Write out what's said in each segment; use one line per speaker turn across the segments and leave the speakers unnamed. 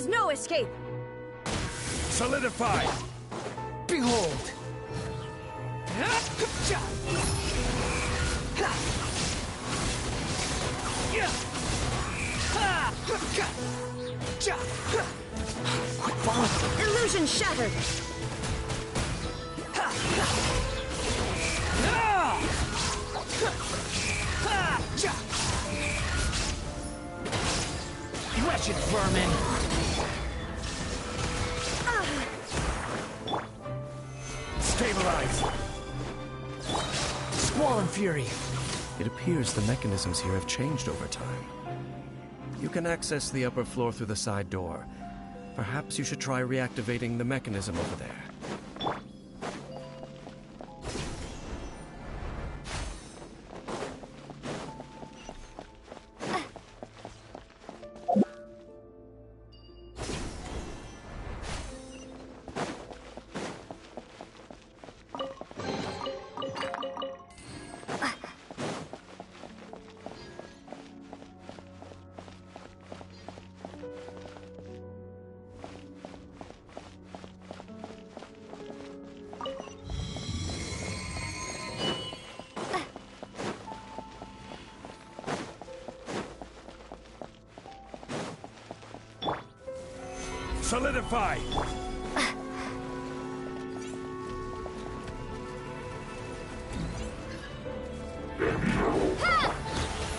no escape!
Solidify!
Behold!
Illusion shattered!
Wretched vermin!
Stabilize!
Squall and fury!
It appears the mechanisms here have changed over time. You can access the upper floor through the side door. Perhaps you should try reactivating the mechanism over there.
Solidify!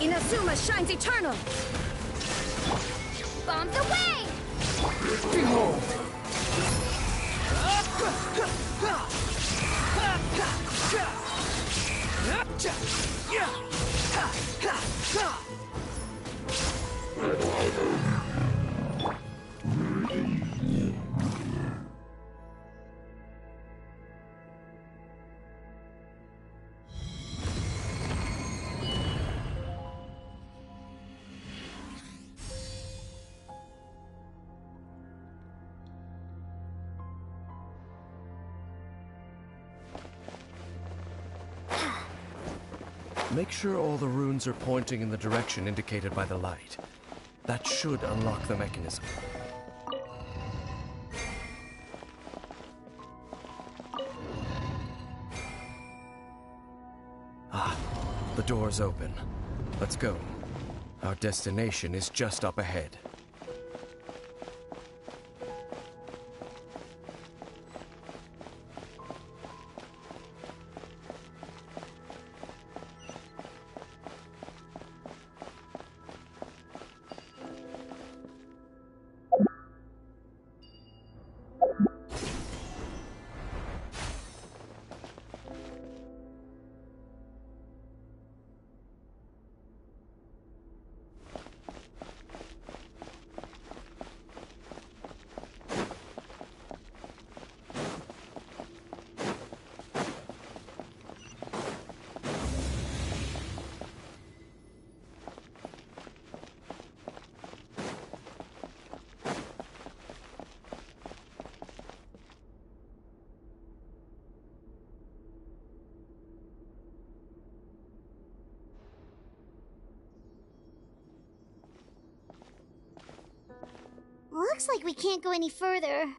Inazuma shines eternal!
Bombs away!
Behold!
Make sure all the runes are pointing in the direction indicated by the light. That should unlock the mechanism. Ah, the door's open. Let's go. Our destination is just up ahead.
Looks like we can't go any further.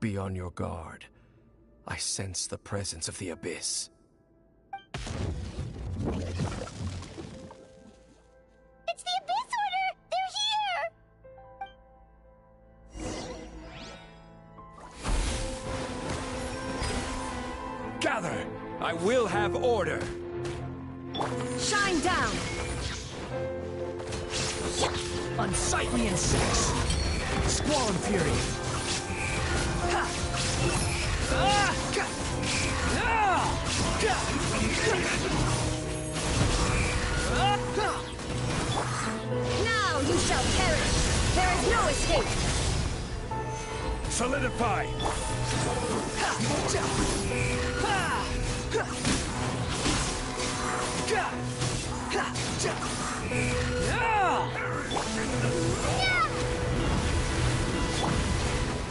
Be on your guard. I sense the presence of the abyss.
It's the Abyss Order! They're here!
Gather! I will have order!
Shine down!
Unsightly insects! Squall and fury!
Now you shall perish! There is no escape!
Solidify!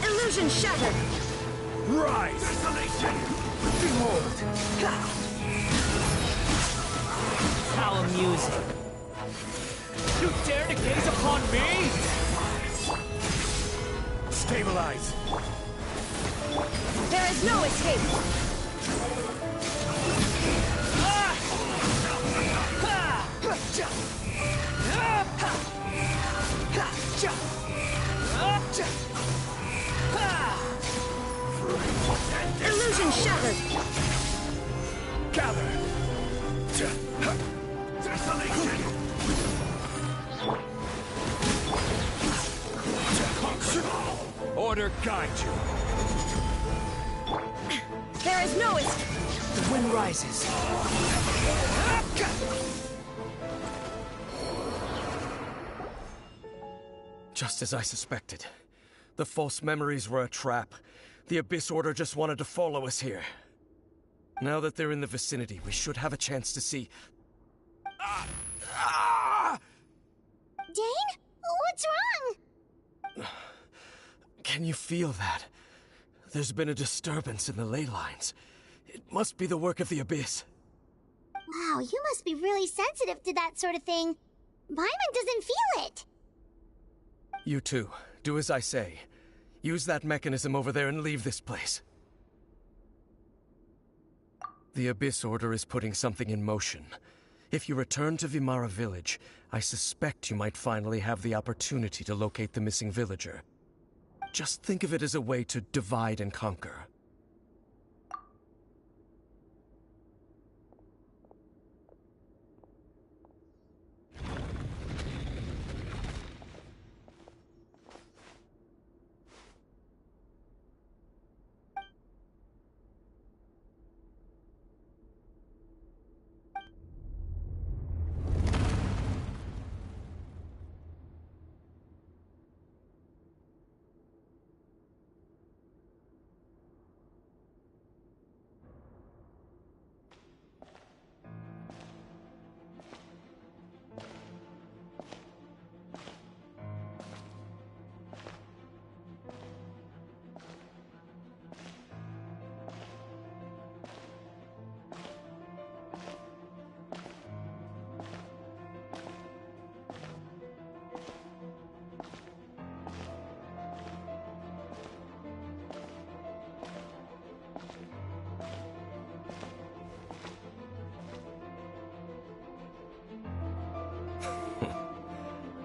Illusion shattered!
Rise!
Behold! How amusing. You dare to gaze upon me?
Stabilize.
There is no escape. Illusion shattered.
Gather. Desolation. Order guide you.
There is no escape.
The wind rises.
Just as I suspected. The false memories were a trap. The Abyss Order just wanted to follow us here. Now that they're in the vicinity, we should have a chance to see...
Dane? What's wrong?
Can you feel that? There's been a disturbance in the ley lines. It must be the work of the Abyss.
Wow, you must be really sensitive to that sort of thing. Paimon doesn't feel it.
You too. Do as I say. Use that mechanism over there and leave this place. The Abyss Order is putting something in motion. If you return to Vimara Village, I suspect you might finally have the opportunity to locate the missing villager. Just think of it as a way to divide and conquer.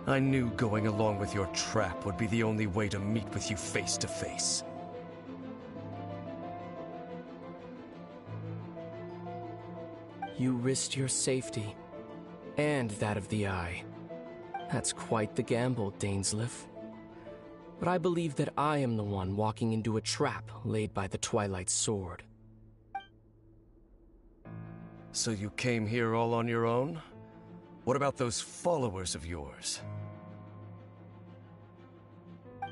I knew going along with your trap would be the only way to meet with you face to face.
You risked your safety, and that of the Eye. That's quite the gamble, Dainsleif. But I believe that I am the one walking into a trap laid by the Twilight Sword.
So you came here all on your own? What about those followers of yours?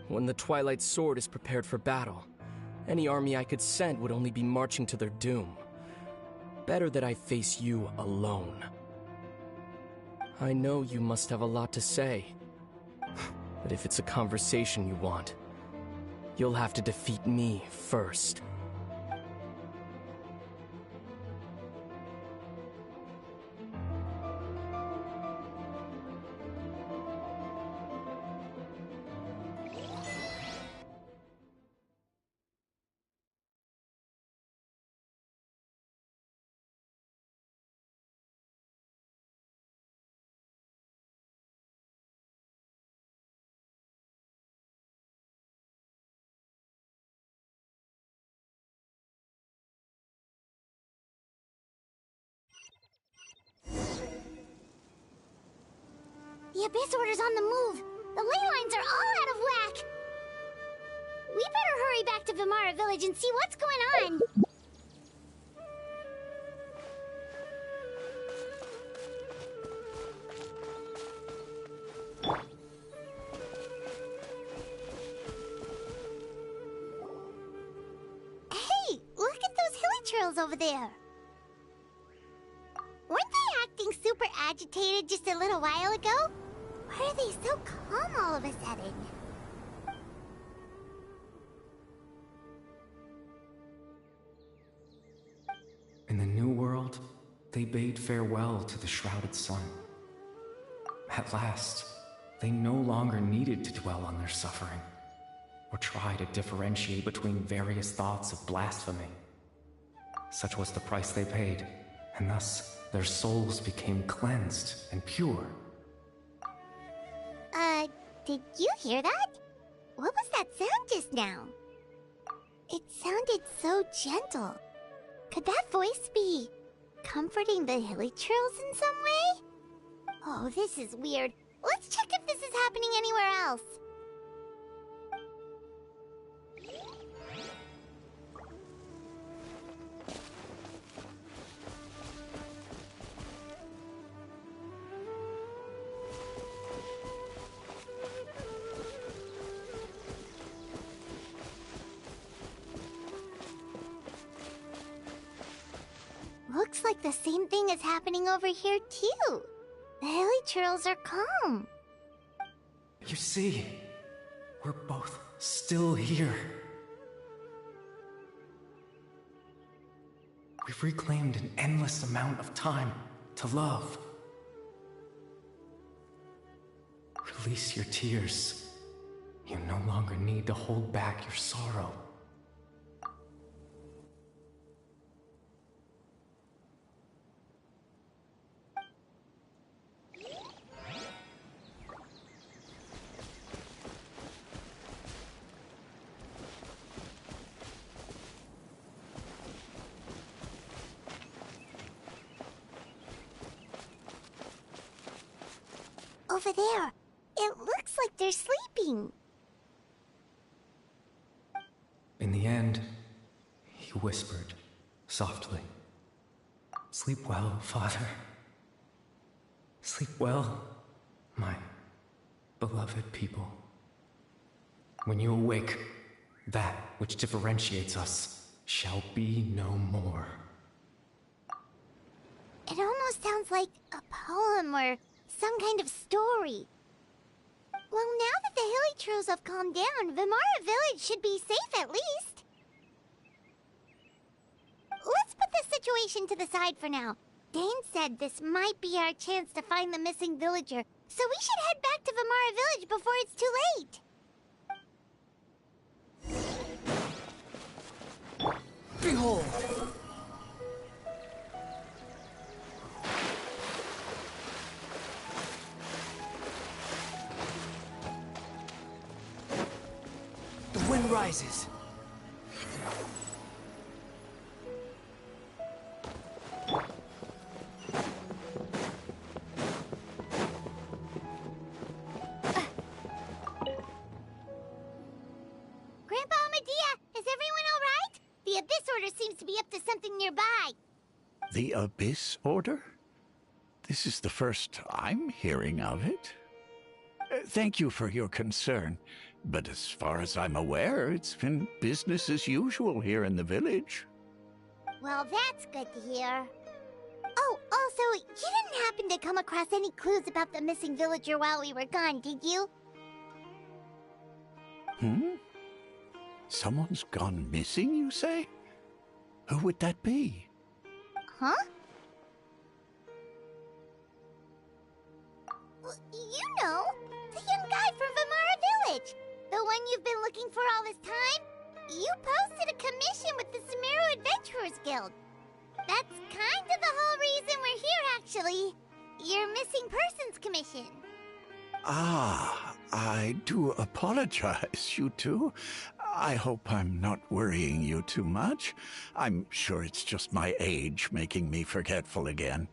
When the Twilight Sword is prepared for battle, any army I could send would only be marching to their doom. Better that I face you alone. I know you must have a lot to say. But if it's a conversation you want, you'll have to defeat me first.
The Abyss Order's on the move. The ley lines are all out of whack. We better hurry back to Vimara Village and see what's going on. Hey, look at those hilly trails over there. Weren't they acting super agitated just a little while ago? Why are they so calm all of a sudden?
In the new world, They bade farewell to the shrouded sun. At last, they no longer needed to dwell on their suffering, or try to differentiate between various thoughts of blasphemy. Such was the price they paid, and thus their souls became cleansed and pure.
Did you hear that? What was that sound just now? It sounded so gentle. Could that voice be comforting the hilly churls in some way? Oh, this is weird. Let's check if this is happening anywhere else. Looks like the same thing is happening over here too. The hilly churls are calm.
You see, we're both still here. We've reclaimed an endless amount of time to love. Release your tears. You no longer need to hold back your sorrow.
Over there. It looks like they're sleeping.
In the end, he whispered softly, "Sleep well, Father. Sleep well, my beloved people. When you awake, that which differentiates us shall be no more."
It almost sounds like a poem or some kind of story. Well, now that the hilly churls have calmed down, Vimara Village should be safe at least. Let's put this situation to the side for now. Dane said this might be our chance to find the missing villager, so we should head back to Vimara Village before it's too late.
Behold! The wind rises.
Grandpa Amadea, is everyone all right? The Abyss Order seems to be up to something nearby.
The Abyss Order? This is the first I'm hearing of it. Thank you for your concern, but as far as I'm aware, it's been business as usual here in the village.
Well, that's good to hear. Oh, also, you didn't happen to come across any clues about the missing villager while we were gone, did you?
Someone's gone missing, you say? Who would that be?
Huh? Well, you know, the young guy from Vimara Village. The one you've been looking for all this time. You posted a commission with the Sumeru Adventurers Guild. That's kind of the whole reason we're here, actually. Your missing persons commission.
Ah, I do apologize, you two. I hope I'm not worrying you too much. I'm sure it's just my age making me forgetful again.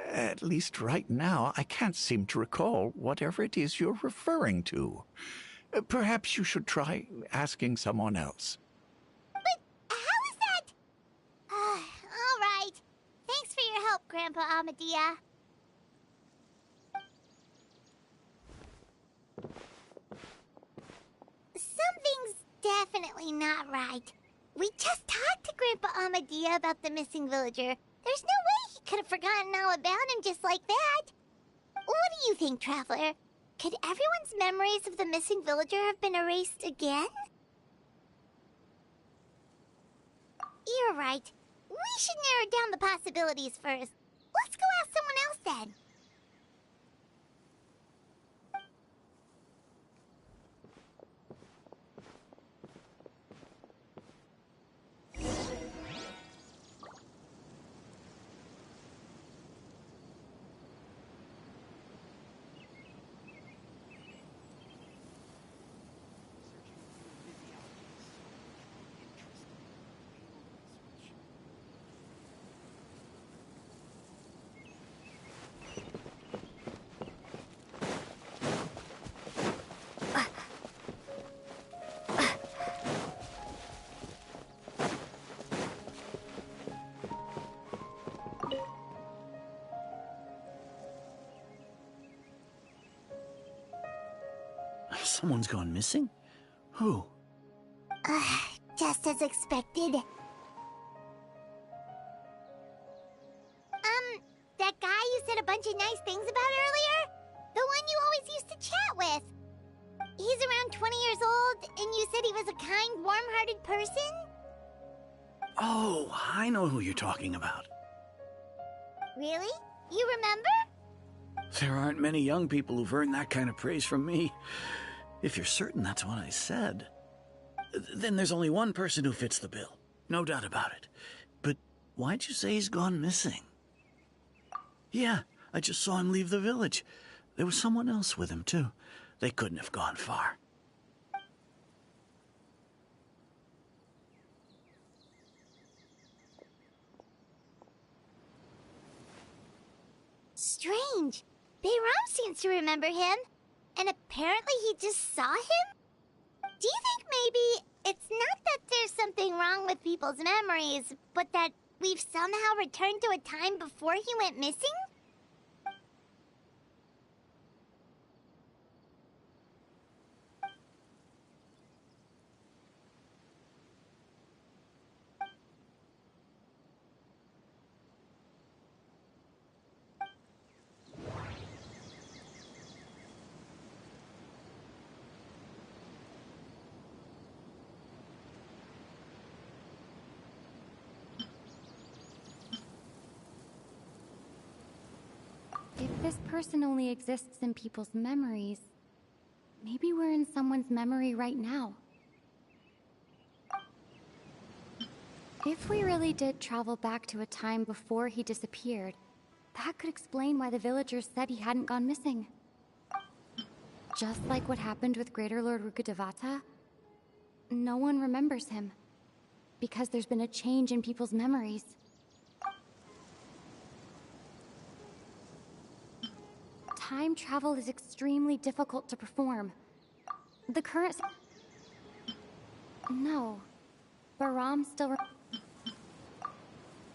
At least right now, I can't seem to recall whatever it is you're referring to. Perhaps you should try asking someone else.
But how is that? All right. Thanks for your help, Grandpa Amadea. Something's definitely not right. We just talked to Grandpa Amadea about the missing villager. There's no way he could have forgotten all about him just like that. What do you think, Traveler? Could everyone's memories of the missing villager have been erased again? You're right. We We should narrow down the possibilities first. Let's go ask someone else then.
Someone's gone missing? Who?
Just as expected. That guy you said a bunch of nice things about earlier? The one you always used to chat with. He's around 20 years old, and you said he was a kind, warm-hearted person?
Oh, I know who you're talking about.
Really? You remember?
There aren't many young people who've earned that kind of praise from me. If you're certain that's what I said, then there's only one person who fits the bill. No doubt about it. But why'd you say he's gone missing? Yeah, I just saw him leave the village. There was someone else with him, too. They couldn't have gone far.
Strange. Bayram seems to remember him. And apparently he just saw him? Do you think maybe it's not that there's something wrong with people's memories, but that we've somehow returned to a time before he went missing?
If this person only exists in people's memories, maybe we're in someone's memory right now. If we really did travel back to a time before he disappeared, that could explain why the villagers said he hadn't gone missing. Just like what happened with Greater Lord Rukkhadevata, no one remembers him, because there's been a change in people's memories. Time travel is extremely difficult to perform. The current... No. Baram still...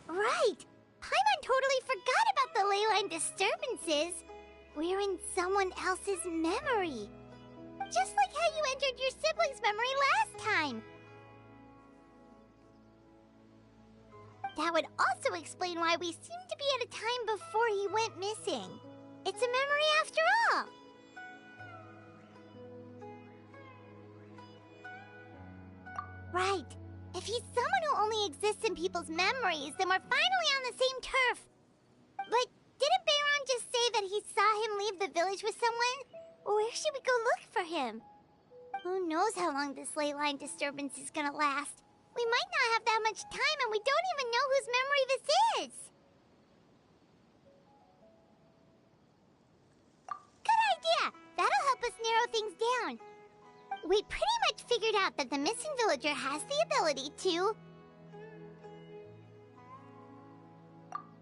Right! Paimon totally forgot about the ley line disturbances. We're in someone else's memory. Just like how you entered your sibling's memory last time. That would also explain why we seem to be at a time before he went missing. It's a memory after all. Right. If he's someone who only exists in people's memories, then we're finally on the same turf. But didn't Bayron just say that he saw him leave the village with someone? Where should we go look for him? Who knows how long this ley line disturbance is gonna last? We might not have that much time, and we don't even know whose memory this is. Good idea! That'll help us narrow things down. We pretty much figured out that the missing villager has the ability to...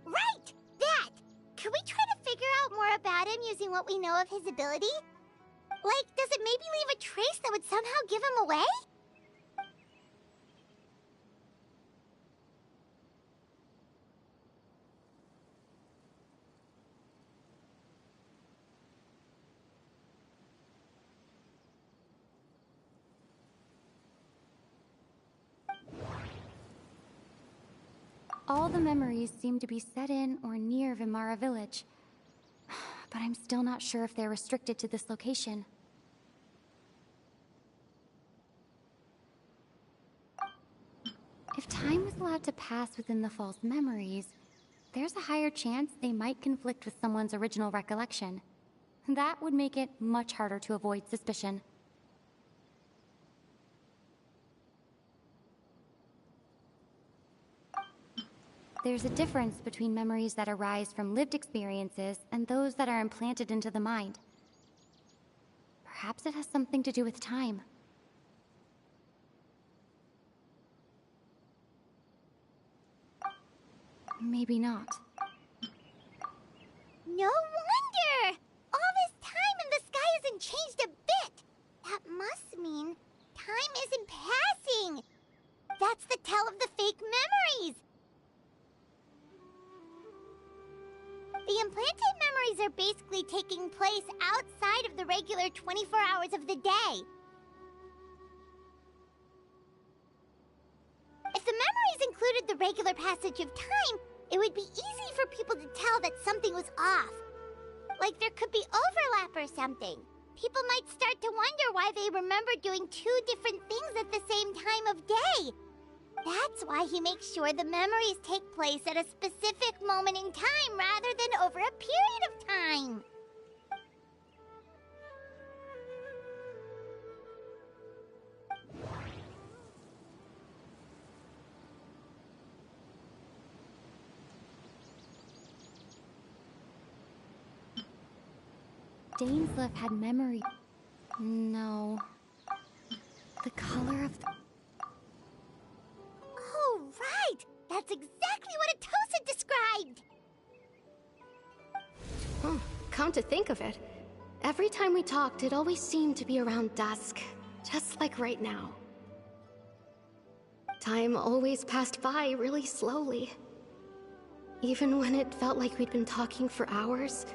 Right! That! Could we try to figure out more about him using what we know of his ability? Like, does it maybe leave a trace that would somehow give him away?
All the memories seem to be set in or near Vimara village. But I'm still not sure if they're restricted to this location. If time was allowed to pass within the false memories, there's a higher chance they might conflict with someone's original recollection. That would make it much harder to avoid suspicion. There's a difference between memories that arise from lived experiences and those that are implanted into the mind. Perhaps it has something to do with time. Maybe not.
No wonder! All this time and the sky hasn't changed a bit! That must mean time isn't passing! That's the tell of the fake memories! The implanted memories are basically taking place outside of the regular 24 hours of the day. If the memories included the regular passage of time, it would be easy for people to tell that something was off. Like there could be overlap or something. People might start to wonder why they remember doing two different things at the same time of day. That's why he makes sure the memories take place at a specific moment in time rather than over a period of time.
Dainsleif had memory. No. The color of the...
Oh, right! That's exactly what Atosa described!
Come to think of it, every time we talked, it always seemed to be around dusk, just like right now. Time always passed by really slowly. Even when it felt like we'd been talking for hours,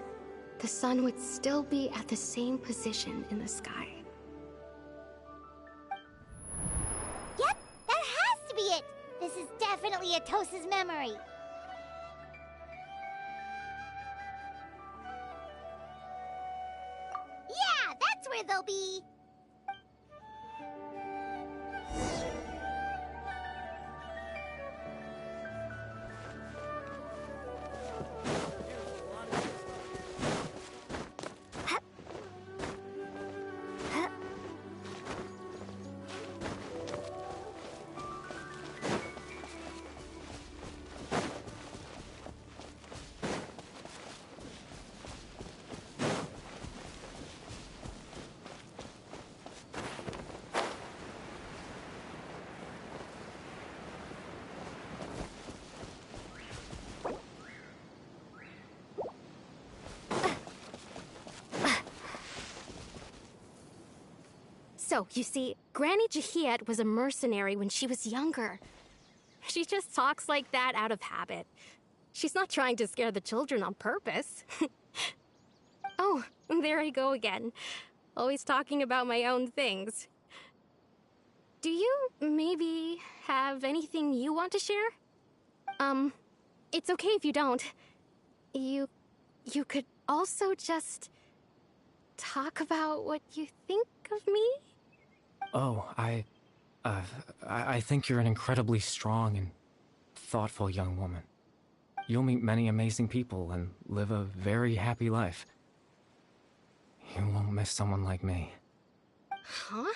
the sun would still be at the same position in the sky.
Yep, that has to be it! This is definitely Atosa's memory. Yeah, that's where they'll be!
So, you see, Granny Jahiet was a mercenary when she was younger. She just talks like that out of habit. She's not trying to scare the children on purpose. Oh, there I go again. Always talking about my own things. Do you maybe have anything you want to share? It's okay if you don't. You could also just talk about what you think of me?
Oh, I think you're an incredibly strong and thoughtful young woman. You'll meet many amazing people and live a very happy life. You won't miss someone like me.
Huh?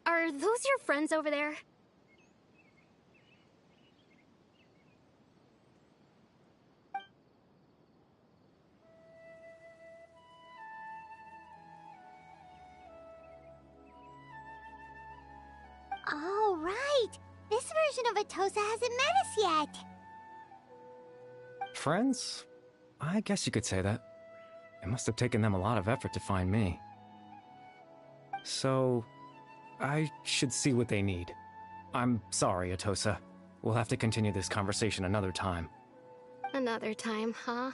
Are those your friends over there?
Oh, right! This version of Atosa hasn't met us yet!
Friends? I guess you could say that. It must have taken them a lot of effort to find me. So, I should see what they need. I'm sorry, Atosa. We'll have to continue this conversation another time.
Another time, huh?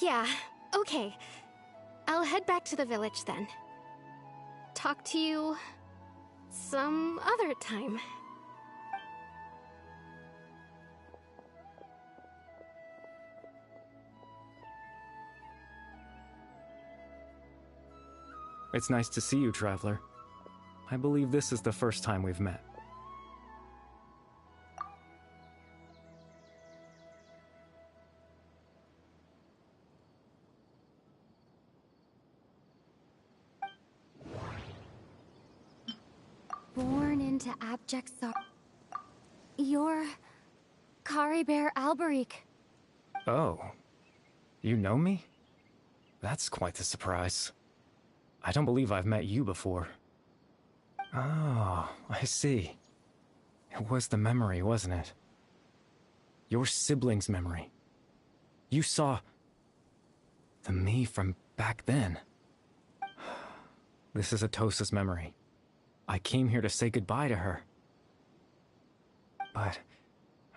Yeah, okay. I'll head back to the village then. Talk to you some other time.
It's nice to see you, Traveler. I believe this is the first time we've met.
into abject sorrow. You're... Caribert Alberic.
Oh. You know me? That's quite the surprise. I don't believe I've met you before. Oh, I see. It was the memory, wasn't it? Your sibling's memory. You saw... the me from back then. This is Atosa's memory. I came here to say goodbye to her. But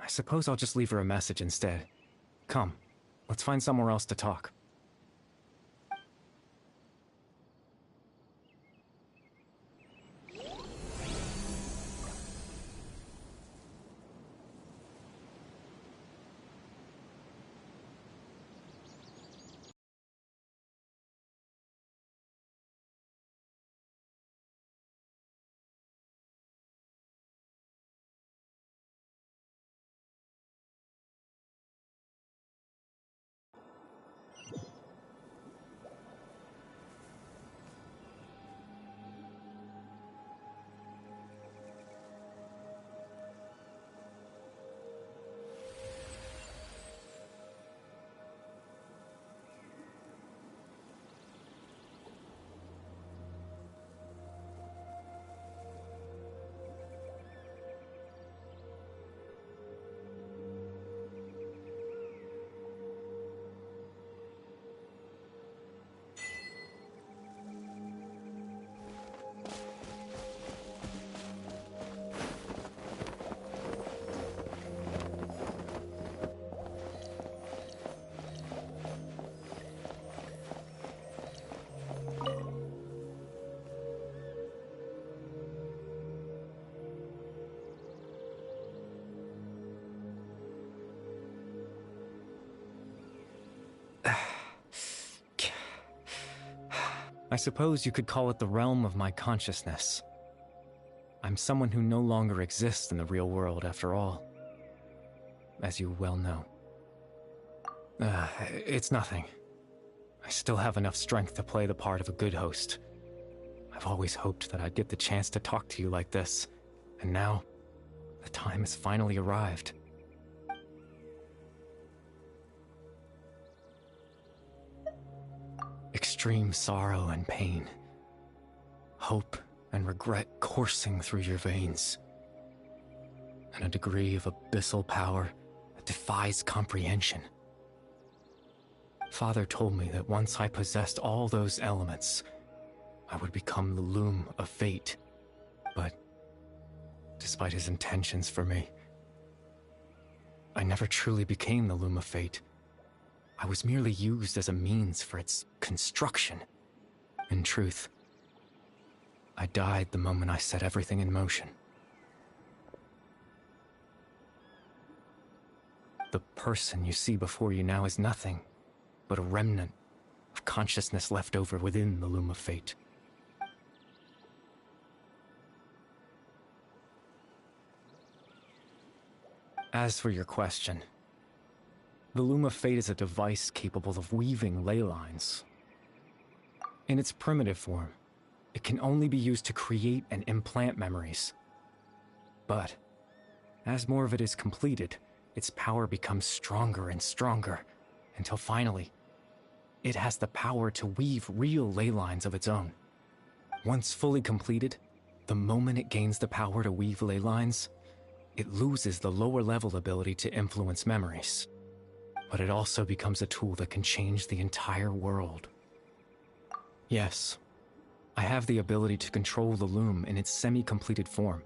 I suppose I'll just leave her a message instead. Come, let's find somewhere else to talk. I suppose you could call it the realm of my consciousness. I'm someone who no longer exists in the real world, after all. As you well know. It's nothing. I still have enough strength to play the part of a good host. I've always hoped that I'd get the chance to talk to you like this, and now, the time has finally arrived. Extreme sorrow and pain. Hope and regret coursing through your veins. And a degree of abyssal power that defies comprehension. Father told me that once I possessed all those elements, I would become the loom of fate. But, despite his intentions for me, I never truly became the loom of fate. I was merely used as a means for its construction. In truth, I died the moment I set everything in motion. The person you see before you now is nothing but a remnant of consciousness left over within the loom of fate. As for your question, the Loom of Fate is a device capable of weaving ley lines. In its primitive form, it can only be used to create and implant memories. But, as more of it is completed, its power becomes stronger and stronger, until finally, it has the power to weave real ley lines of its own. Once fully completed, the moment it gains the power to weave ley lines, it loses the lower level ability to influence memories. But it also becomes a tool that can change the entire world. Yes, I have the ability to control the loom in its semi-completed form.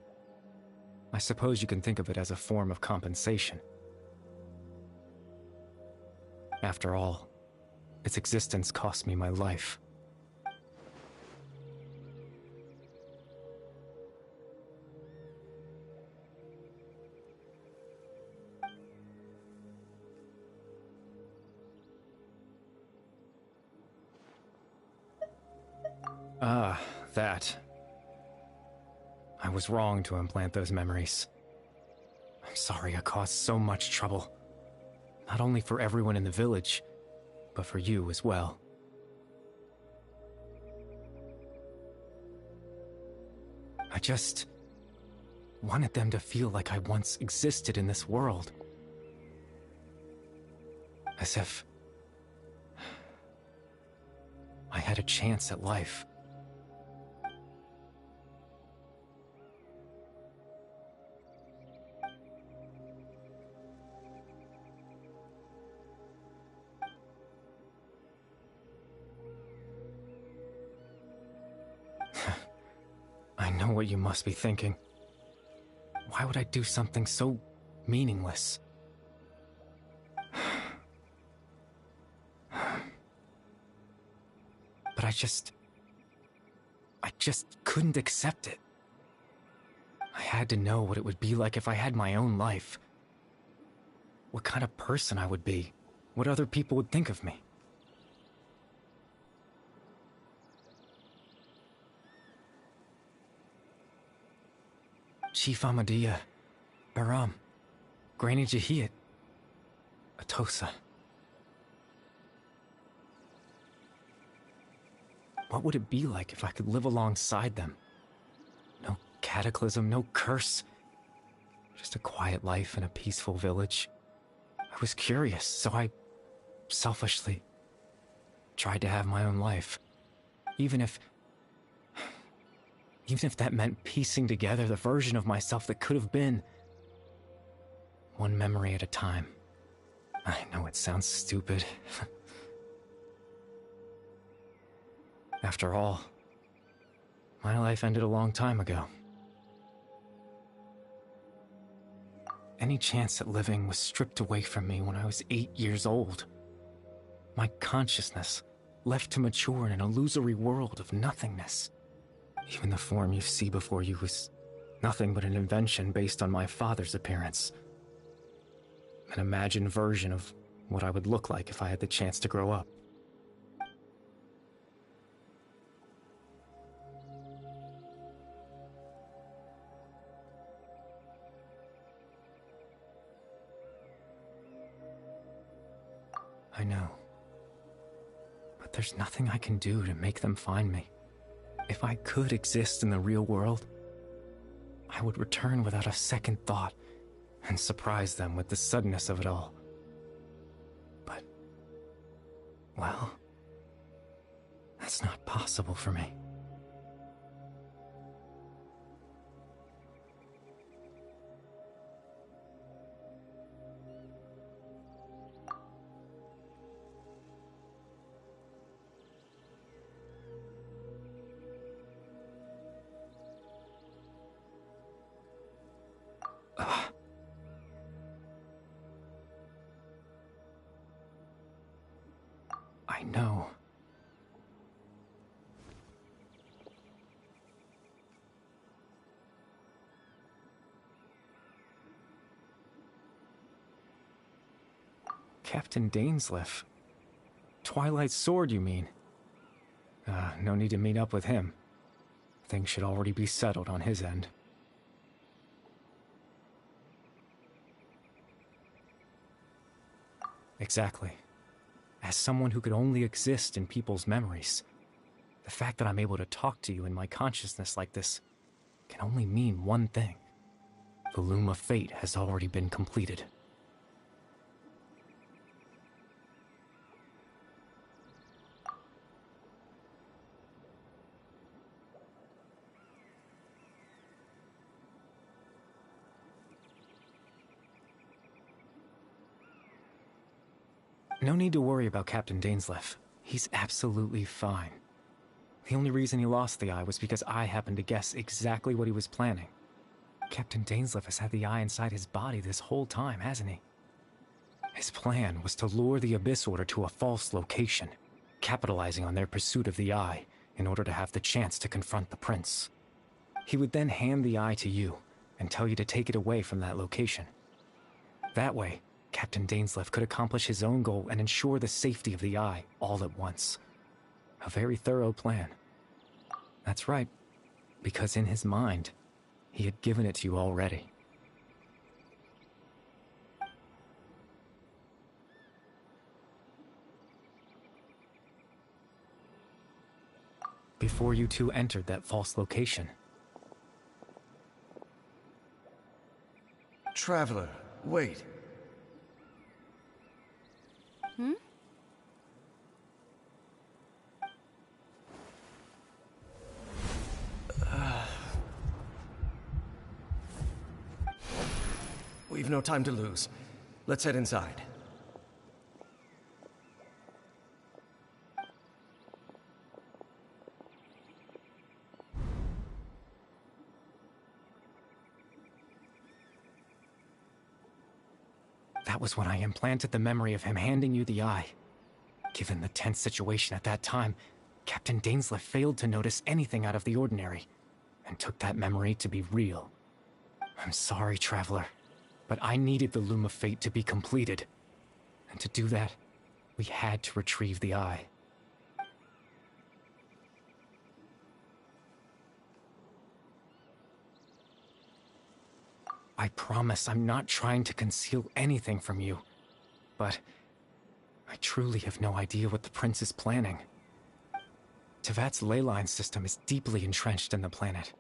I suppose you can think of it as a form of compensation. After all, its existence cost me my life. Ah, that. I was wrong to implant those memories. I'm sorry I caused so much trouble. Not only for everyone in the village, but for you as well. wanted them to feel like I once existed in this world. As if I had a chance at life. I know what you must be thinking. Why would I do something so meaningless? But I just couldn't accept it. I had to know what it would be like if I had my own life. What kind of person I would be. What other people would think of me. Chief Ahmadiyya, Baram, Granny Jahiyat, Atosa. What would it be like if I could live alongside them? No cataclysm, no curse. Just a quiet life in a peaceful village. I was curious, so I selfishly tried to have my own life. Even if that meant piecing together the version of myself that could have been. One memory at a time. I know it sounds stupid. After all, my life ended a long time ago. Any chance at living was stripped away from me when I was 8 years old. My consciousness left to mature in an illusory world of nothingness. Even the form you see before you was nothing but an invention based on my father's appearance. An imagined version of what I would look like if I had the chance to grow up. I know. But there's nothing I can do to make them find me. If I could exist in the real world, I would return without a second thought and surprise them with the suddenness of it all. But, well, that's not possible for me. I know. Captain Dainsleif. Twilight Sword, you mean? No need to meet up with him. Things should already be settled on his end. Exactly. As someone who could only exist in people's memories, the fact that I'm able to talk to you in my consciousness like this can only mean one thing. The loom of fate has already been completed. No need to worry about Captain Dainsleif. He's absolutely fine. The only reason he lost the eye was because I happened to guess exactly what he was planning. Captain Dainsleif has had the eye inside his body this whole time, hasn't he? His plan was to lure the Abyss Order to a false location, capitalizing on their pursuit of the eye in order to have the chance to confront the prince. He would then hand the eye to you and tell you to take it away from that location. That way, Captain Dainsleif could accomplish his own goal and ensure the safety of the eye all at once. A very thorough plan. That's right, because in his mind, he had given it to you already. Before you two entered that false location,
Traveler, wait.
Hmm?
We've no time to lose. Let's head inside.
That was when I implanted the memory of him handing you the eye. Given the tense situation at that time, Captain Dainsleif failed to notice anything out of the ordinary, and took that memory to be real. I'm sorry, Traveler, but I needed the Loom of Fate to be completed. And to do that, we had to retrieve the eye. I promise I'm not trying to conceal anything from you, but I truly have no idea what the Prince is planning. Tevat's ley line system is deeply entrenched in the planet.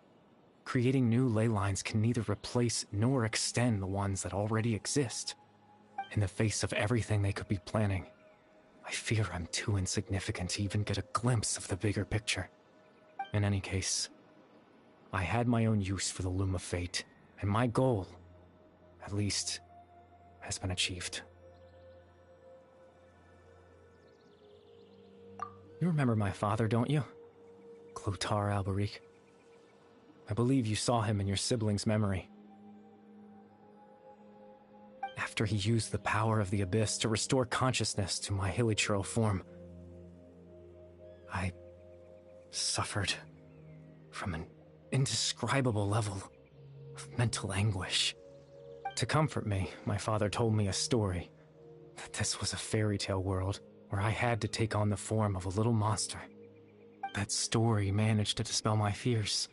Creating new ley lines can neither replace nor extend the ones that already exist. In the face of everything they could be planning, I fear I'm too insignificant to even get a glimpse of the bigger picture. In any case, I had my own use for the Loom of Fate, and my goal, at least, has been achieved. You remember my father, don't you? Clotar Alberic. I believe you saw him in your sibling's memory. After he used the power of the Abyss to restore consciousness to my hilichurl form, I suffered from an indescribable level of mental anguish. To comfort me, my father told me a story, that this was a fairy tale world where I had to take on the form of a little monster. That story managed to dispel my fears,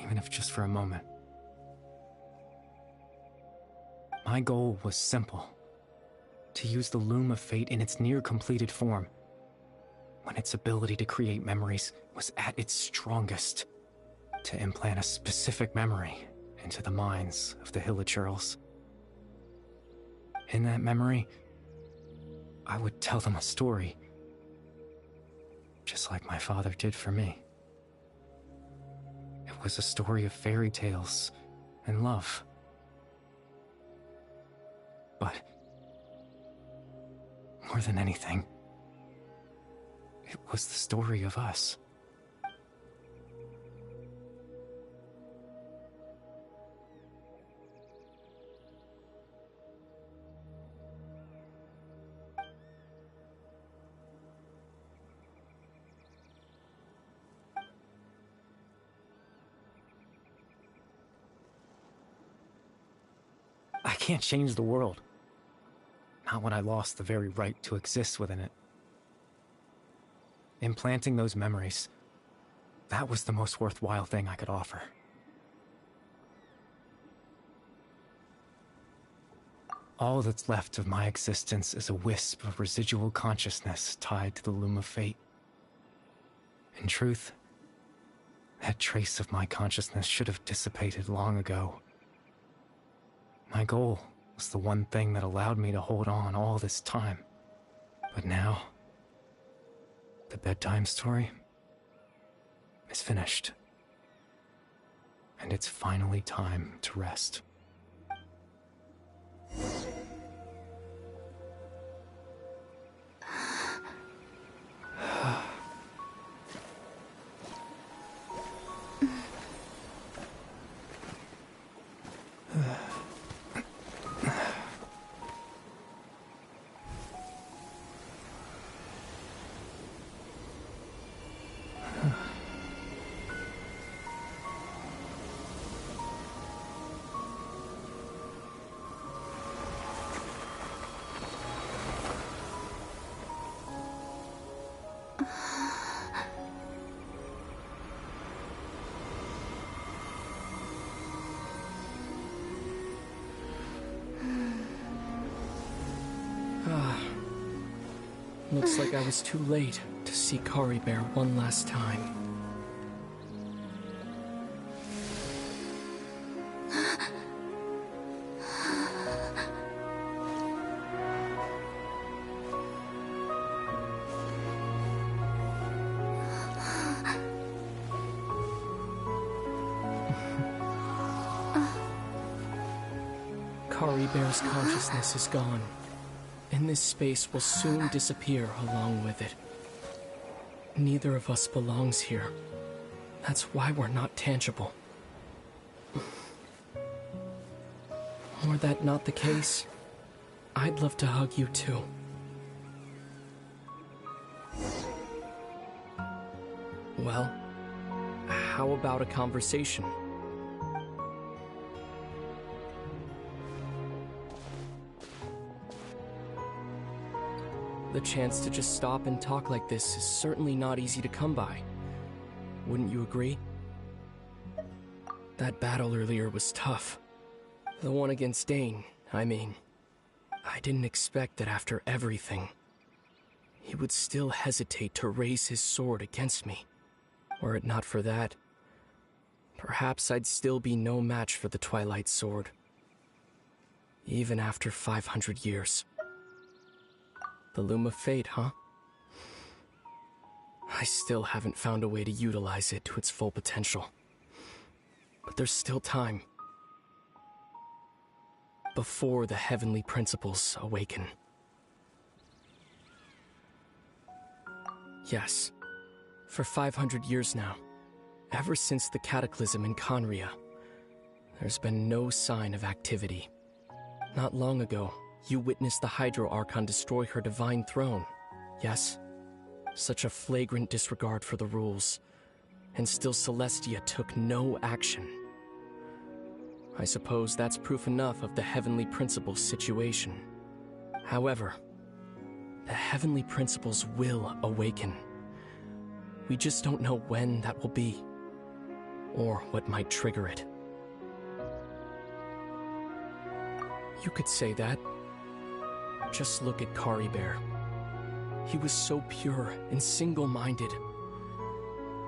even if just for a moment. My goal was simple: to use the Loom of Fate in its near-completed form, when its ability to create memories was at its strongest, to implant a specific memory into the minds of the hilichurls. In that memory, I would tell them a story, just like my father did for me. It was a story of fairy tales and love. But more than anything, it was the story of us. I can't change the world. Not when I lost the very right to exist within it. Implanting those memories, that was the most worthwhile thing I could offer. All that's left of my existence is a wisp of residual consciousness tied to the Loom of Fate. In truth, that trace of my consciousness should have dissipated long ago. My goal was the one thing that allowed me to hold on all this time. But now, the bedtime story is finished. And it's finally time to rest.
Looks like I was too late to see Kari Bear one last time. Kari Bear's consciousness is gone, and this space will soon disappear along with it. Neither of us belongs here. That's why we're not tangible. Were that not the case, I'd love to hug you too. Well, how about a conversation? The chance to just stop and talk like this is certainly not easy to come by. Wouldn't you agree? That battle earlier was tough. The one against Dane, I mean. I didn't expect that after everything, he would still hesitate to raise his sword against me. Were it not for that, perhaps I'd still be no match for the Twilight Sword. Even after 500 years. The Loom of Fate, huh? I still haven't found a way to utilize it to its full potential. But there's still time. Before the heavenly principles awaken. Yes, for 500 years now, ever since the cataclysm in Conria, there's been no sign of activity. Not long ago, you witnessed the Hydro Archon destroy her divine throne, yes? Such a flagrant disregard for the rules, and still Celestia took no action. I suppose that's proof enough of the Heavenly Principles situation. However, the Heavenly Principles will awaken. We just don't know when that will be, or what might trigger it. You could say that. Just look at Kari Bear. He was so pure and single-minded.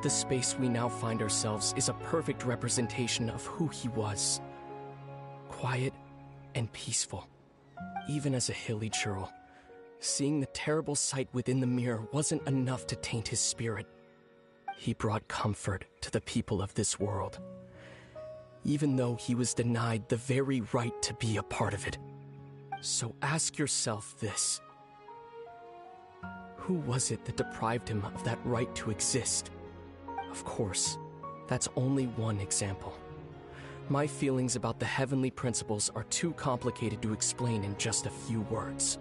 The space we now find ourselves is a perfect representation of who he was. Quiet and peaceful. Even as a hilly churl, seeing the terrible sight within the mirror wasn't enough to taint his spirit. He brought comfort to the people of this world, even though he was denied the very right to be a part of it. So ask yourself this. Who was it that deprived him of that right to exist? Of course, that's only one example. My feelings about the Heavenly Principles are too complicated to explain in just a few words.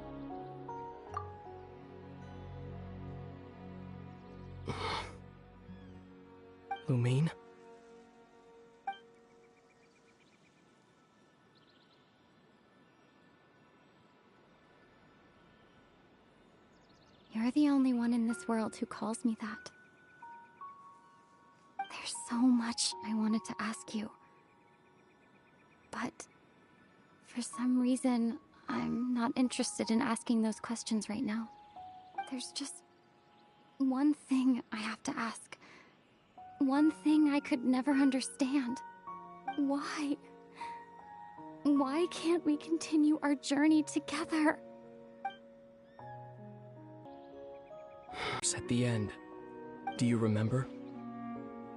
Lumine?
You're the only one in this world who calls me that. There's so much I wanted to ask you. But for some reason, I'm not interested in asking those questions right now. There's just one thing I have to ask. One thing I could never understand. Why? Why can't we continue our journey together?
At the end, do you remember?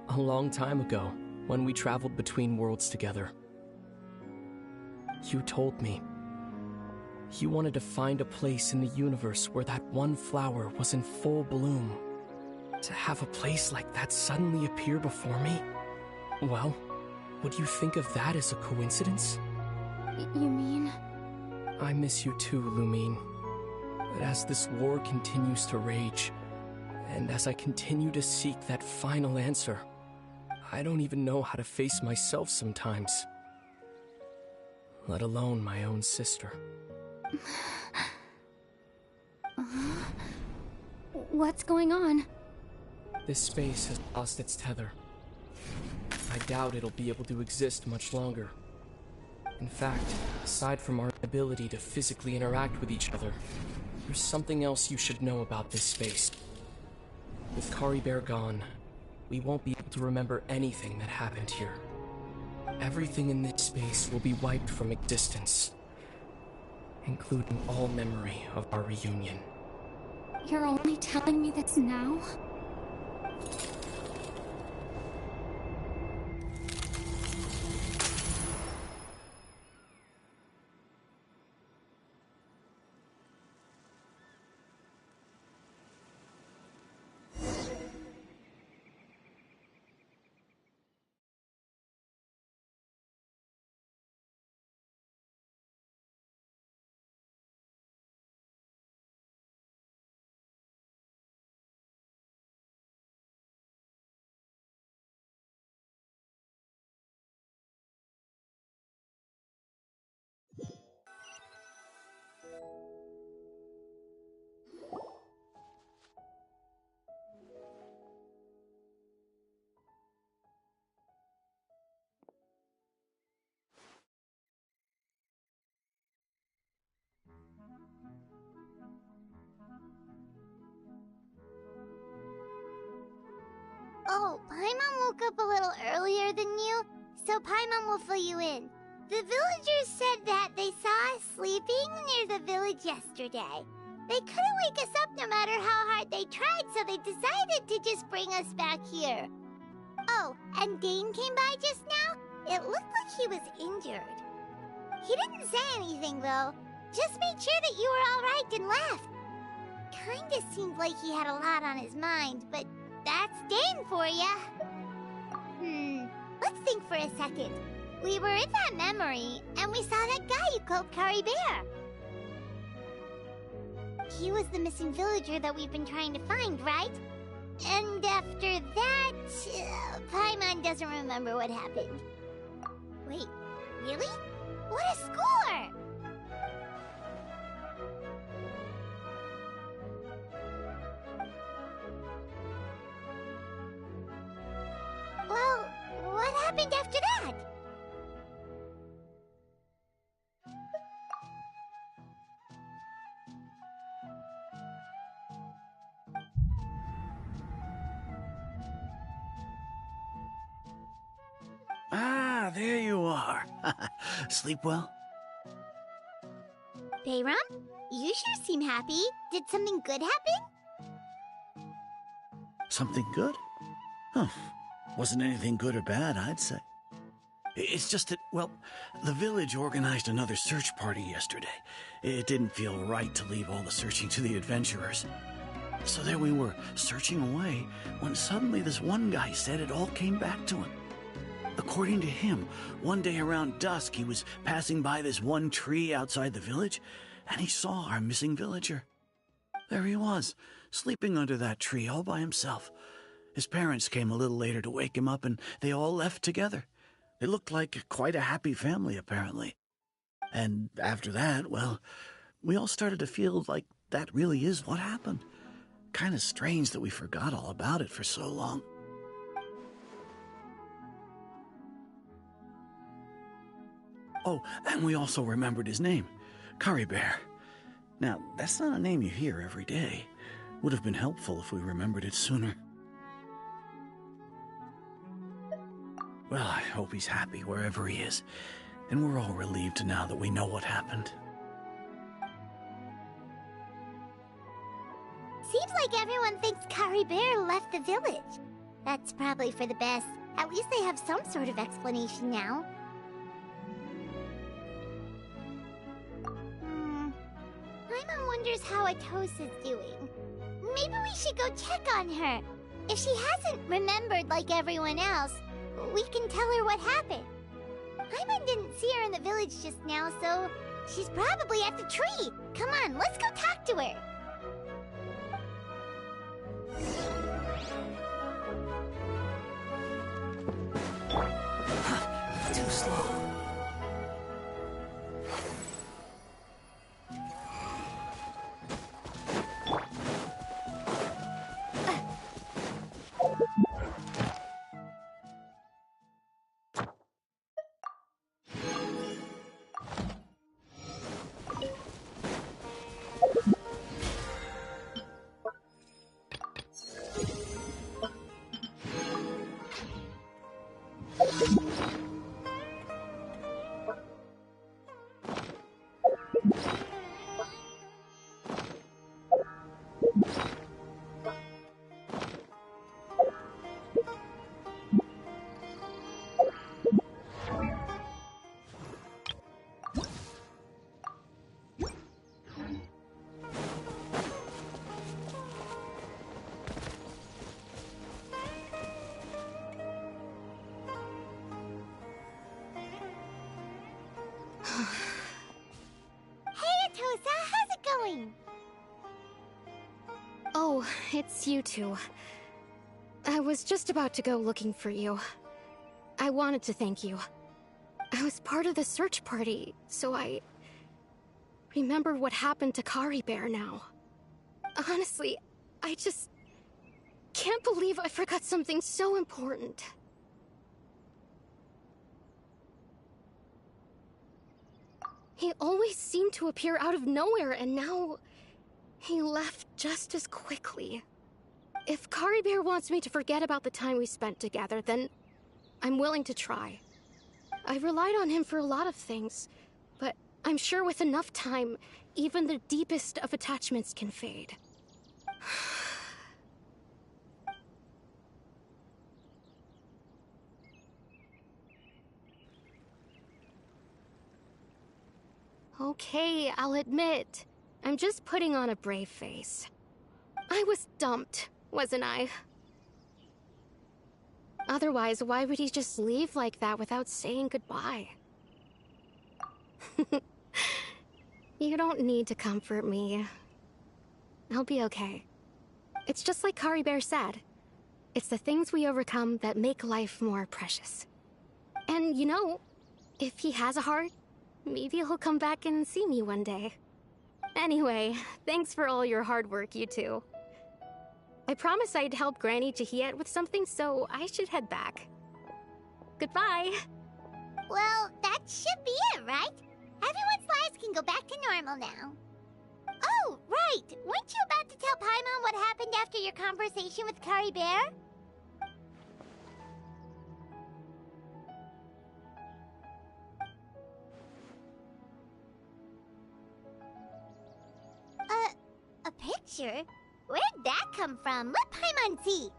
A long time ago, when we traveled between worlds together. You told me you wanted to find a place in the universe where that one flower was in full bloom. To have a place like that suddenly appear before me? Well, would you think of that as a coincidence?
You mean?
I miss you too, Lumine. But as this war continues to rage, and as I continue to seek that final answer, I don't even know how to face myself sometimes. Let alone my own sister.
What's going on?
This space has lost its tether. I doubt it'll be able to exist much longer. In fact, aside from our ability to physically interact with each other, there's something else you should know about this space. With Kari Bear gone, we won't be able to remember anything that happened here. Everything in this space will be wiped from existence, including all memory of our reunion.
You're only telling me this now?
Oh, Paimon woke up a little earlier than you, so Paimon will fill you in. The villagers said that they saw us sleeping near the village yesterday. They couldn't wake us up no matter how hard they tried, so they decided to just bring us back here. Oh, and Dane came by just now. It looked like he was injured. He didn't say anything, though. Just made sure that you were all right and left. Kinda seemed like he had a lot on his mind, but that's Dane for ya. Let's think for a second. We were in that memory, and we saw that guy you called Curry Bear. He was the missing villager that we've been trying to find, right? And after that, Paimon doesn't remember what happened. Wait, really? What a score! Well, what happened after that?
Ah, there you are. Sleep well?
Bayram, you sure seem happy. Did something good happen?
Something good? Huh. Wasn't anything good or bad, I'd say. It's just that, well, the village organized another search party yesterday. It didn't feel right to leave all the searching to the adventurers. So there we were, searching away, when suddenly this one guy said it all came back to him. According to him, one day around dusk, he was passing by this one tree outside the village, and he saw our missing villager. There he was, sleeping under that tree all by himself. His parents came a little later to wake him up, and they all left together. They looked like quite a happy family, apparently. And after that, well, we all started to feel like that really is what happened. Kind of strange that we forgot all about it for so long. Oh, and we also remembered his name, Curry Bear. Now, that's not a name you hear every day. Would have been helpful if we remembered it sooner. Well, I hope he's happy wherever he is, and we're all relieved now that we know what happened.
Seems like everyone thinks Curry Bear left the village. That's probably for the best. At least they have some sort of explanation now. Paimon wonders how Atosa's doing. Maybe we should go check on her. If she hasn't remembered like everyone else, we can tell her what happened. Paimon didn't see her in the village just now, so she's probably at the tree. Come on, let's go talk to her.
Too slow.
Oh, it's you two. I was just about to go looking for you. I wanted to thank you. I was part of the search party, so remember what happened to Kari Bear now. Honestly, I just can't believe I forgot something so important. He always seemed to appear out of nowhere, and now he left just as quickly. If Kari Bear wants me to forget about the time we spent together, then I'm willing to try. I relied on him for a lot of things, but I'm sure with enough time, even the deepest of attachments can fade. Okay, I'll admit, I'm just putting on a brave face. I was dumped, wasn't I? Otherwise, why would he just leave like that without saying goodbye? You don't need to comfort me. I'll be okay. It's just like Kari Bear said. It's the things we overcome that make life more precious. And you know, if he has a heart, maybe he'll come back and see me one day. Anyway, thanks for all your hard work, you two. I promised I'd help Granny Jahiet with something, so I should head back. Goodbye!
Well, that should be it, right? Everyone's lives can go back to normal now. Oh, right! Weren't you about to tell Paimon what happened after your conversation with Kari Bear? A picture? Where'd that come from? Let Paimon see!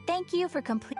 Thank you for complete.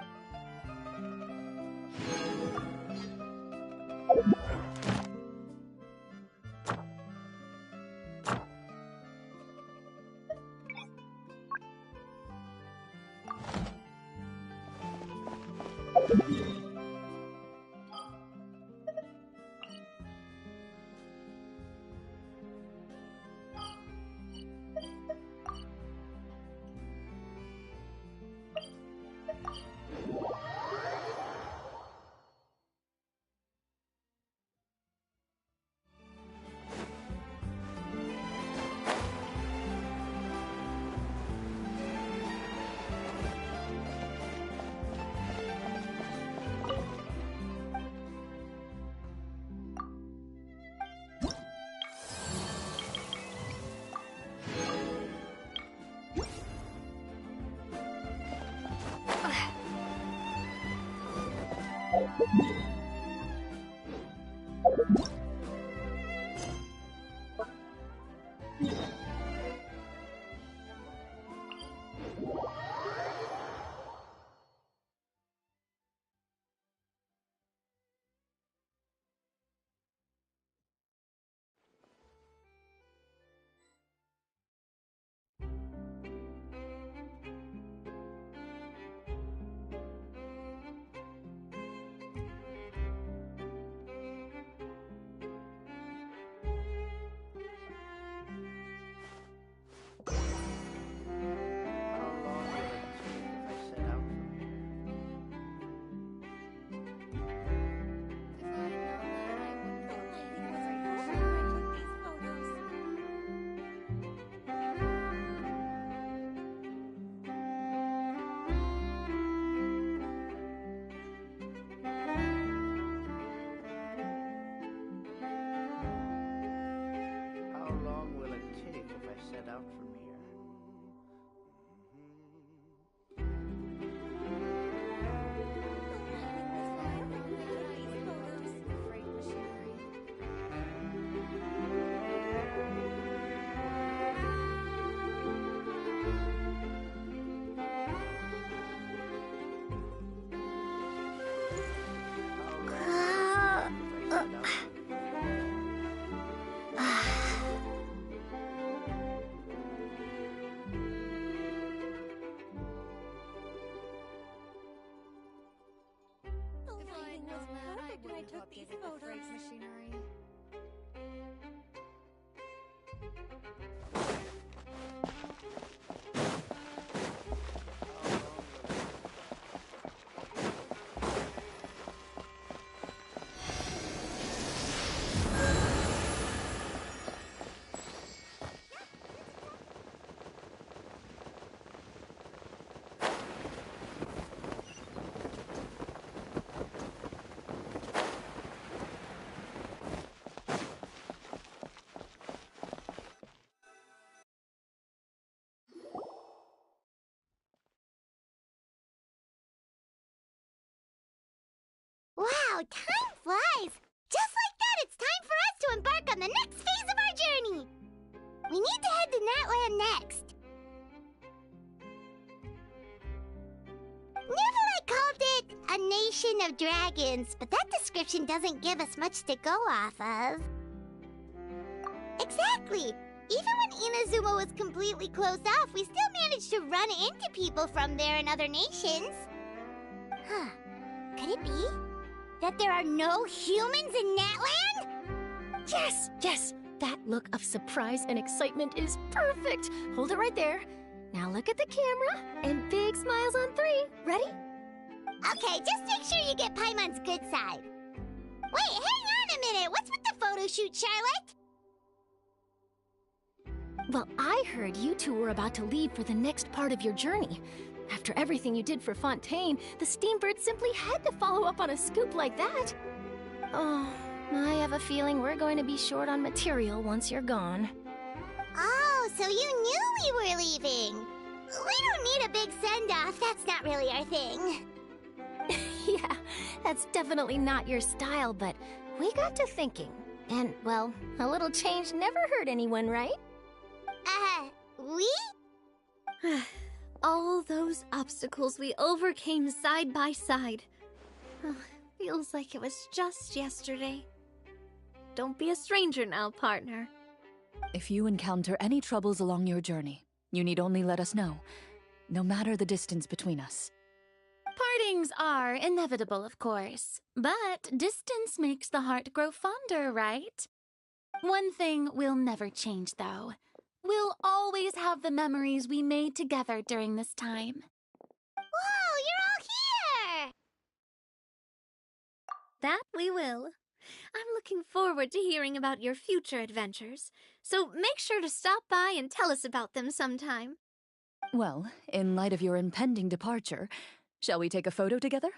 flies! Just like that, it's time for us to embark on the next phase of our journey! We need to head to Natland next. Neverlight called it a nation of dragons, but that description doesn't give us much to go off of. Exactly! Even when Inazuma was completely closed off, we still managed to run into people from there and other nations. Huh. Could it be that there are no humans in Natland?
Yes, yes! That look of surprise and excitement is perfect! Hold it right there. Now look at the camera, and big smiles on 3. Ready?
Okay, just make sure you get Paimon's good side. Wait, hang on a minute! What's with the photo shoot, Charlotte?
Well, I heard you two were about to leave for the next part of your journey. After everything you did for Fontaine, the Steambird simply had to follow up on a scoop like that. Oh, I have a feeling we're going to be short on material once you're gone.
Oh, so you knew we were leaving. We don't need a big send-off. That's not really our thing.
Yeah, that's definitely not your style, but we got to thinking. And, well, a little change never hurt anyone, right?
We?
All those obstacles we overcame side by side. Feels like it was just yesterday. Don't be a stranger now, partner.
If you encounter any troubles along your journey, you need only let us know, no matter the distance between us.
Partings are inevitable, of course, but distance makes the heart grow fonder, right? One thing will never change, though. We'll always have the memories we made together during this time.
Whoa, you're all here!
That we will. I'm looking forward to hearing about your future adventures, so make sure to stop by and tell us about them sometime.
Well, in light of your impending departure, shall we take a photo together?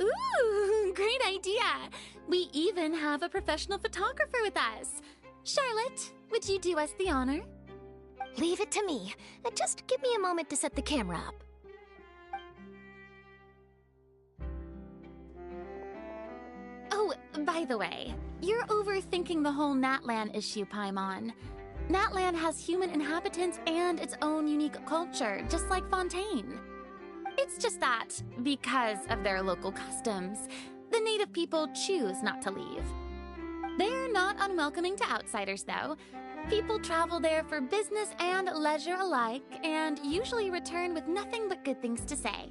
Ooh, great idea! We even have a professional photographer with us. Charlotte, would you do us the honor?
Leave it to me. Just give me a moment to set the camera up.
Oh, by the way, you're overthinking the whole Natland issue, Paimon. Natland has human inhabitants and its own unique culture, just like Fontaine. It's just that, because of their local customs, the native people choose not to leave. They're not unwelcoming to outsiders, though. People travel there for business and leisure alike, and usually return with nothing but good things to say.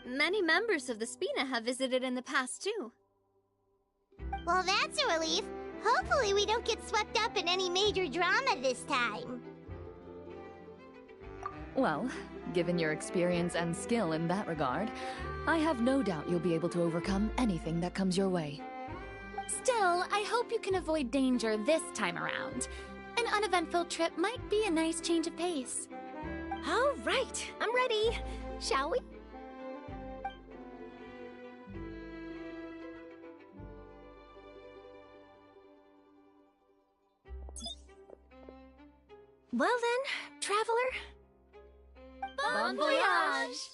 Many members of the Spina have visited in the past, too.
Well, that's a relief. Hopefully we don't get swept up in any major drama this time.
Well, given your experience and skill in that regard, I have no doubt you'll be able to overcome anything that comes your way.
Still, I hope you can avoid danger this time around. An uneventful trip might be a nice change of pace.
All right, I'm ready. Shall we? Well then, traveler.
Bon voyage!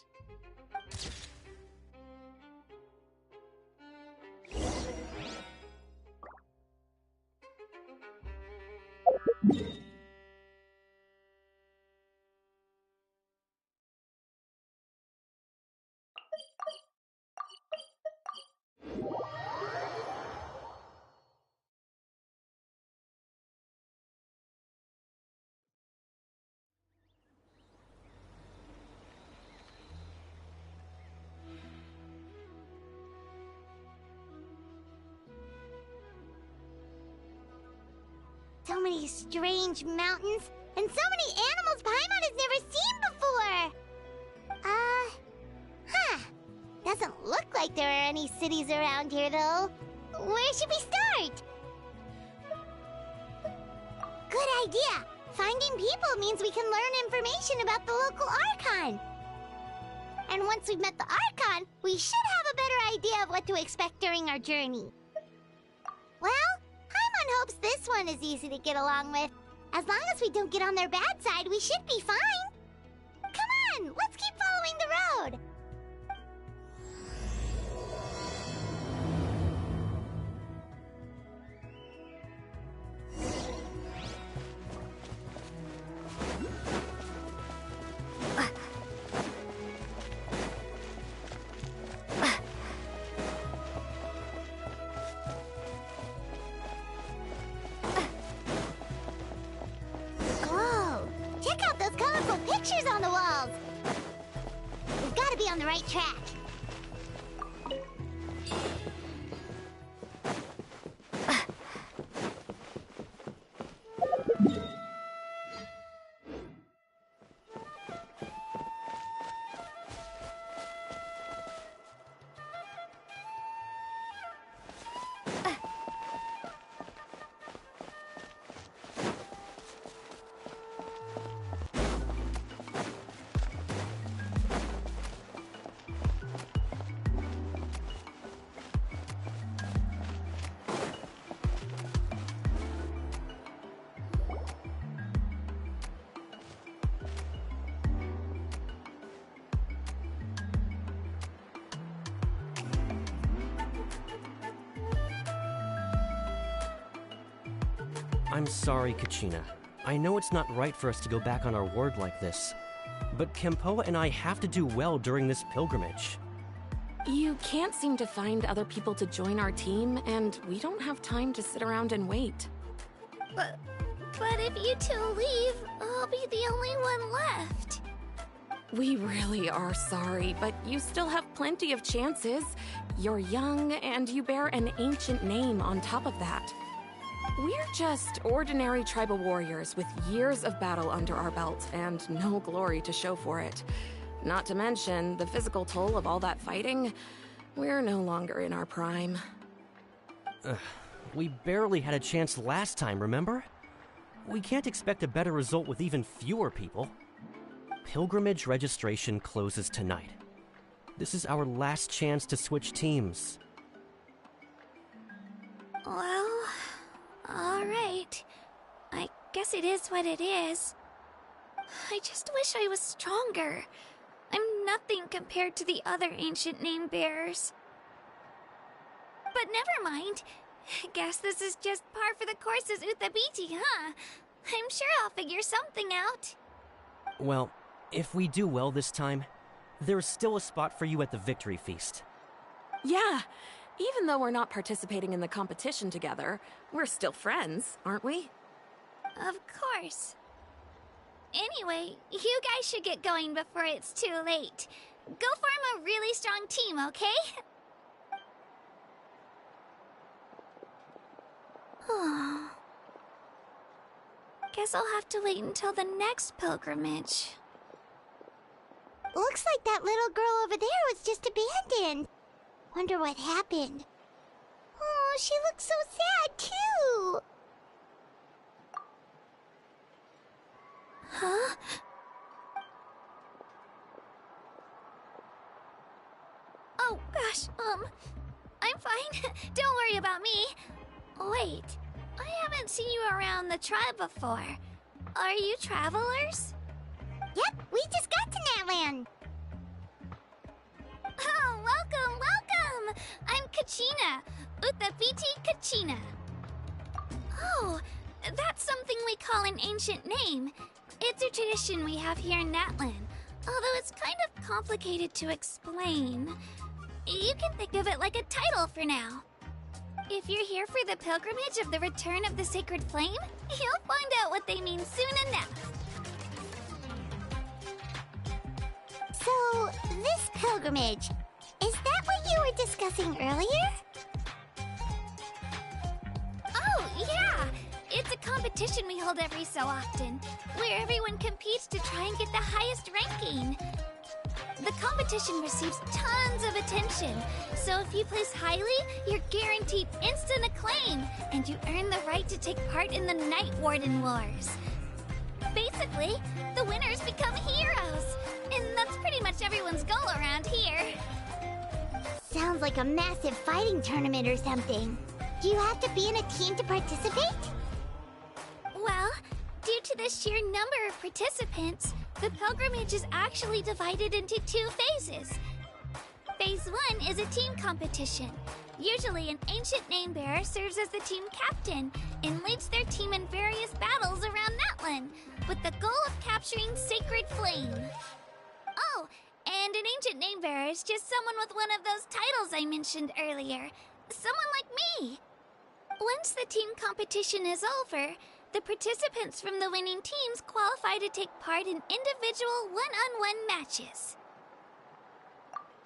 So many strange mountains, and so many animals Paimon has never seen before! Doesn't look like there are any cities around here, though. Where should we start? Good idea! Finding people means we can learn information about the local Archon. And once we've met the Archon, we should have a better idea of what to expect during our journey. Well, Paimon hopes this one is easy to get along with. As long as we don't get on their bad side, we should be fine. Come on, let's keep following the road. on the right track.
I'm sorry, Kachina. I know it's not right for us to go back on our word like this, but Kempoa and I have to do well during this pilgrimage.
You can't seem to find other people to join our team, and we don't have time to sit around and wait.
But if you two leave, I'll be the only one left.
We really are sorry, but you still have plenty of chances. You're young, and you bear an ancient name on top of that. We're just ordinary tribal warriors with years of battle under our belt and no glory to show for it. Not to mention the physical toll of all that fighting. We're no longer in our prime.
We barely had a chance last time, remember? We can't expect a better result with even fewer people. Pilgrimage registration closes tonight. This is our last chance to switch teams.
Well, alright. I guess it is what it is. I just wish I was stronger. I'm nothing compared to the other ancient name bearers. But never mind. Guess this is just par for the course as Uthabiti, huh? I'm sure I'll figure something out.
Well, if we do well this time, there's still a spot for you at the victory feast.
Yeah, even though we're not participating in the competition together, we're still friends, aren't we?
Of course. Anyway, you guys should get going before it's too late. Go form a really strong team, okay? Guess I'll have to wait until the next pilgrimage. Looks like that little girl over there was just abandoned. Wonder what happened. Oh, she looks so sad, too. Huh? Oh, gosh, I'm fine. Don't worry about me. Wait, I haven't seen you around the tribe before. Are you travelers? Yep, we just got to Natlan. Oh, welcome, welcome! I'm Kachina, Uthabiti Kachina. Oh, that's something we call an ancient name. It's a tradition we have here in Natlan, although it's kind of complicated to explain. You can think of it like a title for now. If you're here for the pilgrimage of the return of the sacred flame, you'll find out what they mean soon enough. So, this pilgrimage, is that what you were discussing earlier? Oh, yeah! It's a competition we hold every so often, where everyone competes to try and get the highest ranking. The competition receives tons of attention, so if you place highly, you're guaranteed instant acclaim, and you earn the right to take part in the Night Warden Wars. Basically, the winners become heroes, and that's pretty much everyone's goal around here. Sounds like a massive fighting tournament or something. Do you have to be in a team to participate? Well, due to the sheer number of participants, the pilgrimage is actually divided into 2 phases. Phase 1 is a team competition. Usually an ancient name bearer serves as the team captain and leads their team in various battles around Natlan, with the goal of capturing Sacred Flame. Oh, and an ancient name bearer is just someone with one of those titles I mentioned earlier. Someone like me. Once the team competition is over, the participants from the winning teams qualify to take part in individual one-on-one matches.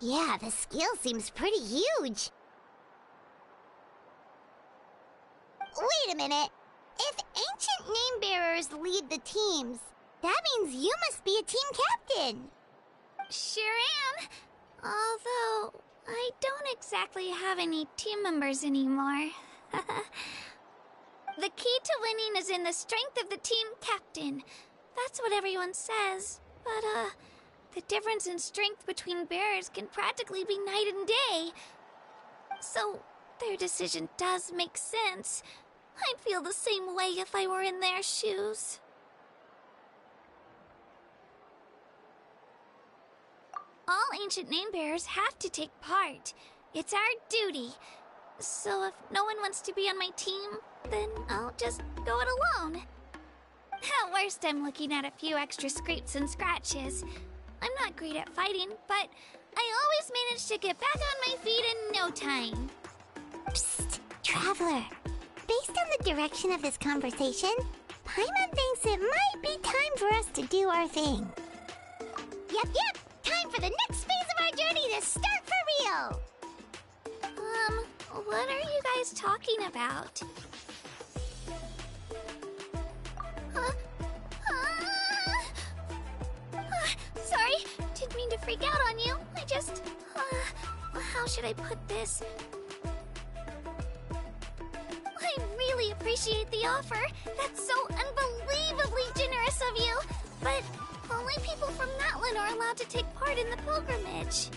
Yeah, the skill seems pretty huge. Wait a minute. If ancient name bearers lead the teams, that means you must be a team captain.
Sure am. Although, I don't exactly have any team members anymore. The key to winning is in the strength of the team captain. That's what everyone says. But, the difference in strength between bearers can practically be night and day. So, their decision does make sense. I'd feel the same way if I were in their shoes. All ancient name bearers have to take part. It's our duty. So if no one wants to be on my team, then I'll just go it alone. At worst, I'm looking at a few extra scrapes and scratches. I'm not great at fighting, but I always manage to get back on my feet in no time.
Psst, Traveler. Based on the direction of this conversation, Paimon thinks it might be time for us to do our thing. Yep. Time for the next phase of our journey to start for real!
What are you guys talking about? Sorry, didn't mean to freak out on you. I just... how should I put this? I really appreciate the offer. That's so unbelievably generous of you. But only people from Natlan are allowed to take part in the pilgrimage.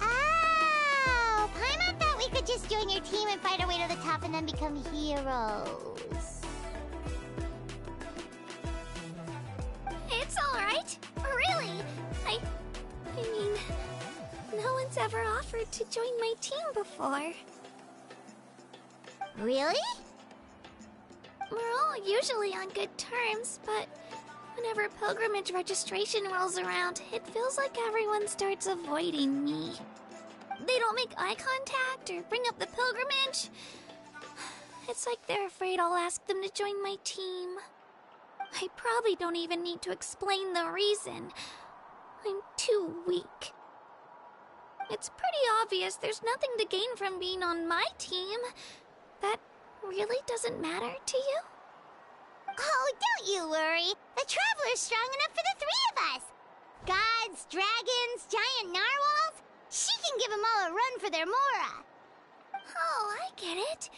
Oh, Paimon thought we could just join your team and fight our way to the top and then become heroes.
It's alright. Really. I mean, no one's ever offered to join my team before.
Really?
We're all usually on good terms, but whenever pilgrimage registration rolls around, it feels like everyone starts avoiding me. They don't make eye contact or bring up the pilgrimage. It's like they're afraid I'll ask them to join my team. I probably don't even need to explain the reason. I'm too weak. It's pretty obvious there's nothing to gain from being on my team. That really doesn't matter to you?
Oh, don't you worry. The Traveler's strong enough for the three of us. Gods, dragons, giant narwhals. She can give them all a run for their Mora.
Oh, I get it.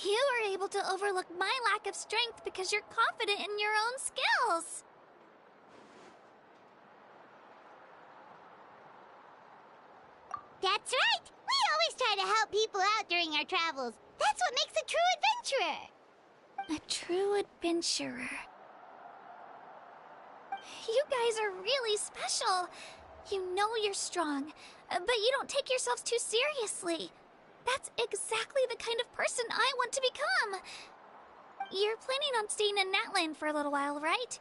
You were able to overlook my lack of strength because you're confident in your own skills.
That's right. We always try to help people out during our travels. That's what makes a true adventurer.
A true adventurer. You guys are really special. You know you're strong, but you don't take yourselves too seriously. That's exactly the kind of person I want to become. You're planning on staying in Natlan for a little while, right?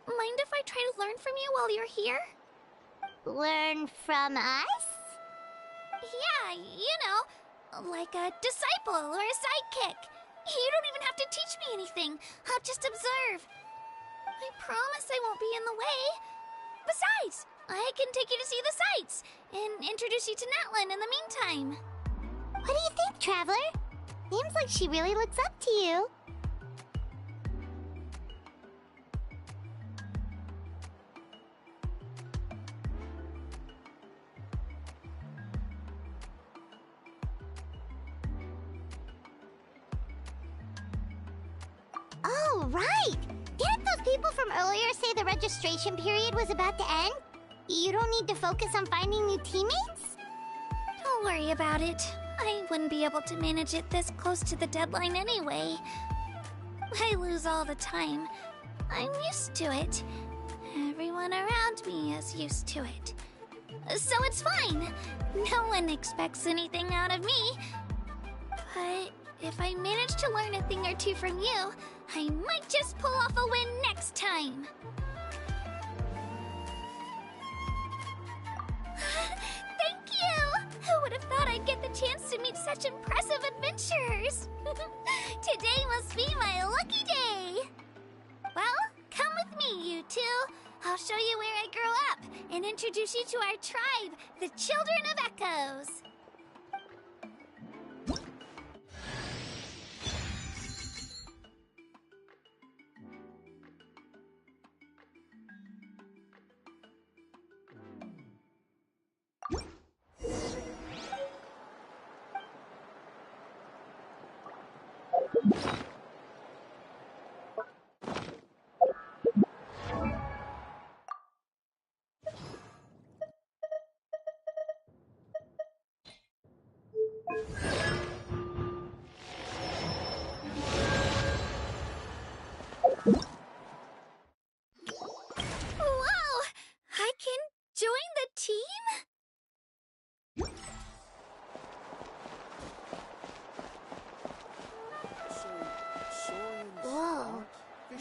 Mind if I try to learn from you while you're here?
Learn from us?
Yeah, you know, like a disciple or a sidekick. You don't even have to teach me anything. I'll just observe. I promise I won't be in the way. Besides, I can take you to see the sights and introduce you to Natlan in the meantime.
What do you think, Traveler? Seems like she really looks up to you. Oh, right! Didn't those people from earlier say the registration period was about to end? You don't need to focus on finding new teammates?
Don't worry about it. I wouldn't be able to manage it this close to the deadline anyway. I lose all the time. I'm used to it. Everyone around me is used to it. So it's fine. No one expects anything out of me. But if I manage to learn a thing or two from you, I might just pull off a win next time. Thank you! Who would have thought I'd get the chance to meet such impressive adventurers? Today must be my lucky day! Well, come with me, you two. I'll show you where I grew up and introduce you to our tribe, the Children of Echoes. Whoa! I can join the team?
Whoa.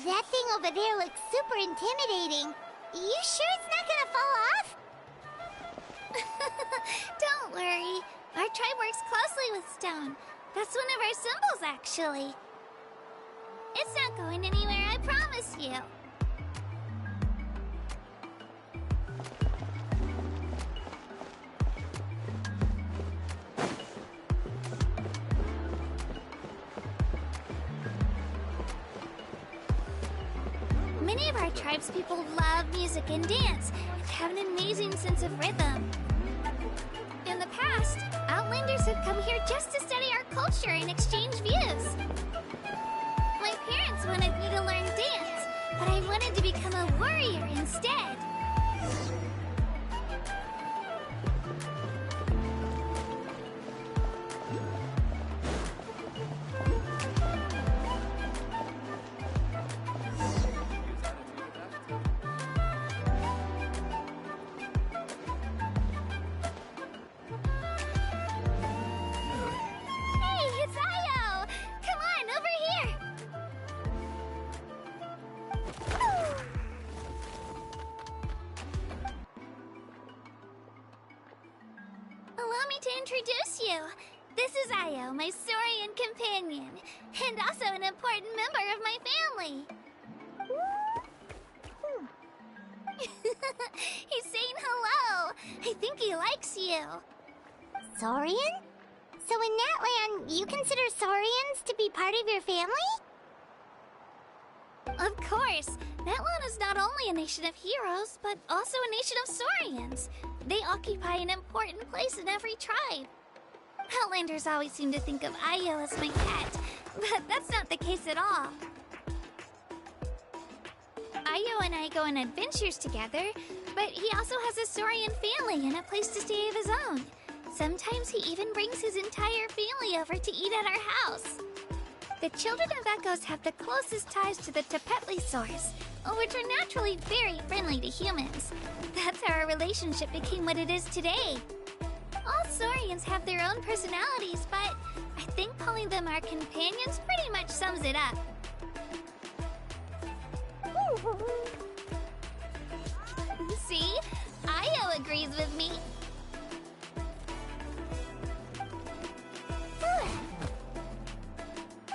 That thing over there looks super intimidating. You sure it's not gonna fall off?
Don't worry. Our tribe works closely with stone. That's one of our symbols, actually. It's not going anywhere, I promise you. Many of our tribespeople love music and dance and have an amazing sense of rhythm. In the past, Outlanders have come here just to study our culture and exchange views. My parents wanted me to learn dance, but I wanted to become a warrior instead. Hey, it's Io! Come on, over here! Allow me to introduce you. This is Io, my Saurian companion, and also an important member of my family. He's saying hello. I think he likes you.
Saurian? So in that land, you consider Saurians to be part of your family?
Of course. That land is not only a nation of heroes, but also a nation of Saurians. They occupy an important place in every tribe. Outlanders always seem to think of Io as my pet, but that's not the case at all. Io and I go on adventures together, but he also has a Saurian family and a place to stay of his own. Sometimes he even brings his entire family over to eat at our house. The Children of Echoes have the closest ties to the Tepetli source, which are naturally very friendly to humans. That's how our relationship became what it is today. All Saurians have their own personalities, but I think calling them our companions pretty much sums it up. See? Io agrees with me.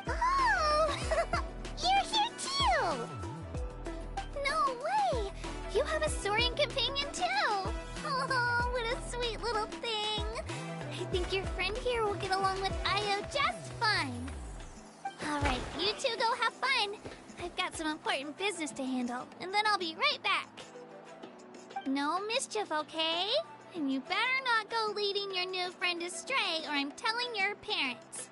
Oh! You're here too!
No way! You have a Saurian companion too! Oh, what a sweet little thing! I think your friend here will get along with Io just fine. Alright, you two go have fun. I've got some important business to handle, and then I'll be right back. No mischief, okay? And you better not go leading your new friend astray, or I'm telling your parents.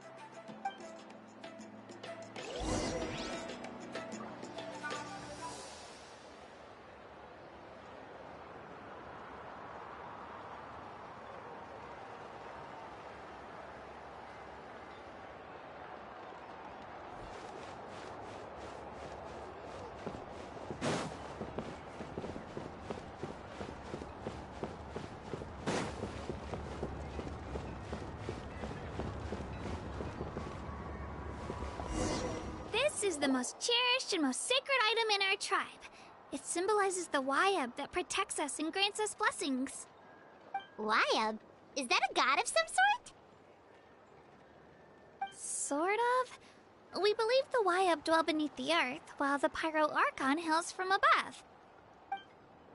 This is the most cherished and most sacred item in our tribe. It symbolizes the Wayab that protects us and grants us blessings.
Wayab? Is that a god of some sort?
Sort of. We believe the Wayab dwell beneath the earth, while the Pyro Archon hails from above.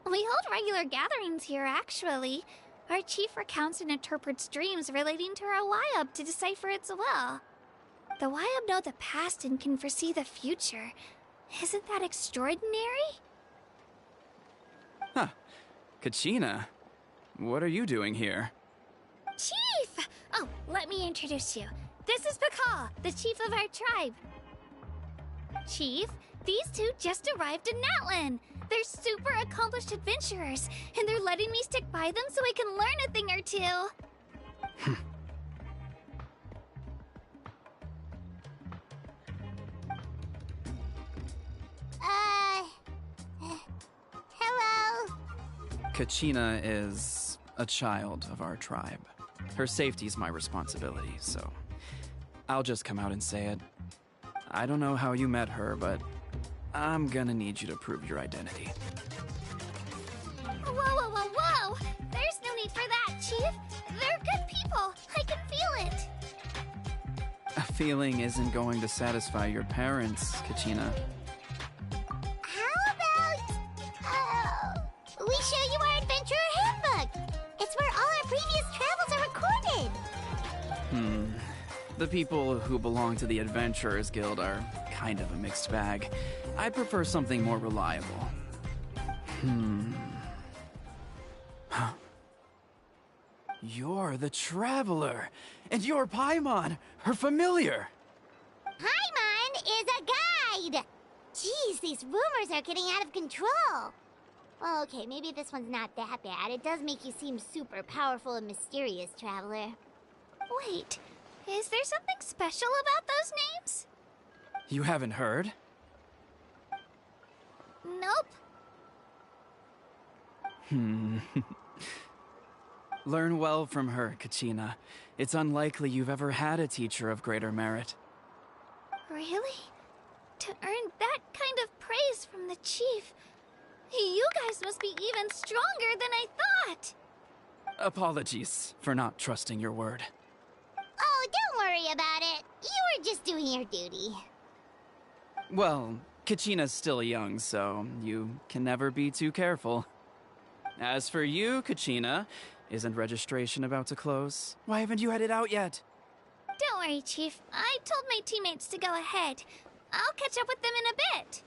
We hold regular gatherings here, actually. Our chief recounts and interprets dreams relating to our Wyab to decipher its will. The Wyab know the past and can foresee the future. Isn't that extraordinary?
Huh. Kachina, what are you doing here?
Chief! Oh, let me introduce you. This is Pakal, the chief of our tribe. Chief, these two just arrived in Natlan. They're super accomplished adventurers, and they're letting me stick by them so I can learn a thing or two.
Hello?
Kachina is a child of our tribe. Her safety's my responsibility, so I'll just come out and say it. I don't know how you met her, but I'm gonna need you to prove your identity.
Whoa, whoa, whoa, whoa! There's no need for that, Chief. They're good people. I can feel it.
A feeling isn't going to satisfy your parents, Kachina.
How about, we show you our adventurer handbook? It's where all our previous travels are recorded.
The people who belong to the Adventurers Guild are kind of a mixed bag. I'd prefer something more reliable. Huh. You're the Traveler, and you're Paimon, her familiar.
Paimon is a guide! Jeez, these rumors are getting out of control. Well, okay, maybe this one's not that bad. It does make you seem super powerful and mysterious, Traveler.
Wait, is there something special about those names?
You haven't heard?
Nope.
Learn well from her, Kachina. It's unlikely you've ever had a teacher of greater merit.
Really? To earn that kind of praise from the chief, you guys must be even stronger than I thought.
Apologies for not trusting your word.
Oh, don't worry about it. You were just doing your duty.
Well, Kachina's still young, so you can never be too careful. As for you, Kachina, isn't registration about to close? Why haven't you headed out yet?
Don't worry, Chief. I told my teammates to go ahead. I'll catch up with them in a bit.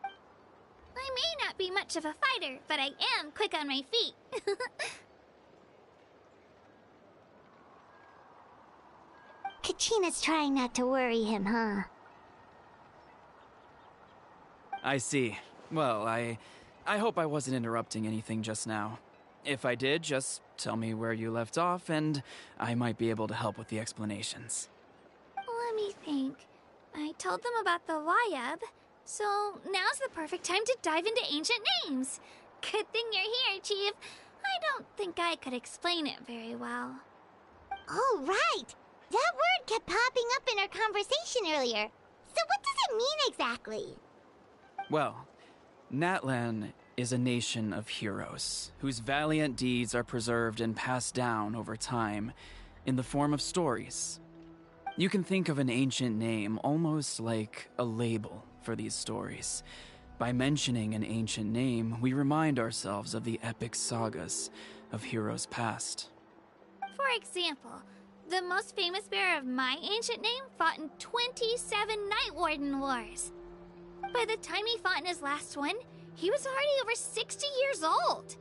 I may not be much of a fighter, but I am quick on my feet.
Kachina's trying not to worry him, huh?
I see. Well, I hope I wasn't interrupting anything just now. If I did, just tell me where you left off, and I might be able to help with the explanations.
Let me think. I told them about the Wyab, so now's the perfect time to dive into ancient names. Good thing you're here, Chief. I don't think I could explain it very well.
Oh, right! That word kept popping up in our conversation earlier. So what does it mean exactly?
Well, Natlan is a nation of heroes, whose valiant deeds are preserved and passed down over time in the form of stories. You can think of an ancient name almost like a label for these stories. By mentioning an ancient name, we remind ourselves of the epic sagas of heroes past.
For example, the most famous bearer of my ancient name fought in 27 Night Warden Wars. By the time he fought in his last one, he was already over 60 years old.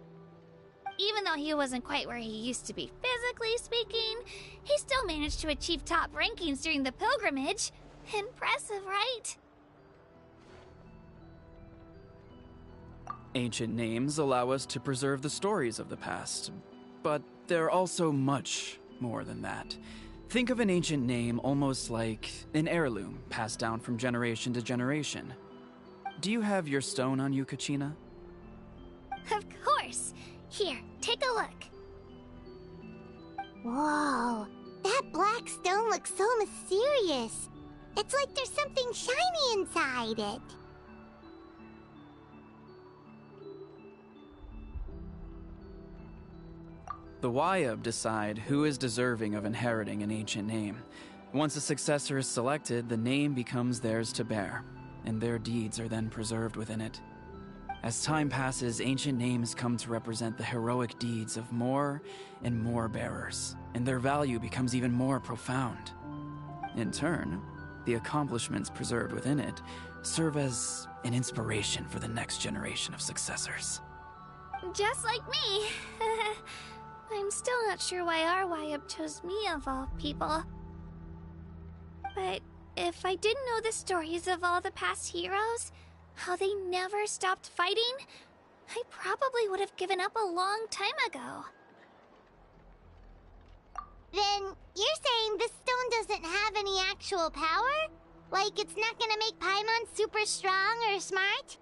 Even though he wasn't quite where he used to be physically speaking, he still managed to achieve top rankings during the pilgrimage. Impressive, right?
Ancient names allow us to preserve the stories of the past, but they're also much more than that. Think of an ancient name almost like an heirloom passed down from generation to generation. Do you have your stone on you, Kachina?
Of course. Here, take a look.
Whoa, that black stone looks so mysterious. It's like there's something shiny inside it.
The Wyab decide who is deserving of inheriting an ancient name. Once a successor is selected, the name becomes theirs to bear, and their deeds are then preserved within it. As time passes, ancient names come to represent the heroic deeds of more and more bearers, and their value becomes even more profound. In turn, the accomplishments preserved within it serve as an inspiration for the next generation of successors.
Just like me. I'm still not sure why our YUB chose me of all people. But if I didn't know the stories of all the past heroes, how they never stopped fighting, I probably would have given up a long time ago.
Then you're saying this stone doesn't have any actual power? Like it's not gonna make Paimon super strong or smart?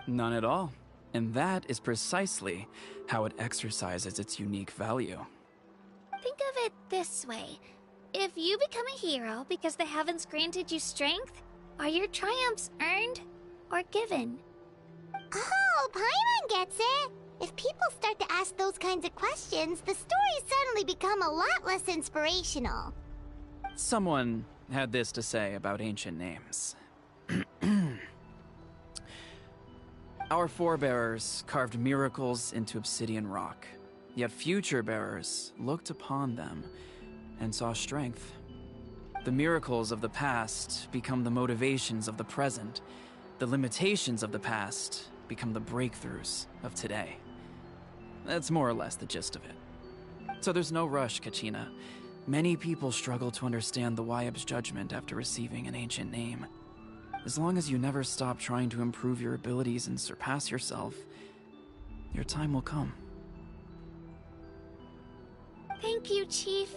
None at all. And that is precisely how it exercises its unique value.
Think of it this way. If you become a hero because the heavens granted you strength, are your triumphs earned or given?
Oh, Paimon gets it! If people start to ask those kinds of questions, the stories suddenly become a lot less inspirational.
Someone had this to say about ancient names. Our forebears carved miracles into obsidian rock, yet future bearers looked upon them and saw strength. The miracles of the past become the motivations of the present. The limitations of the past become the breakthroughs of today. That's more or less the gist of it. So there's no rush, Kachina. Many people struggle to understand the YUB's judgment after receiving an ancient name. As long as you never stop trying to improve your abilities and surpass yourself, your time will come.
Thank you, Chief.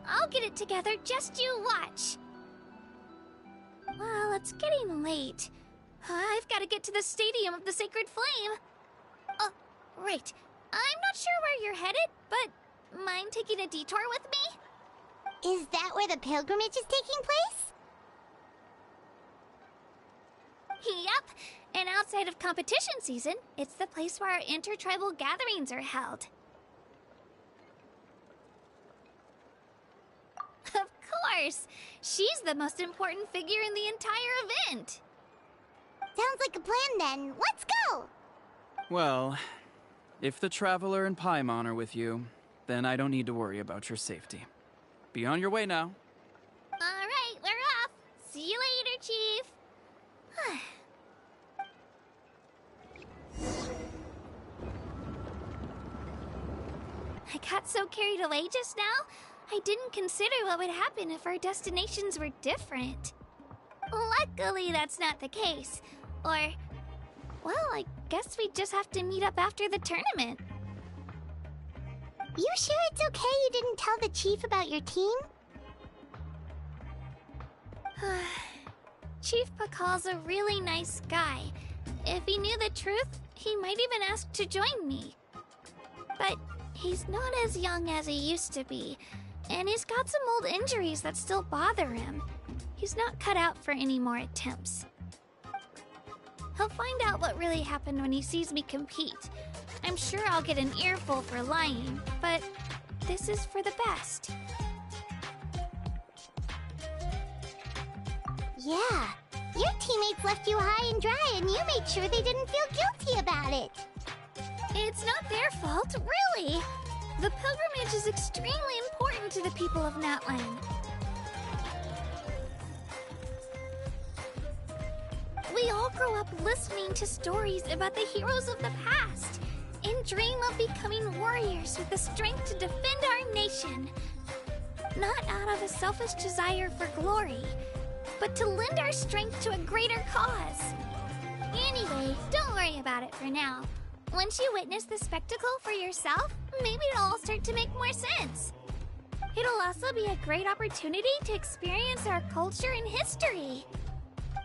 I'll get it together, just you watch. Well, it's getting late. I've got to get to the Stadium of the Sacred Flame. Oh, right. I'm not sure where you're headed, but mind taking a detour with me?
Is that where the pilgrimage is taking place?
Yep, and outside of competition season, it's the place where our intertribal gatherings are held. Of course! She's the most important figure in the entire event!
Sounds like a plan then. Let's go!
Well, if the Traveler and Paimon are with you, then I don't need to worry about your safety. Be on your way now.
Alright, we're off! See you later, Chief! I got so carried away just now, I didn't consider what would happen if our destinations were different. Luckily, that's not the case. Or, well, I guess we just have to meet up after the tournament.
You sure it's okay you didn't tell the chief about your team?
Chief Pakal's a really nice guy. If he knew the truth, he might even ask to join me. But he's not as young as he used to be, and he's got some old injuries that still bother him. He's not cut out for any more attempts. He'll find out what really happened when he sees me compete. I'm sure I'll get an earful for lying, but this is for the best.
Yeah, your teammates left you high and dry and you made sure they didn't feel guilty about it.
It's not their fault, really. The pilgrimage is extremely important to the people of Natlan. We all grow up listening to stories about the heroes of the past and dream of becoming warriors with the strength to defend our nation. Not out of a selfish desire for glory, but to lend our strength to a greater cause. Anyway, don't worry about it for now. Once you witness the spectacle for yourself, maybe it'll all start to make more sense. It'll also be a great opportunity to experience our culture and history.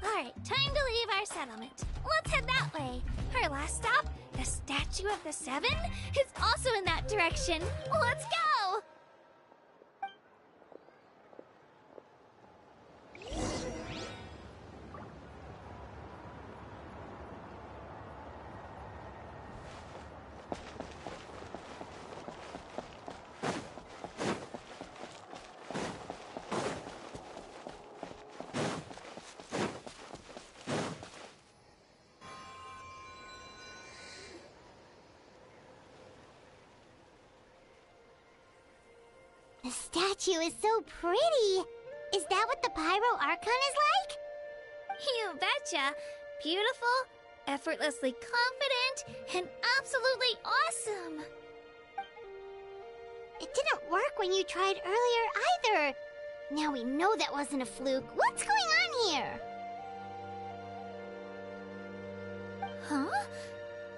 Alright, time to leave our settlement. Let's head that way. Our last stop, the Statue of the Seven, is also in that direction. Let's go!
The statue is so pretty. Is that what the Pyro Archon is like?
You betcha. Beautiful, effortlessly confident, and absolutely awesome.
It didn't work when you tried earlier either. Now we know that wasn't a fluke. What's going on here?
Huh?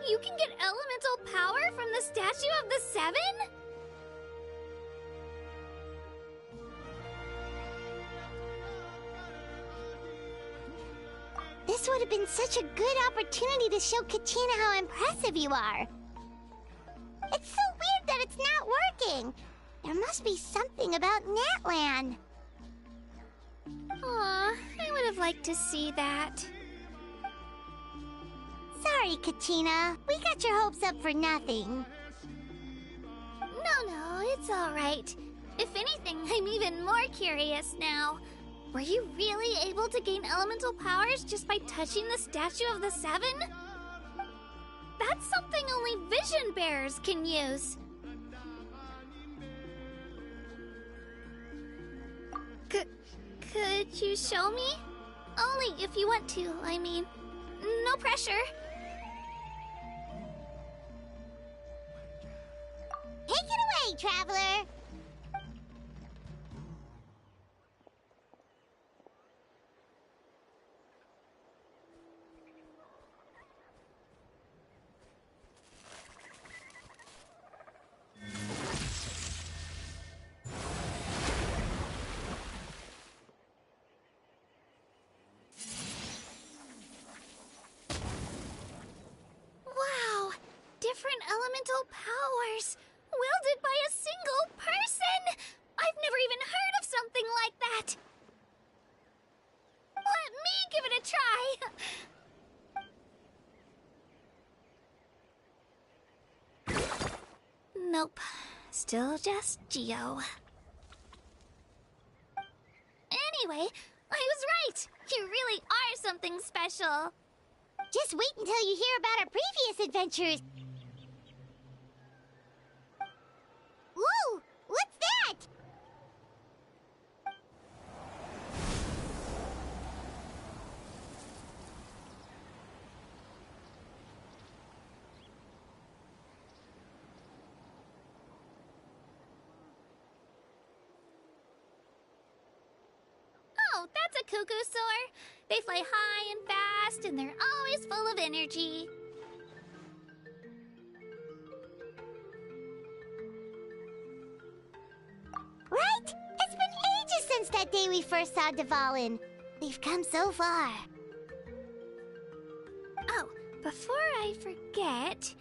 You can get elemental power from the Statue of the Seven?
This would have been such a good opportunity to show Katina how impressive you are. It's so weird that it's not working. There must be something about Natlan.
Aw, I would have liked to see that.
Sorry, Katina. We got your hopes up for nothing.
No, it's alright. If anything, I'm even more curious now. Were you really able to gain elemental powers just by touching the Statue of the Seven? That's something only vision bearers can use. Could you show me? Only if you want to, I mean. No pressure.
Take it away, Traveler!
Wow! Different elemental powers! Wielded by a single person! I've never even heard of something like that! Let me give it a try! Nope. Still just Geo. Anyway, I was right! You really are something special!
Just wait until you hear about our previous adventures. Whoa! What's that?
Oh, that's a cuckoo soar. They fly high and fast, and they're always full of energy.
Right? It's been ages since that day we first saw Dvalin. We've come so far.
Oh, before I forget,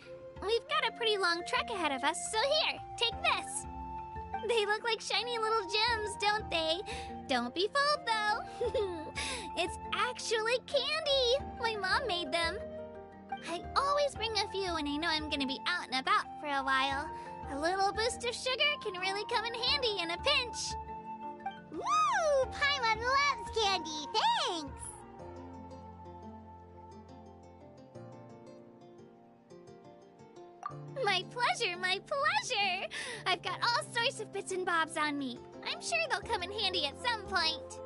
we've got a pretty long trek ahead of us, so here, take this. They look like shiny little gems, don't they? Don't be fooled, though. It's actually candy. My mom made them. I always bring a few when I know I'm gonna be out and about for a while. A little boost of sugar can really come in handy in a pinch.
Woo! Paimon loves candy. Thanks!
My pleasure, my pleasure! I've got all sorts of bits and bobs on me. I'm sure they'll come in handy at some point.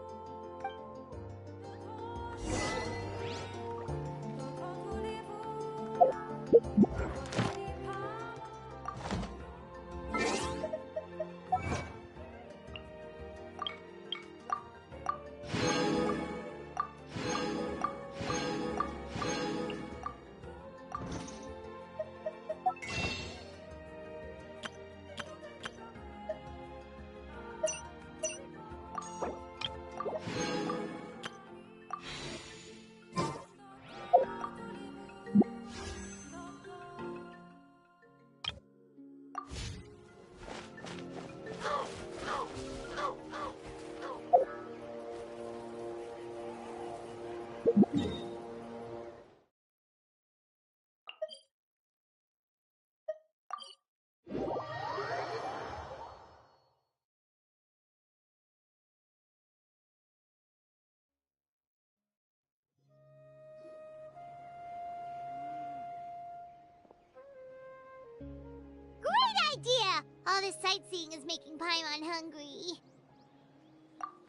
All this sightseeing is making Paimon hungry.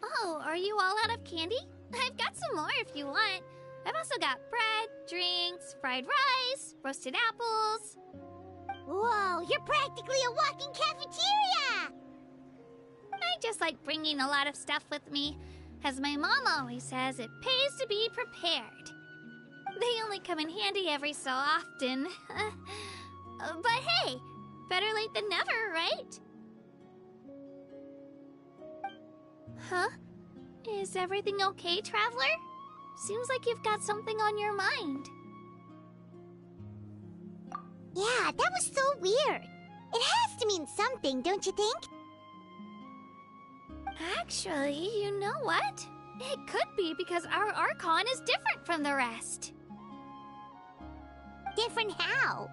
Oh, are you all out of candy? I've got some more if you want. I've also got bread, drinks, fried rice, roasted apples.
Whoa, you're practically a walking cafeteria!
I just like bringing a lot of stuff with me. As my mom always says, it pays to be prepared. They only come in handy every so often. But hey, better late than never, right? Huh? Is everything okay, Traveler? Seems like you've got something on your mind.
Yeah, that was so weird. It has to mean something, don't you think?
Actually, you know what? It could be because our Archon is different from the rest.
Different how?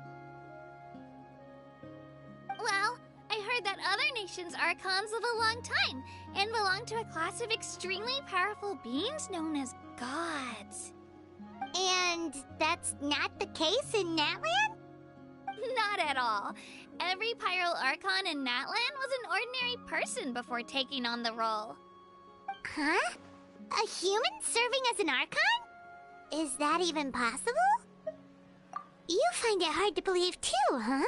Well, I heard that other nations' Archons live a long time and belong to a class of extremely powerful beings known as gods.
And that's not the case in Natlan?
Not at all. Every Pyro Archon in Natlan was an ordinary person before taking on the role.
Huh? A human serving as an Archon? Is that even possible? You find it hard to believe too, huh?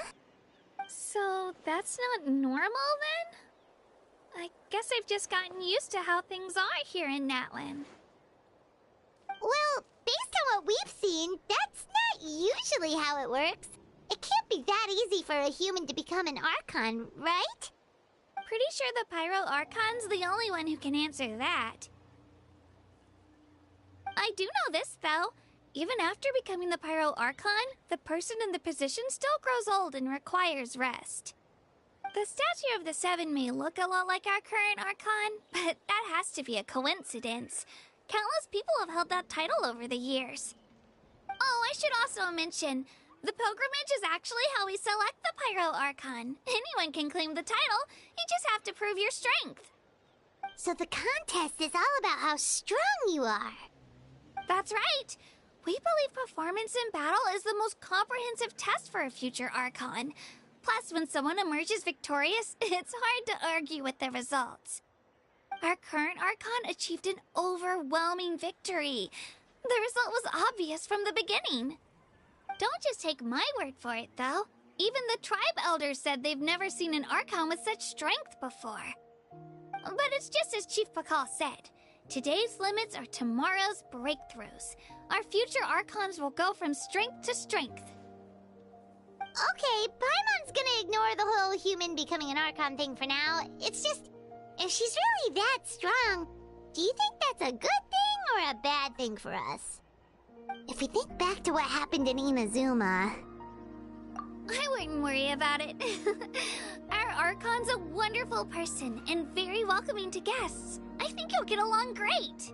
So that's not normal then? I guess I've just gotten used to how things are here in Natlan.
Well, based on what we've seen, that's not usually how it works. It can't be that easy for a human to become an Archon, right?
Pretty sure the Pyro Archon's the only one who can answer that. I do know this, though. Even after becoming the Pyro Archon, the person in the position still grows old and requires rest. The statue of the Seven may look a lot like our current Archon, but that has to be a coincidence. Countless people have held that title over the years. Oh, I should also mention, the pilgrimage is actually how we select the Pyro Archon. Anyone can claim the title, you just have to prove your strength.
So the contest is all about how strong you are.
That's right. We believe performance in battle is the most comprehensive test for a future Archon. Plus, when someone emerges victorious, it's hard to argue with the results. Our current Archon achieved an overwhelming victory. The result was obvious from the beginning. Don't just take my word for it, though. Even the tribe elders said they've never seen an Archon with such strength before. But it's just as Chief Pakal said. Today's limits are tomorrow's breakthroughs. Our future Archons will go from strength to strength.
Okay, Paimon's gonna ignore the whole human becoming an Archon thing for now. It's just, if she's really that strong, do you think that's a good thing or a bad thing for us? If we think back to what happened in Inazuma...
I wouldn't worry about it. Our Archon's a wonderful person and very welcoming to guests. I think you'll get along great.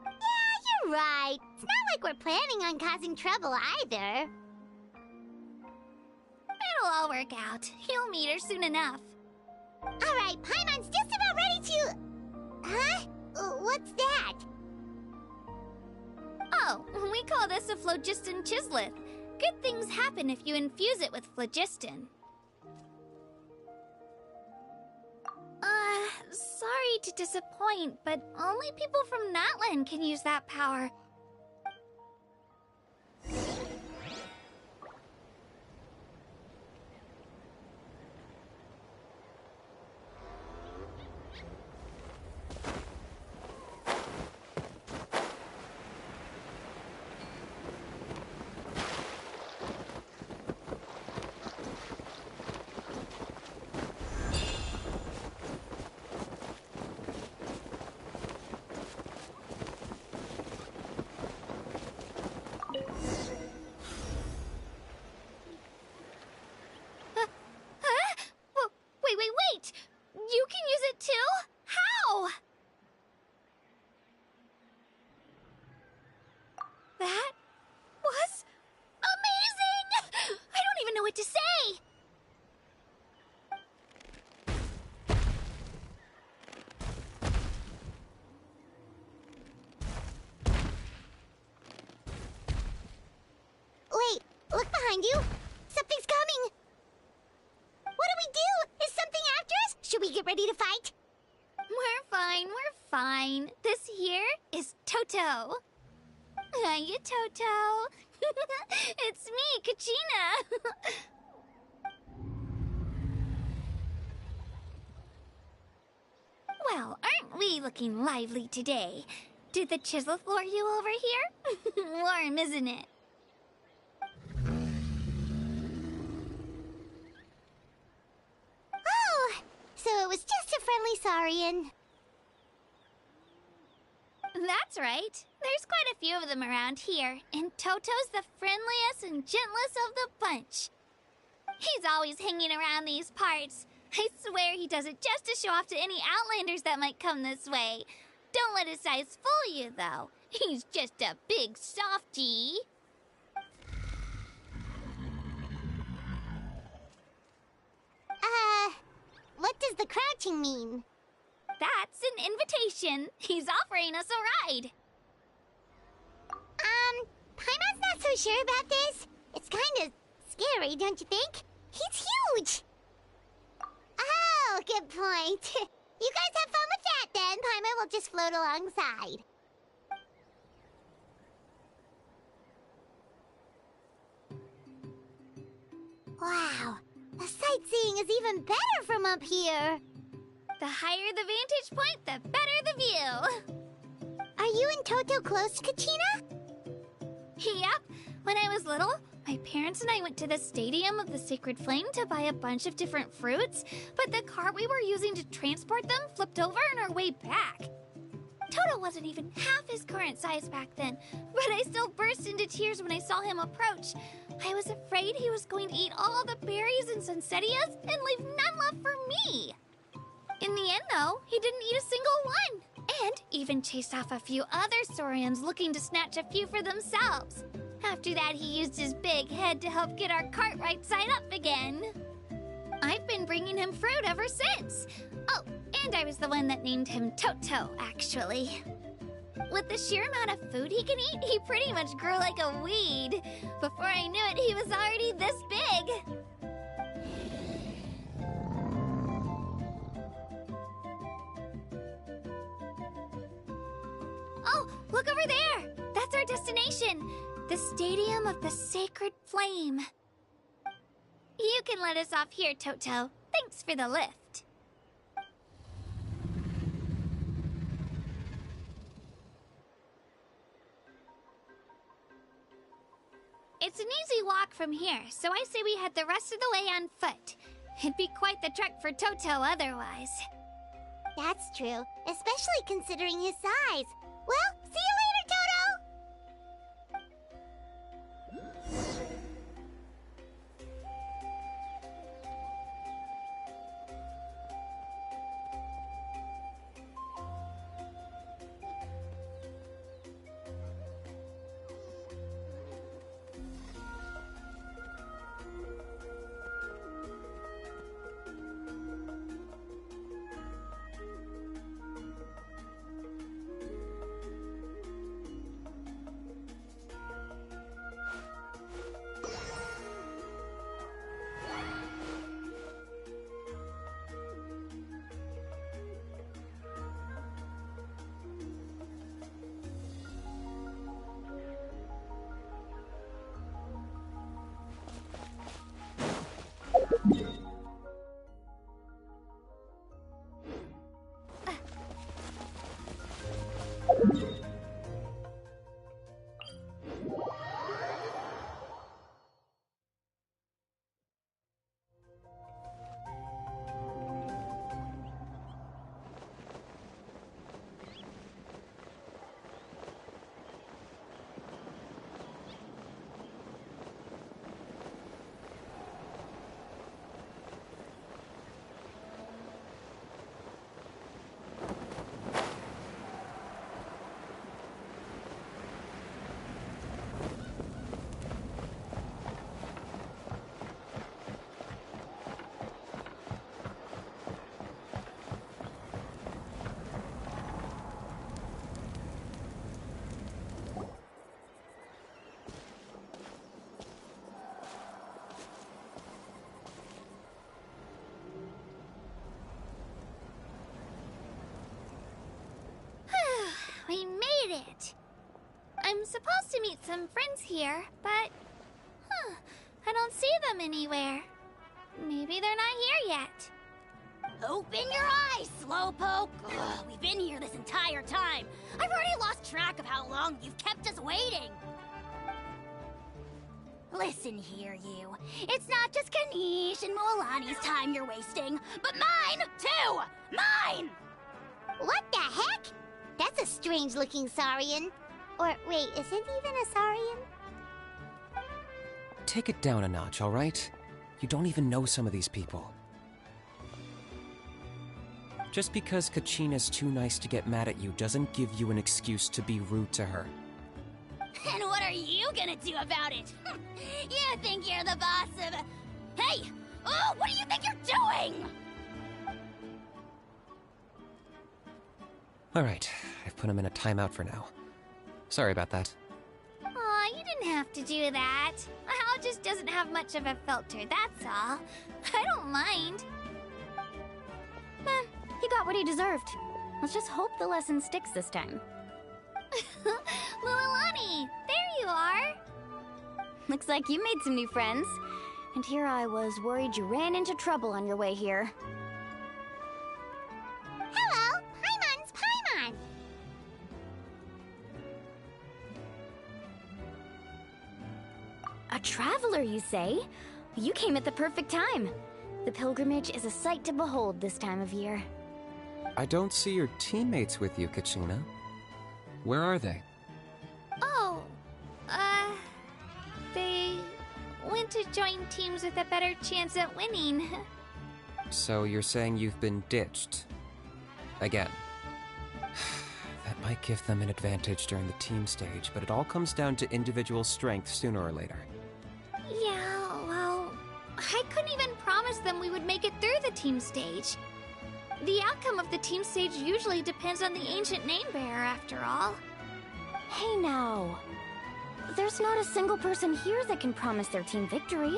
Yeah, you're right. It's not like we're planning on causing trouble either.
It'll all work out. You'll meet her soon enough.
Alright, Paimon's just about ready to... Huh? What's that?
Oh, we call this a phlogiston chisleth. Good things happen if you infuse it with phlogiston. Sorry to disappoint, but only people from Natlan can use that power. Wait! You can use it too? How? That was amazing! I don't even know what to say!
Wait, look behind you! Something's coming! What do we do? Is something Should we get ready to fight?
We're fine. This here is Toto. Hiya, Toto. It's me, Kachina. Well, aren't we looking lively today? Did the chisel floor you over here? Warm, isn't it?
Oh, so it was just a friendly Saurian.
That's right. There's quite a few of them around here, and Toto's the friendliest and gentlest of the bunch. He's always hanging around these parts. I swear he does it just to show off to any Outlanders that might come this way. Don't let his size fool you, though. He's just a big softie.
What does the crouching mean?
That's an invitation. He's offering us a ride.
Paimon's not so sure about this. It's kind of scary, don't you think? He's huge. Oh, good point. You guys have fun with that, then. Paimon will just float alongside. Wow, the sightseeing is even better from up here.
The higher the vantage point, the better the view.
Are you and Toto close, Kachina?
Yep. When I was little, my parents and I went to the Stadium of the Sacred Flame to buy a bunch of different fruits, but the cart we were using to transport them flipped over on our way back. Toto wasn't even half his current size back then, but I still burst into tears when I saw him approach. I was afraid he was going to eat all the berries and sunsettias and leave none left for me. In the end, though, he didn't eat a single one, and even chased off a few other Saurians looking to snatch a few for themselves. After that, he used his big head to help get our cart right side up again. I've been bringing him fruit ever since. Oh, and I was the one that named him Toto, actually. With the sheer amount of food he can eat, he pretty much grew like a weed. Before I knew it, he was already this big. Oh, look over there! That's our destination! The Stadium of the Sacred Flame. You can let us off here, Toto. Thanks for the lift. It's an easy walk from here, so I say we head the rest of the way on foot. It'd be quite the trek for Toto otherwise.
That's true, especially considering his size. Well, see you later, Toto!
it. I'm supposed to meet some friends here, but... I don't see them anywhere. Maybe they're not here yet.
Open your eyes, Slowpoke! Ugh, we've been here this entire time. I've already lost track of how long you've kept us waiting. Listen here, you. It's not just Kanish and Moalani's time you're wasting, but mine, too! Mine!
What the heck? That's a strange-looking Saurian. Or, wait, is it even a Saurian?
Take it down a notch, alright? You don't even know some of these people. Just because Kachina's too nice to get mad at you doesn't give you an excuse to be rude to her.
And what are you gonna do about it? You think you're the boss of... Hey! Oh, what do you think you're doing?
Alright, I've put him in a timeout for now. Sorry about that.
Aw, you didn't have to do that. Hal just doesn't have much of a filter, that's all. I don't mind.
He got what he deserved. Let's just hope the lesson sticks this time.
Mualani, there you are.
Looks like you made some new friends. And here I was worried you ran into trouble on your way here.
Hello, Paimon's Paimon.
A traveler, you say? You came at the perfect time. The pilgrimage is a sight to behold this time of year.
I don't see your teammates with you, Kachina. Where are they?
Oh, they went to join teams with a better chance at winning.
So you're saying you've been ditched? Again. That might give them an advantage during the team stage, but it all comes down to individual strength sooner or later.
Yeah, well, I couldn't even promise them we would make it through the team stage. The outcome of the team stage usually depends on the ancient name bearer, after all.
Hey now. There's not a single person here that can promise their team victory.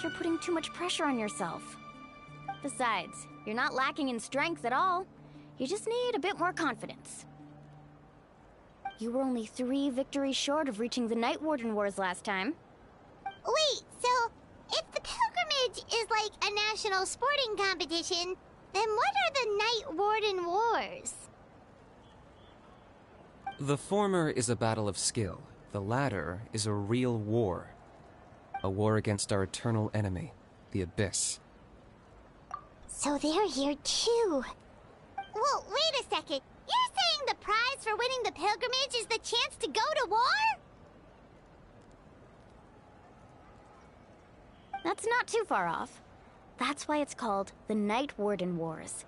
You're putting too much pressure on yourself. Besides, you're not lacking in strength at all. You just need a bit more confidence. You were only 3 victories short of reaching the Night Warden Wars last time.
Wait, so if the pilgrimage is like a national sporting competition, then what are the Night Warden Wars?
The former is a battle of skill. The latter is a real war. A war against our eternal enemy, the Abyss.
So they're here too. Well, wait a second. You're saying the prize for winning the pilgrimage is the chance to go to war?
That's not too far off. That's why it's called the Night Warden Wars.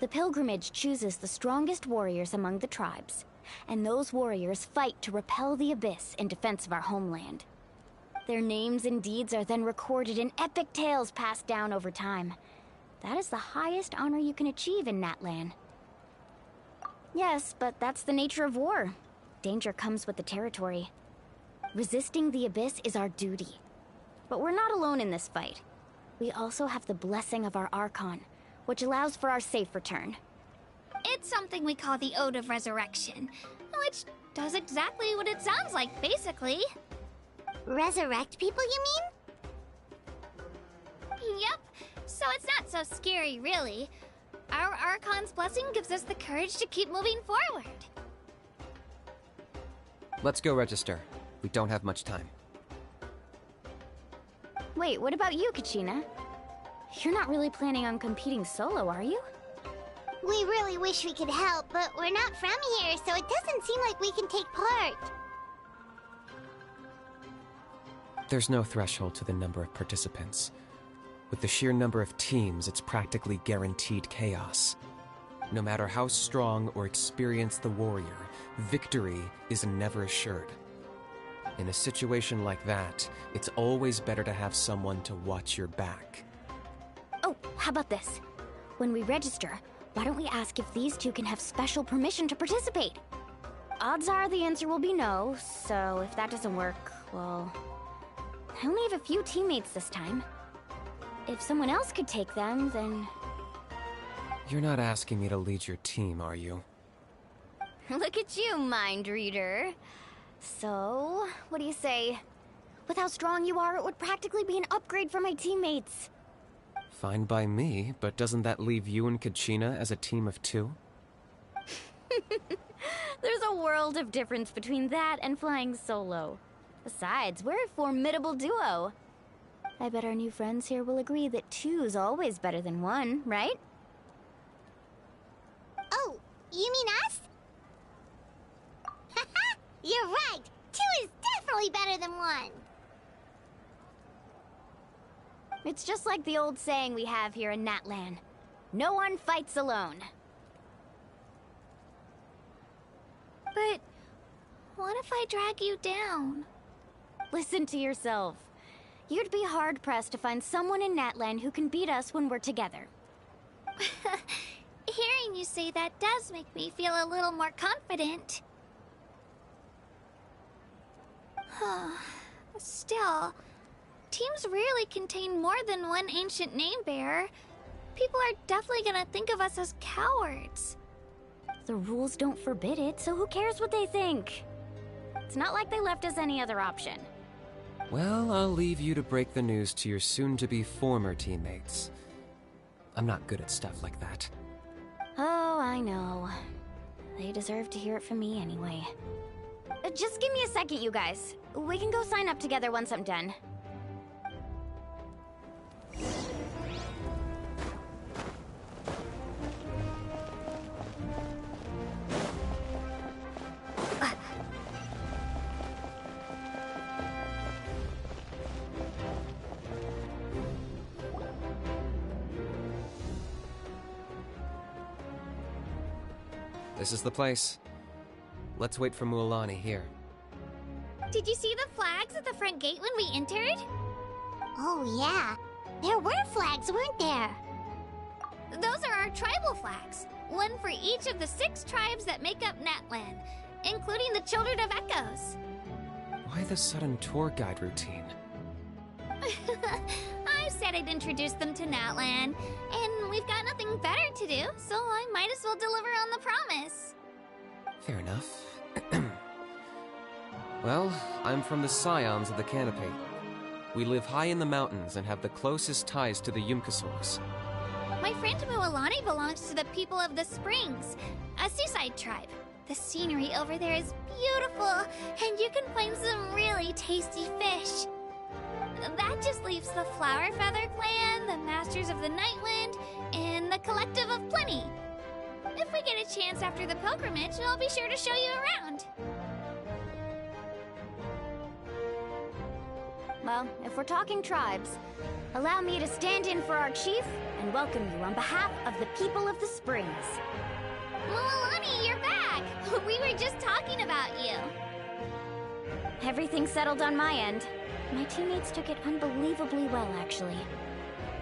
The pilgrimage chooses the strongest warriors among the tribes, and those warriors fight to repel the Abyss in defense of our homeland. Their names and deeds are then recorded in epic tales passed down over time. That is the highest honor you can achieve in Natlan. Yes, but that's the nature of war. Danger comes with the territory. Resisting the Abyss is our duty. But we're not alone in this fight. We also have the blessing of our Archon, which allows for our safe return.
It's something we call the Ode of Resurrection, which does exactly what it sounds like, basically.
Resurrect people, you mean?
Yep, so it's not so scary, really. Our Archon's blessing gives us the courage to keep moving forward.
Let's go register. We don't have much time.
Wait, what about you, Kachina? You're not really planning on competing solo, are you?
We really wish we could help, but we're not from here, so it doesn't seem like we can take part.
There's no threshold to the number of participants. With the sheer number of teams, it's practically guaranteed chaos. No matter how strong or experienced the warrior, victory is never assured. In a situation like that, it's always better to have someone to watch your back.
Oh, how about this? When we register, why don't we ask if these two can have special permission to participate? Odds are the answer will be no, so if that doesn't work, well... I only have a few teammates this time. If someone else could take them, then...
You're not asking me to lead your team, are you?
Look at you, mind reader. So, what do you say? With how strong you are, it would practically be an upgrade for my teammates.
Fine by me, but doesn't that leave you and Kachina as a team of 2?
There's a world of difference between that and flying solo. Besides, we're a formidable duo. I bet our new friends here will agree that 2's always better than 1, right?
Oh, you mean us? Haha, you're right. 2 is definitely better than 1.
It's just like the old saying we have here in Natlan. No one fights alone.
But what if I drag you down?
Listen to yourself. You'd be hard-pressed to find someone in Natlan who can beat us when we're together.
Hearing you say that does make me feel a little more confident. Still, teams rarely contain more than one ancient name bearer. People are definitely gonna think of us as cowards.
The rules don't forbid it, so who cares what they think? It's not like they left us any other option.
Well, I'll leave you to break the news to your soon-to-be former teammates. I'm not good at stuff like that.
Oh, I know. They deserve to hear it from me anyway. Just give me a second, you guys. We can go sign up together once I'm done.
This is the place. Let's wait for Mualani here.
Did you see the flags at the front gate when we entered?
Oh, yeah. There were flags, weren't there?
Those are our tribal flags. One for each of the 6 tribes that make up Natlan, including the Children of Echoes.
Why the sudden tour guide routine?
I said I'd introduce them to Natlan, and we've got nothing better to do, so I might as well deliver on the promise.
Fair enough. Well, I'm from the Scions of the Canopy. We live high in the mountains and have the closest ties to the Yumkasaurs.
My friend Mualani belongs to the people of the Springs, a seaside tribe. The scenery over there is beautiful, and you can find some really tasty fish. That just leaves the Flower Feather Clan, the Masters of the Nightwind, and the Collective of Plenty. If we get a chance after the pilgrimage, I'll be sure to show you around.
Well, if we're talking tribes, allow me to stand in for our chief and welcome you on behalf of the people of the Springs.
Mualani, you're back! We were just talking about you.
Everything's settled on my end. My teammates took it unbelievably well, actually.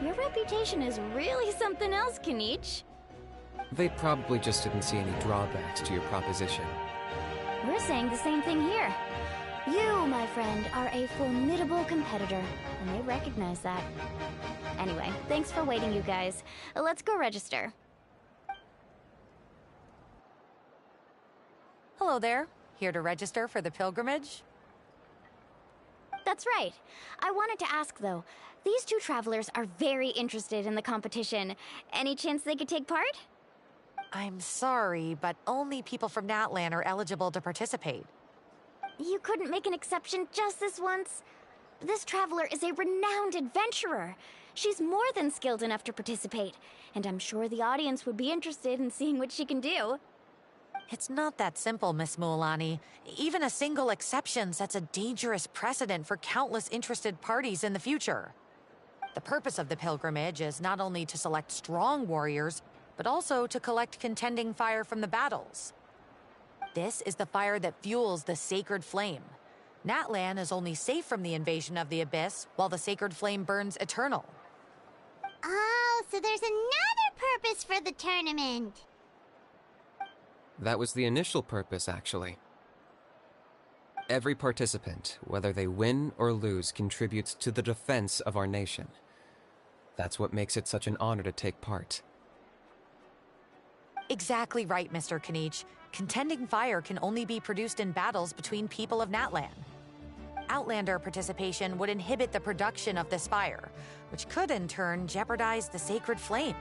Your reputation is really something else, Kanich.
They probably just didn't see any drawbacks to your proposition.
We're saying the same thing here. You, my friend, are a formidable competitor, and they recognize that. Anyway, thanks for waiting, you guys. Let's go register.
Hello there. Here to register for the pilgrimage?
That's right. I wanted to ask, though. These 2 travelers are very interested in the competition. Any chance they could take part?
I'm sorry, but only people from Natlan are eligible to participate.
You couldn't make an exception just this once? This traveler is a renowned adventurer. She's more than skilled enough to participate, and I'm sure the audience would be interested in seeing what she can do.
It's not that simple, Miss Mualani. Even a single exception sets a dangerous precedent for countless interested parties in the future. The purpose of the pilgrimage is not only to select strong warriors, but also to collect contending fire from the battles. This is the fire that fuels the sacred flame. Natlan is only safe from the invasion of the Abyss, while the sacred flame burns eternal.
Oh, so there's another purpose for the tournament.
That was the initial purpose, actually. Every participant, whether they win or lose, contributes to the defense of our nation. That's what makes it such an honor to take part.
Exactly right, Mr. Kanich. Contending fire can only be produced in battles between people of Natlan. Outlander participation would inhibit the production of this fire, which could in turn jeopardize the sacred flame.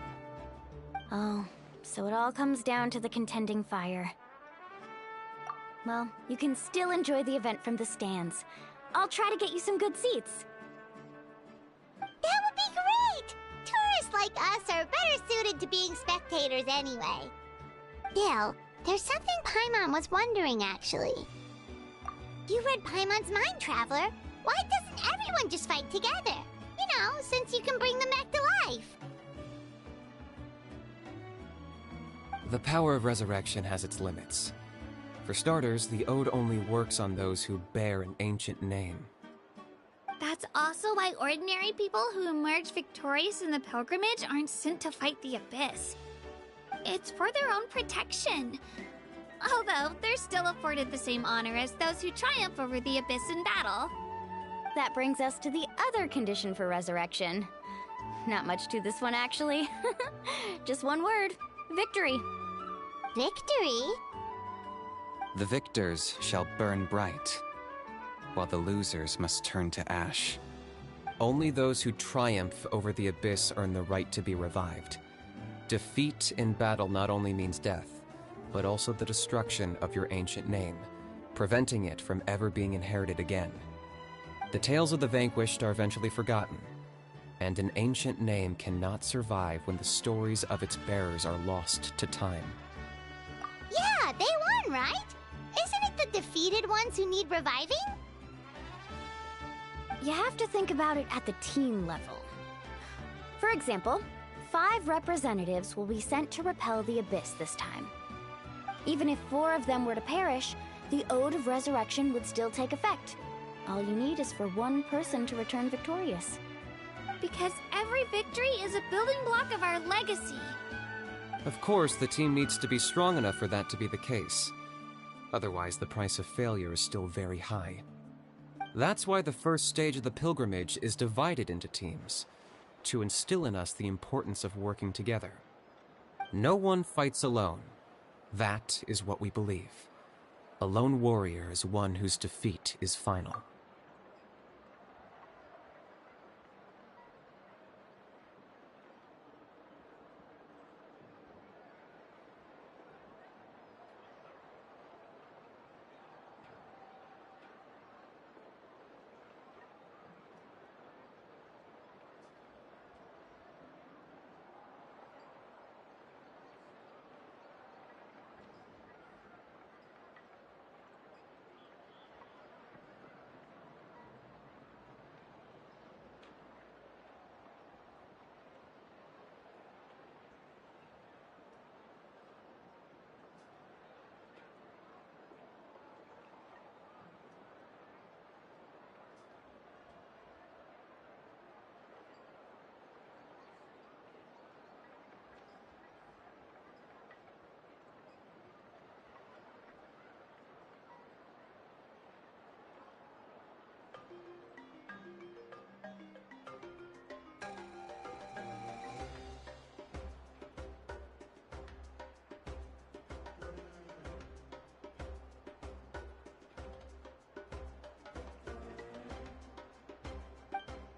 Oh, so it all comes down to the contending fire. Well, you can still enjoy the event from the stands. I'll try to get you some good seats.
That would be great! Tourists like us are better suited to being spectators anyway. Gil, there's something Paimon was wondering, actually. You read Paimon's mind, Traveler. Why doesn't everyone just fight together? You know, since you can bring them back to life.
The power of resurrection has its limits. For starters, the Ode only works on those who bear an ancient name.
That's also why ordinary people who emerge victorious in the pilgrimage aren't sent to fight the Abyss. It's for their own protection. Although, they're still afforded the same honor as those who triumph over the Abyss in battle.
That brings us to the other condition for resurrection. Not much to this one, actually. Just one word. Victory.
Victory?
The victors shall burn bright, while the losers must turn to ash. Only those who triumph over the Abyss earn the right to be revived. Defeat in battle not only means death, but also the destruction of your ancient name, preventing it from ever being inherited again. The tales of the vanquished are eventually forgotten, and an ancient name cannot survive when the stories of its bearers are lost to time.
Yeah, they won, right? Isn't it the defeated ones who need reviving?
You have to think about it at the team level. For example, 5 representatives will be sent to repel the Abyss this time. Even if 4 of them were to perish, the Ode of Resurrection would still take effect. All you need is for 1 person to return victorious.
Because every victory is a building block of our legacy.
Of course, the team needs to be strong enough for that to be the case. Otherwise, the price of failure is still very high. That's why the first stage of the pilgrimage is divided into teams, to instill in us the importance of working together. No one fights alone. That is what we believe. A lone warrior is one whose defeat is final.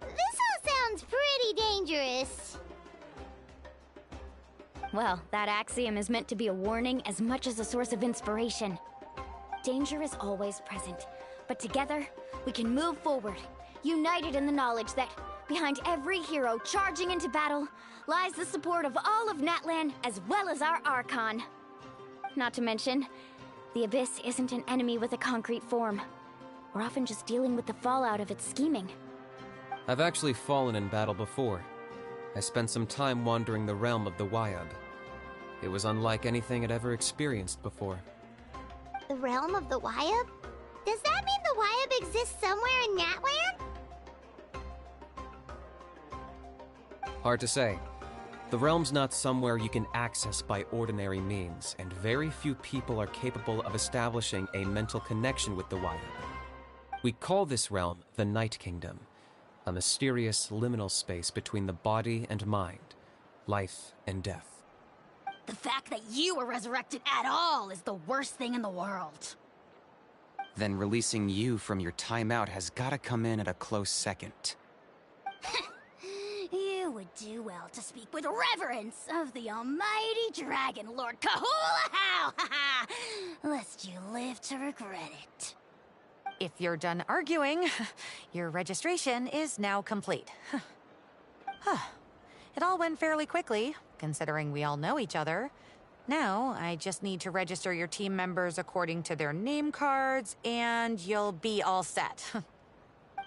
This all sounds pretty dangerous.
Well, that axiom is meant to be a warning as much as a source of inspiration. Danger is always present, but together, we can move forward, united in the knowledge that behind every hero charging into battle lies the support of all of Natlan as well as our Archon. Not to mention, the Abyss isn't an enemy with a concrete form. We're often just dealing with the fallout of its scheming.
I've actually fallen in battle before. I spent some time wandering the realm of the Wyab. It was unlike anything I'd ever experienced before.
The realm of the Wyab? Does that mean the Wyab exists somewhere in Natlan?
Hard to say. The realm's not somewhere you can access by ordinary means, and very few people are capable of establishing a mental connection with the Wyab. We call this realm the Night Kingdom, a mysterious liminal space between the body and mind, life and death.
The fact that you were resurrected at all is the worst thing in the world.
Then releasing you from your timeout has gotta come in at a close second.
You would do well to speak with reverence of the almighty Dragon Lord Kahula-How! Lest you live to regret it.
If you're done arguing, your registration is now complete. It all went fairly quickly, considering we all know each other. Now, I just need to register your team members according to their name cards, and you'll be all set.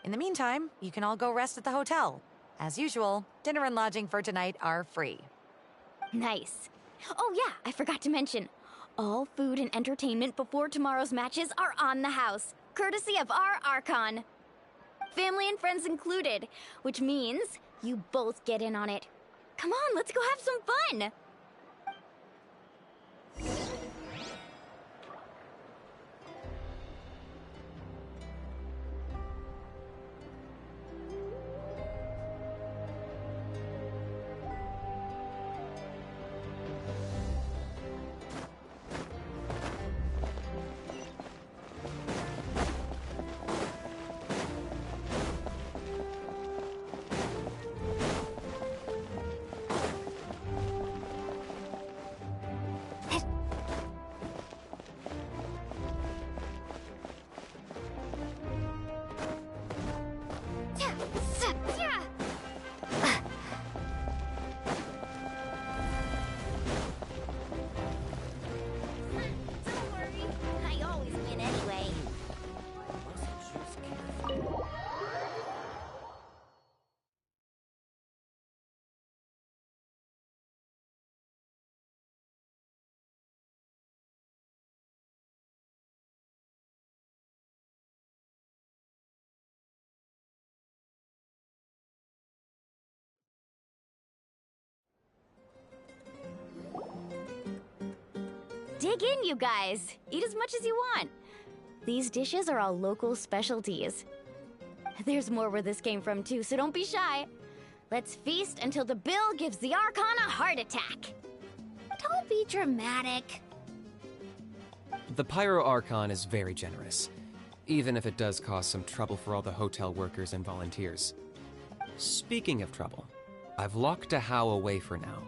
In the meantime, you can all go rest at the hotel. As usual, dinner and lodging for tonight are free.
Nice. Oh yeah, I forgot to mention. All food and entertainment before tomorrow's matches are on the house, courtesy of our Archon. Family and friends included, which means you both get in on it. Come on, let's go have some fun! Dig in, you guys. Eat as much as you want. These dishes are all local specialties. There's more where this came from, too, so don't be shy. Let's feast until the bill gives the Archon a heart attack.
Don't be dramatic.
The Pyro Archon is very generous, even if it does cause some trouble for all the hotel workers and volunteers. Speaking of trouble, I've locked a How away for now,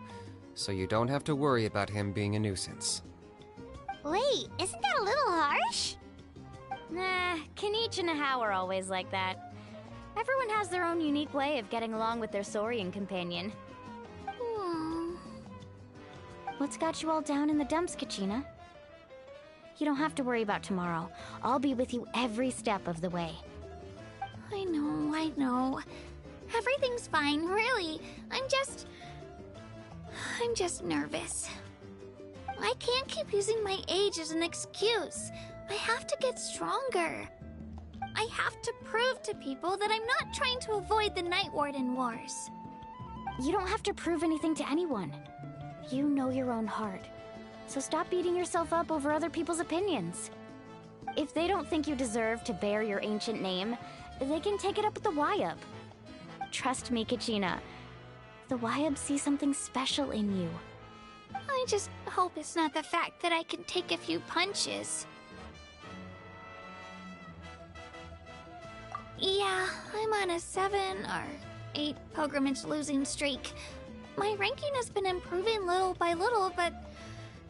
so you don't have to worry about him being a nuisance.
Wait, isn't that a little harsh?
Nah, Kenichi and How are always like that. Everyone has their own unique way of getting along with their Saurian companion. What's got you all down in the dumps, Kachina? You don't have to worry about tomorrow. I'll be with you every step of the way.
I know. Everything's fine, really. I'm just nervous. I can't keep using my age as an excuse. I have to get stronger. I have to prove to people that I'm not trying to avoid the Night Warden Wars.
You don't have to prove anything to anyone. You know your own heart. So stop beating yourself up over other people's opinions. If they don't think you deserve to bear your ancient name, they can take it up with the Wyub. Trust me, Kachina. The Wyub see something special in you.
I just hope it's not the fact that I can take a few punches. Yeah, I'm on a 7 or 8 pilgrimage losing streak. My ranking has been improving little by little, but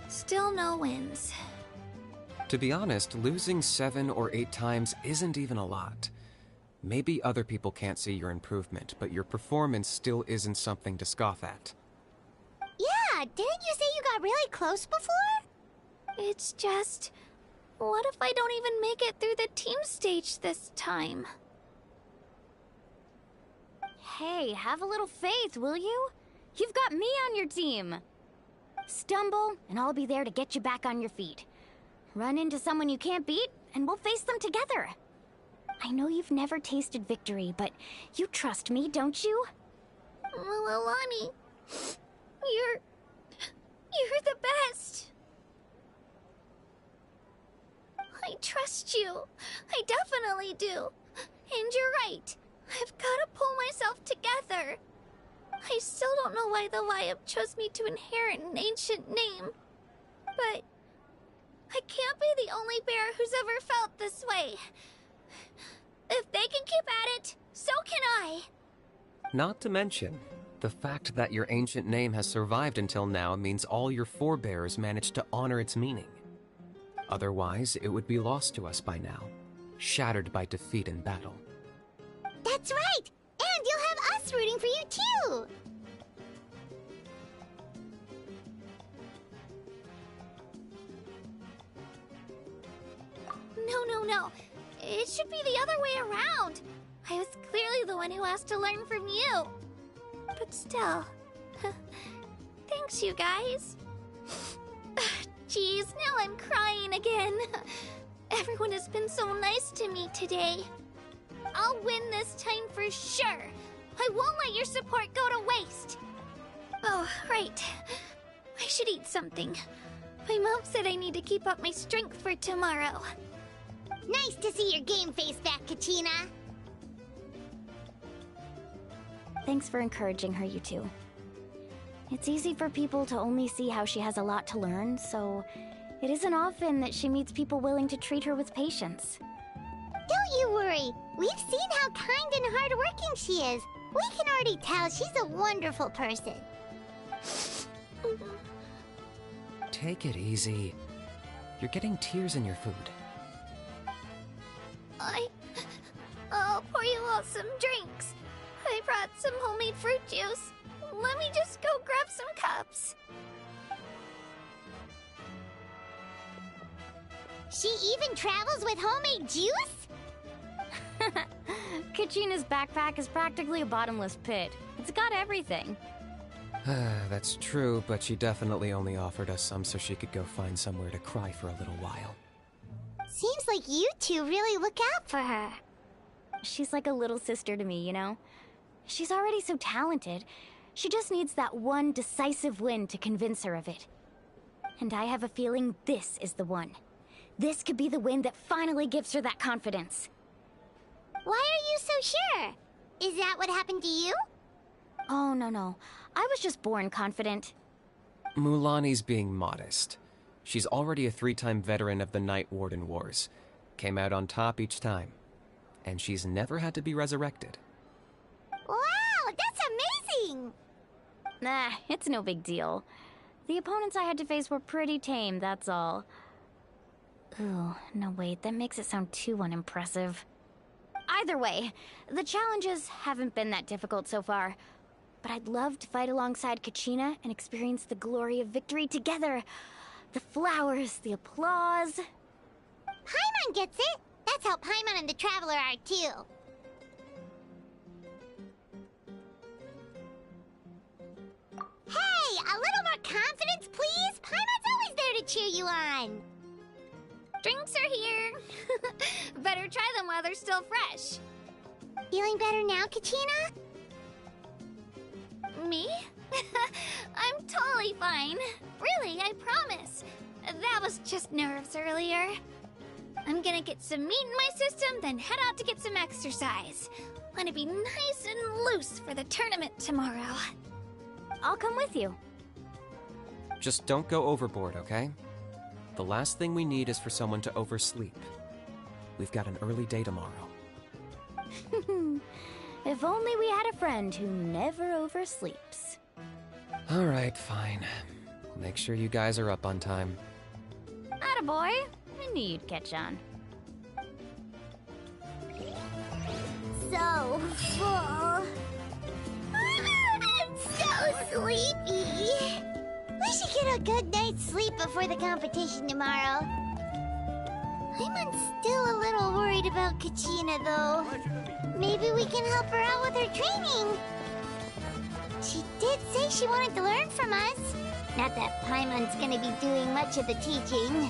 still no wins.
To be honest, losing 7 or 8 times isn't even a lot. Maybe other people can't see your improvement, but your performance still isn't something to scoff at.
Yeah, didn't you say you got really close before?
It's just... what if I don't even make it through the team stage this time?
Hey, have a little faith, will you? You've got me on your team. Stumble, and I'll be there to get you back on your feet. Run into someone you can't beat, and we'll face them together. I know you've never tasted victory, but you trust me, don't you?
Alani, you're the best. I trust you. I definitely do. And you're right. I've got to pull myself together. I still don't know why the Lyup chose me to inherit an ancient name. But I can't be the only bear who's ever felt this way. If they can keep at it, so can I.
Not to mention, the fact that your ancient name has survived until now means all your forebears managed to honor its meaning. Otherwise, it would be lost to us by now, shattered by defeat in battle.
That's right! And you'll have us rooting for you too!
No. It should be the other way around. I was clearly the one who asked to learn from you. But still, thanks, you guys. Geez, now I'm crying again. Everyone has been so nice to me today. I'll win this time for sure. I won't let your support go to waste. Oh, right. I should eat something. My mom said I need to keep up my strength for tomorrow.
Nice to see your game face back, Kachina.
Thanks for encouraging her, you two. It's easy for people to only see how she has a lot to learn, so it isn't often that she meets people willing to treat her with patience.
Don't you worry. We've seen how kind and hardworking she is. We can already tell she's a wonderful person.
Take it easy. You're getting tears in your food.
I'll pour you all some drinks. I brought some homemade fruit juice. Let me just go grab some cups.
She even travels with homemade juice?
Kachina's backpack is practically a bottomless pit. It's got everything.
That's true, but she definitely only offered us some so she could go find somewhere to cry for a little while.
Seems like you two really look out for her.
She's like a little sister to me, you know? She's already so talented. She just needs that one decisive win to convince her of it. And I have a feeling this is the one. This could be the win that finally gives her that confidence.
Why are you so sure? Is that what happened to you?
Oh, no. I was just born confident.
Mulani's being modest. She's already a 3-time veteran of the Night Warden Wars. Came out on top each time. And she's never had to be resurrected.
Wow, that's amazing!
Nah, it's no big deal. The opponents I had to face were pretty tame, that's all. Ooh, no wait, that makes it sound too unimpressive. Either way, the challenges haven't been that difficult so far. But I'd love to fight alongside Kachina and experience the glory of victory together. The flowers, the applause.
Paimon gets it! That's how Paimon and the Traveler are too. Hey, a little more confidence, please? Paimon's always there to cheer you on.
Drinks are here. Better try them while they're still fresh.
Feeling better now, Kachina?
Me? I'm totally fine. Really, I promise. That was just nerves earlier. I'm gonna get some meat in my system, then head out to get some exercise. Wanna be nice and loose for the tournament tomorrow.
I'll come with you.
Just don't go overboard, okay? The last thing we need is for someone to oversleep. We've got an early day tomorrow.
If only we had a friend who never oversleeps.
Alright, fine. Make sure you guys are up on time.
Attaboy! I knew you'd catch on.
So full. I'm so sleepy. We should get a good night's sleep before the competition tomorrow. I'm still a little worried about Kachina, though. Maybe we can help her out with her training. She did say she wanted to learn from us. Not that Paimon's gonna be doing much of the teaching.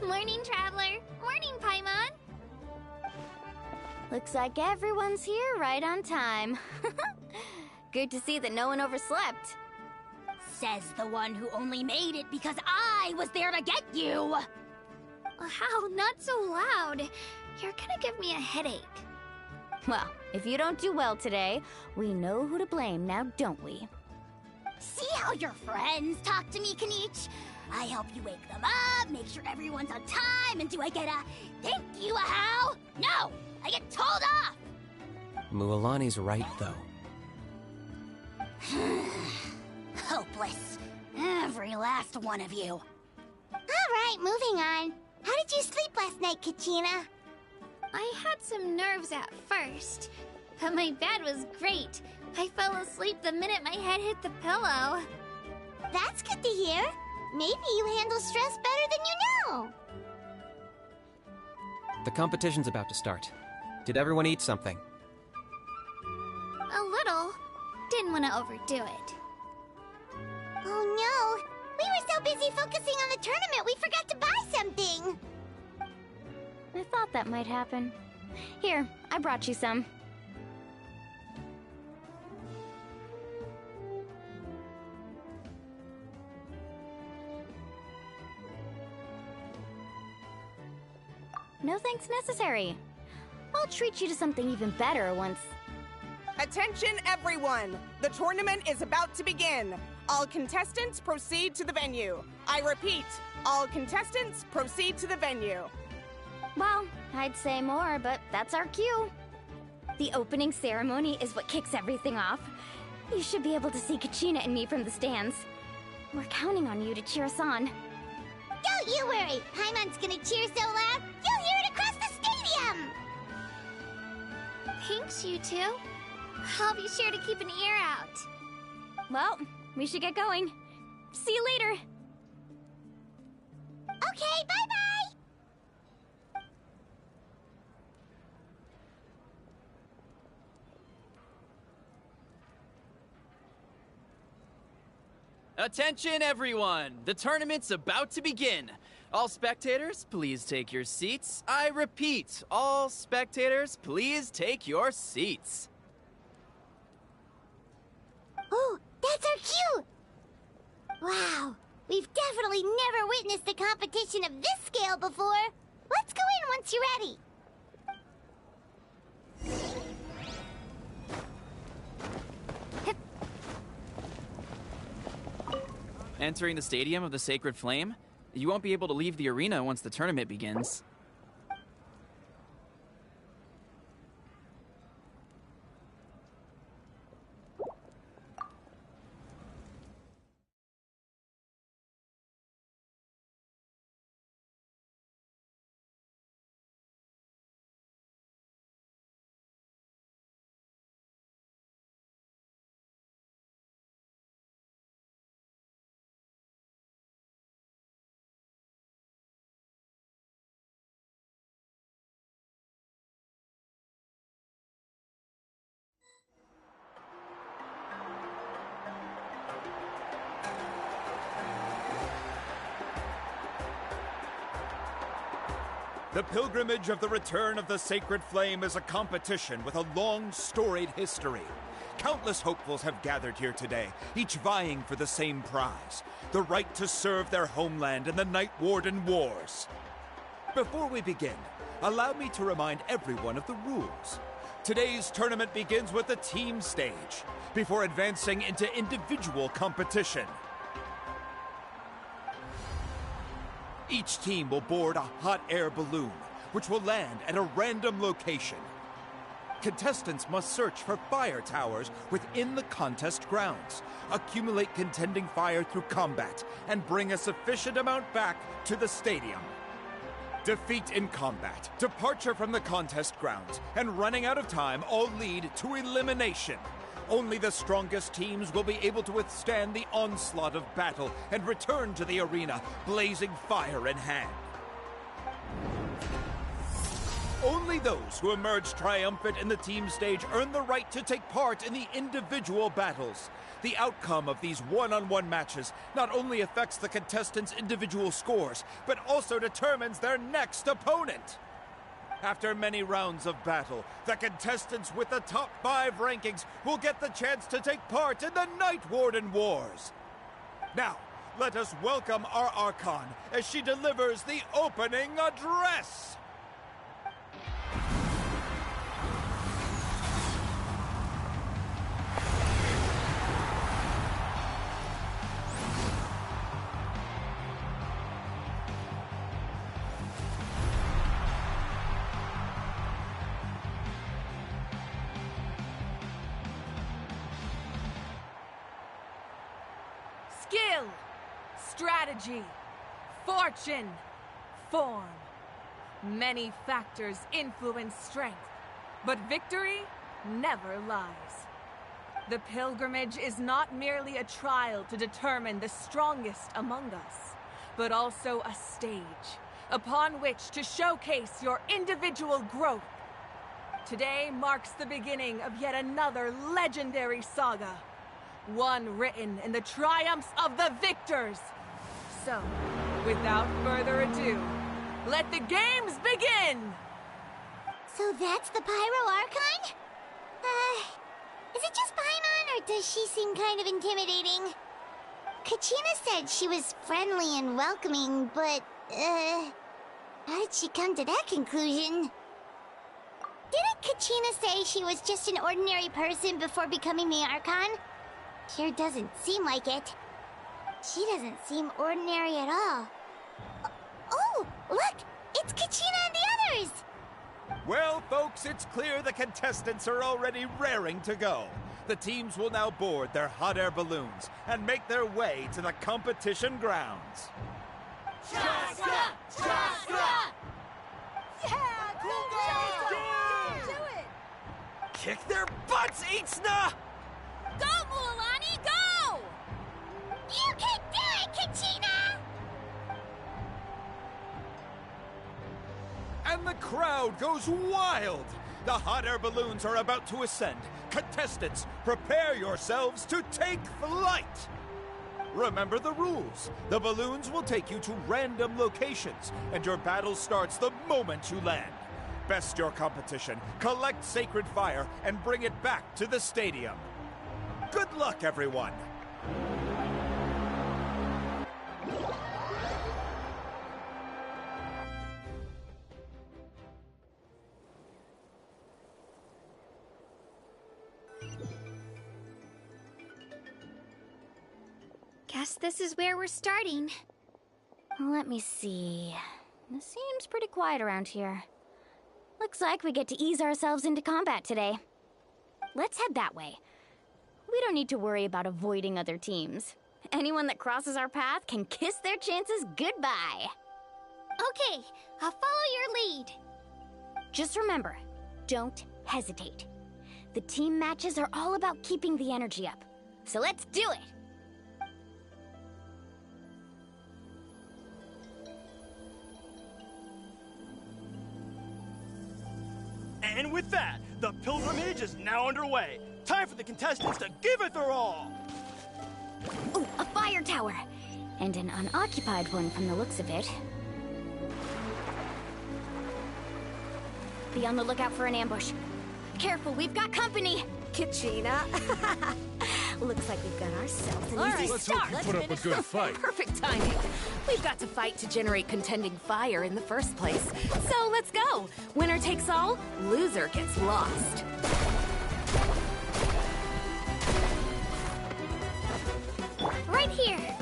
Morning, Traveler. Morning, Paimon.
Looks like everyone's here right on time. Good to see that no one overslept.
Says the one who only made it because I was there to get you!
Wow, not so loud. You're gonna give me a headache.
Well, if you don't do well today, we know who to blame now, don't we?
See how your friends talk to me, Kanich? I help you wake them up, make sure everyone's on time, and do I get a thank you, how? No! I get told off!
Mualani's right, though.
Hopeless. Every last one of you.
Alright, moving on. How did you sleep last night, Kachina?
I had some nerves at first, but my bed was great. I fell asleep the minute my head hit the pillow.
That's good to hear. Maybe you handle stress better than you know.
The competition's about to start. Did everyone eat something?
A little. Didn't want to overdo it.
Oh no! We were so busy focusing on the tournament we forgot to buy something!
I thought that might happen. Here, I brought you some. No thanks necessary. I'll treat you to something even better once...
Attention everyone! The tournament is about to begin. All contestants proceed to the venue. I repeat, all contestants proceed to the venue.
Well, I'd say more, but that's our cue. The opening ceremony is what kicks everything off. You should be able to see Kachina and me from the stands. We're counting on you to cheer us on.
Don't you worry! Paimon's gonna cheer so loud, you'll hear it across the stadium!
Thanks, you two. I'll be sure to keep an ear out.
Well, we should get going. See you later.
Okay, bye-bye!
Attention everyone! The tournament's about to begin. All spectators, please take your seats. I repeat, all spectators, please take your seats.
Oh, that's our cue! Wow, we've definitely never witnessed a competition of this scale before. Let's go in once you're ready.
Entering the Stadium of the Sacred Flame, you won't be able to leave the arena once the tournament begins.
The pilgrimage of the return of the Sacred Flame is a competition with a long, storied history. Countless hopefuls have gathered here today, each vying for the same prize, the right to serve their homeland in the Night Warden Wars. Before we begin, allow me to remind everyone of the rules. Today's tournament begins with the team stage, before advancing into individual competition. Each team will board a hot air balloon, which will land at a random location. Contestants must search for fire towers within the contest grounds, accumulate contending fire through combat, and bring a sufficient amount back to the stadium. Defeat in combat, departure from the contest grounds, and running out of time all lead to elimination. Only the strongest teams will be able to withstand the onslaught of battle and return to the arena, blazing fire in hand. Only those who emerge triumphant in the team stage earn the right to take part in the individual battles. The outcome of these one-on-one matches not only affects the contestants' individual scores, but also determines their next opponent. After many rounds of battle, the contestants with the top 5 rankings will get the chance to take part in the Night Warden Wars. Now, let us welcome our Archon as she delivers the opening address.
Skill, strategy, fortune, form. Many factors influence strength, but victory never lies. The pilgrimage is not merely a trial to determine the strongest among us, but also a stage upon which to showcase your individual growth. Today marks the beginning of yet another legendary saga. One written in the triumphs of the victors. So, without further ado, let the games begin!
So that's the Pyro Archon? Is it just Paimon, or does she seem kind of intimidating? Kachina said she was friendly and welcoming, but, how did she come to that conclusion? Didn't Kachina say she was just an ordinary person before becoming the Archon? Sure doesn't seem like it. She doesn't seem ordinary at all. Oh, look! It's Kachina and the others!
Well, folks, it's clear the contestants are already raring to go. The teams will now board their hot air balloons and make their way to the competition grounds.
Shasta! Shasta! Yeah, go! Do it!
Kick their butts, Itzna!
Go, Mualani, go! You can do it, Kachina!
And the crowd goes wild! The hot air balloons are about to ascend. Contestants, prepare yourselves to take flight! Remember the rules. The balloons will take you to random locations, and your battle starts the moment you land. Best your competition, collect sacred fire, and bring it back to the stadium. Good luck, everyone!
Guess this is where we're starting. Let me see. This seems pretty quiet around here. Looks like we get to ease ourselves into combat today. Let's head that way. We don't need to worry about avoiding other teams. Anyone that crosses our path can kiss their chances goodbye.
Okay, I'll follow your lead.
Just remember, don't hesitate. The team matches are all about keeping the energy up. So let's do it!
And with that, the pilgrimage is now underway. Time for the contestants to give it their all!
Ooh, a fire tower! And an unoccupied one from the looks of it. Be on the lookout for an ambush. Careful, we've got company!
Kachina.
Looks like we've got ourselves an
All
easy
right,
start.
start.
Let's put up a good fight.
Perfect timing. We've got to fight to generate contending fire in the first place. So let's go. Winner takes all, loser gets lost.
Right here!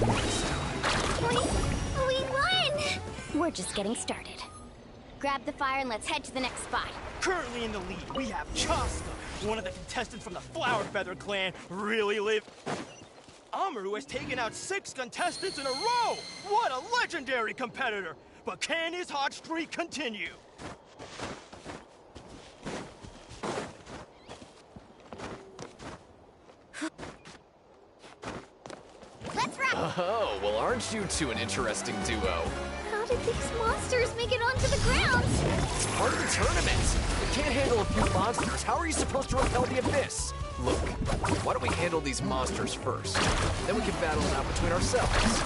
We won! We're just getting started. Grab the fire and let's head to the next spot.
Currently in the lead, we have Chaska, one of the contestants from the Flower Feather clan, really live. Amaru has taken out 6 contestants in a row! What a legendary competitor! But can his hot streak continue?
Let's rock!
Oh, well, aren't you two an interesting duo?
How did these monsters make it onto the ground?
It's part of the tournament. You can't handle a few monsters. How are you supposed to repel the abyss? Look, why don't we handle these monsters first? Then we can battle them out between ourselves.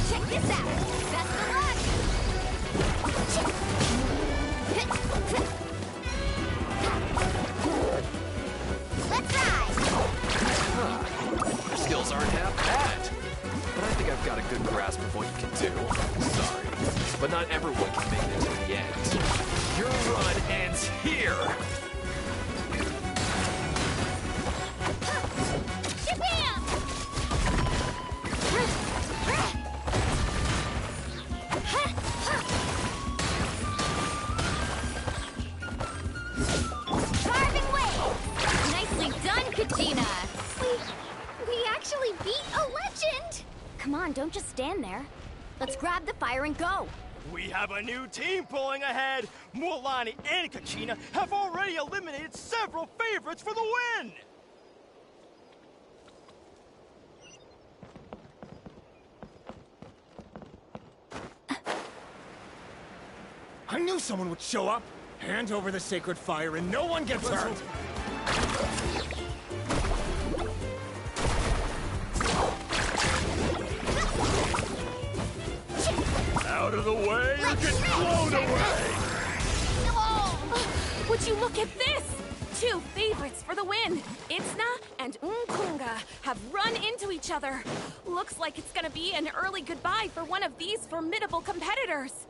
Check this out! Best of luck! Let's ride!
Your skills aren't half bad. But I think I've got a good grasp of what you can do. Sorry, but not everyone can make it to the end. Your run ends here!
Carving waves! Nicely done, Kachina! We actually beat a legend! Come on, don't just stand there. Let's grab the fire and go!
We have a new team pulling ahead! Mualani and Kachina have already eliminated several favorites for the win!
I knew someone would show up! Hand over the sacred fire and no one gets hurt! Out of the way or get blown away!
Would you look at this? 2 favorites for the win. Itzna and Unkunga have run into each other. Looks like it's gonna be an early goodbye for one of these formidable competitors.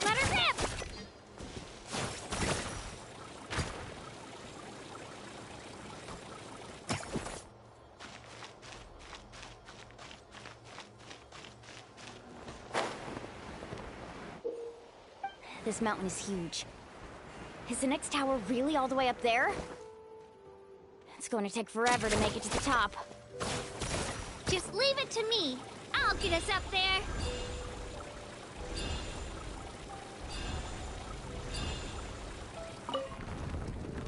Let her rip! This mountain is huge. Is the next tower really all the way up there? It's going to take forever to make it to the top.
Just leave it to me. I'll get us up there.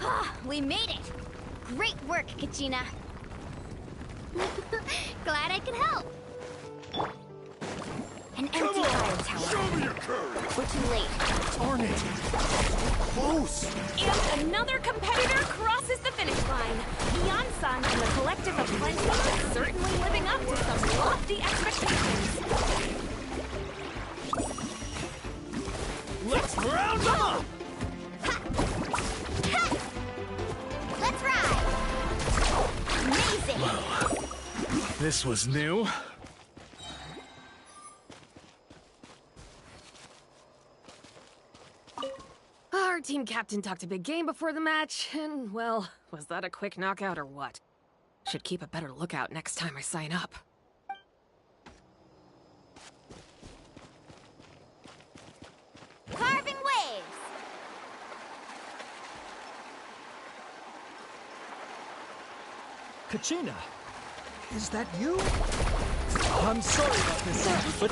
Ah, we made it! Great work, Kachina!
Glad I could help.
An empty fire tower.
Show me your courage!
We're too late.
Darn it! Close!
And another competitor crosses the finish line. Beyond-san and the Collective of Plenty are certainly living up to some lofty expectations.
Let's round them up!
Let's ride! Amazing!
Well, this was new.
Our team captain talked a big game before the match, and, well, was that a quick knockout or what? Should keep a better lookout next time I sign up.
Carving waves!
Kachina, is that you? I'm sorry about this, but...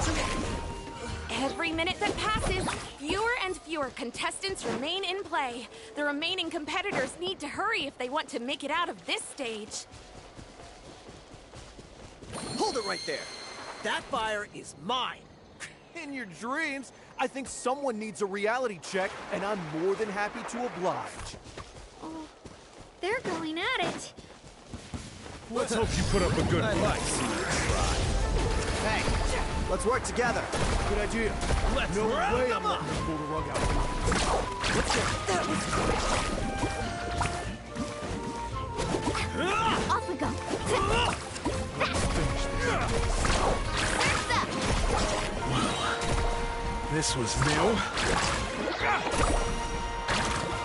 Every minute that passes, fewer and fewer contestants remain in play. The remaining competitors need to hurry if they want to make it out of this stage.
Hold it right there!
That fire is mine.
In your dreams, I think someone needs a reality check, and I'm more than happy to oblige.
Oh, they're going at it.
Let's hope you put up a good fight.
Hey, let's work together.
Good idea.
Let's
No
round
way
them
I'm
up.
letting you pull the rug out.
Off we go.
This was new.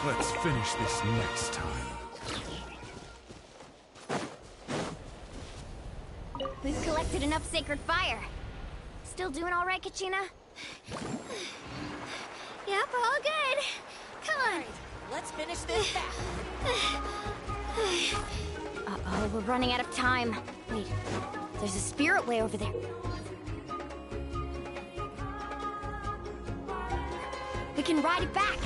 Let's finish this next time.
We've collected enough sacred fire. Still doing all right, Kachina?
Yep, all good. Come on.
Let's finish this fast.
Uh-oh, we're running out of time. Wait, there's a spirit way over there. We can ride it back.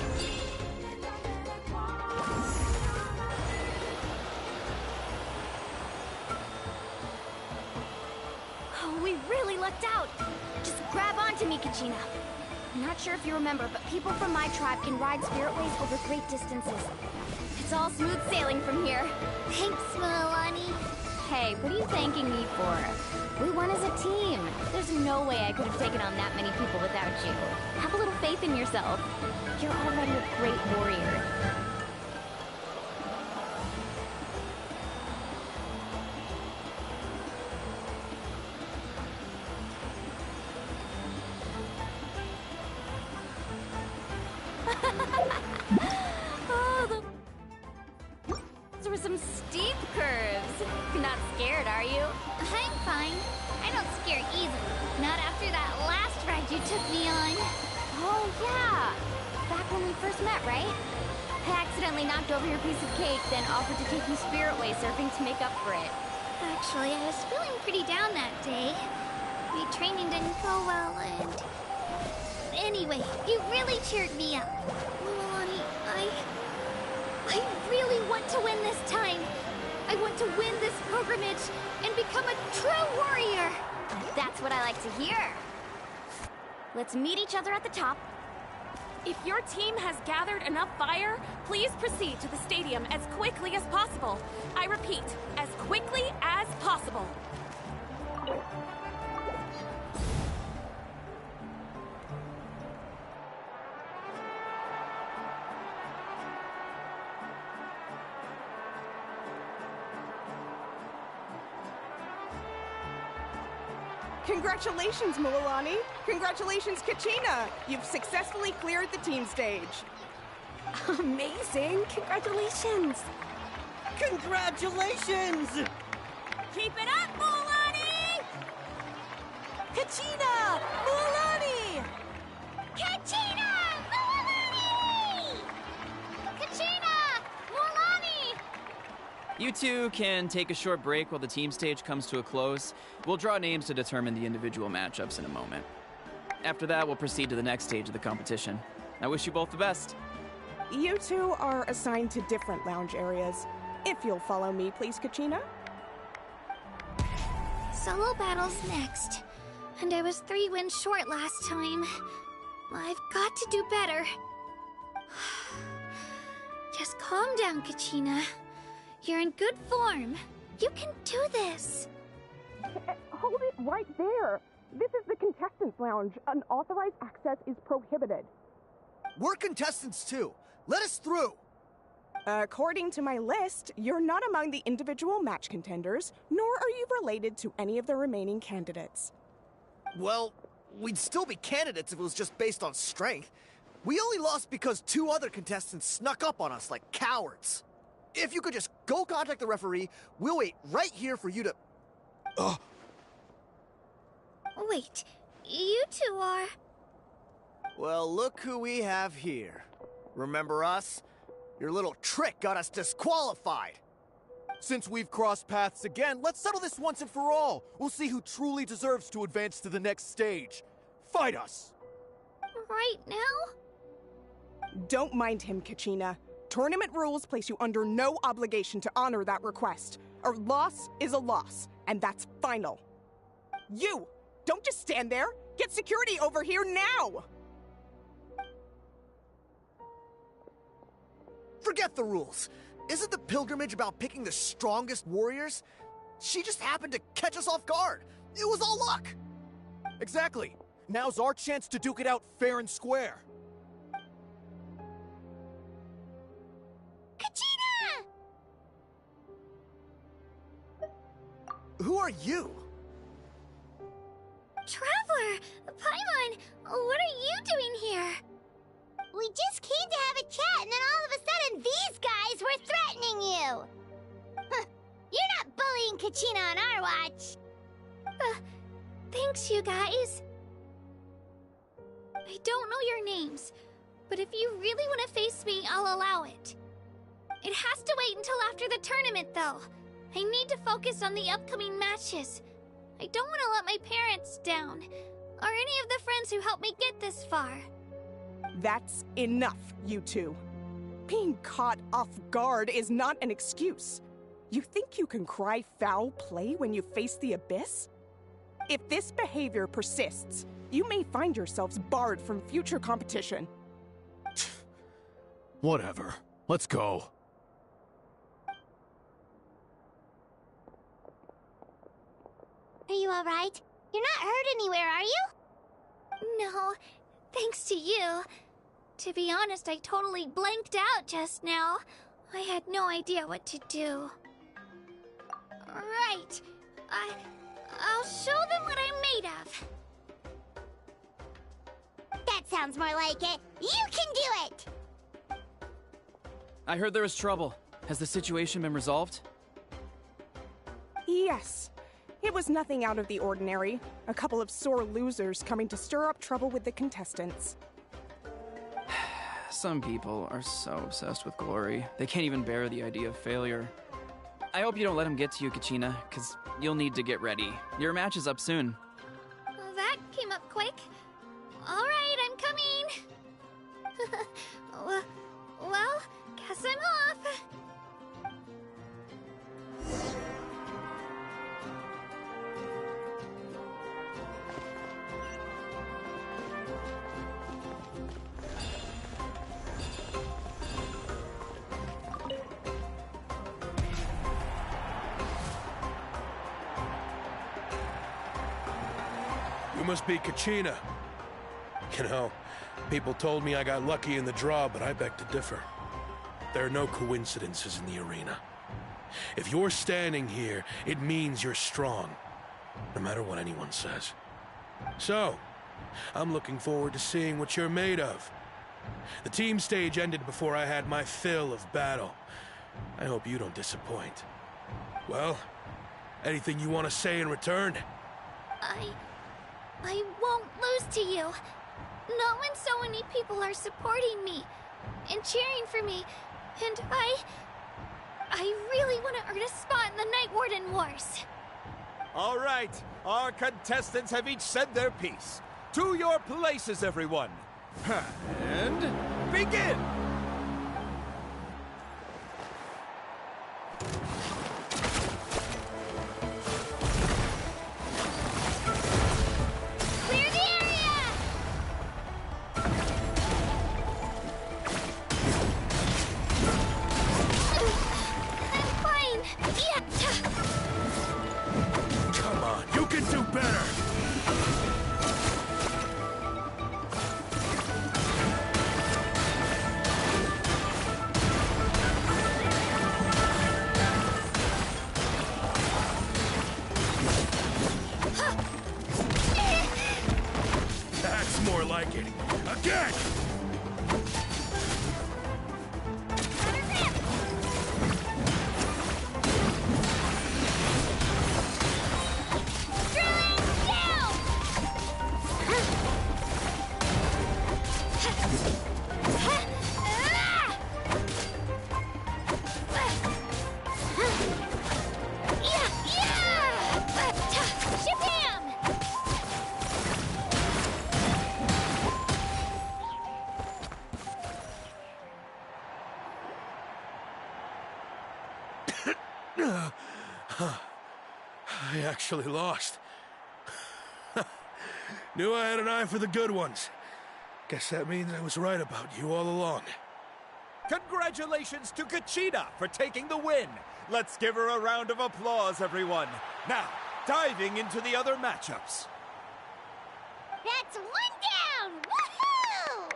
Oh, we really lucked out. Just grab onto me, Kachina. I'm not sure if you remember, but people from my tribe can ride spiritways over great distances. It's all smooth sailing from here.
Thanks, Milani.
Hey, what are you thanking me for? We won as a team. There's no way I could have taken on that many people without you. Have a little faith in yourself. You're already a great warrior. Those were some steep curves. You're not scared, are you?
I'm fine. I don't scare easily. Not after that last ride you took me on.
Oh, yeah. Back when we first met, right? I accidentally knocked over your piece of cake, then offered to take you spiritway surfing to make up for it.
Actually, I was feeling pretty down that day. My training didn't go well, and... Anyway, you really cheered me up. Milani, I really want to win this time. I want to win this pilgrimage and become a true warrior.
That's what I like to hear. Let's meet each other at the top.
If your team has gathered enough fire, please proceed to the stadium as quickly as possible. I repeat, as quickly as possible.
Congratulations, Milani. Congratulations, Kachina. You've successfully cleared the team stage.
Amazing. Congratulations.
Congratulations!
Keep it up, Milani!
Kachina! Milani!
Kachina! Milani! Kachina! Milani!
You two can take a short break while the team stage comes to a close. We'll draw names to determine the individual matchups in a moment. After that, we'll proceed to the next stage of the competition. I wish you both the best.
You two are assigned to different lounge areas. If you'll follow me, please, Kachina.
Solo battle's next. And I was 3 wins short last time. I've got to do better. Just calm down, Kachina. You're in good form. You can do this.
Hold it right there. This is the contestants' lounge. Unauthorized access is prohibited.
We're contestants too. Let us through.
According to my list, you're not among the individual match contenders, nor are you related to any of the remaining candidates.
Well, we'd still be candidates if it was just based on strength. We only lost because 2 other contestants snuck up on us like cowards. If you could just go contact the referee, we'll wait right here for you to... Ugh.
Wait, you two are...
Well, look who we have here. Remember us? Your little trick got us disqualified.
Since we've crossed paths again, let's settle this once and for all. We'll see who truly deserves to advance to the next stage. Fight us!
Right now?
Don't mind him, Kachina. Tournament rules place you under no obligation to honor that request. A loss is a loss, and that's final. You! Don't just stand there! Get security over here now!
Forget the rules. Isn't the pilgrimage about picking the strongest warriors? She just happened to catch us off guard. It was all luck. Exactly. Now's our chance to duke it out fair and square.
Kachina!
Who are you?
Traveler! Paimon! What are you doing here?
We just came to have a chat, and then all of a sudden these guys were threatening you! Huh. You're not bullying Kachina on our watch!
Thanks, you guys. I don't know your names, but if you really want to face me, I'll allow it. It has to wait until after the tournament, though. I need to focus on the upcoming matches. I don't want to let my parents down, or any of the friends who helped me get this far.
That's enough, you two. Being caught off guard is not an excuse. You think you can cry foul play when you face the abyss? If this behavior persists, you may find yourselves barred from future competition.
Whatever. Let's go.
Are you alright? You're not hurt anywhere, are you?
No, thanks to you. To be honest, I totally blanked out just now. I had no idea what to do. Right. I'll show them what I'm made of.
That sounds more like it. You can do it!
I heard there was trouble. Has the situation been resolved?
Yes. It was nothing out of the ordinary. A couple of sore losers coming to stir up trouble with the contestants.
Some people are so obsessed with glory, they can't even bear the idea of failure. I hope you don't let him get to you, Kachina, because you'll need to get ready. Your match is up soon.
That came up quick. All right, I'm coming. Well, guess I'm off.
You must be Kachina. You know, people told me I got lucky in the draw, but I beg to differ. There are no coincidences in the arena. If you're standing here, it means you're strong, no matter what anyone says. So, I'm looking forward to seeing what you're made of. The team stage ended before I had my fill of battle. I hope you don't disappoint. Well, anything you want to say in return?
I won't lose to you. Not when so many people are supporting me and cheering for me. And I really want to earn a spot in the Night Warden Wars.
All right, our contestants have each said their piece. To your places, everyone. And begin!
Clear the area! I'm fine. Yeah.
Come on, you can do better! That's more like it. Again! I actually lost. Knew I had an eye for the good ones. Guess that means I was right about you all along.
Congratulations to Kachina for taking the win. Let's give her a round of applause, everyone. Now, diving into the other matchups.
That's one down! Woohoo!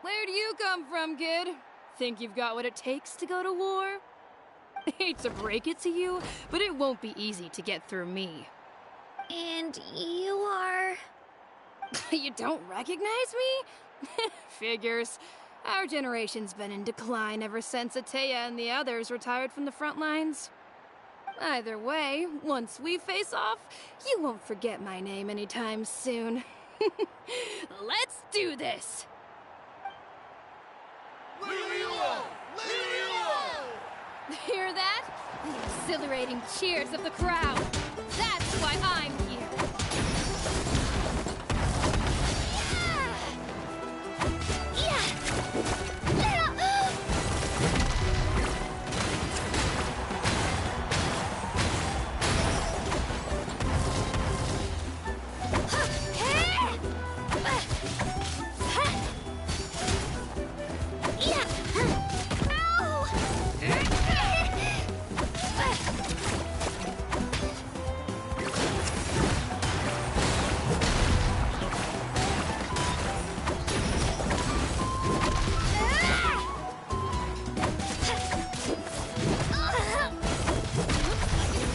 Where do you come from, kid? Think you've got what it takes to go to war? Hate to break it to you, but it won't be easy to get through me.
And you are...
You don't recognize me? Figures. Our generation's been in decline ever since Atea and the others retired from the front lines. Either way, once we face off, you won't forget my name anytime soon. Let's do this! Hear that? The exhilarating cheers of the crowd. That's why I'm here.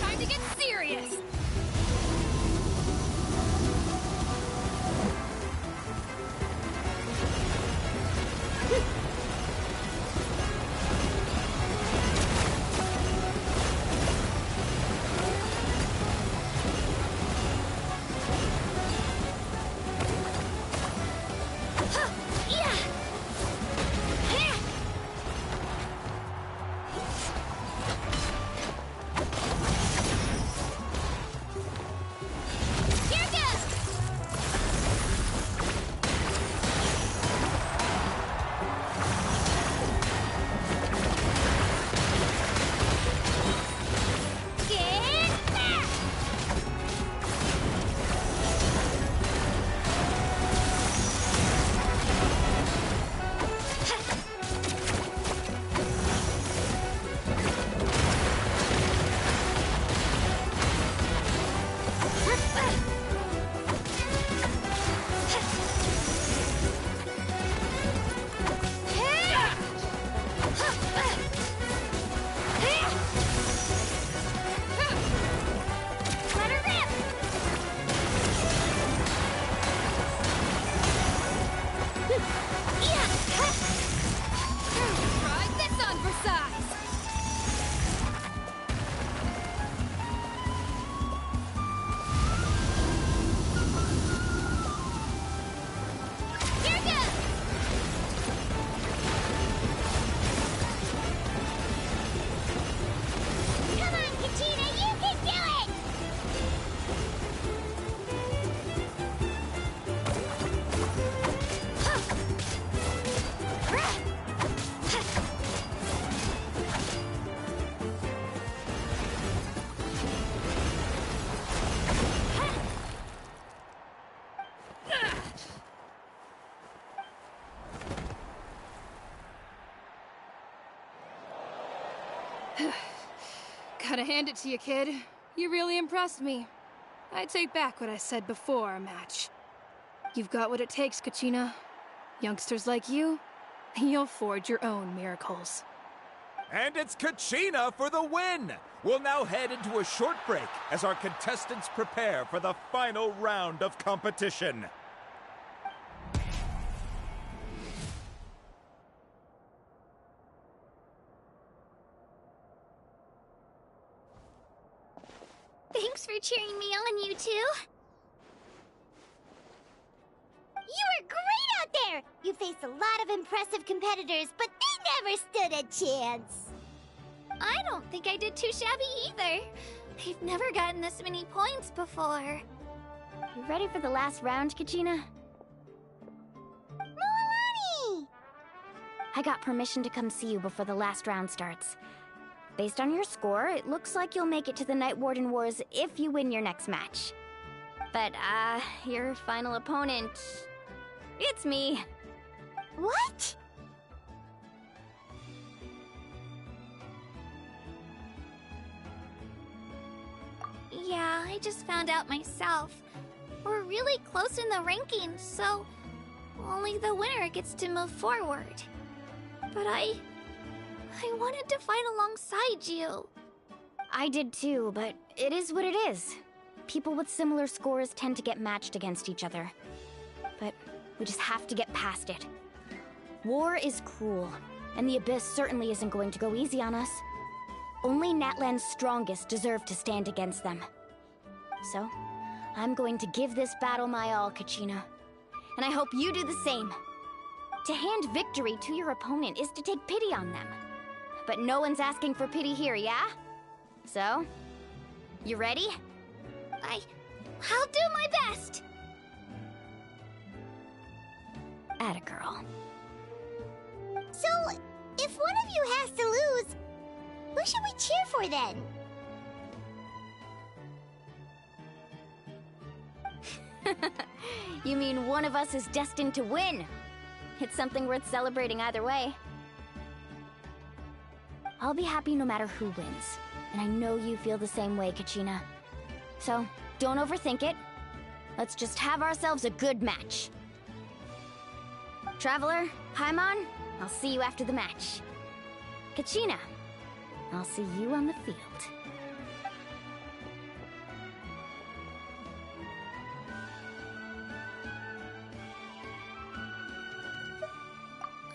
Time to get serious. Try this on for size. Here goes.
Come on, Kachina, you can do it!
Gotta hand it to you, kid. You really impressed me. I take back what I said before our match. You've got what it takes, Kachina. Youngsters like you, you'll forge your own miracles.
And it's Kachina for the win! We'll now head into a short break as our contestants prepare for the final round of competition.
for cheering me on, you two.
You were great out there! You faced a lot of impressive competitors, but they never stood a chance.
I don't think I did too shabby either. I've never gotten this many points before.
You ready for the last round, Kachina?
Moalani!
I got permission to come see you before the last round starts. Based on your score, it looks like you'll make it to the Night Warden Wars if you win your next match. But, your final opponent... it's me.
What?
Yeah, I just found out myself. We're really close in the rankings, so only the winner gets to move forward. But I wanted to fight alongside you.
I did too, but it is what it is. People with similar scores tend to get matched against each other. But we just have to get past it. War is cruel, and the Abyss certainly isn't going to go easy on us. Only Natlan's strongest deserve to stand against them. So, I'm going to give this battle my all, Kachina. And I hope you do the same. To hand victory to your opponent is to take pity on them. But no one's asking for pity here, yeah? So, you ready?
I'll do my best!
Atta girl.
So, if one of you has to lose, who should we cheer for then?
You mean one of us is destined to win? It's something worth celebrating either way. I'll be happy no matter who wins, and I know you feel the same way, Kachina. So, don't overthink it. Let's just have ourselves a good match. Traveler, Paimon, I'll see you after the match. Kachina, I'll see you on the field.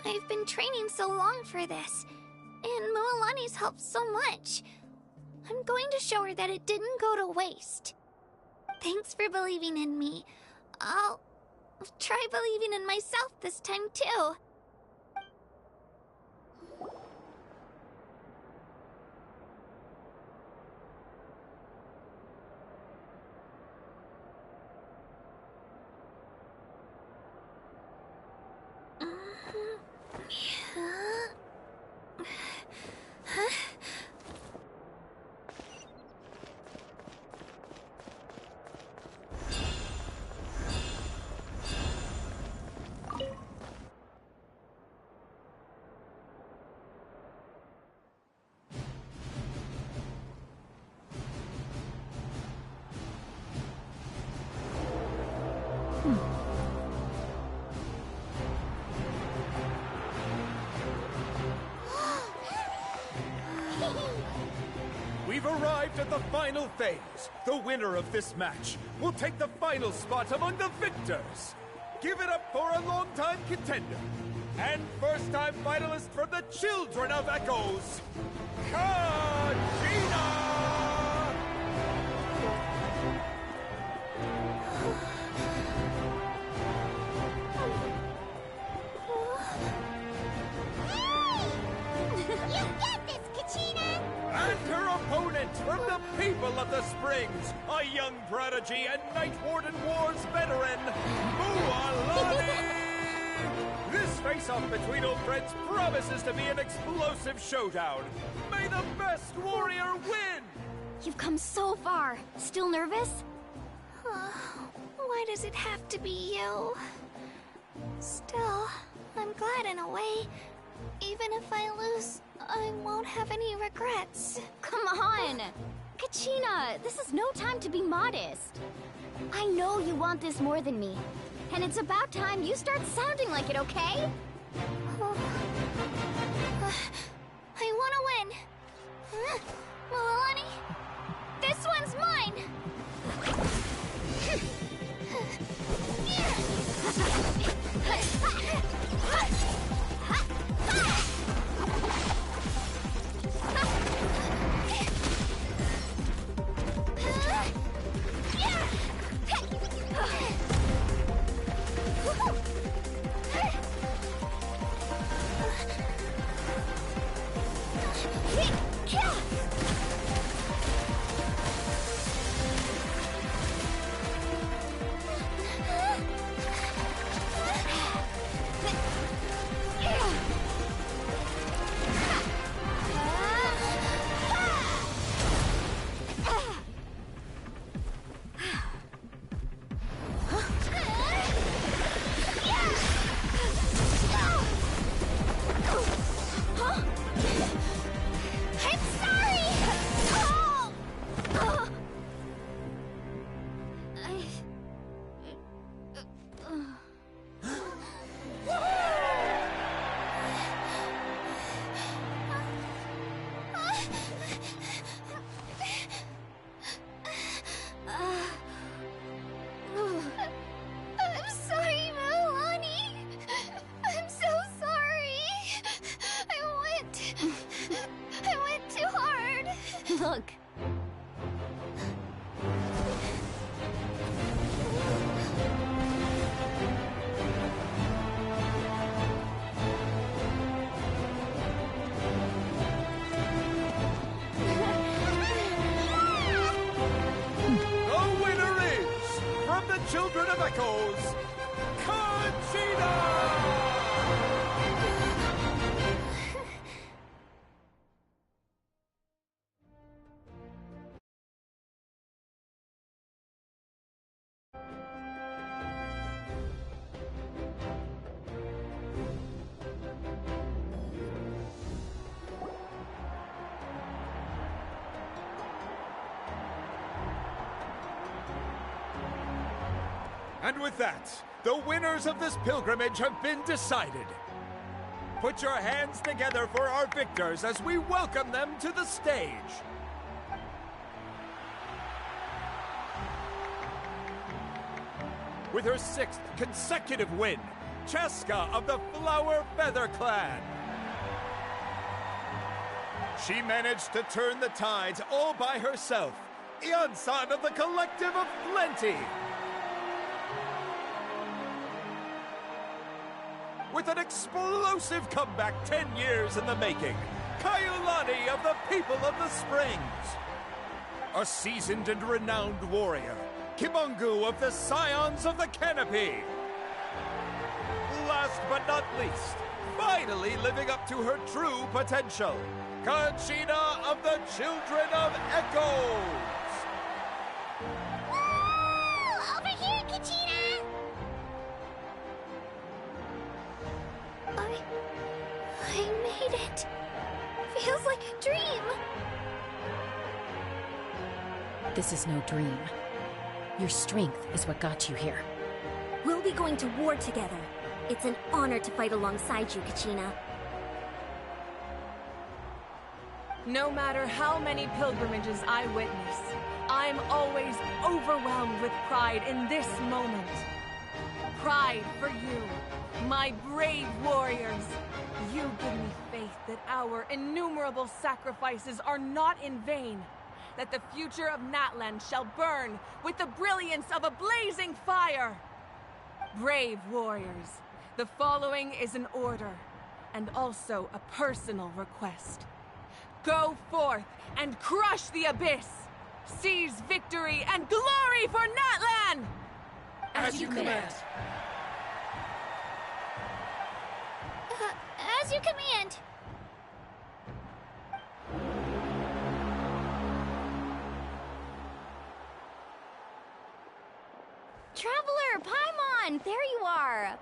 I've been training so long for this, and Moalani's helped so much. I'm going to show her that it didn't go to waste. Thanks for believing in me. I'll try believing in myself this time too.
We've arrived at the final phase. The winner of this match will take the final spot among the victors. Give it up for a long-time contender and first-time finalist from the Children of Echoes, Kachina!
You got this, Kachina!
And her opponent from the people of the Springs, a young prodigy and Night Warden Wars veteran, Moalani! This face-off between old friends promises to be an explosive showdown. May the best warrior win!
You've come so far. Still nervous?
Why does it have to be you? Still, I'm glad in a way. Even if I lose, I won't have any regrets.
Come on! Kachina, this is no time to be modest. I know you want this more than me. And it's about time you start sounding like it, okay?
I want to win. Moalani, this one's mine!
Look.
The winner is, from the Children of Echoes, Conchita! And with that, the winners of this pilgrimage have been decided. Put your hands together for our victors as we welcome them to the stage. With her 6th consecutive win, Cheska of the Flower Feather Clan. She managed to turn the tides all by herself. Ian-san of the Collective of Plenty. With an explosive comeback 10 years in the making, Kaiulani of the People of the Springs. A seasoned and renowned warrior, Kimungu of the Scions of the Canopy. Last but not least, finally living up to her true potential, Conchita of the Children of Echoes.
Woo! Over here, Conchita! I made it. Feels like a dream.
This is no dream. Your strength is what got you here.
We'll be going to war together. It's an honor to fight alongside you, Kachina.
No matter how many pilgrimages I witness, I'm always overwhelmed with pride in this moment. Pride for you, my brave warriors. You give me faith that our innumerable sacrifices are not in vain, that the future of Natlan shall burn with the brilliance of a blazing fire. Brave warriors, the following is an order, and also a personal request. Go forth and crush the abyss! Seize victory and glory for Natlan!
As you command.
As you command.
Traveler, Paimon, there you are.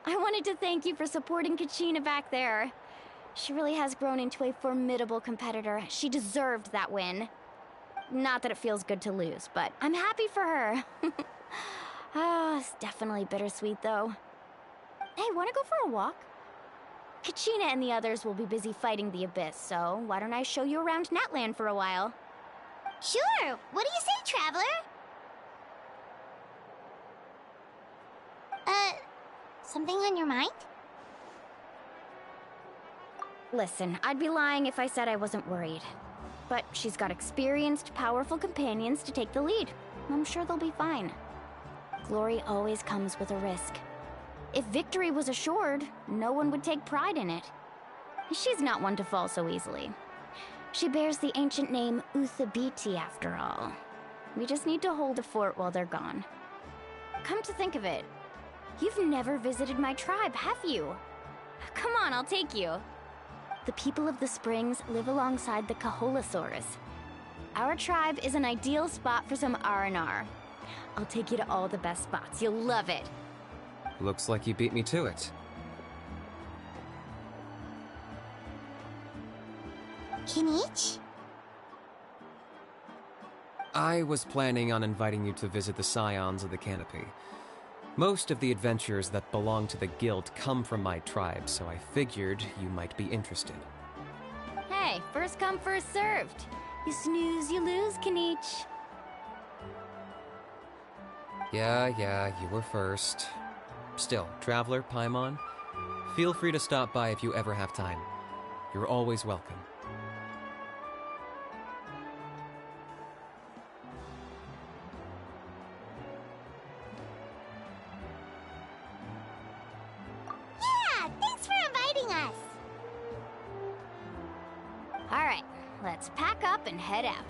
I wanted to thank you for supporting Kachina back there. She really has grown into a formidable competitor. She deserved that win. Not that it feels good to lose, but I'm happy for her. It's definitely bittersweet, though. Hey, wanna go for a walk? Kachina and the others will be busy fighting the Abyss, so why don't I show you around Natlan for a while?
Sure. What do you say, Traveler? Something on your mind?
Listen, I'd be lying if I said I wasn't worried. But she's got experienced, powerful companions to take the lead. I'm sure they'll be fine. Glory always comes with a risk. If victory was assured, no one would take pride in it. She's not one to fall so easily. She bears the ancient name Uthabiti, after all. We just need to hold the fort while they're gone. Come to think of it, you've never visited my tribe, have you? Come on, I'll take you. The people of the Springs live alongside the Kaholasaurus. Our tribe is an ideal spot for some R&R. I'll take you to all the best spots. You'll love it.
Looks like you beat me to it.
Kinich?
I was planning on inviting you to visit the Scions of the Canopy. Most of the adventurers that belong to the guild come from my tribe, so I figured you might be interested.
Hey, first come, first served. You snooze, you lose, Kinich.
Yeah, you were first. Still, Traveler, Paimon, Feel free to stop by if you ever have time. You're always welcome.
Yeah, thanks for inviting us.
All right, let's pack up and head out.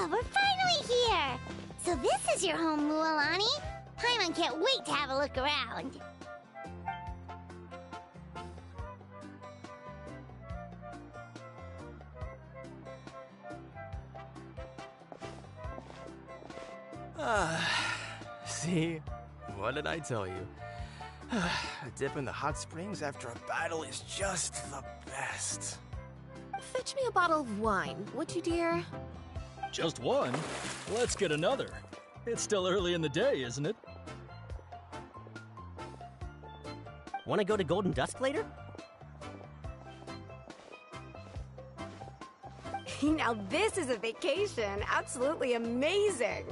Ah, we're finally here! So this is your home, Mualani? Paimon can't wait to have a look around.
See? What did I tell you? A dip in the hot springs after a battle is just the best.
Fetch me a bottle of wine, would you, dear?
Just one? Let's get another. It's still early in the day, isn't it?
Want to go to Golden Dusk later?
Now this is a vacation. Absolutely amazing.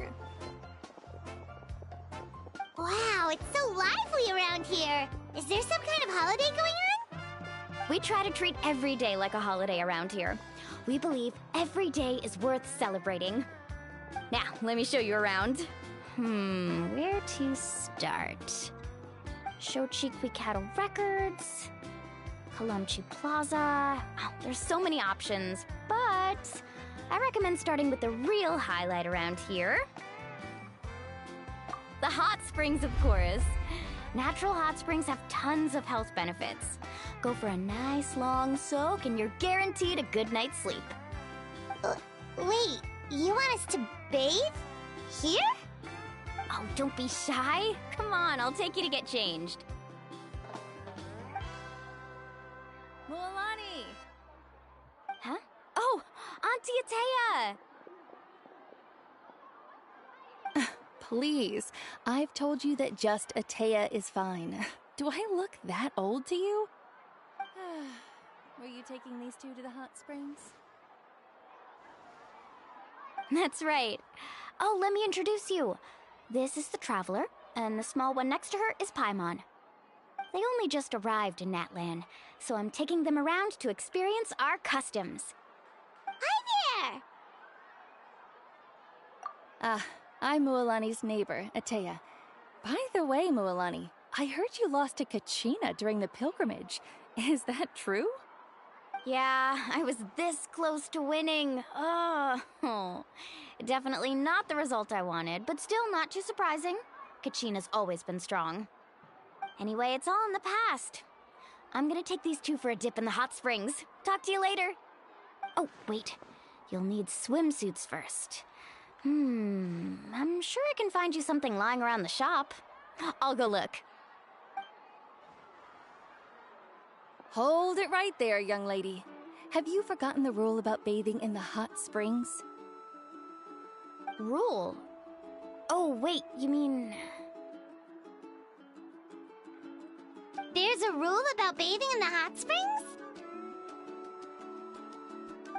Wow, it's so lively around here. Is there some kind of holiday going on?
We try to treat every day like a holiday around here. We believe every day is worth celebrating. Now, let me show you around. Where to start? Shochiku Cattle Records, Kalumchi Plaza. Oh, there's so many options, but I recommend starting with the real highlight around here. The hot springs, of course. Natural hot springs have tons of health benefits. Go for a nice long soak and you're guaranteed a good night's sleep.
Wait, you want us to bathe? Here?
Oh, don't be shy. Come on, I'll take you to get changed. Mualani! Huh? Oh, Auntie Atea!
Please, I've told you that just Atea is fine. Do I look that old to you?
Were you taking these two to the hot springs?
That's right. Oh, let me introduce you. This is the Traveler, and the small one next to her is Paimon. They only just arrived in Natlan, so I'm taking them around to experience our customs.
Hi there!
I'm Mualani's neighbor, Atea. By the way, Mualani, I heard you lost to Kachina during the pilgrimage. Is that true?
Yeah, I was this close to winning. Oh, definitely not the result I wanted, but still not too surprising. Kachina's always been strong. Anyway, it's all in the past. I'm gonna take these two for a dip in the hot springs. Talk to you later. Oh, wait. You'll need swimsuits first. I'm sure I can find you something lying around the shop. I'll go look.
Hold it right there, young lady. Have you forgotten the rule about bathing in the hot springs?
Rule? Oh, wait, you mean...
There's a rule about bathing in the hot springs?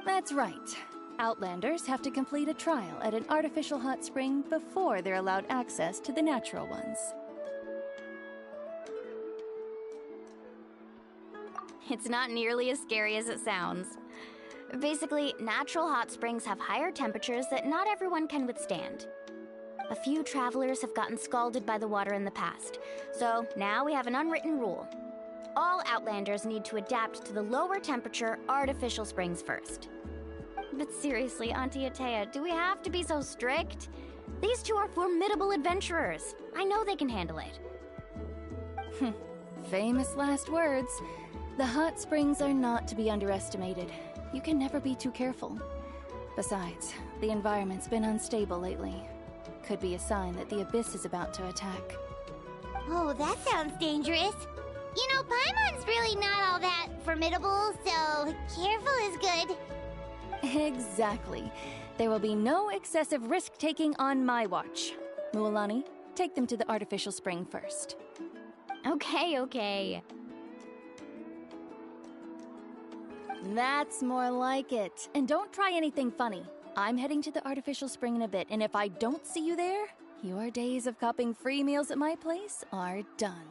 That's right. Outlanders have to complete a trial at an artificial hot spring before they're allowed access to the natural ones.
It's not nearly as scary as it sounds. Basically, natural hot springs have higher temperatures that not everyone can withstand. A few travelers have gotten scalded by the water in the past, so now we have an unwritten rule. All Outlanders need to adapt to the lower temperature artificial springs first. But seriously, Auntie Atea, do we have to be so strict? These two are formidable adventurers. I know they can handle it.
Famous last words. The hot springs are not to be underestimated. You can never be too careful. Besides, the environment's been unstable lately. Could be a sign that the Abyss is about to attack.
Oh, that sounds dangerous. You know, Paimon's really not all that formidable, so careful is good.
Exactly. There will be no excessive risk-taking on my watch. Mualani, take them to the artificial spring first.
Okay.
That's more like it. And don't try anything funny. I'm heading to the artificial spring in a bit, and if I don't see you there, your days of copping free meals at my place are done.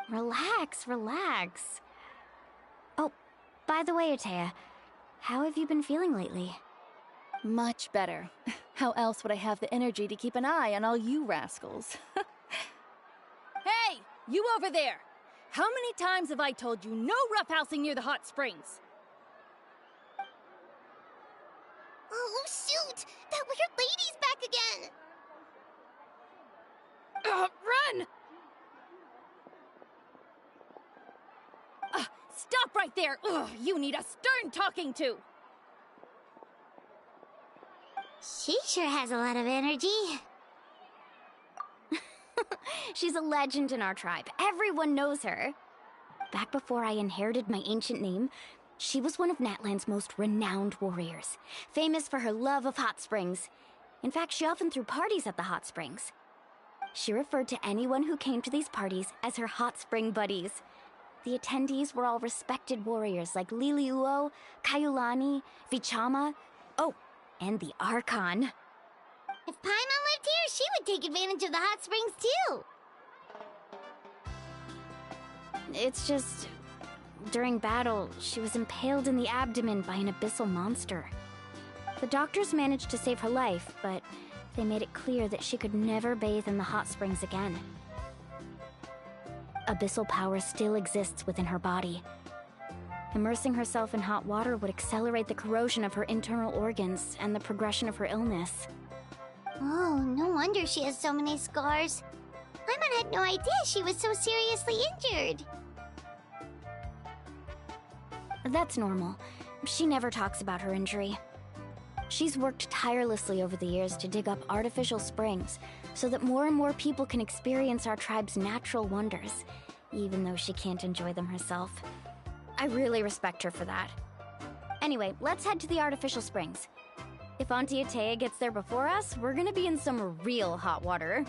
Relax. Oh, by the way, Atea, how have you been feeling lately?
Much better. How else would I have the energy to keep an eye on all you rascals?
Hey! You over there! How many times have I told you no roughhousing near the hot springs?
Oh, shoot! That weird lady's back again!
Run! Stop right there! Ugh, you need a stern talking to!
She sure has a lot of energy.
She's a legend in our tribe. Everyone knows her. Back before I inherited my ancient name, she was one of Natlan's most renowned warriors, famous for her love of hot springs. In fact, she often threw parties at the hot springs. She referred to anyone who came to these parties as her hot spring buddies. The attendees were all respected warriors like Liliuo, Kaiulani, Vichama, oh, and the Archon.
If Paimon lived here, she would take advantage of the hot springs too.
It's just... during battle, she was impaled in the abdomen by an abyssal monster. The doctors managed to save her life, but they made it clear that she could never bathe in the hot springs again. Abyssal power still exists within her body. Immersing herself in hot water would accelerate the corrosion of her internal organs and the progression of her illness.
Oh, no wonder she has so many scars. Paimon had no idea she was so seriously injured.
That's normal. She never talks about her injury. She's worked tirelessly over the years to dig up artificial springs so that more and more people can experience our tribe's natural wonders, even though she can't enjoy them herself. I really respect her for that. Anyway, let's head to the artificial springs. If Auntie Atea gets there before us, we're gonna be in some real hot water.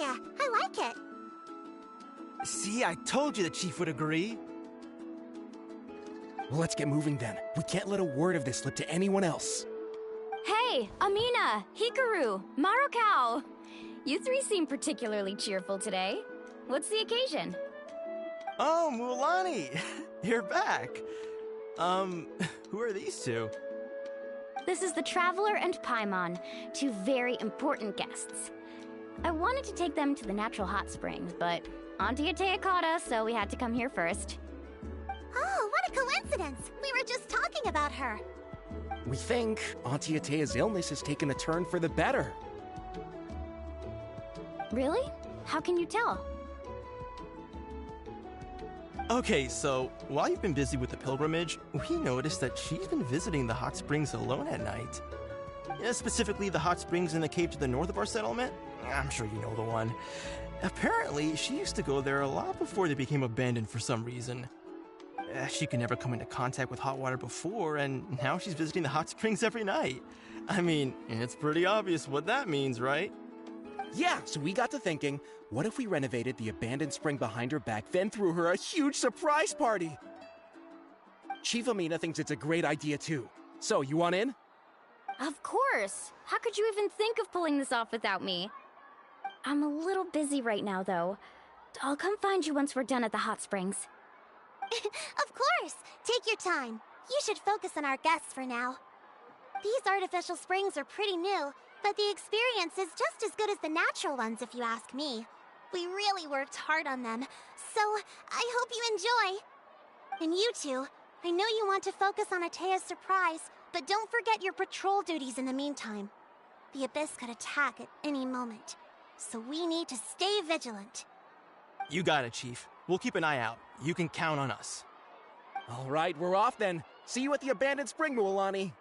idea. I like it.
See, I told you the chief would agree.
Well, let's get moving then. We can't let a word of this slip to anyone else.
Hey, Amina, Hikaru, Marukao. You three seem particularly cheerful today. What's the occasion?
Oh, Mulani, you're back. Who are these two?
This is the Traveler and Paimon, two very important guests. I wanted to take them to the natural hot springs, but Auntie Atea caught us, so we had to come here first.
Oh, what a coincidence! We were just talking about her.
We think Auntie Atea's illness has taken a turn for the better.
Really? How can you tell?
Okay, so while you've been busy with the pilgrimage, we noticed that she's been visiting the hot springs alone at night. Yeah, specifically the hot springs in the cave to the north of our settlement. I'm sure you know the one. Apparently, she used to go there a lot before they became abandoned for some reason. She could never come into contact with hot water before, and now she's visiting the hot springs every night. I mean, it's pretty obvious what that means, right?
Yeah, so we got to thinking, what if we renovated the abandoned spring behind her back, then threw her a huge surprise party? Chief Amina thinks it's a great idea too. So, you want in?
Of course! How could you even think of pulling this off without me? I'm a little busy right now, though. I'll come find you once we're done at the hot springs.
Of course! Take your time. You should focus on our guests for now. These artificial springs are pretty new, but the experience is just as good as the natural ones, if you ask me. We really worked hard on them, so I hope you enjoy. And you two, I know you want to focus on Atea's surprise, but don't forget your patrol duties in the meantime. The Abyss could attack at any moment, so we need to stay vigilant.
You got it, Chief. We'll keep an eye out. You can count on us.
All right, we're off then. See you at the abandoned spring, Mualani.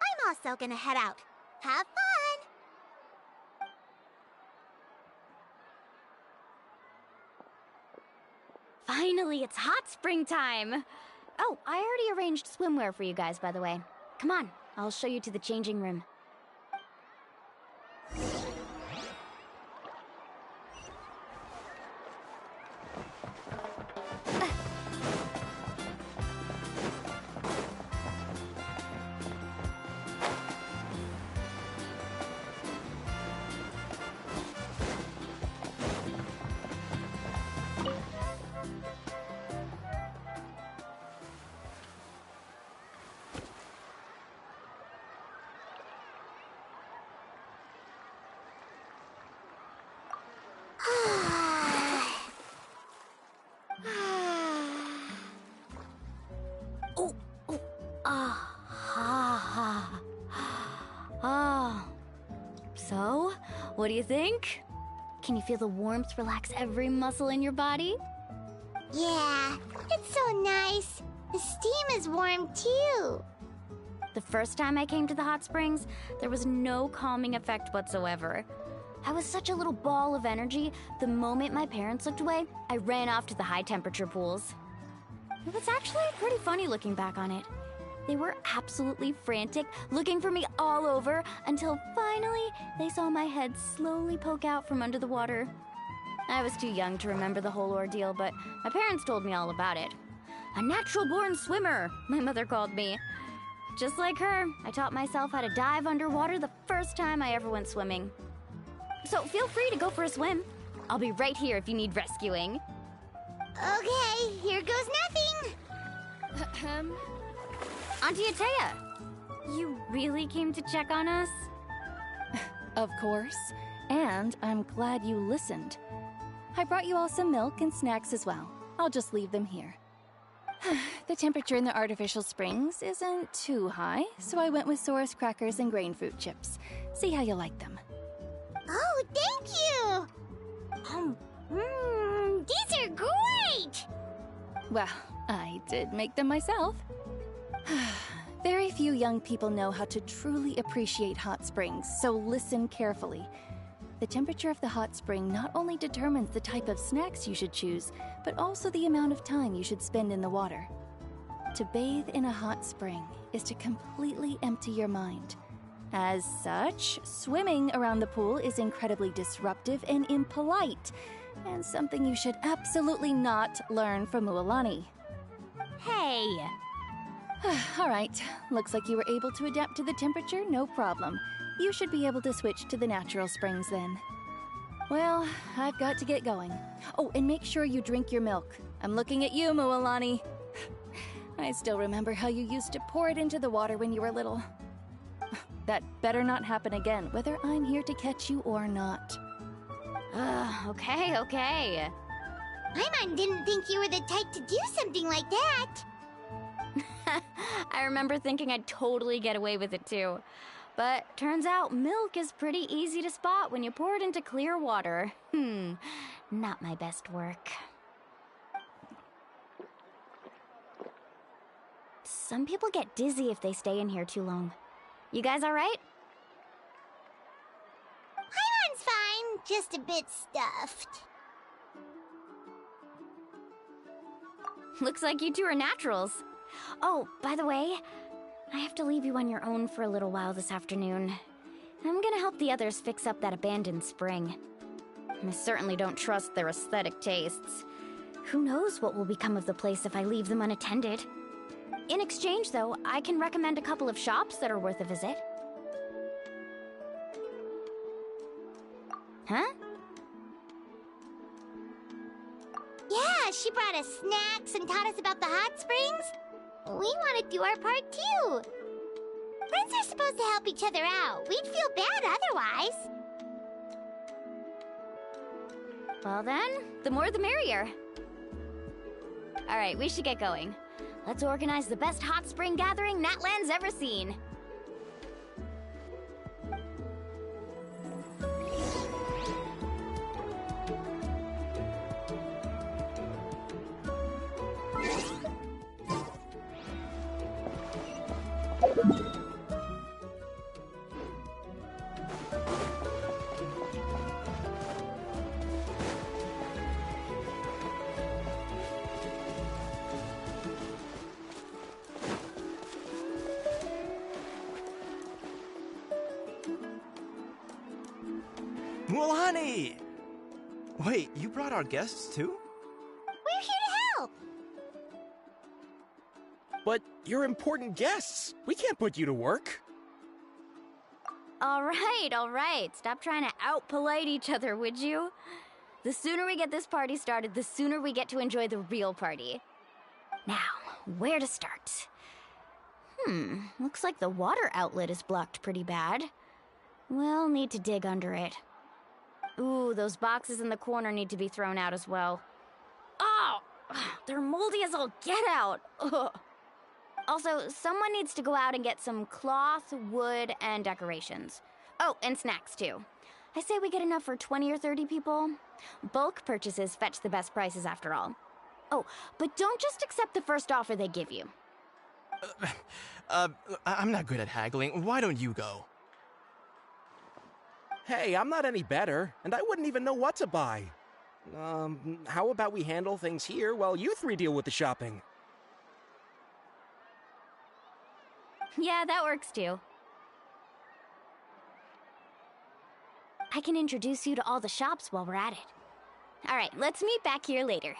I'm also gonna head out. Have fun!
Finally, it's hot spring time! Oh, I already arranged swimwear for you guys, by the way. Come on, I'll show you to the changing room. So, what do you think? Can you feel the warmth relax every muscle in your body?
Yeah, it's so nice. The steam is warm too.
The first time I came to the hot springs, there was no calming effect whatsoever. I was such a little ball of energy, the moment my parents looked away, I ran off to the high-temperature pools. It was actually pretty funny looking back on it. They were absolutely frantic, looking for me all over, until finally they saw my head slowly poke out from under the water. I was too young to remember the whole ordeal, but my parents told me all about it. A natural-born swimmer, my mother called me. Just like her, I taught myself how to dive underwater the first time I ever went swimming. So feel free to go for a swim. I'll be right here if you need rescuing.
Okay, here goes nothing.
Auntie Atea, you really came to check on us?
Of course. And I'm glad you listened. I brought you all some milk and snacks as well. I'll just leave them here. The temperature in the artificial springs isn't too high, so I went with Saurus crackers and grain fruit chips. See how you like them.
Oh, thank you! These are great!
Well, I did make them myself. Very few young people know how to truly appreciate hot springs, so listen carefully. The temperature of the hot spring not only determines the type of snacks you should choose, but also the amount of time you should spend in the water. To bathe in a hot spring is to completely empty your mind. As such, swimming around the pool is incredibly disruptive and impolite, and something you should absolutely not learn from Mualani.
Hey!
All right, looks like you were able to adapt to the temperature, no problem. You should be able to switch to the natural springs then. Well, I've got to get going. Oh, and make sure you drink your milk. I'm looking at you, Mualani. I still remember how you used to pour it into the water when you were little. That better not happen again, whether I'm here to catch you or not.
Okay.
Paimon didn't think you were the type to do something like that.
I remember thinking I'd totally get away with it too. But turns out milk is pretty easy to spot when you pour it into clear water. Not my best work. Some people get dizzy if they stay in here too long. You guys all right?
Paimon's fine, just a bit stuffed.
Looks like you two are naturals. Oh, by the way, I have to leave you on your own for a little while this afternoon. I'm gonna help the others fix up that abandoned spring. I certainly don't trust their aesthetic tastes. Who knows what will become of the place if I leave them unattended? In exchange, though, I can recommend a couple of shops that are worth a visit. Huh?
Yeah, she brought us snacks and taught us about the hot springs. We want to do our part too. Friends are supposed to help each other out. We'd feel bad otherwise.
Well then, the more the merrier. Alright, we should get going. Let's organize the best hot spring gathering Natlan's ever seen.
Mualani! Wait, you brought our guests too?
We're here to help.
But you're important guests. We can't put you to work.
All right. Stop trying to out-polite each other, would you? The sooner we get this party started, the sooner we get to enjoy the real party. Now, where to start? Looks like the water outlet is blocked pretty bad. We'll need to dig under it. Ooh, those boxes in the corner need to be thrown out as well. Oh! They're moldy as all get out! Ugh. Also, someone needs to go out and get some cloth, wood, and decorations. Oh, and snacks too. I say we get enough for 20 or 30 people. Bulk purchases fetch the best prices after all. Oh, but don't just accept the first offer they give you.
I'm not good at haggling. Why don't you go?
Hey, I'm not any better, and I wouldn't even know what to buy. How about we handle things here while you three deal with the shopping?
Yeah, that works too. I can introduce you to all the shops while we're at it. All right, let's meet back here later.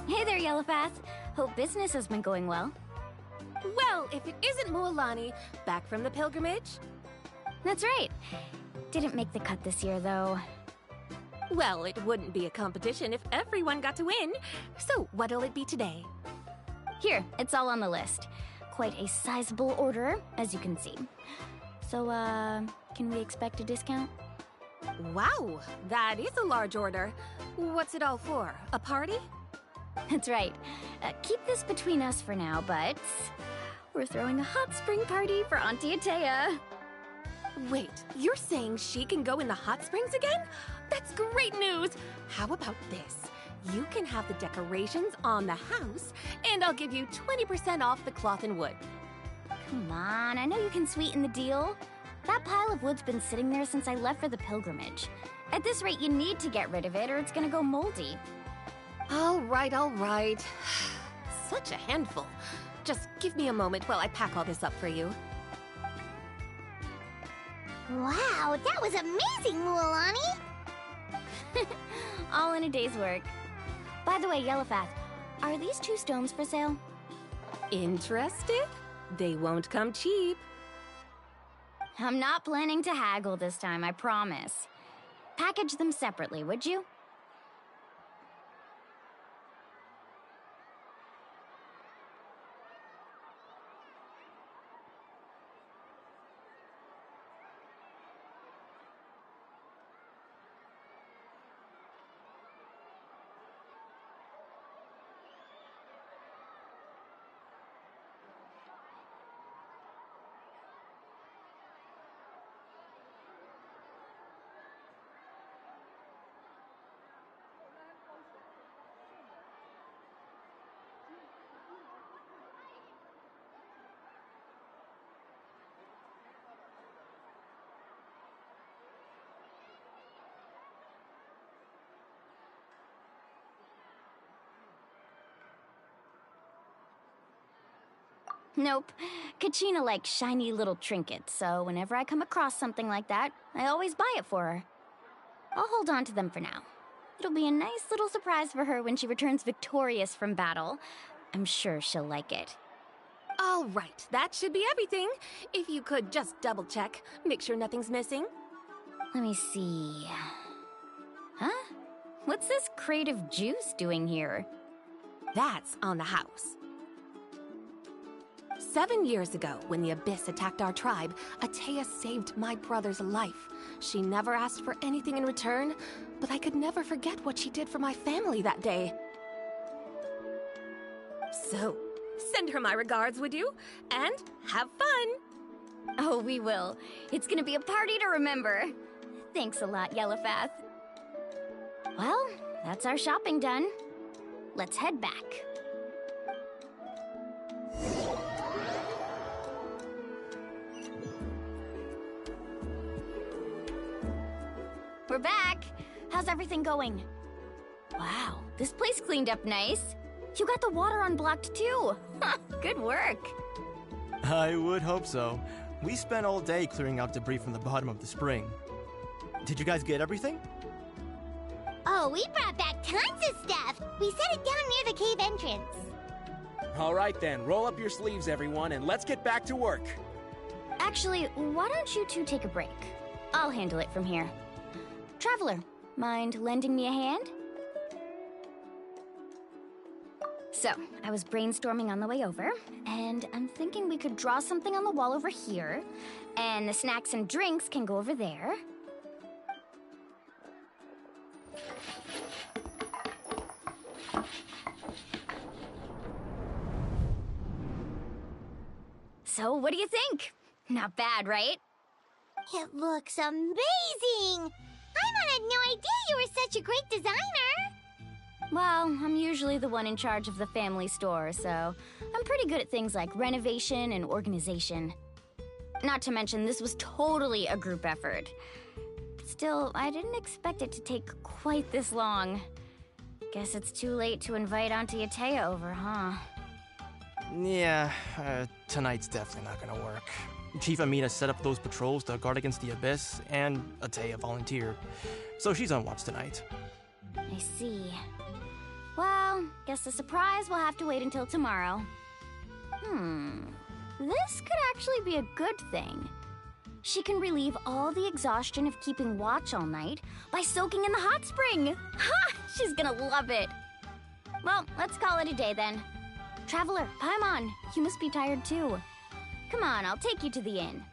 Hey there, Yellowfast. Hope business has been going well.
Well, if it isn't Mualani, back from the pilgrimage?
That's right. Didn't make the cut this year, though.
Well, it wouldn't be a competition if everyone got to win. So, what'll it be today?
Here, it's all on the list. Quite a sizable order, as you can see. So, can we expect a discount?
Wow, that is a large order. What's it all for? A party?
That's right. Keep this between us for now, but we're throwing a hot spring party for Auntie Atea.
Wait, you're saying she can go in the hot springs again? That's great news! How about this? You can have the decorations on the house, and I'll give you 20% off the cloth and wood.
Come on, I know you can sweeten the deal. That pile of wood's been sitting there since I left for the pilgrimage. At this rate, you need to get rid of it or it's gonna go moldy.
All right, all right. Such a handful. Just give me a moment while I pack all this up for you.
Wow, that was amazing, Mualani!
All in a day's work. By the way, Yellowfath, are these 2 stones for sale?
Interested? They won't come cheap.
I'm not planning to haggle this time, I promise. Package them separately, would you? Nope. Kachina likes shiny little trinkets, so whenever I come across something like that, I always buy it for her. I'll hold on to them for now. It'll be a nice little surprise for her when she returns victorious from battle. I'm sure she'll like it.
All right, that should be everything. If you could just double check, make sure nothing's missing.
Let me see. Huh? What's this creative juice doing here?
That's on the house. 7 years ago, when the Abyss attacked our tribe, Atea saved my brother's life. She never asked for anything in return, but I could never forget what she did for my family that day. So, send her my regards, would you? And have fun!
Oh, we will. It's gonna be a party to remember. Thanks a lot, Yellowfath. Well, that's our shopping done. Let's head back. We're back! How's everything going? Wow, this place cleaned up nice. You got the water unblocked too. Good work.
I would hope so. We spent all day clearing out debris from the bottom of the spring. Did you guys get everything?
Oh, we brought back tons of stuff! We set it down near the cave entrance.
All right then, roll up your sleeves everyone and let's get back to work.
Actually, why don't you two take a break? I'll handle it from here. Traveler, mind lending me a hand? So, I was brainstorming on the way over, and I'm thinking we could draw something on the wall over here, and the snacks and drinks can go over there. So, what do you think? Not bad, right?
It looks amazing! Paimon had no idea you were such a great designer!
Well, I'm usually the one in charge of the family store, so I'm pretty good at things like renovation and organization. Not to mention, this was totally a group effort. Still, I didn't expect it to take quite this long. Guess it's too late to invite Auntie Atea over, huh?
Yeah, tonight's definitely not gonna work. Chief Amina set up those patrols to guard against the Abyss, and Atea volunteered. So she's on watch tonight.
I see. Well, guess the surprise will have to wait until tomorrow. This could actually be a good thing. She can relieve all the exhaustion of keeping watch all night by soaking in the hot spring. Ha! She's gonna love it. Well, let's call it a day then. Traveler, Paimon, you must be tired too. Come on, I'll take you to the inn.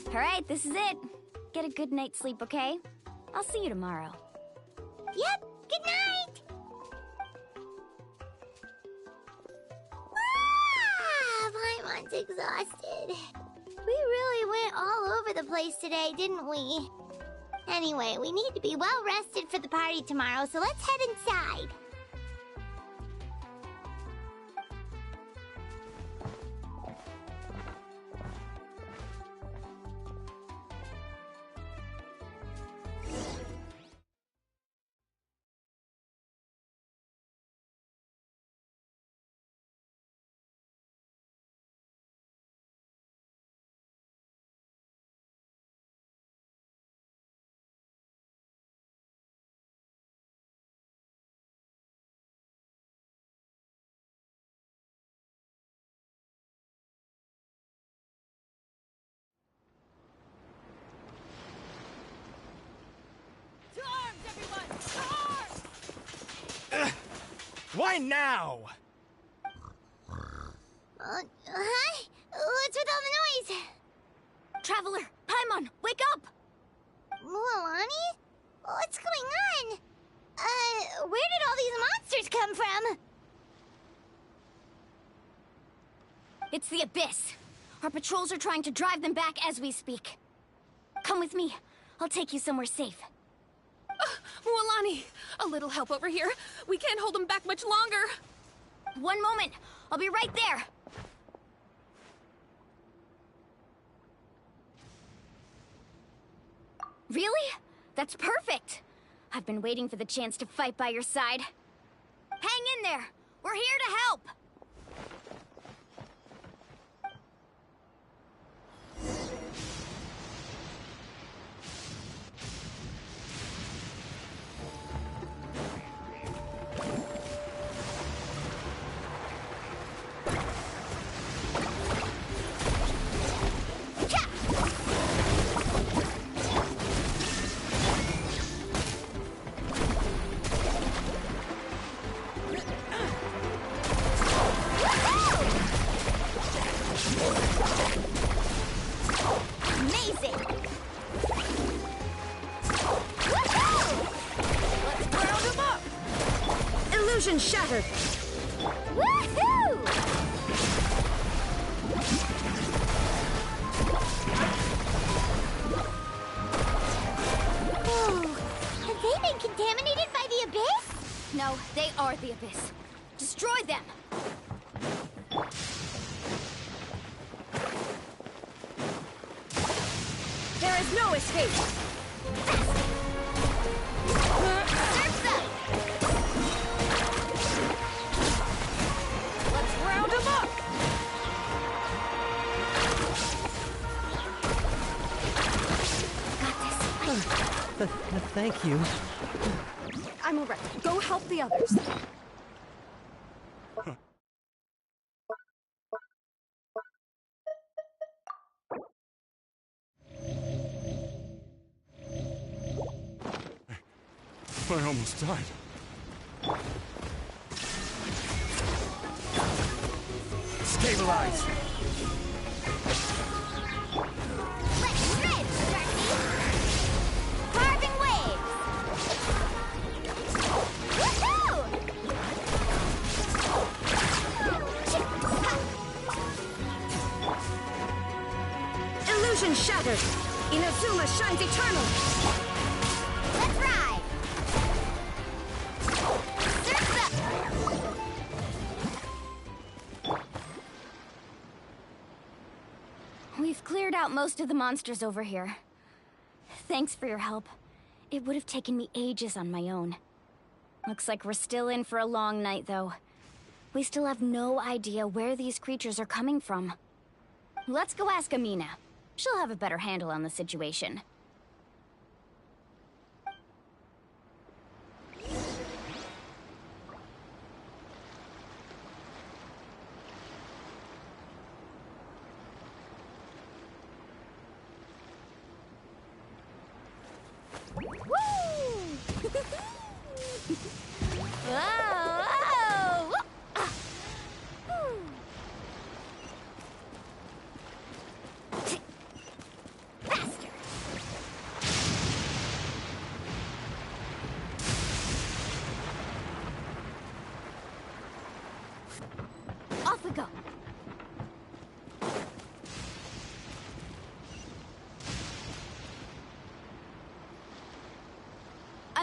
Alright, this is it. Get a good night's sleep, okay? I'll see you tomorrow.
Yep, good night! Paimon's exhausted. We really went all over the place today, didn't we? Anyway, we need to be well rested for the party tomorrow, so let's head inside.
Why now?
Huh? What's with all the noise?
Traveler, Paimon, wake up!
Mualani? What's going on? Where did all these monsters come from?
It's the Abyss. Our patrols are trying to drive them back as we speak. Come with me. I'll take you somewhere safe.
Mualani, a little help over here. We can't hold them back much longer.
One moment. I'll be right there. Really? That's perfect. I've been waiting for the chance to fight by your side. Hang in there. We're here to help. Amazing! Let's round him up! Illusion shattered! Woohoo!
Oh, have they been contaminated by the Abyss?
No, they are the Abyss. Destroy them!
There is no escape. Let's round him up.
Thank you.
I'm all right. Go help the others.
I almost died.
Stabilize!
Let's rip, Darky! Carving waves! Woohoo!
Illusion shattered. Inazuma shines eternal.
Let's ride! We've cleared out most of the monsters over here. Thanks for your help. It would have taken me ages on my own. Looks like we're still in for a long night, though. We still have no idea where these creatures are coming from. Let's go ask Amina. She'll have a better handle on the situation. Whoa!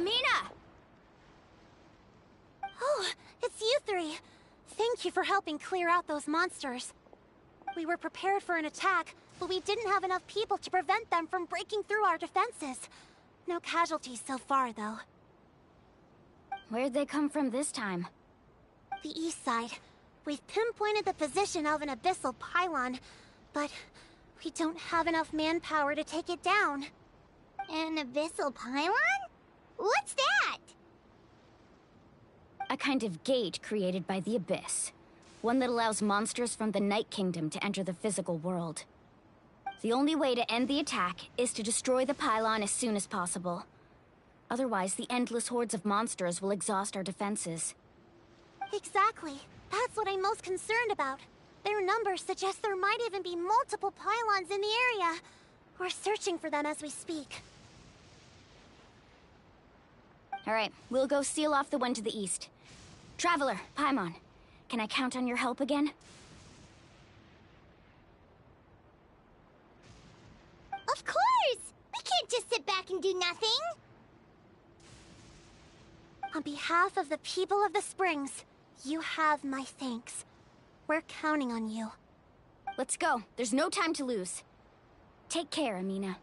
Amina!
Oh, it's you three. Thank you for helping clear out those monsters. We were prepared for an attack, but we didn't have enough people to prevent them from breaking through our defenses. No casualties so far, though.
Where'd they come from this time?
The east side. We've pinpointed the position of an abyssal pylon, but we don't have enough manpower to take it down.
An abyssal pylon? What's that?
A kind of gate created by the Abyss. One that allows monsters from the Night Kingdom to enter the physical world. The only way to end the attack is to destroy the pylon as soon as possible. Otherwise, the endless hordes of monsters will exhaust our defenses.
Exactly. That's what I'm most concerned about. Their numbers suggest there might even be multiple pylons in the area. We're searching for them as we speak.
Alright, we'll go seal off the one to the east. Traveler, Paimon, can I count on your help again?
Of course! We can't just sit back and do nothing!
On behalf of the people of the Springs, you have my thanks. We're counting on you.
Let's go. There's no time to lose. Take care, Amina.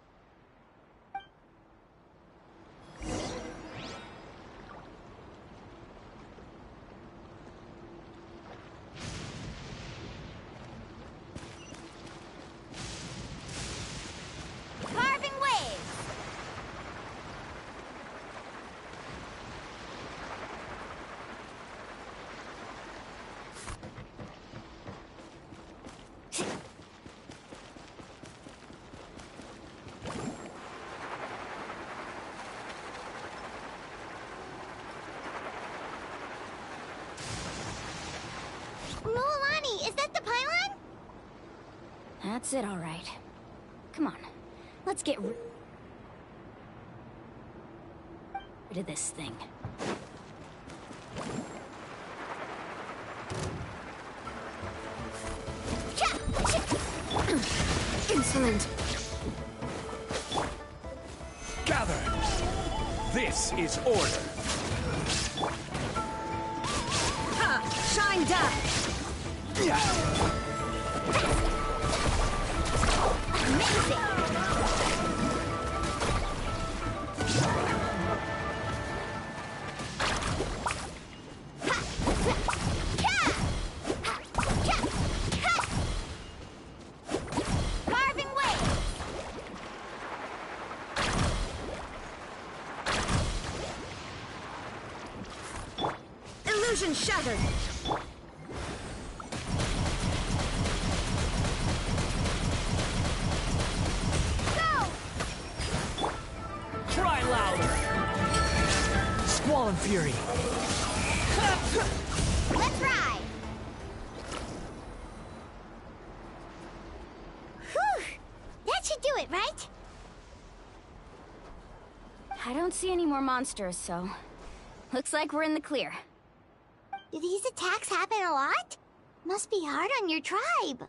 Carving waves! Mualani, is that the pylon?
That's it, all right. Come on, let's get rid of this thing.
Insolent!
Gather! This is order.
Ha! Shine down!
Carving waves!
Illusion shattered!
Cry louder! Squall and Fury!
Let's ride! Whew! That should do it, right?
I don't see any more monsters, so... looks like we're in the clear.
Do these attacks happen a lot? Must be hard on your tribe.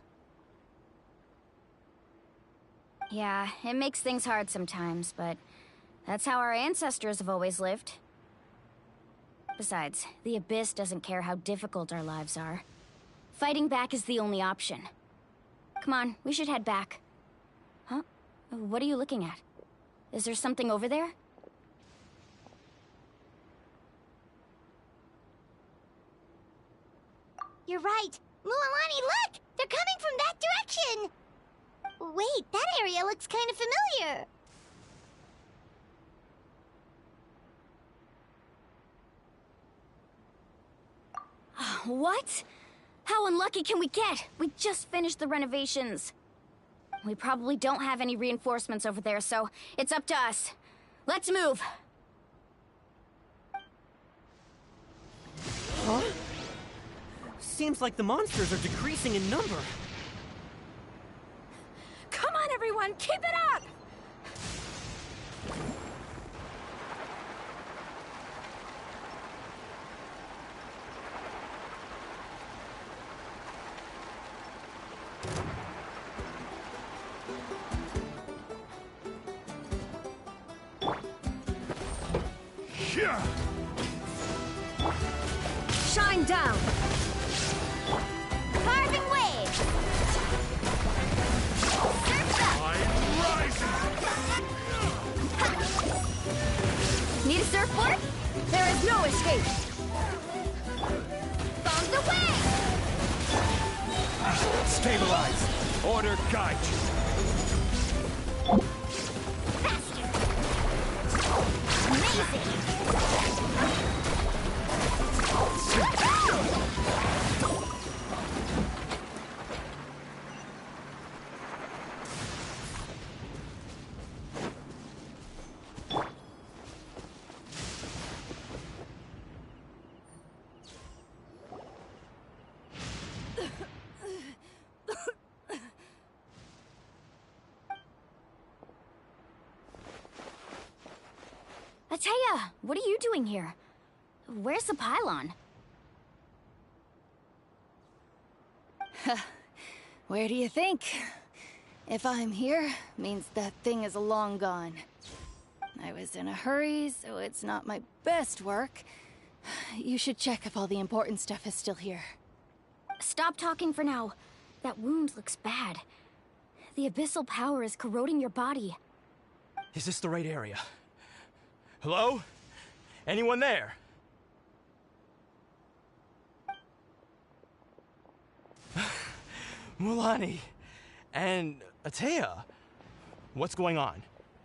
Yeah, it makes things hard sometimes, but... that's how our ancestors have always lived. Besides, the Abyss doesn't care how difficult our lives are. Fighting back is the only option. Come on, we should head back. Huh? What are you looking at? Is there something over there?
You're right. Mualani, look! They're coming from that direction! Wait, that area looks kind of familiar.
What? How unlucky can we get? We just finished the renovations. We probably don't have any reinforcements over there, so it's up to us. Let's move!
Huh? Seems like the monsters are decreasing in number.
Come on, everyone! Keep it up!
Shine down!
Carving waves! Surf's up!
Need a surfboard? There is no escape!
Bombs away!
Stabilize! Order guide you!
Faster! Amazing!
Atea, what are you doing here? Where's the pylon?
Where do you think? If I'm here, means that thing is long gone. I was in a hurry, so it's not my best work. You should check if all the important stuff is still here.
Stop talking for now. That wound looks bad. The abyssal power is corroding your body.
Is this the right area? Hello? Anyone there? Mulani and Atea, what's going on?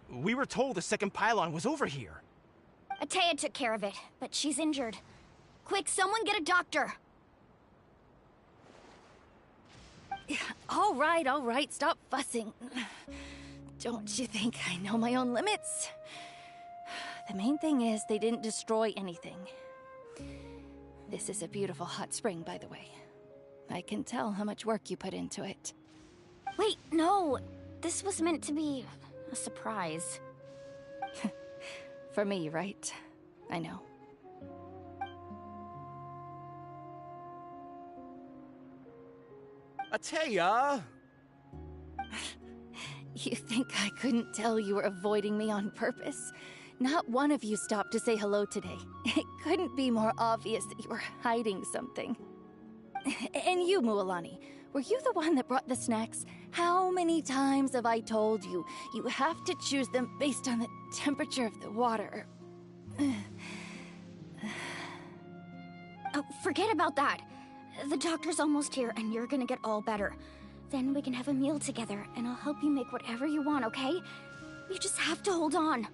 We were told the second pylon was over here.
Atea took care of it, but she's injured. Quick, someone get a doctor!
All right, stop fussing. Don't you think I know my own limits? The main thing is they didn't destroy anything. This is a beautiful hot spring, by the way. I can tell how much work you put into it.
Wait, no! This was meant to be a surprise.
For me, right? I know.
Atea!
You think I couldn't tell you were avoiding me on purpose? Not one of you stopped to say hello today. It couldn't be more obvious that you were hiding something. And you, Mualani, were you the one that brought the snacks? How many times have I told you, you have to choose them based on the temperature of the water?
Oh, forget about that. The doctor's almost here, and you're gonna get all better. Then we can have a meal together, and I'll help you make whatever you want, okay? You just have to hold on.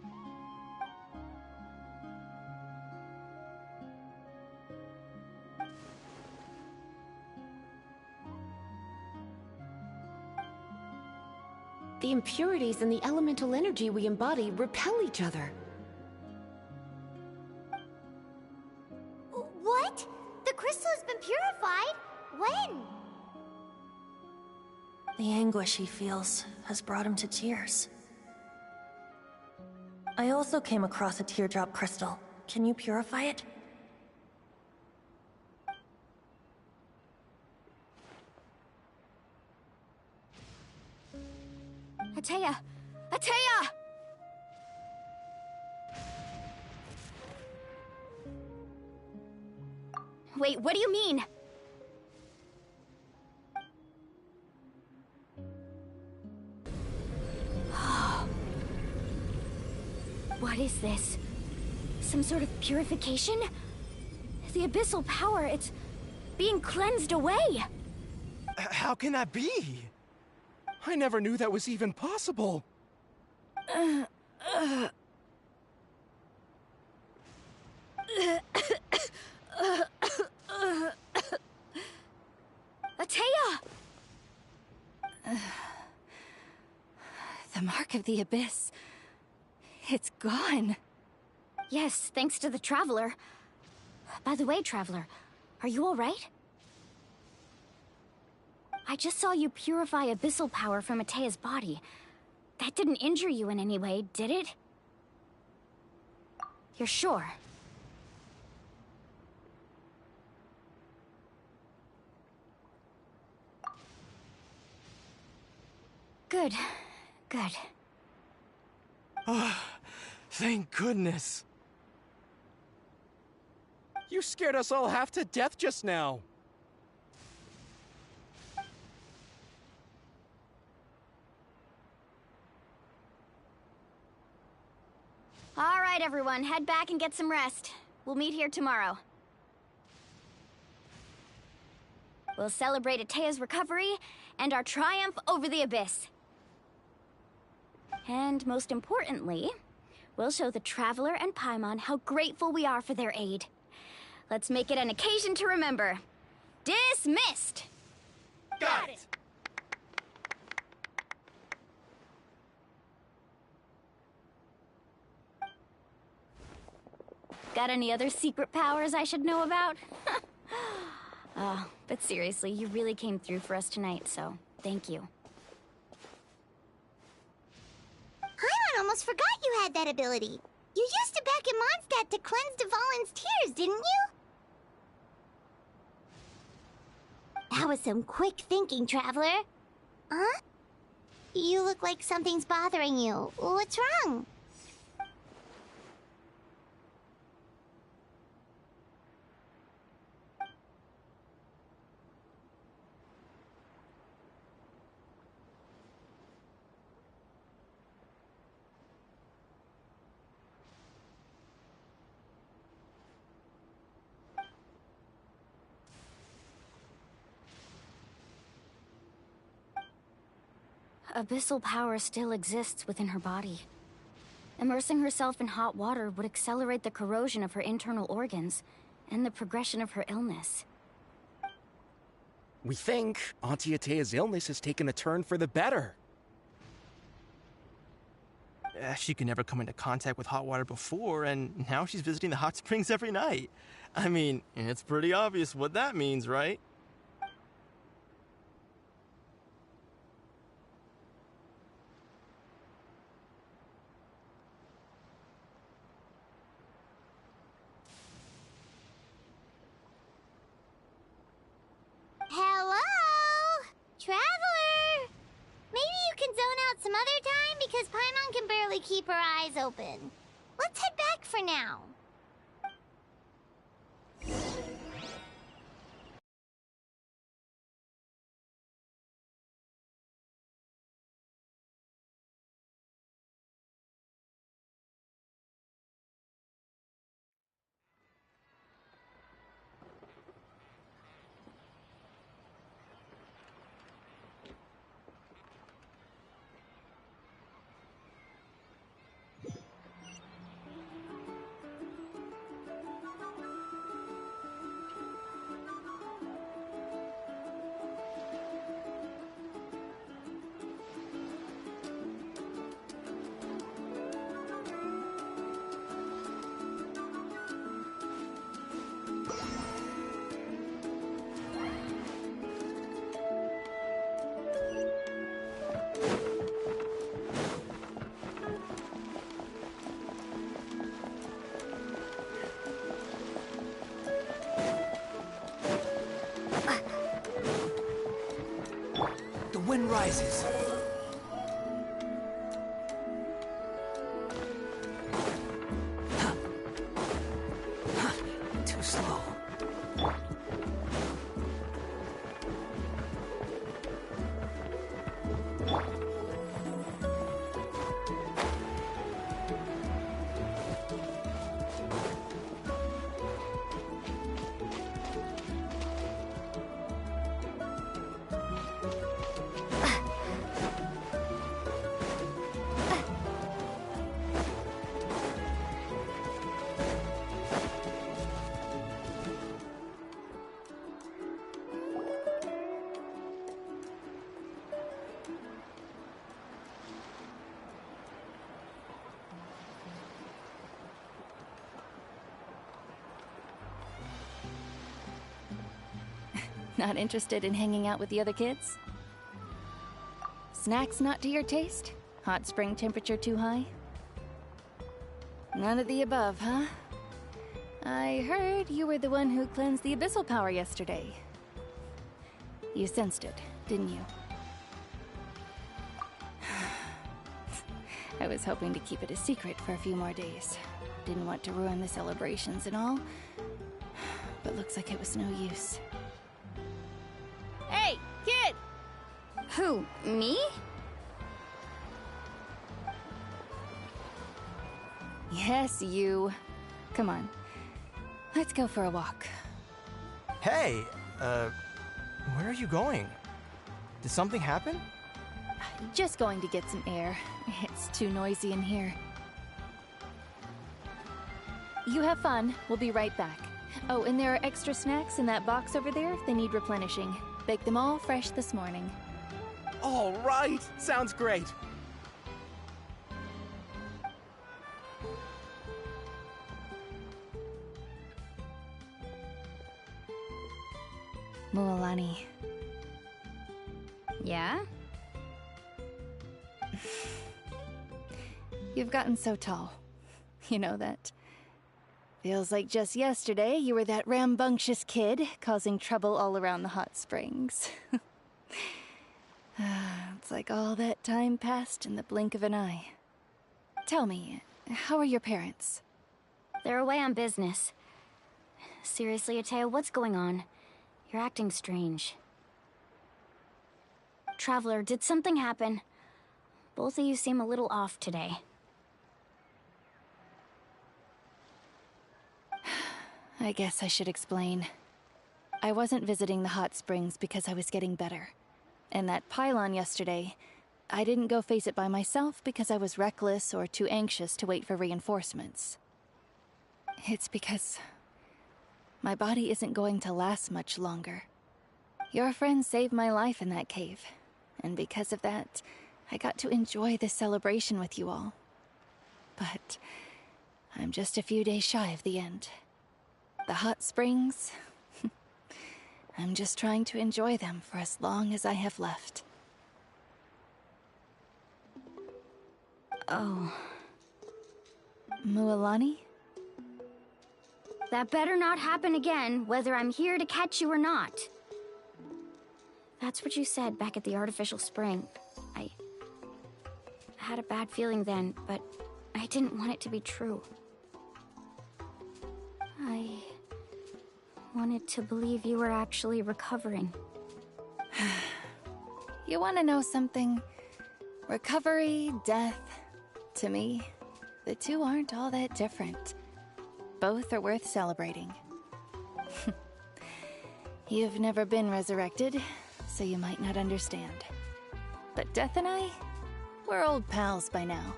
The impurities and the elemental energy we embody repel each other.
What? The crystal has been purified? When?
The anguish he feels has brought him to tears. I also came across a teardrop crystal. Can you purify it?
Atea! Atea! Wait, what do you mean? What is this? Some sort of purification? The abyssal power, it's being cleansed away!
How can that be? I never knew that was even possible.
Atea!
The mark of the abyss. It's gone.
Yes, thanks to the Traveler. By the way, Traveler, are you alright? I just saw you purify abyssal power from Atea's body. That didn't injure you in any way, did it? You're sure? Good. Good.
Oh, thank goodness.
You scared us all half to death just now.
All right, everyone, head back and get some rest. We'll meet here tomorrow. We'll celebrate Atea's recovery and our triumph over the Abyss. And most importantly, we'll show the Traveler and Paimon how grateful we are for their aid. Let's make it an occasion to remember. Dismissed!
Got it!
Got any other secret powers I should know about? Oh, but seriously, you really came through for us tonight, so thank you.
Paimon almost forgot you had that ability. You used it back in Mondstadt to cleanse Dvalin's tears, didn't you? That was some quick thinking, Traveler. Huh? You look like something's bothering you. What's wrong?
Abyssal power still exists within her body. Immersing herself in hot water would accelerate the corrosion of her internal organs and the progression of her illness.
We think Auntie Atea's illness has taken a turn for the better.
She could never come into contact with hot water before, and now she's visiting the hot springs every night. I mean, it's pretty obvious what that means, right?
Hello? Traveler! Maybe you can zone out some other time because Paimon can barely keep her eyes open. Let's head back for now.
The wind rises. Too slow.
Not interested in hanging out with the other kids? Snacks not to your taste? Hot spring temperature too high? None of the above, huh? I heard you were the one who cleansed the abyssal power yesterday. You sensed it, didn't you? I was hoping to keep it a secret for a few more days. Didn't want to ruin the celebrations and all. but looks like it was no use.
Hey, kid!
Who, me?
Yes, you. Come on. Let's go for a walk.
Hey, where are you going? Did something happen?
Just going to get some air. It's too noisy in here. You have fun. We'll be right back. Oh, and there are extra snacks in that box over there if they need replenishing. Baked them all fresh this morning.
All right! Sounds great.
Mualani.
Yeah?
You've gotten so tall. You know that. Feels like just yesterday you were that rambunctious kid causing trouble all around the hot springs. It's like all that time passed in the blink of an eye. Tell me, how are your parents?
They're away on business. Seriously, Atea, what's going on? You're acting strange. Traveler, did something happen? Both of you seem a little off today.
I guess I should explain. I wasn't visiting the hot springs because I was getting better. And that pylon yesterday, I didn't go face it by myself because I was reckless or too anxious to wait for reinforcements. It's because my body isn't going to last much longer. Your friend saved my life in that cave, and because of that, I got to enjoy this celebration with you all. But I'm just a few days shy of the end. The hot springs, I'm just trying to enjoy them for as long as I have left.
Oh.
Mualani?
That better not happen again, whether I'm here to catch you or not. That's what you said back at the artificial spring. I had a bad feeling then, but I didn't want it to be true. I wanted to believe you were actually recovering.
You want to know something? Recovery, death, to me, the two aren't all that different. Both are worth celebrating. You've never been resurrected, so you might not understand. But Death and I, we're old pals by now.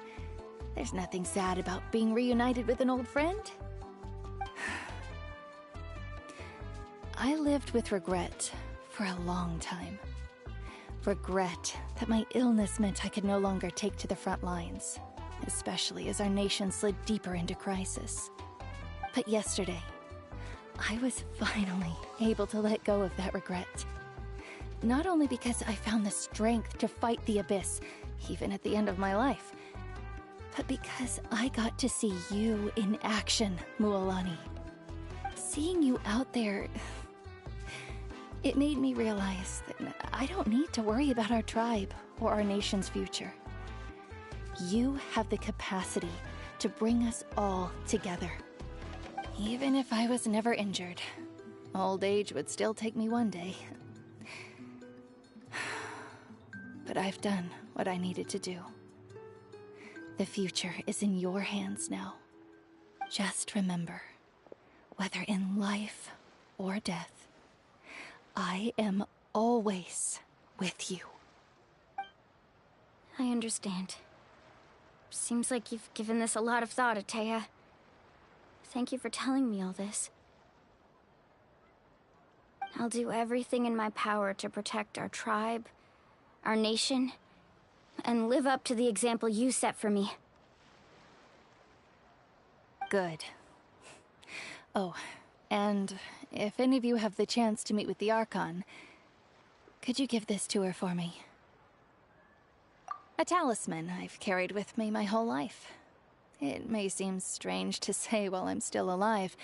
There's nothing sad about being reunited with an old friend. I lived with regret for a long time. Regret that my illness meant I could no longer take to the front lines, especially as our nation slid deeper into crisis. But yesterday, I was finally able to let go of that regret. Not only because I found the strength to fight the abyss, even at the end of my life, but because I got to see you in action, Mualani. Seeing you out there, it made me realize that I don't need to worry about our tribe or our nation's future. You have the capacity to bring us all together. Even if I was never injured, old age would still take me one day. But I've done what I needed to do. The future is in your hands now. Just remember, whether in life or death, I am always with you.
I understand. Seems like you've given this a lot of thought, Atea. Thank you for telling me all this. I'll do everything in my power to protect our tribe, our nation, and live up to the example you set for me.
Good. Oh, and if any of you have the chance to meet with the Archon, could you give this to her for me? A talisman I've carried with me my whole life. It may seem strange to say while I'm still alive,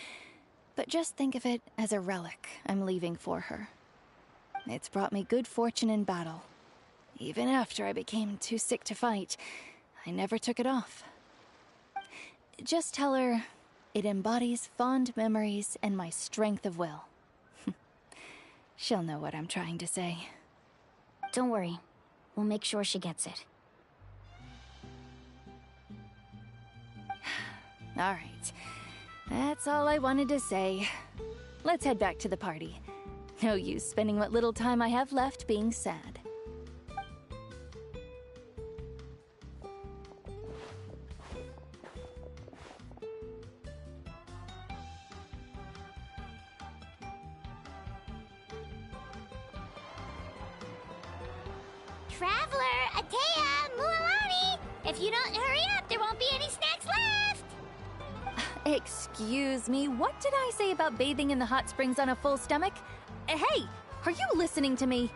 but just think of it as a relic I'm leaving for her. It's brought me good fortune in battle. Even after I became too sick to fight, I never took it off. Just tell her It embodies fond memories and my strength of will. She'll know what I'm trying to say.
Don't worry. We'll make sure she gets it.
All right. That's all I wanted to say. Let's head back to the party. No use spending what little time I have left being sad.
Traveler, Atea, Mualani! If you don't hurry up, there won't be any snacks left!
Excuse me, what did I say about bathing in the hot springs on a full stomach? Hey, are you listening to me?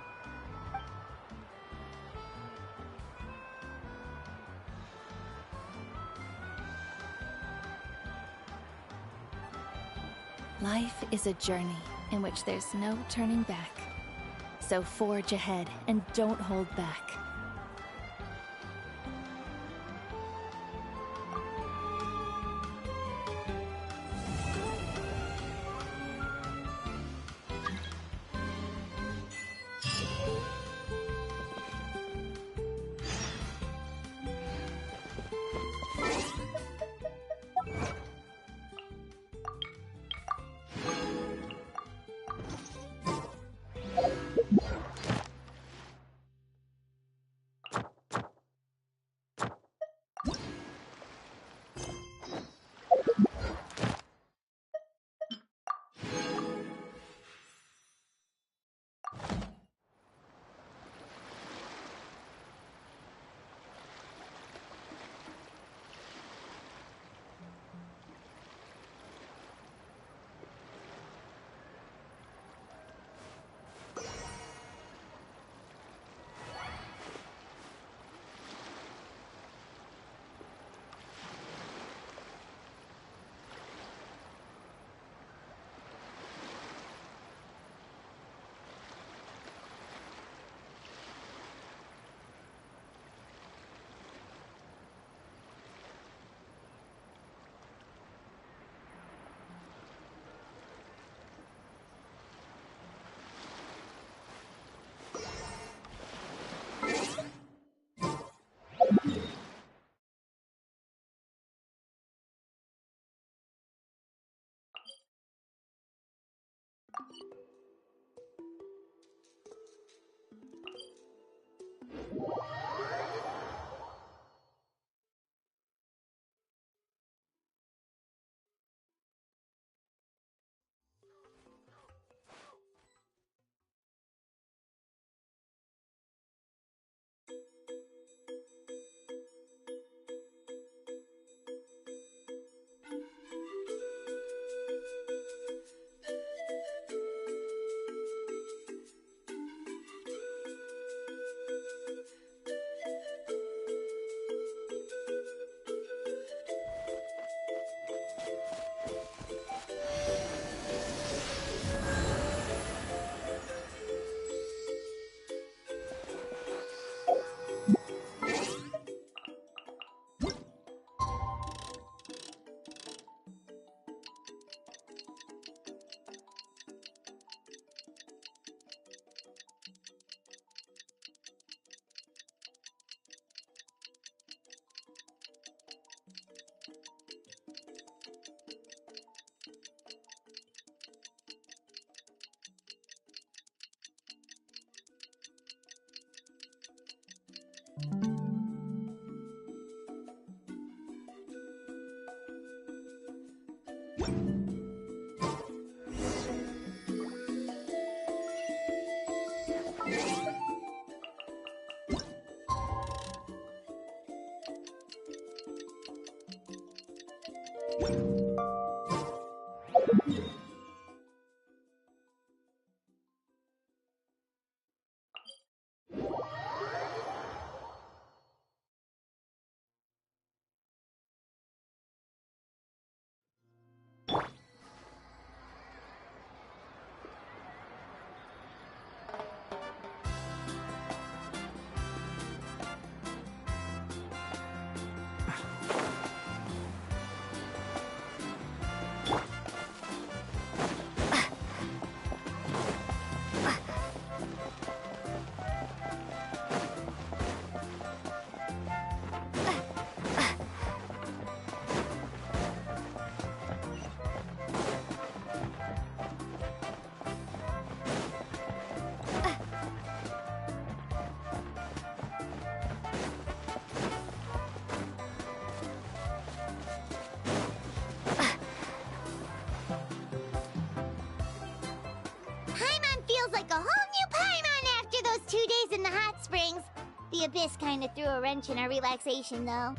Life is a journey in which there's no turning back. So forge ahead and don't hold back.
Abyss kinda threw a wrench in our relaxation, though.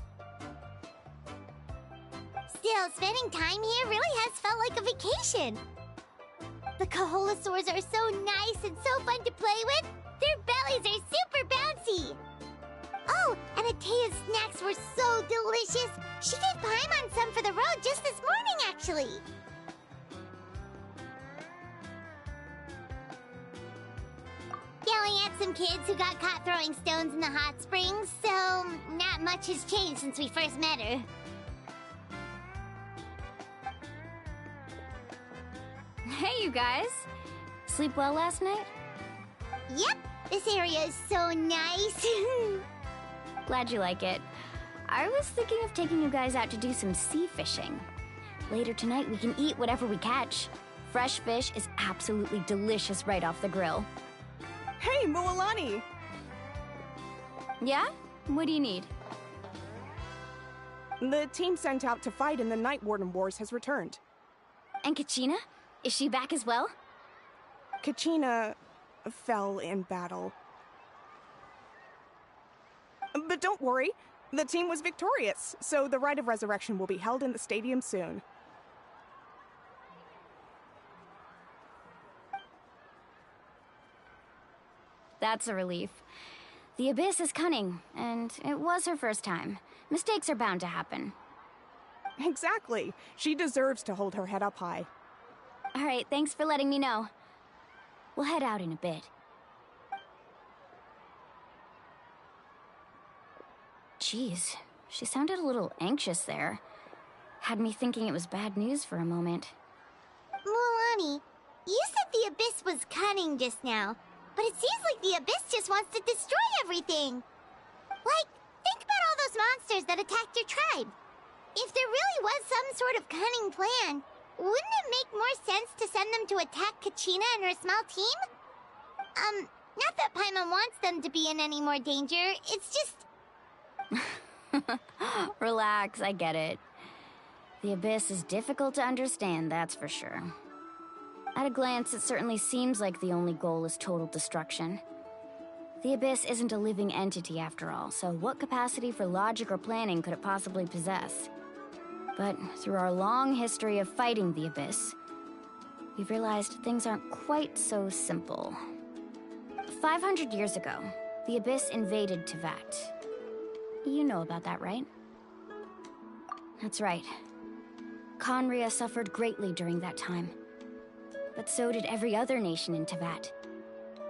Still, spending time here really has felt like a vacation. The Kaholasaurs are so nice and so fun to play with. Their bellies are super bouncy. Oh, and Atea's snacks were so delicious. She gave Paimon some for the road just this morning, actually. Yelling at some kids who got caught throwing stones in the hot springs, so not much has changed since we first met her.
Hey, you guys. Sleep well last night?
Yep, this area is so nice.
Glad you like it. I was thinking of taking you guys out to do some sea fishing. Later tonight, we can eat whatever we catch. Fresh fish is absolutely delicious right off the grill.
Hey, Mualani!
Yeah? What do you need?
The team sent out to fight in the Night Warden Wars has returned.
And Kachina? Is she back as well?
Kachina fell in battle. But don't worry, the team was victorious, so the Rite of Resurrection will be held in the stadium soon.
That's a relief. The Abyss is cunning, and it was her first time. Mistakes are bound to happen.
Exactly. She deserves to hold her head up high.
All right, thanks for letting me know. We'll head out in a bit. Jeez, she sounded a little anxious there. Had me thinking it was bad news for a moment.
Mualani, you said the Abyss was cunning just now, but it seems like the Abyss just wants to destroy everything. Like, think about all those monsters that attacked your tribe. If there really was some sort of cunning plan, wouldn't it make more sense to send them to attack Kachina and her small team? Not that Paimon wants them to be in any more danger, it's just...
Relax, I get it. The Abyss is difficult to understand, that's for sure. At a glance, it certainly seems like the only goal is total destruction. The Abyss isn't a living entity after all, so what capacity for logic or planning could it possibly possess? But through our long history of fighting the Abyss, we've realized things aren't quite so simple. 500 years ago, the Abyss invaded Teyvat. You know about that, right? That's right. Conria suffered greatly during that time. But so did every other nation in Teyvat.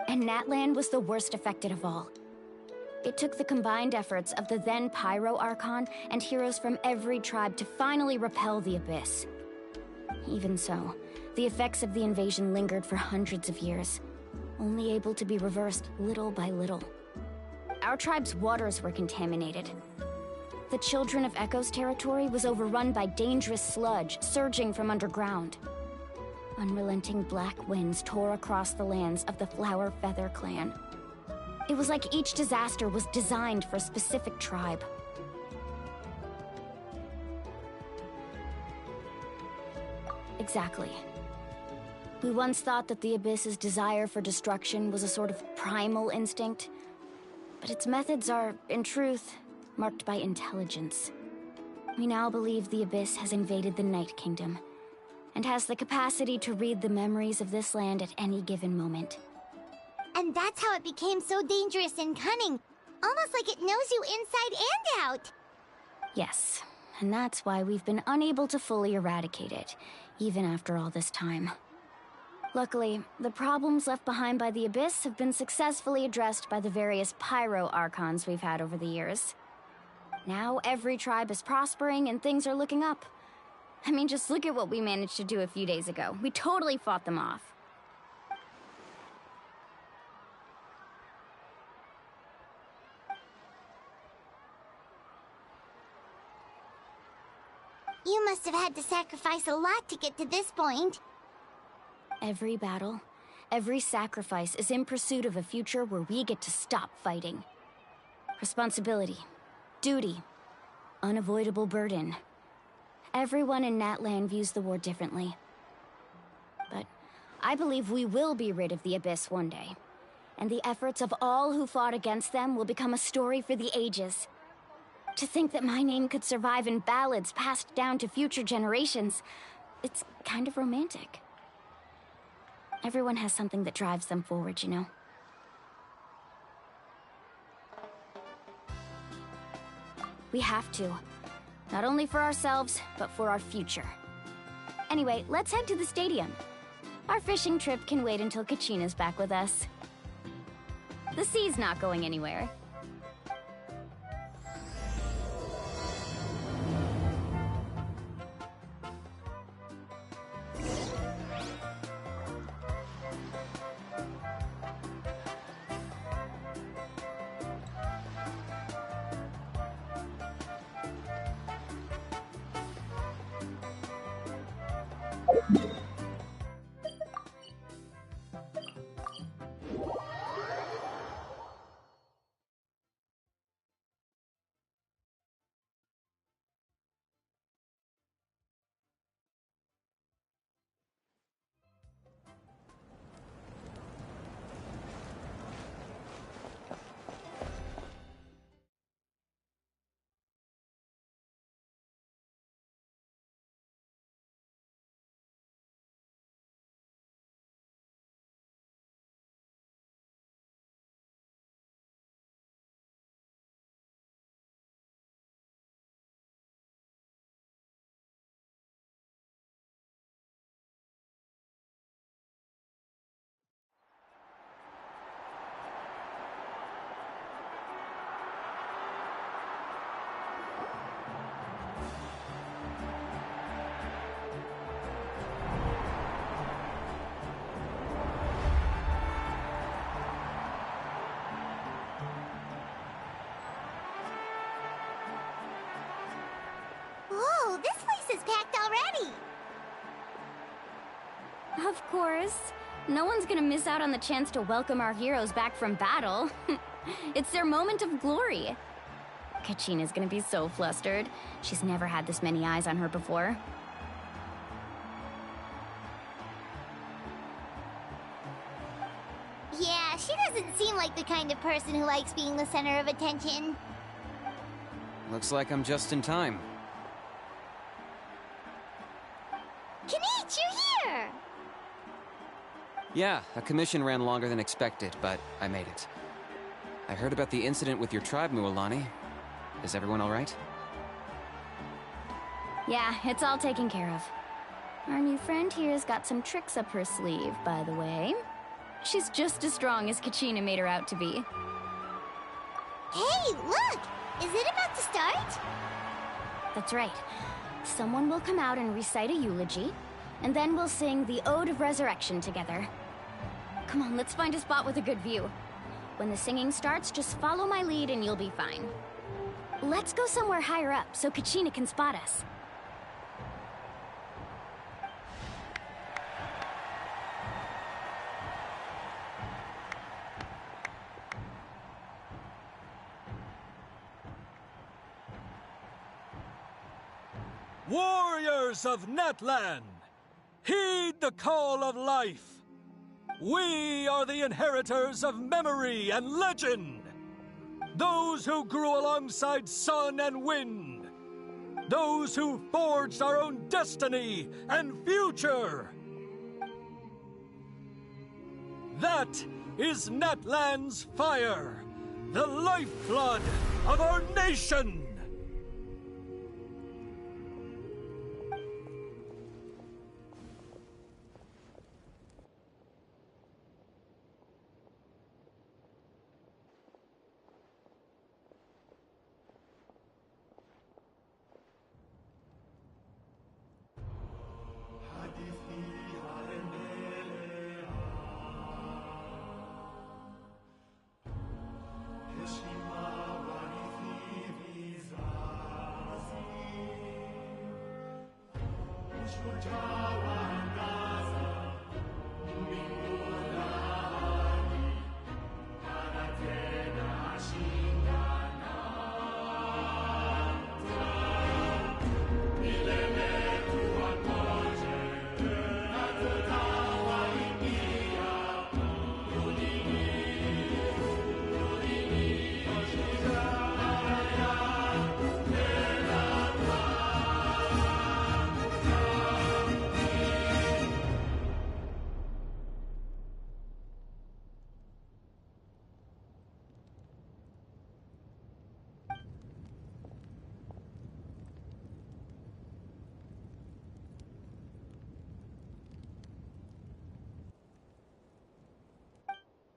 And Natlan was the worst affected of all. It took the combined efforts of the then Pyro Archon and heroes from every tribe to finally repel the Abyss. Even so, the effects of the invasion lingered for hundreds of years, only able to be reversed little by little. Our tribe's waters were contaminated. The Children of Echo's territory was overrun by dangerous sludge surging from underground. Unrelenting black winds tore across the lands of the Flower Feather clan. It was like each disaster was designed for a specific tribe. Exactly. We once thought that the Abyss's desire for destruction was a sort of primal instinct, but its methods are, in truth, marked by intelligence. We now believe the Abyss has invaded the Night Kingdom, and has the capacity to read the memories of this land at any given moment.
And that's how it became so dangerous and cunning, almost like it knows you inside and out.
Yes, and that's why we've been unable to fully eradicate it, even after all this time. Luckily, the problems left behind by the Abyss have been successfully addressed by the various Pyro Archons we've had over the years. Now every tribe is prospering and things are looking up. I mean, just look at what we managed to do a few days ago. We totally fought them off.
You must have had to sacrifice a lot to get to this point.
Every battle, every sacrifice is in pursuit of a future where we get to stop fighting. Responsibility, duty, unavoidable burden. Everyone in Natlan views the war differently. But I believe we will be rid of the Abyss one day. and the efforts of all who fought against them will become a story for the ages. To think that my name could survive in ballads passed down to future generations, it's kind of romantic. Everyone has something that drives them forward, you know? We have to. Not only for ourselves, but for our future. Anyway, let's head to the stadium. Our fishing trip can wait until Kachina's back with us. The sea's not going anywhere.
Whoa, this place is packed already!
Of course. No one's gonna miss out on the chance to welcome our heroes back from battle. It's their moment of glory. Kachina's gonna be so flustered. She's never had this many eyes on her before.
Yeah, she doesn't seem like the kind of person who likes being the center of attention.
Looks like I'm just in time.
Kinich, you're here!
Yeah, a commission ran longer than expected, but I made it. I heard about the incident with your tribe, Mualani. Is everyone alright?
Yeah, it's all taken care of. Our new friend here's got some tricks up her sleeve, by the way. She's just as strong as Kachina made her out to be.
Hey, look! Is it about to start?
That's right. Someone will come out and recite a eulogy, and then we'll sing the Ode of Resurrection together. Come on, let's find a spot with a good view. When the singing starts, just follow my lead and you'll be fine. Let's go somewhere higher up so Kachina can spot us.
Warriors of Natlan, heed the call of life. We are the inheritors of memory and legend. Those who grew alongside sun and wind. Those who forged our own destiny and future. That is Natlan's fire, the lifeblood of our nation.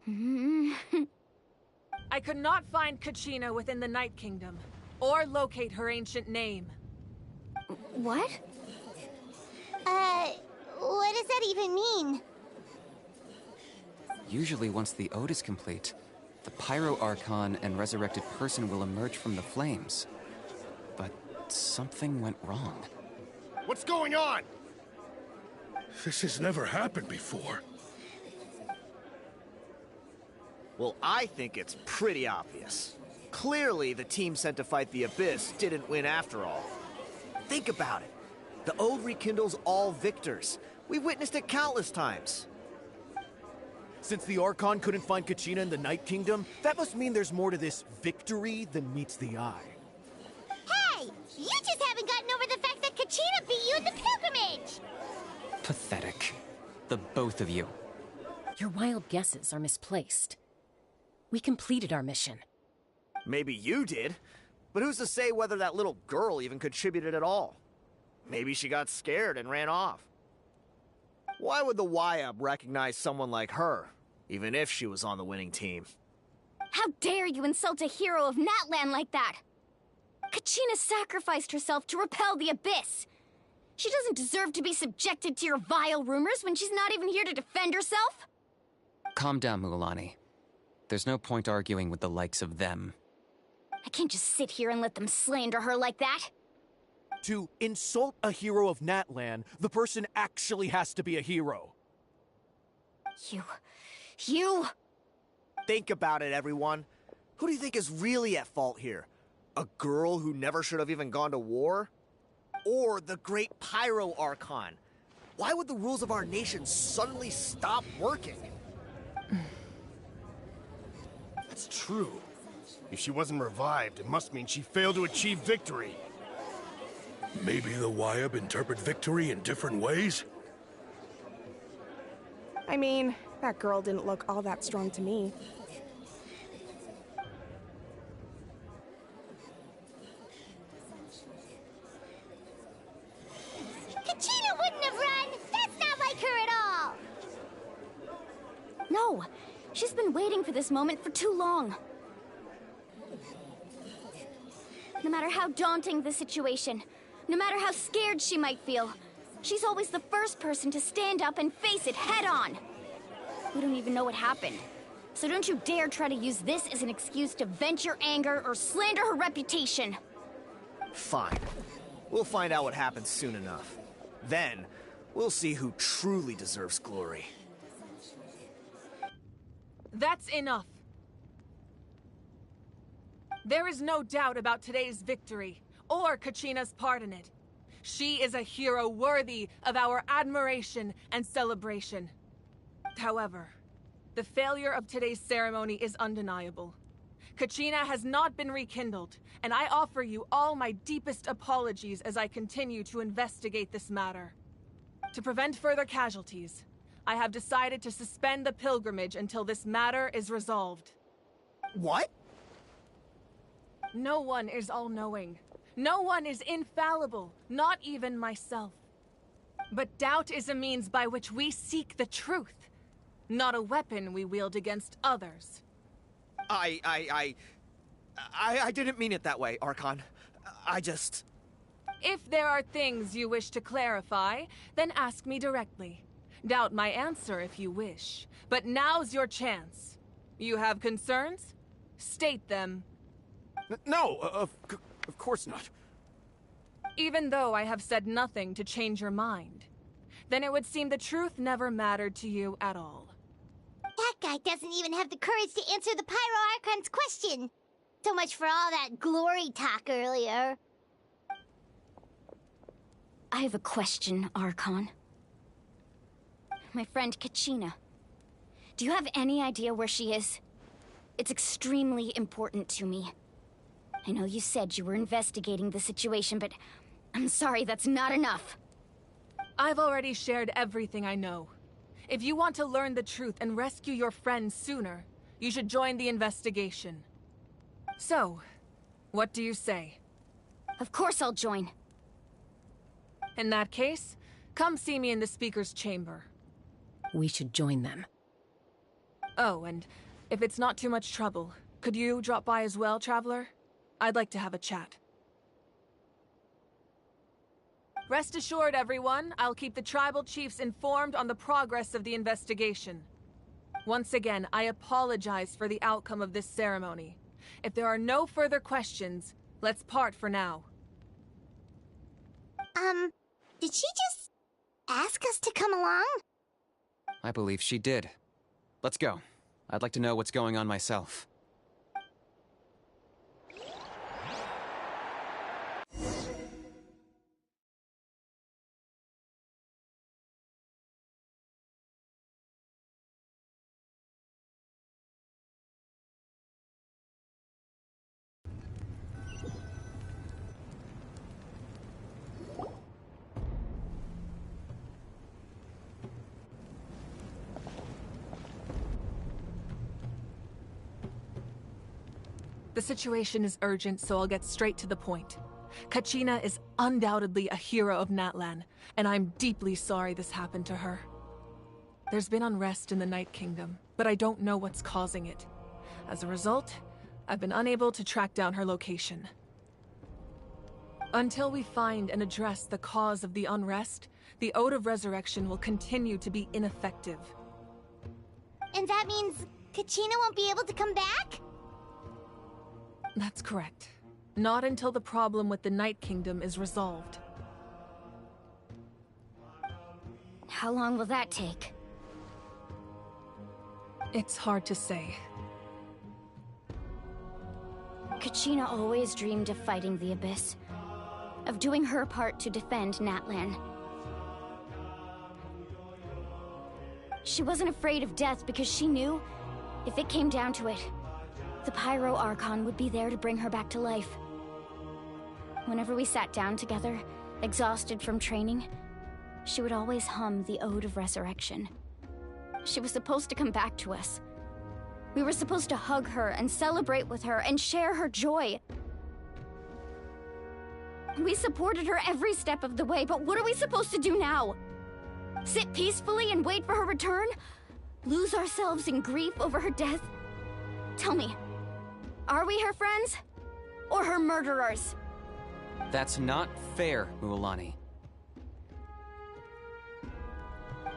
I could not find Kachina within the Night Kingdom, or locate her ancient name.
What?
What does that even mean?
Usually once the ode is complete, the Pyro Archon and resurrected person will emerge from the flames. But something went wrong.
What's going on? This has never happened before.
Well, I think it's pretty obvious. Clearly, the team sent to fight the Abyss didn't win after all. Think about it. The Ode rekindles all victors. We've witnessed it countless times. Since the Archon couldn't find Kachina in the Night Kingdom, that must mean there's more to this victory than meets the eye.
Hey! You just haven't gotten over the fact that Kachina beat you in the pilgrimage!
Pathetic. The both of you.
Your wild guesses are misplaced. We completed our mission.
Maybe you did, but who's to say whether that little girl even contributed at all? Maybe she got scared and ran off. Why would the YUB recognize someone like her, even if she was on the winning team?
How dare you insult a hero of Natlan like that? Kachina sacrificed herself to repel the Abyss. She doesn't deserve to be subjected to your vile rumors when she's not even here to defend herself.
Calm down, Mulan. There's no point arguing with the likes of them.
I can't just sit here and let them slander her like that.
To insult a hero of Natlan, the person actually has to be a hero.
You...
Think about it, everyone. Who do you think is really at fault here? A girl who never should have even gone to war? Or the great Pyro Archon? Why would the rules of our nation suddenly stop working?
That's true. If she wasn't revived, it must mean she failed to achieve victory. Maybe the YUB interpret victory in different ways?
I mean, that girl didn't look all that strong to me.
Kachina wouldn't have run! That's not like her at all!
No, she's been waiting for this moment for too long. No matter how daunting the situation, no matter how scared she might feel, she's always the first person to stand up and face it head-on. We don't even know what happened, so don't you dare try to use this as an excuse to vent your anger or slander her reputation.
Fine. We'll find out what happens soon enough. Then, we'll see who truly deserves glory.
That's enough. There is no doubt about today's victory, or Kachina's part in it. She is a hero worthy of our admiration and celebration. However, the failure of today's ceremony is undeniable. Kachina has not been rekindled, and I offer you all my deepest apologies as I continue to investigate this matter. To prevent further casualties, I have decided to suspend the pilgrimage until this matter is resolved.
What?
No one is all-knowing. No one is infallible, not even myself. But doubt is a means by which we seek the truth, not a weapon we wield against others.
I didn't mean it that way, Archon. I just...
If there are things you wish to clarify, then ask me directly. Doubt my answer if you wish, but now's your chance. You have concerns? State them.
No, of course not.
Even though I have said nothing to change your mind, then it would seem the truth never mattered to you at all.
That guy doesn't even have the courage to answer the Pyro Archon's question. So much for all that glory talk earlier.
I have a question, Archon. My friend Kachina. Do you have any idea where she is? It's extremely important to me. I know you said you were investigating the situation, but I'm sorry, that's not enough.
I've already shared everything I know. If you want to learn the truth and rescue your friends sooner, you should join the investigation. So, what do you say?
Of course I'll join.
In that case, come see me in the speaker's chamber.
We should join them.
Oh, and if it's not too much trouble, could you drop by as well, Traveler? I'd like to have a chat. Rest assured, everyone, I'll keep the tribal chiefs informed on the progress of the investigation. Once again, I apologize for the outcome of this ceremony. If there are no further questions, let's part for now.
Did she just ask us to come along?
I believe she did. Let's go. I'd like to know what's going on myself.
The situation is urgent, so I'll get straight to the point. Kachina is undoubtedly a hero of Natlan, and I'm deeply sorry this happened to her. There's been unrest in the Night Kingdom, but I don't know what's causing it. As a result, I've been unable to track down her location. Until we find and address the cause of the unrest, the Ode of Resurrection will continue to be ineffective.
And that means Kachina won't be able to come back?
That's correct. Not until the problem with the Night Kingdom is resolved.
How long will that take?
It's hard to say.
Kachina always dreamed of fighting the Abyss, of doing her part to defend Natlan. She wasn't afraid of death because she knew, if it came down to it, the Pyro Archon would be there to bring her back to life. Whenever we sat down together, exhausted from training, she would always hum the Ode of Resurrection. She was supposed to come back to us. We were supposed to hug her and celebrate with her and share her joy. We supported her every step of the way, but what are we supposed to do now? Sit peacefully and wait for her return? Lose ourselves in grief over her death? Tell me, are we her friends? Or her murderers?
That's not fair, Mualani.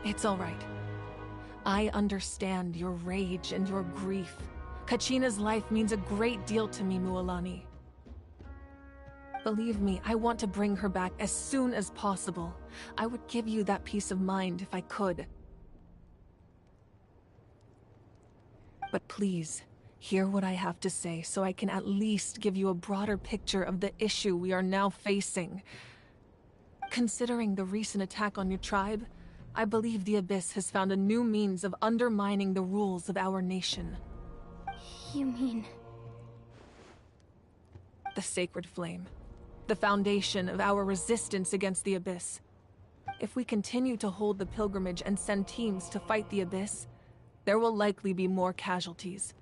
It's all right. I understand your rage and your grief. Kachina's life means a great deal to me, Mualani. Believe me, I want to bring her back as soon as possible. I would give you that peace of mind if I could. But please, hear what I have to say so I can at least give you a broader picture of the issue we are now facing. Considering the recent attack on your tribe, I believe the Abyss has found a new means of undermining the rules of our nation.
You mean...
the Sacred Flame. The foundation of our resistance against the Abyss. If we continue to hold the pilgrimage and send teams to fight the Abyss, there will likely be more casualties.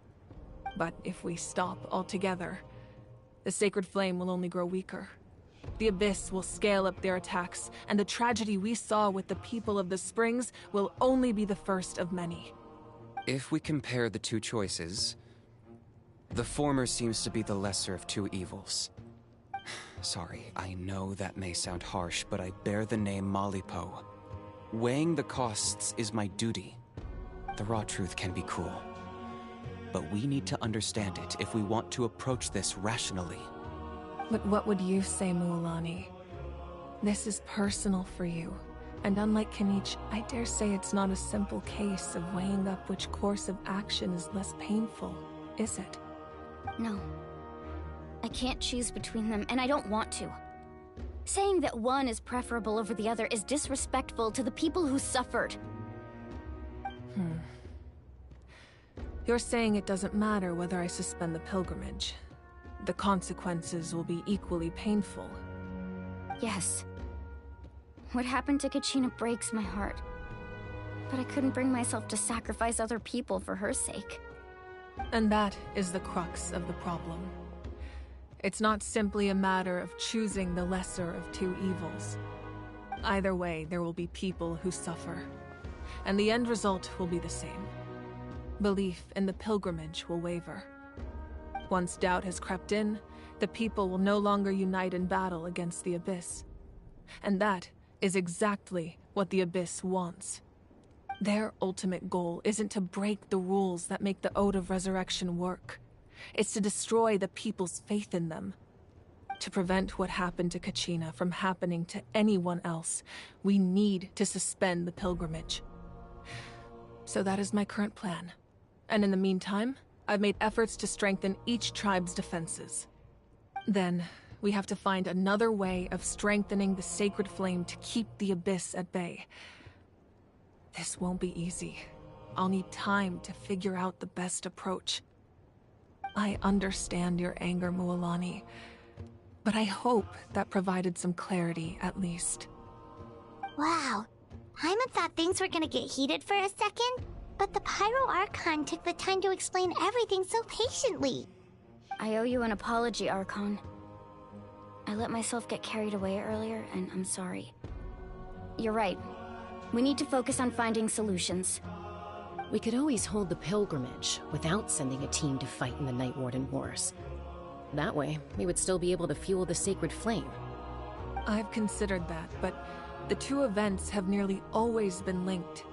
But if we stop altogether, the Sacred Flame will only grow weaker. The Abyss will scale up their attacks, and the tragedy we saw with the people of the Springs will only be the first of many.
If we compare the two choices, the former seems to be the lesser of two evils. Sorry, I know that may sound harsh, but I bear the name Malipo. Weighing the costs is my duty. The raw truth can be cruel. But we need to understand it if we want to approach this rationally.
But what would you say, Mualani? This is personal for you. And unlike Kinich, I dare say it's not a simple case of weighing up which course of action is less painful, is it?
No. I can't choose between them, and I don't want to. Saying that one is preferable over the other is disrespectful to the people who suffered.
You're saying it doesn't matter whether I suspend the pilgrimage. The consequences will be equally painful.
Yes. What happened to Kachina breaks my heart. But I couldn't bring myself to sacrifice other people for her sake.
And that is the crux of the problem. It's not simply a matter of choosing the lesser of two evils. Either way, there will be people who suffer. And the end result will be the same. belief in the pilgrimage will waver. Once doubt has crept in, the people will no longer unite in battle against the Abyss. And that is exactly what the Abyss wants. Their ultimate goal isn't to break the rules that make the Ode of Resurrection work. It's to destroy the people's faith in them. To prevent what happened to Kachina from happening to anyone else, we need to suspend the pilgrimage. So that is my current plan. And in the meantime, I've made efforts to strengthen each tribe's defenses. Then, we have to find another way of strengthening the sacred flame to keep the Abyss at bay. This won't be easy. I'll need time to figure out the best approach. I understand your anger, Mualani, but I hope that provided some clarity, at least.
Wow. Paimon thought things were gonna get heated for a second, but the Pyro Archon took the time to explain everything so patiently.
I owe you an apology, Archon. I let myself get carried away earlier, and I'm sorry. You're right. We need to focus on finding solutions.
We could always hold the pilgrimage without sending a team to fight in the Night Warden Wars. That way, we would still be able to fuel the sacred flame.
I've considered that, but the two events have nearly always been linked.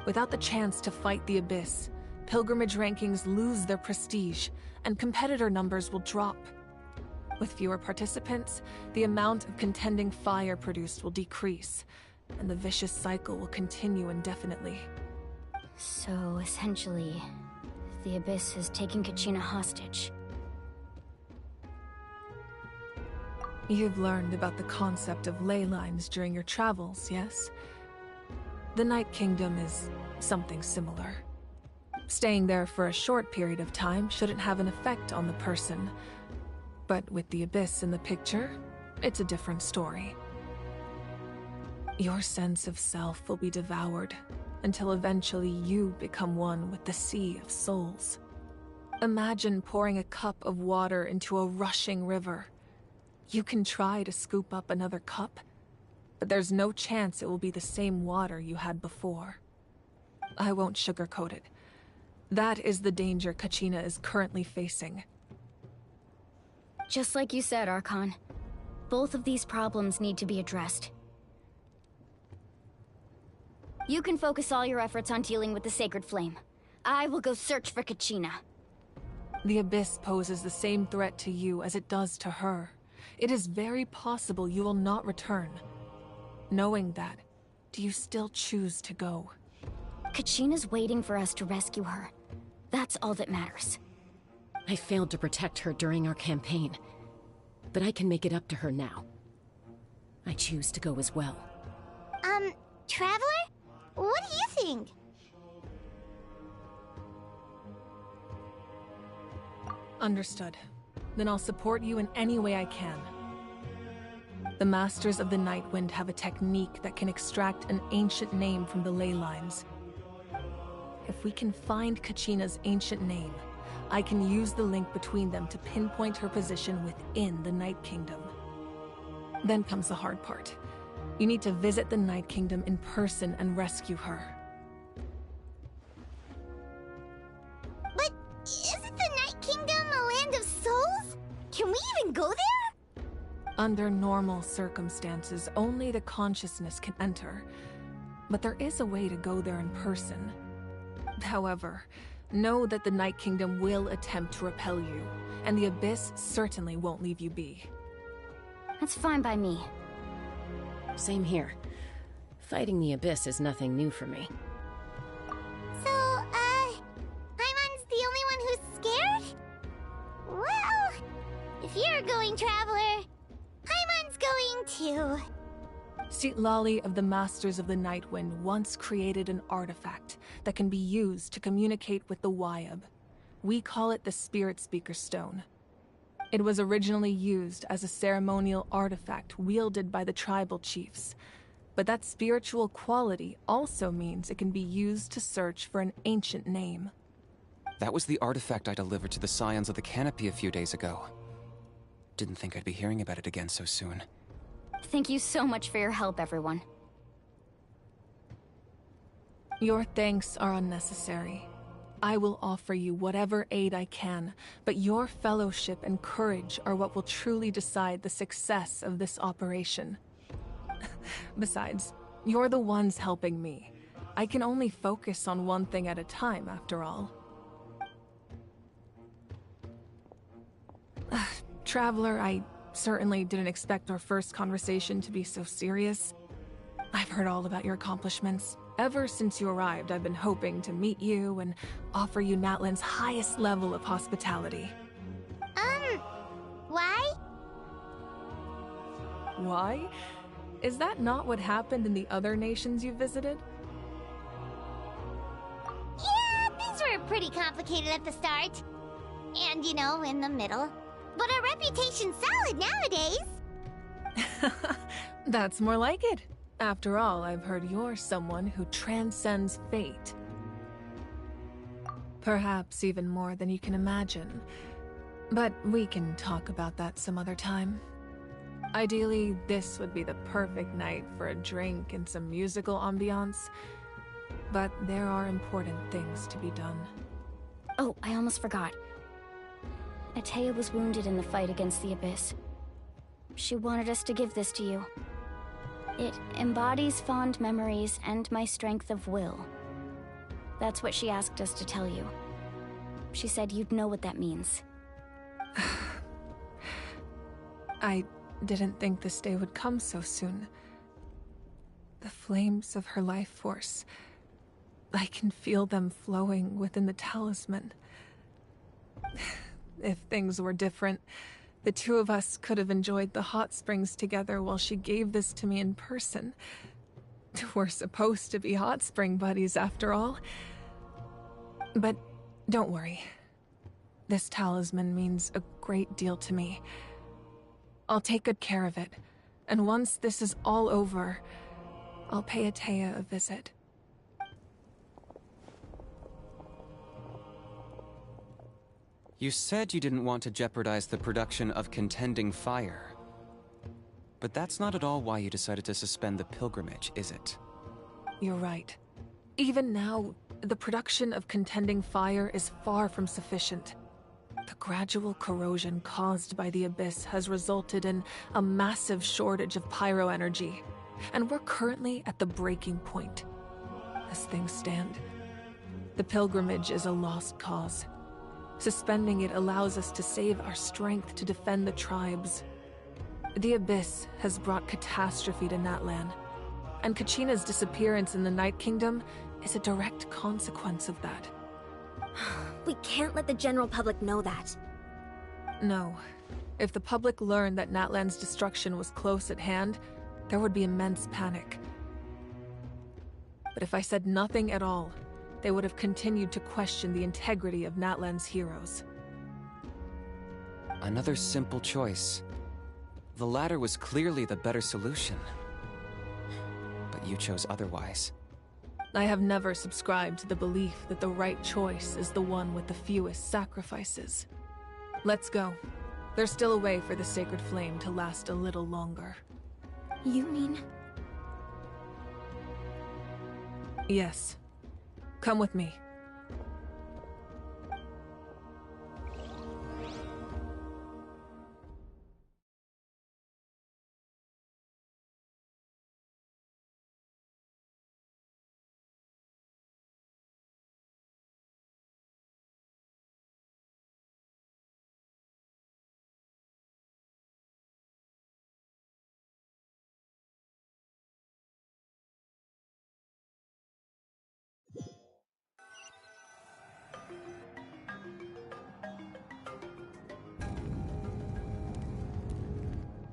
Without the chance to fight the Abyss, pilgrimage rankings lose their prestige, and competitor numbers will drop. With fewer participants, the amount of contending fire produced will decrease, and the vicious cycle will continue indefinitely.
So, essentially, the Abyss is taking Kachina hostage.
You've learned about the concept of ley lines during your travels, yes? The Night Kingdom is something similar. Staying there for a short period of time shouldn't have an effect on the person. But with the Abyss in the picture, it's a different story. Your sense of self will be devoured, until eventually you become one with the Sea of Souls. Imagine pouring a cup of water into a rushing river. You can try to scoop up another cup, but there's no chance it will be the same water you had before. I won't sugarcoat it. That is the danger Kachina is currently facing.
Just like you said, Archon. Both of these problems need to be addressed. You can focus all your efforts on dealing with the Sacred Flame. I will go search for Kachina.
The Abyss poses the same threat to you as it does to her. It is very possible you will not return. Knowing that, do you still choose to go?
Kachina's waiting for us to rescue her. That's all that matters.
I failed to protect her during our campaign, but I can make it up to her now. I choose to go as well.
Traveler? What do you think?
Understood. Then I'll support you in any way I can. The Masters of the Nightwind have a technique that can extract an ancient name from the ley lines. If we can find Kachina's ancient name, I can use the link between them to pinpoint her position within the Night Kingdom. Then comes the hard part. You need to visit the Night Kingdom in person and rescue her.
But isn't the Night Kingdom a land of souls? Can we even go there?
Under normal circumstances, only the consciousness can enter. But there is a way to go there in person. However, know that the Night Kingdom will attempt to repel you, and the Abyss certainly won't leave you be.
That's fine by me.
Same here. Fighting the Abyss is nothing new for me.
So, Paimon's the only one who's scared? Well, if you're going, Traveler, Paimon's going too.
Citlali of the Masters of the Nightwind once created an artifact that can be used to communicate with the Wyab. We call it the Spirit Speaker Stone. It was originally used as a ceremonial artifact wielded by the tribal chiefs, but that spiritual quality also means it can be used to search for an ancient name.
That was the artifact I delivered to the Scions of the Canopy a few days ago. Didn't think I'd be hearing about it again so soon.
Thank you so much for your help, everyone.
Your thanks are unnecessary. I will offer you whatever aid I can, but your fellowship and courage are what will truly decide the success of this operation. Besides, you're the ones helping me. I can only focus on one thing at a time, after all. Traveler, I certainly didn't expect our first conversation to be so serious. I've heard all about your accomplishments. Ever since you arrived, I've been hoping to meet you and offer you Natlan's highest level of hospitality.
Why?
Why? Is that not what happened in the other nations you visited?
Yeah, things were pretty complicated at the start. And, you know, in the middle. But our reputation's solid nowadays.
That's more like it. After all, I've heard you're someone who transcends fate. Perhaps even more than you can imagine. But we can talk about that some other time. Ideally, this would be the perfect night for a drink and some musical ambiance. But there are important things to be done.
Oh, I almost forgot. Atea was wounded in the fight against the Abyss. She wanted us to give this to you. It embodies fond memories and my strength of will. That's what she asked us to tell you. She said you'd know what that means.
I didn't think this day would come so soon. The flames of her life force. I can feel them flowing within the talisman. If things were different, the two of us could have enjoyed the hot springs together while she gave this to me in person. We're supposed to be hot spring buddies after all. But don't worry. This talisman means a great deal to me. I'll take good care of it, and once this is all over, I'll pay Atea a visit.
You said you didn't want to jeopardize the production of Contending Fire. But that's not at all why you decided to suspend the pilgrimage, is it?
You're right. Even now, the production of Contending Fire is far from sufficient. The gradual corrosion caused by the Abyss has resulted in a massive shortage of pyro energy, and we're currently at the breaking point. As things stand, the pilgrimage is a lost cause. Suspending it allows us to save our strength to defend the tribes. The Abyss has brought catastrophe to Natlan, and Kachina's disappearance in the Night Kingdom is a direct consequence of that.
We can't let the general public know that.
No. If the public learned that Natlan's destruction was close at hand, there would be immense panic. But if I said nothing at all, they would have continued to question the integrity of Natlan's heroes.
Another simple choice. The latter was clearly the better solution. But you chose otherwise.
I have never subscribed to the belief that the right choice is the one with the fewest sacrifices. Let's go. There's still a way for the sacred flame to last a little longer.
You mean?
Yes. Come with me.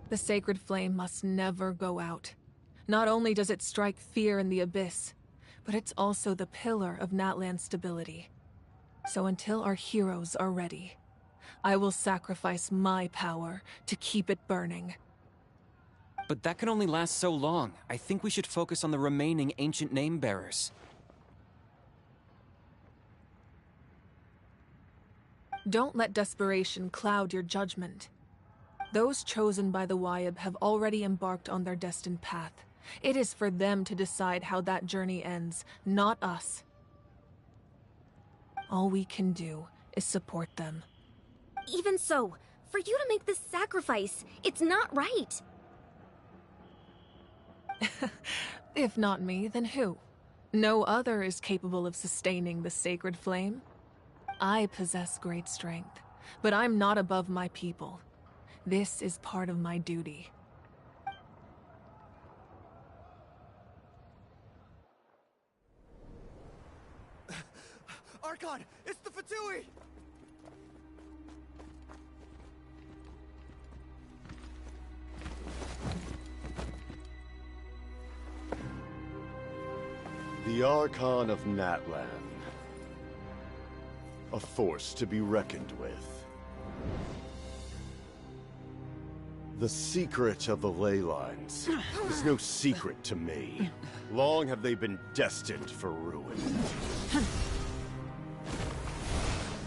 The sacred flame must never go out. Not only does it strike fear in the Abyss, but it's also the pillar of Natlan's stability. So until our heroes are ready, I will sacrifice my power to keep it burning.
But that can only last so long. I think we should focus on the remaining ancient name-bearers.
Don't let desperation cloud your judgment. Those chosen by the Wayab have already embarked on their destined path, It is for them to decide how that journey ends, not us. All we can do is support them.
Even so, for you to make this sacrifice, it's not right.
If not me, then who? No other is capable of sustaining the sacred flame. I possess great strength, but I'm not above my people. This is part of my duty.
Archon, it's the Fatui!
The Archon of Natlan. A force to be reckoned with. The secret of the ley lines is no secret to me. Long have they been destined for ruin.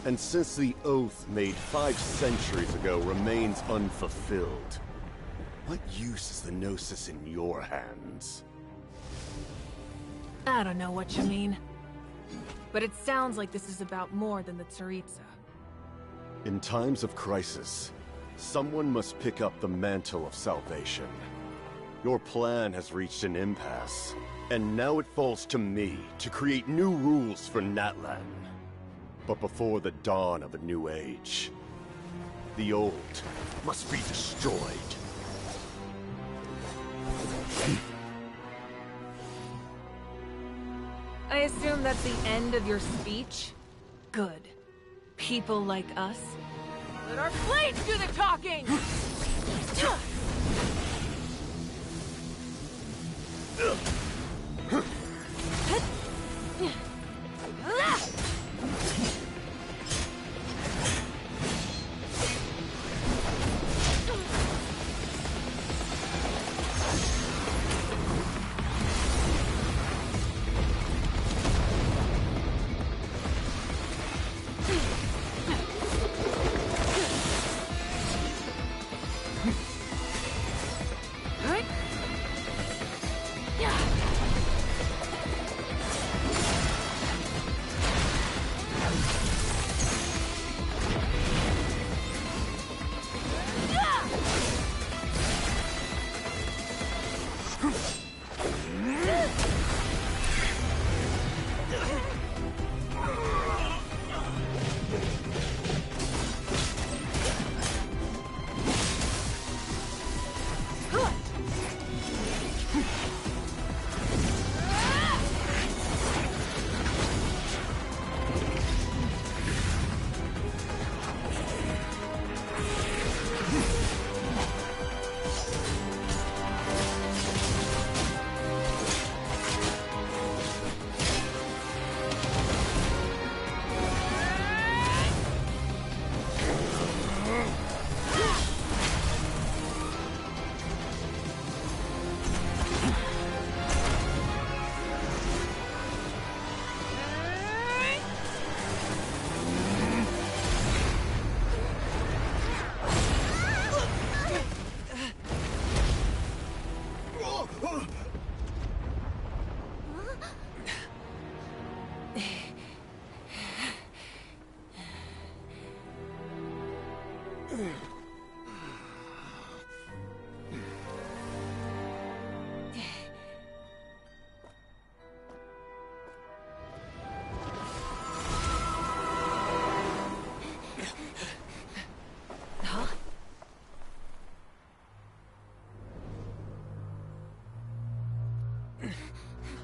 And since the oath made 5 centuries ago remains unfulfilled, what use is the Gnosis in your hands?
I don't know what you mean. But it sounds like this is about more than the Tsaritsa.
In times of crisis, someone must pick up the mantle of salvation. Your plan has reached an impasse, and now it falls to me to create new rules for Natlan. But before the dawn of a new age, the old must be destroyed.
I assume that's the end of your speech? Good. People like us. Let our blades do the talking!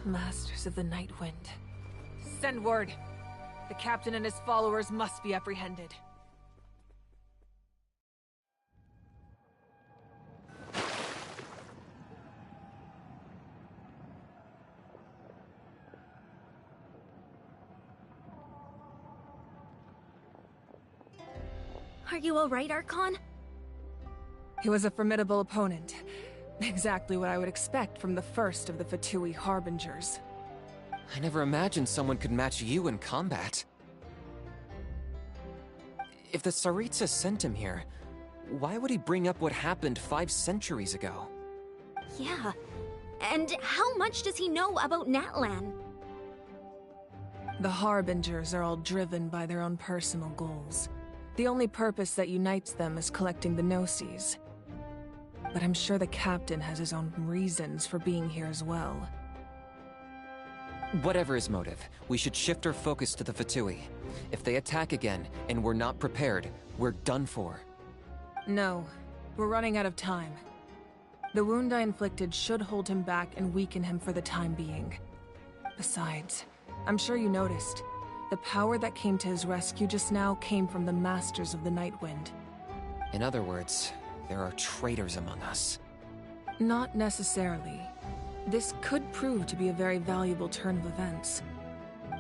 Masters of the Night Wind. Send word. The captain and his followers must be apprehended.
Are you alright, Archon?
He was a formidable opponent. Exactly what I would expect from the first of the Fatui Harbingers.
I never imagined someone could match you in combat. If the Tsaritsa sent him here, why would he bring up what happened 5 centuries ago?
Yeah. And how much does he know about Natlan?
The Harbingers are all driven by their own personal goals. The only purpose that unites them is collecting the Gnosis. But I'm sure the captain has his own reasons for being here as well.
Whatever his motive, we should shift our focus to the Fatui. If they attack again, and we're not prepared, we're done for.
No, we're running out of time. The wound I inflicted should hold him back and weaken him for the time being. Besides, I'm sure you noticed, the power that came to his rescue just now came from the Masters of the Nightwind.
In other words, there are traitors among us.
Not necessarily. This could prove to be a very valuable turn of events.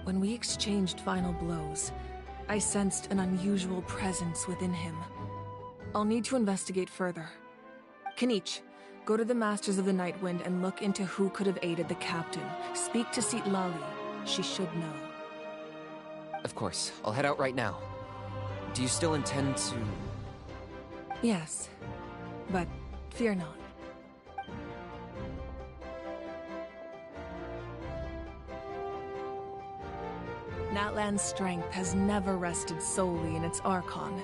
When we exchanged final blows, I sensed an unusual presence within him. I'll need to investigate further. Kenichi, go to the Masters of the Nightwind and look into who could have aided the captain. Speak to Lali. She should know.
Of course, I'll head out right now. Do you still intend to...
Yes, but fear not. Natlan's strength has never rested solely in its Archon.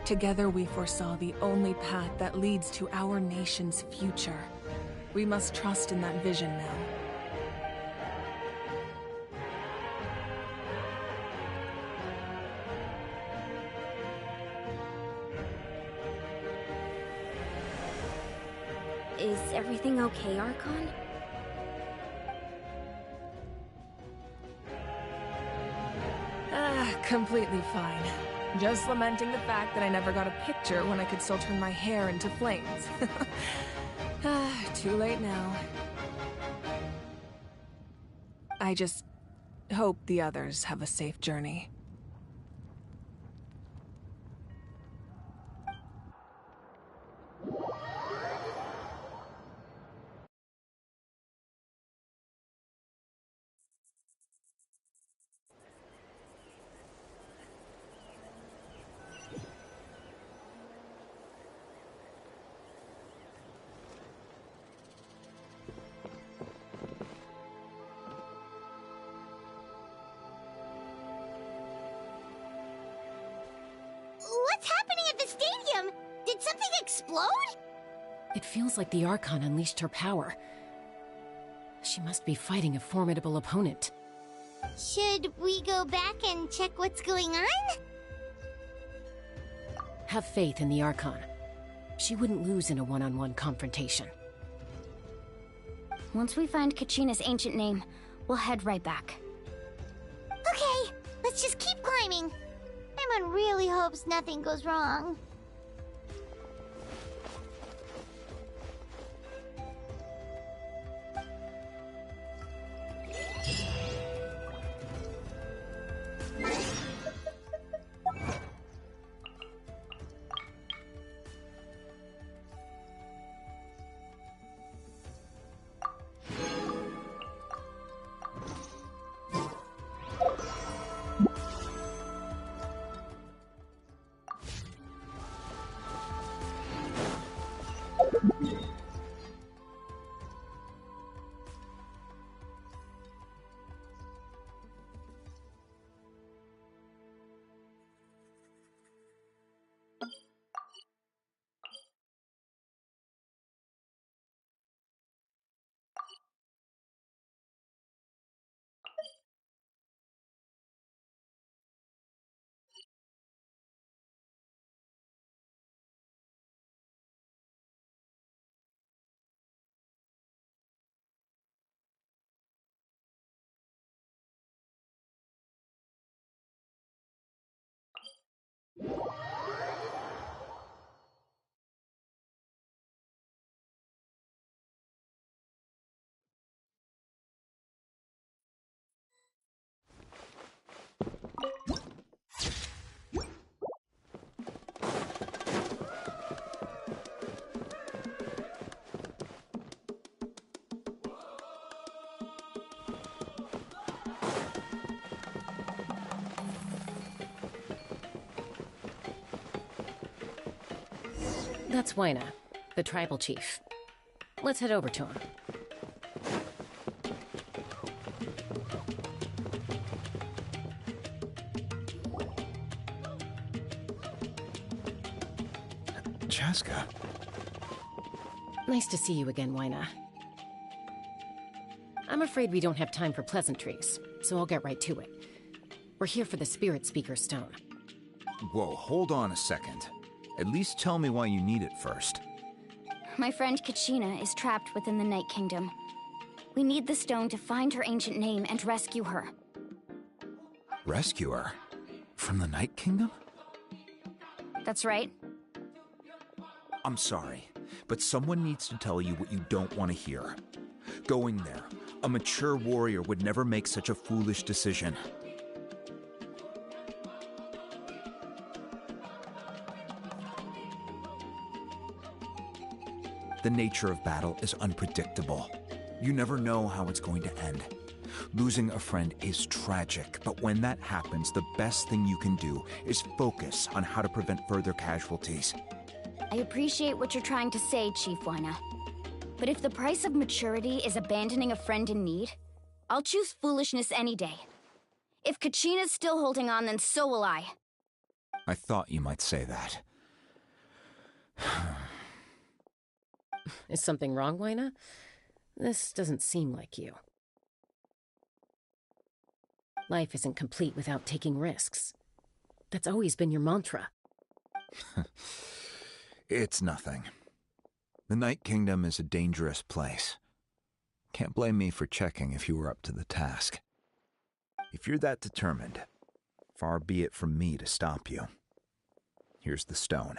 Together we foresaw the only path that leads to our nation's future. We must trust in that vision now.
Is everything okay, Archon?
Completely fine. Just lamenting the fact that I never got a picture when I could still turn my hair into flames. Too late now. I just hope the others have a safe journey.
What's happening at the stadium? Did something explode?
It feels like the Archon unleashed her power. She must be fighting a formidable opponent.
Should we go back and check what's going on?
Have faith in the Archon. She wouldn't lose in a one-on-one confrontation.
Once we find Kachina's ancient name, we'll head right back.
Okay, let's just keep climbing. Paimon really hopes nothing goes wrong.
That's Waina, the tribal chief. Let's head over to him.
Chaska.
Nice to see you again, Waina. I'm afraid we don't have time for pleasantries, so I'll get right to it. We're here for the Spirit Speaker Stone.
Whoa, hold on a second. At least tell me why you need it first.
My friend Kachina is trapped within the Night Kingdom. We need the stone to find her ancient name and rescue her.
Rescue her? From the Night Kingdom?
That's right.
I'm sorry, but someone needs to tell you what you don't want to hear. Going there, a mature warrior would never make such a foolish decision. The nature of battle is unpredictable. You never know how it's going to end. Losing a friend is tragic, but when that happens, the best thing you can do is focus on how to prevent further casualties.
I appreciate what you're trying to say, Chief Waina. But if the price of maturity is abandoning a friend in need, I'll choose foolishness any day. If Kachina's still holding on, then so will I.
I thought you might say that.
Is something wrong, Waina? This doesn't seem like you. Life isn't complete without taking risks. That's always been your mantra.
It's nothing. The Night Kingdom is a dangerous place. Can't blame me for checking if you were up to the task. If you're that determined, far be it from me to stop you. Here's the stone.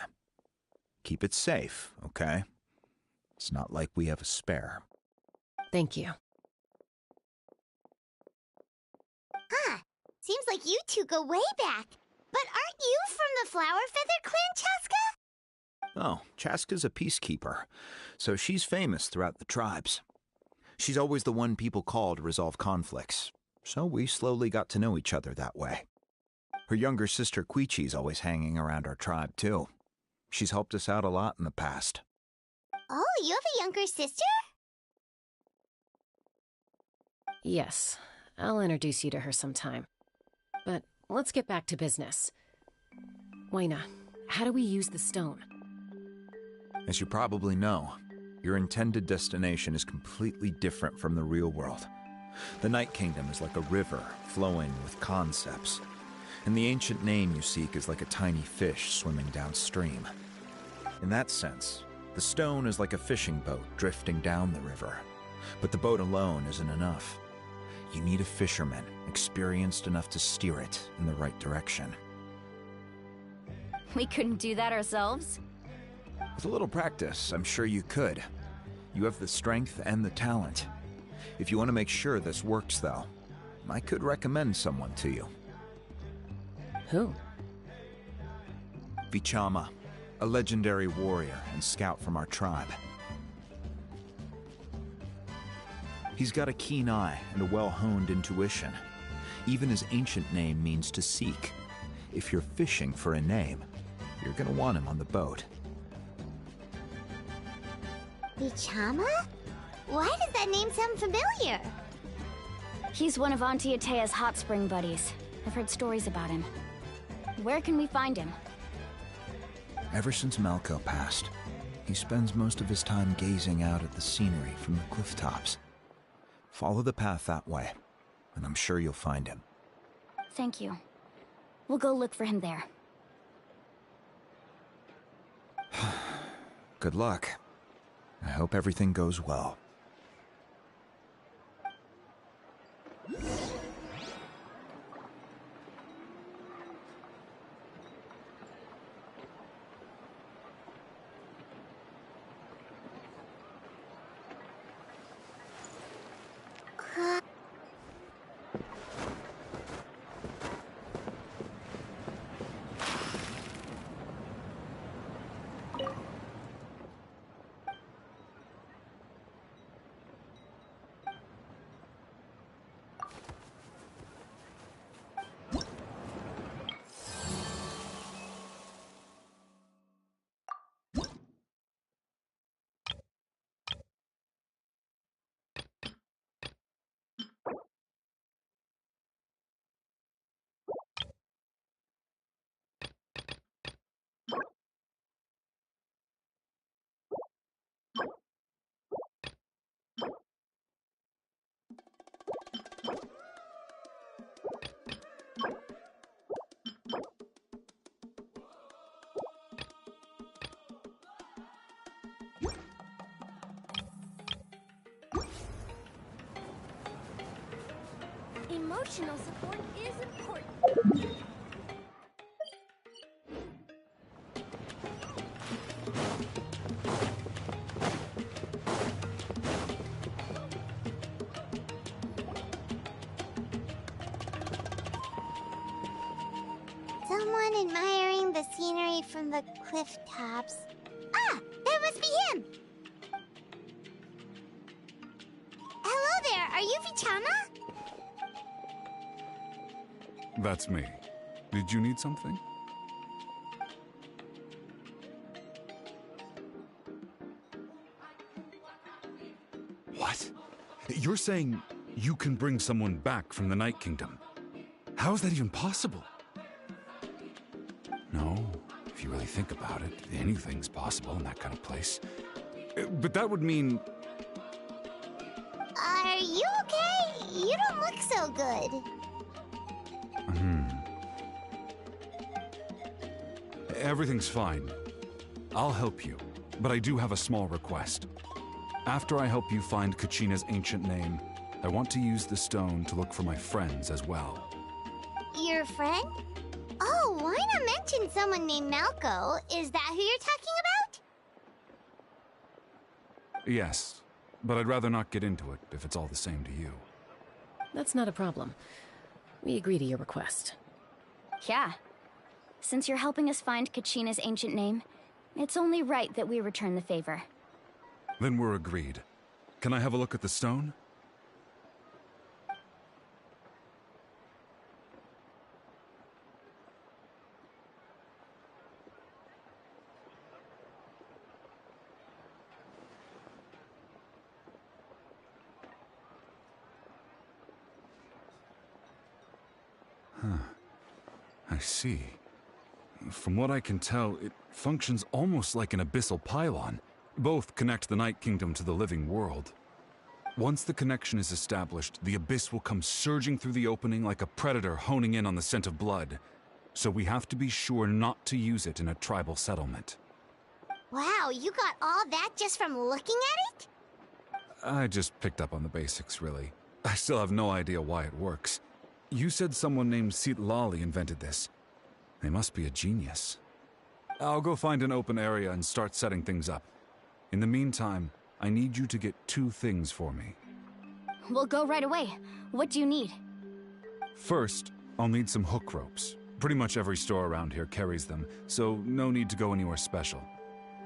Keep it safe, okay? It's not like we have a spare.
Thank you.
Huh. Seems like you two go way back. But aren't you from the Flower Feather Clan, Chaska?
Oh, Chaska's a peacekeeper, so she's famous throughout the tribes. She's always the one people call to resolve conflicts, so we slowly got to know each other that way. Her younger sister Quichi's always hanging around our tribe, too. She's helped us out a lot in the past.
Oh, you have a younger sister?
Yes, I'll introduce you to her sometime. But let's get back to business. Waina, how do we use the stone?
As you probably know, your intended destination is completely different from the real world. The Night Kingdom is like a river flowing with concepts, and the ancient name you seek is like a tiny fish swimming downstream. In that sense, the stone is like a fishing boat drifting down the river, but the boat alone isn't enough. You need a fisherman experienced enough to steer it in the right direction.
We couldn't do that ourselves?
With a little practice, I'm sure you could. You have the strength and the talent. If you want to make sure this works, though, I could recommend someone to you.
Who?
Vichama, a legendary warrior and scout from our tribe. He's got a keen eye and a well-honed intuition. Even his ancient name means to seek. If you're fishing for a name, you're gonna want him on the boat.
Vichama? Why does that name sound familiar?
He's one of Auntie Atea's hot spring buddies. I've heard stories about him. Where can we find him?
Ever since Malko passed, he spends most of his time gazing out at the scenery from the cliff tops. Follow the path that way, and I'm sure you'll find him.
Thank you. We'll go look for him there.
Good luck. I hope everything goes well.
Emotional support is important.
Someone admiring the scenery from the cliff tops. Ah! That must be him! Hello there, are you Vichama?
That's me. Did you need something? What? You're saying you can bring someone back from the Night Kingdom? How is that even possible? No, if you really think about it, anything's possible in that kind of place. But that would mean...
Are you okay? You don't look so good.
Everything's fine. I'll help you, but I do have a small request. After I help you find Kachina's ancient name, I want to use the stone to look for my friends as well.
Your friend? Oh, Wina mentioned someone named Malco. Is that who you're talking about?
Yes, but I'd rather not get into it if it's all the same to you.
That's not a problem. We agree to your request.
Yeah. Since you're helping us find Kachina's ancient name, it's only right that we return the favor.
Then we're agreed. Can I have a look at the stone? I see. From what I can tell, it functions almost like an abyssal pylon. Both connect the Night Kingdom to the living world. Once the connection is established, the abyss will come surging through the opening like a predator honing in on the scent of blood. So we have to be sure not to use it in a tribal settlement.
Wow, you got all that just from looking at it?
I just picked up on the basics, really. I still have no idea why it works. You said someone named Lali invented this. They must be a genius. I'll go find an open area and start setting things up. In the meantime, I need you to get 2 things for me.
We'll go right away. What do you need?
First, I'll need some hook ropes. Pretty much every store around here carries them, so no need to go anywhere special.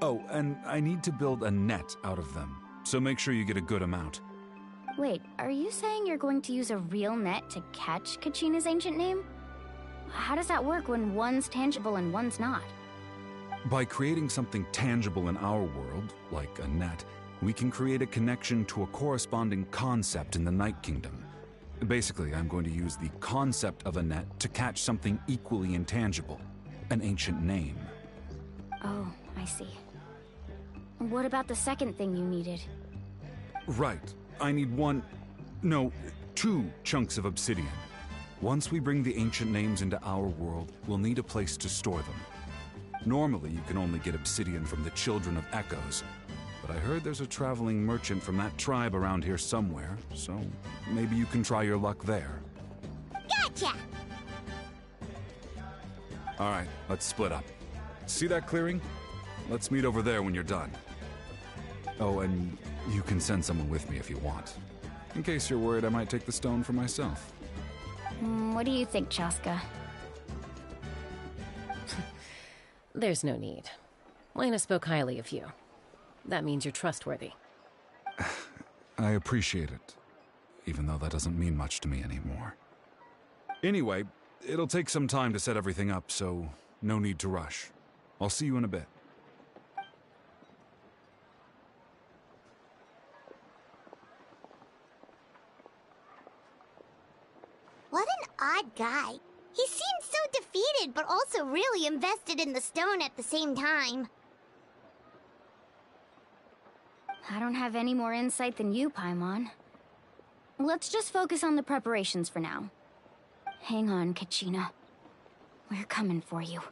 Oh, and I need to build a net out of them, so make sure you get a good amount.
Wait, are you saying you're going to use a real net to catch Kachina's ancient name? How does that work when one's tangible and one's not?
By creating something tangible in our world, like a net, we can create a connection to a corresponding concept in the Night Kingdom. Basically, I'm going to use the concept of a net to catch something equally intangible, an ancient name.
Oh, I see. What about the second thing you needed?
Right. I need 2 chunks of obsidian. Once we bring the ancient names into our world, we'll need a place to store them. Normally, you can only get obsidian from the Children of Echoes, but I heard there's a traveling merchant from that tribe around here somewhere, so maybe you can try your luck there.
Gotcha!
Alright, let's split up. See that clearing? Let's meet over there when you're done. Oh, and you can send someone with me if you want. In case you're worried I might take the stone for myself.
What do you think, Chaska?
There's no need. Wina spoke highly of you. That means you're trustworthy.
I appreciate it, even though that doesn't mean much to me anymore. Anyway, it'll take some time to set everything up, so no need to rush. I'll see you in a bit.
What an odd guy. He seemed so defeated, but also really invested in the stone at the same time.
I don't have any more insight than you, Paimon. Let's just focus on the preparations for now. Hang on, Kachina. We're coming for you.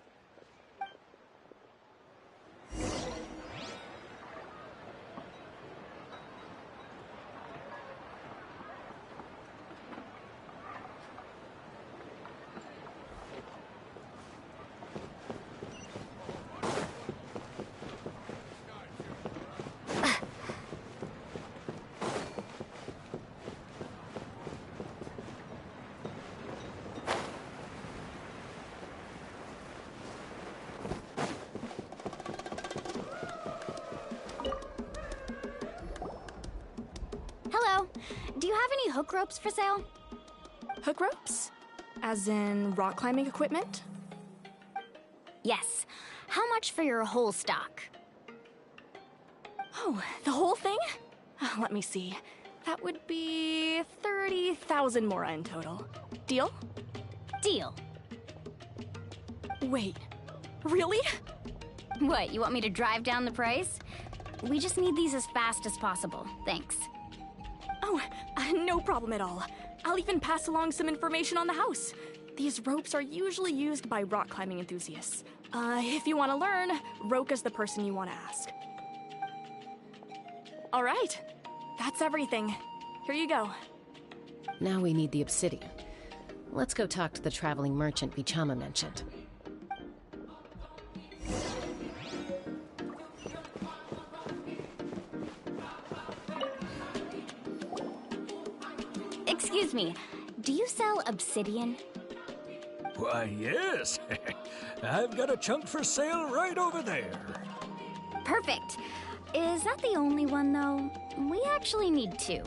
have any hook ropes for sale?
Hook ropes? As in rock climbing equipment?
Yes. How much for your whole stock?
Oh, the whole thing? Let me see. That would be 30,000 mora in total. Deal?
Deal.
Wait, really?
What, you want me to drive down the price? We just need these as fast as possible. Thanks.
Oh, no problem at all. I'll even pass along some information on the house. These ropes are usually used by rock climbing enthusiasts. If you want to learn, Roka's the person you want to ask. All right, that's everything. Here you go.
Now we need the obsidian. Let's go talk to the traveling merchant Vichama mentioned.
Excuse me, do you sell obsidian?
Why, yes. I've got a chunk for sale right over there.
Perfect. Is that the only one, though? We actually need two.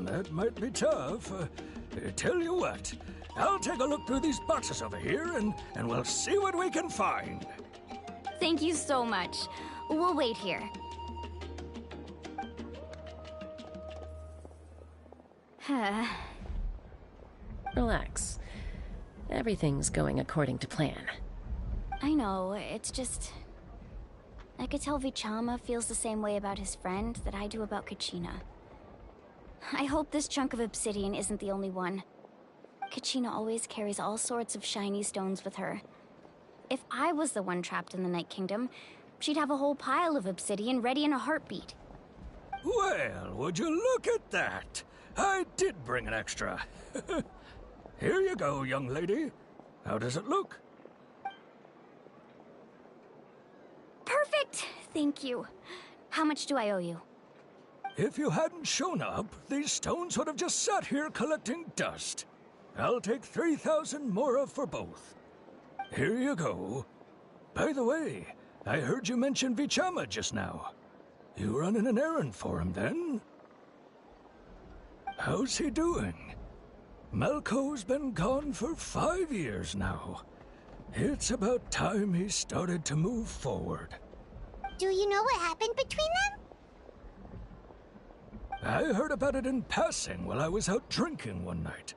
That might be tough. Tell you what, I'll take a look through these boxes over here, and we'll see what we can find.
Thank you so much. We'll wait here.
Relax. Everything's going according to plan.
I know, it's just... I could tell Vichama feels the same way about his friend that I do about Kachina. I hope this chunk of obsidian isn't the only one. Kachina always carries all sorts of shiny stones with her. If I was the one trapped in the Night Kingdom, she'd have a whole pile of obsidian ready in a heartbeat.
Well, would you look at that? I did bring an extra. Here you go, young lady. How does it look?
Perfect! Thank you. How much do I owe you?
If you hadn't shown up, these stones would have just sat here collecting dust. I'll take 3,000 mora for both. Here you go. By the way, I heard you mention Vichama just now. You running an errand for him, then? How's he doing? Malko's been gone for 5 years now. It's about time he started to move forward.
Do you know what happened between them?
I heard about it in passing while I was out drinking one night,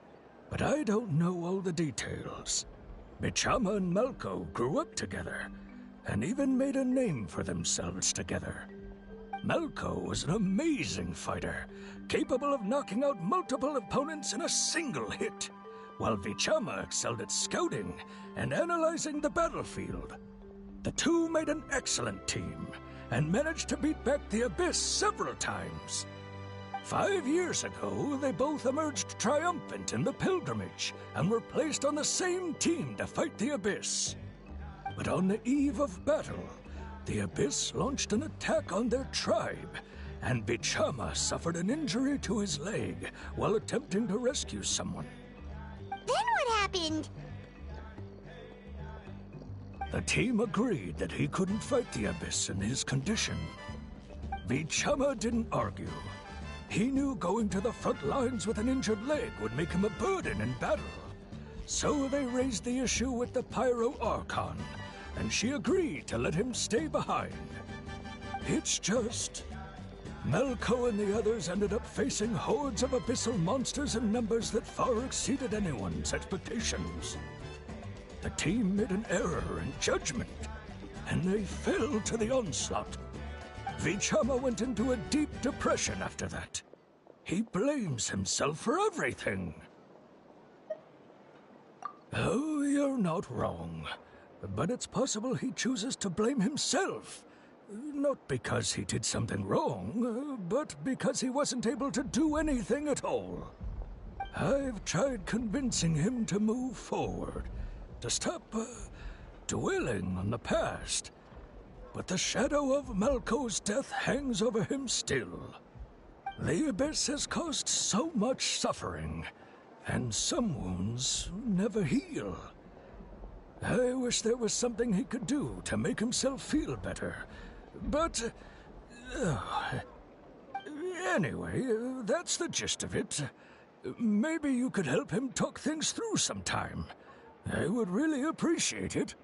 but I don't know all the details. Vichama and Malko grew up together, and even made a name for themselves together. Malko was an amazing fighter, capable of knocking out multiple opponents in a single hit, while Vichama excelled at scouting and analyzing the battlefield. The two made an excellent team, and managed to beat back the Abyss several times. 5 years ago, they both emerged triumphant in the pilgrimage, and were placed on the same team to fight the Abyss. But on the eve of battle, the Abyss launched an attack on their tribe, and Vichama suffered an injury to his leg while attempting to rescue someone.
Then what happened?
The team agreed that he couldn't fight the Abyss in his condition. Vichama didn't argue. He knew going to the front lines with an injured leg would make him a burden in battle. So they raised the issue with the Pyro Archon, and she agreed to let him stay behind. It's just... Malko and the others ended up facing hordes of abyssal monsters in numbers that far exceeded anyone's expectations. The team made an error in judgment, and they fell to the onslaught. Vichama went into a deep depression after that. He blames himself for everything. Oh, you're not wrong. But it's possible he chooses to blame himself. Not because he did something wrong, but because he wasn't able to do anything at all. I've tried convincing him to move forward, to stop dwelling on the past. But the shadow of Malko's death hangs over him still. The Abyss has caused so much suffering, and some wounds never heal. I wish there was something he could do to make himself feel better, but... Anyway, that's the gist of it. Maybe you could help him talk things through sometime. I would really appreciate it.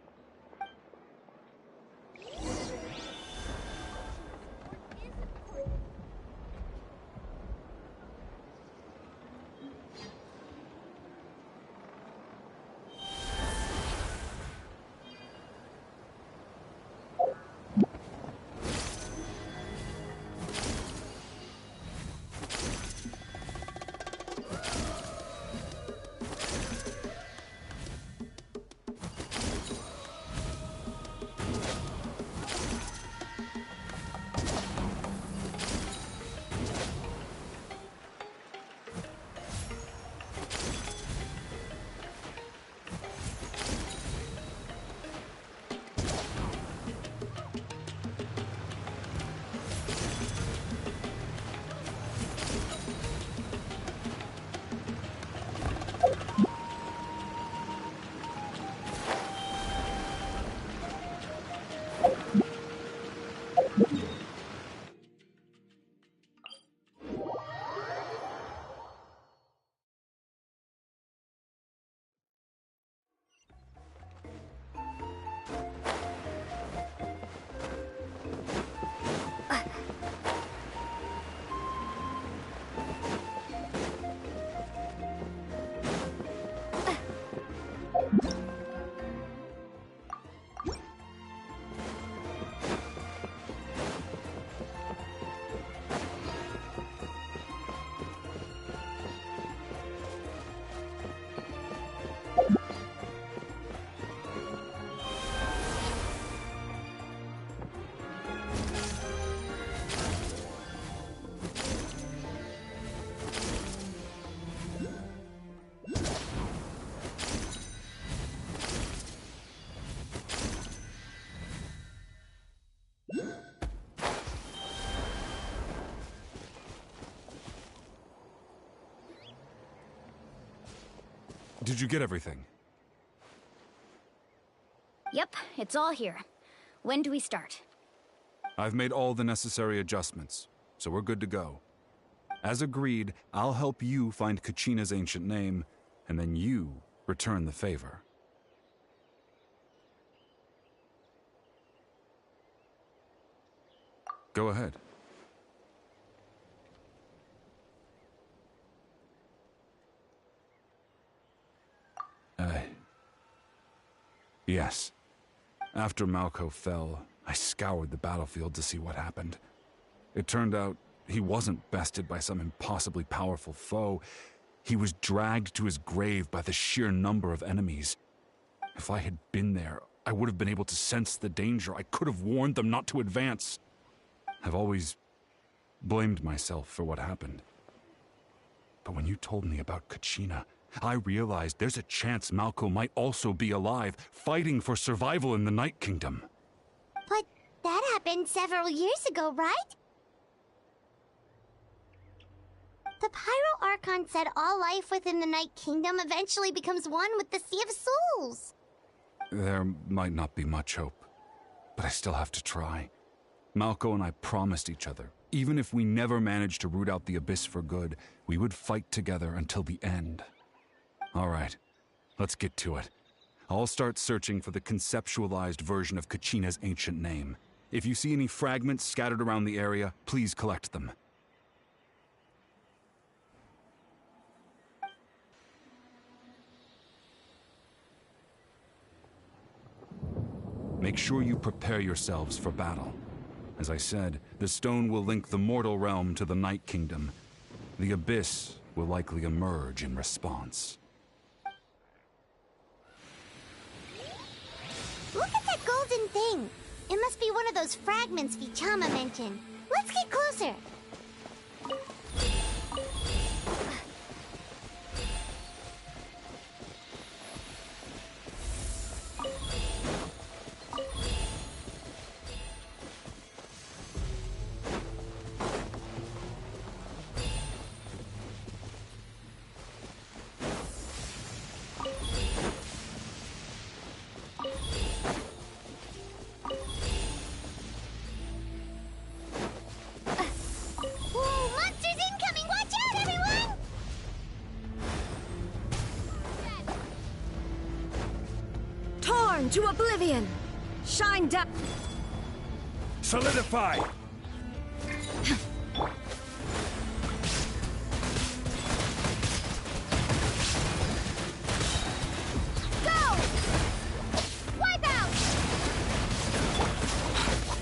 Did you get everything?
Yep, it's all here. When do we start?
I've made all the necessary adjustments, so we're good to go. As agreed, I'll help you find Kachina's ancient name, and then you return the favor. Go ahead. Yes. After Malko fell, I scoured the battlefield to see what happened. It turned out he wasn't bested by some impossibly powerful foe. He was dragged to his grave by the sheer number of enemies. If I had been there, I would have been able to sense the danger. I could have warned them not to advance. I've always blamed myself for what happened. But when you told me about Kachina, I realized there's a chance Malko might also be alive, fighting for survival in the Night Kingdom.
But that happened several years ago, right? The Pyro Archon said all life within the Night Kingdom eventually becomes one with the Sea of Souls.
There might not be much hope, but I still have to try. Malko and I promised each other, even if we never managed to root out the Abyss for good, we would fight together until the end. All right, let's get to it. I'll start searching for the conceptualized version of Kachina's ancient name. If you see any fragments scattered around the area, please collect them. Make sure you prepare yourselves for battle. As I said, the stone will link the mortal realm to the Night Kingdom. The Abyss will likely emerge in response.
Look at that golden thing! It must be one of those fragments Vichama mentioned. Let's get closer!
Born to oblivion! Shine down!
Solidify!
Go! Wipe out!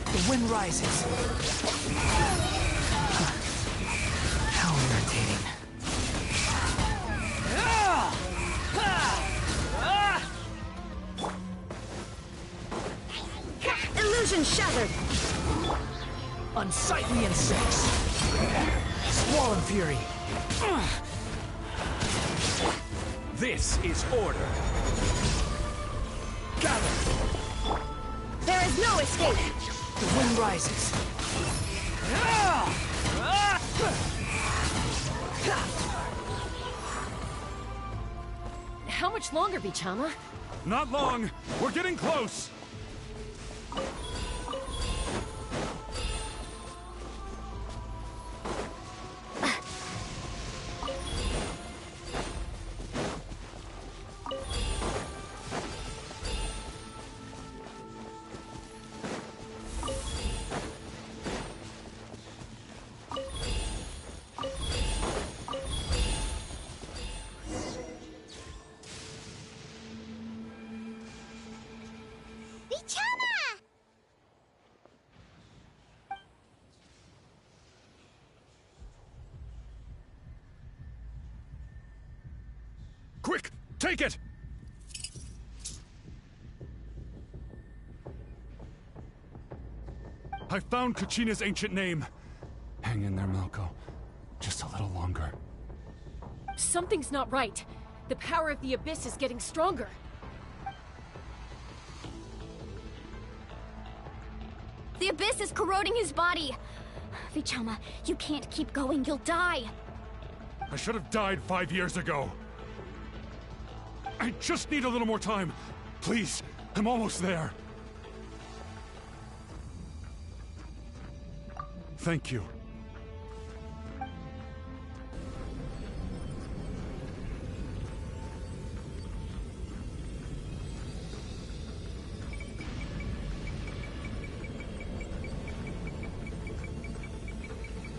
The wind rises. How irritating.
Illusion shattered!
Unsightly insects. Squall fury.
This is order.
Gather.
There is no escape!
The wind rises.
How much longer, Vichama?
Not long. We're getting close. Quick! Take it! I found Kachina's ancient name. Hang in there, Malko. Just a little longer.
Something's not right. The power of the Abyss is getting stronger.
The Abyss is corroding his body. Vichama, you can't keep going. You'll die.
I should have died 5 years ago. I just need a little more time. Please, I'm almost there. Thank you.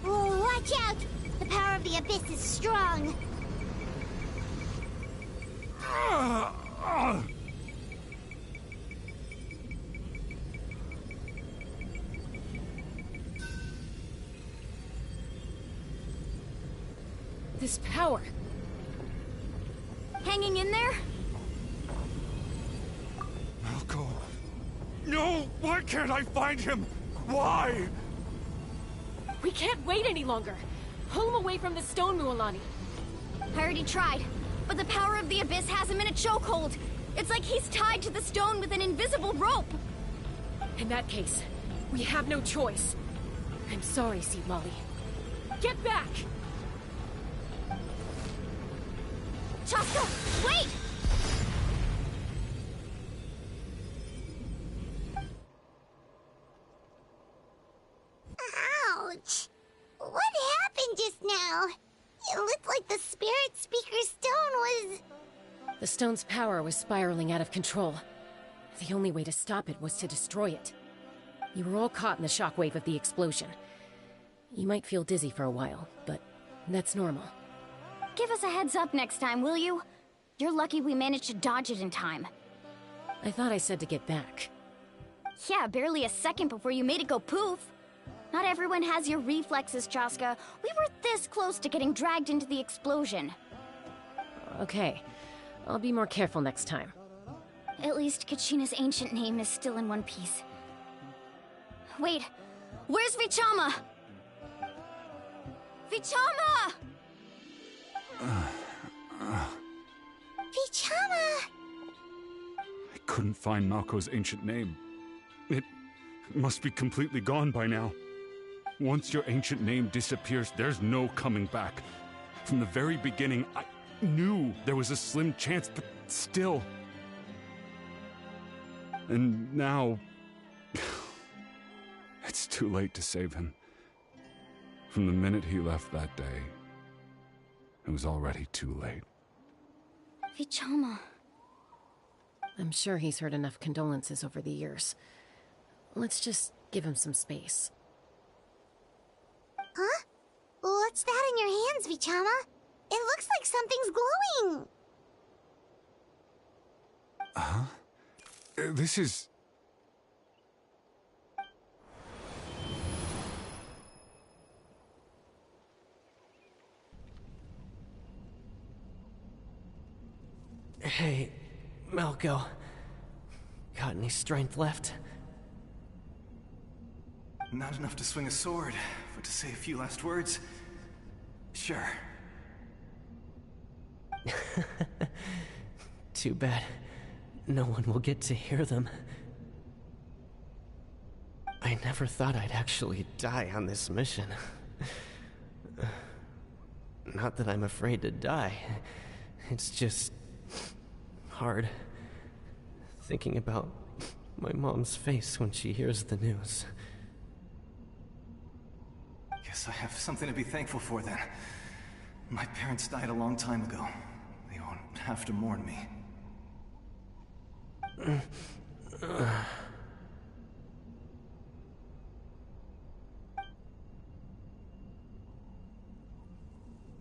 Oh, watch out! The power of the Abyss is strong.
This power.
Hanging in there?
Malko. No! Why can't I find him? Why?
We can't wait any longer. Pull him away from the stone, Mualani.
I already tried, but the power of the Abyss has him in a chokehold. It's like he's tied to the stone with an invisible rope.
In that case, we have no choice. I'm sorry, Seed Molly. Get back!
Chaska, wait!
Ouch! What happened just now? It looked like the Spirit Speaker's stone was...
The stone's power was spiraling out of control. The only way to stop it was to destroy it. You were all caught in the shockwave of the explosion. You might feel dizzy for a while, but that's normal.
Give us a heads up next time, will you? You're lucky we managed to dodge it in time.
I thought I said to get back.
Yeah, barely a second before you made it go poof. Not everyone has your reflexes, Chaska. We were this close to getting dragged into the explosion.
Okay, I'll be more careful next time.
At least Kachina's ancient name is still in one piece. Wait, where's Vichama? Vichama!
Vichama!
I couldn't find Malko's ancient name. It must be completely gone by now. Once your ancient name disappears, there's no coming back. From the very beginning, I knew there was a slim chance, but still. And now... it's too late to save him. From the minute he left that day, it was already too late.
Vichama.
I'm sure he's heard enough condolences over the years. Let's just give him some space.
Huh? What's that in your hands, Vichama? It looks like something's glowing!
Huh? This is...
Hey, Malco. Got any strength left?
Not enough to swing a sword, but to say a few last words? Sure.
Too bad. No one will get to hear them. I never thought I'd actually die on this mission. Not that I'm afraid to die. It's just... hard. Thinking about my mom's face when she hears the news.
Guess I have something to be thankful for then. My parents died a long time ago. They won't have to mourn me.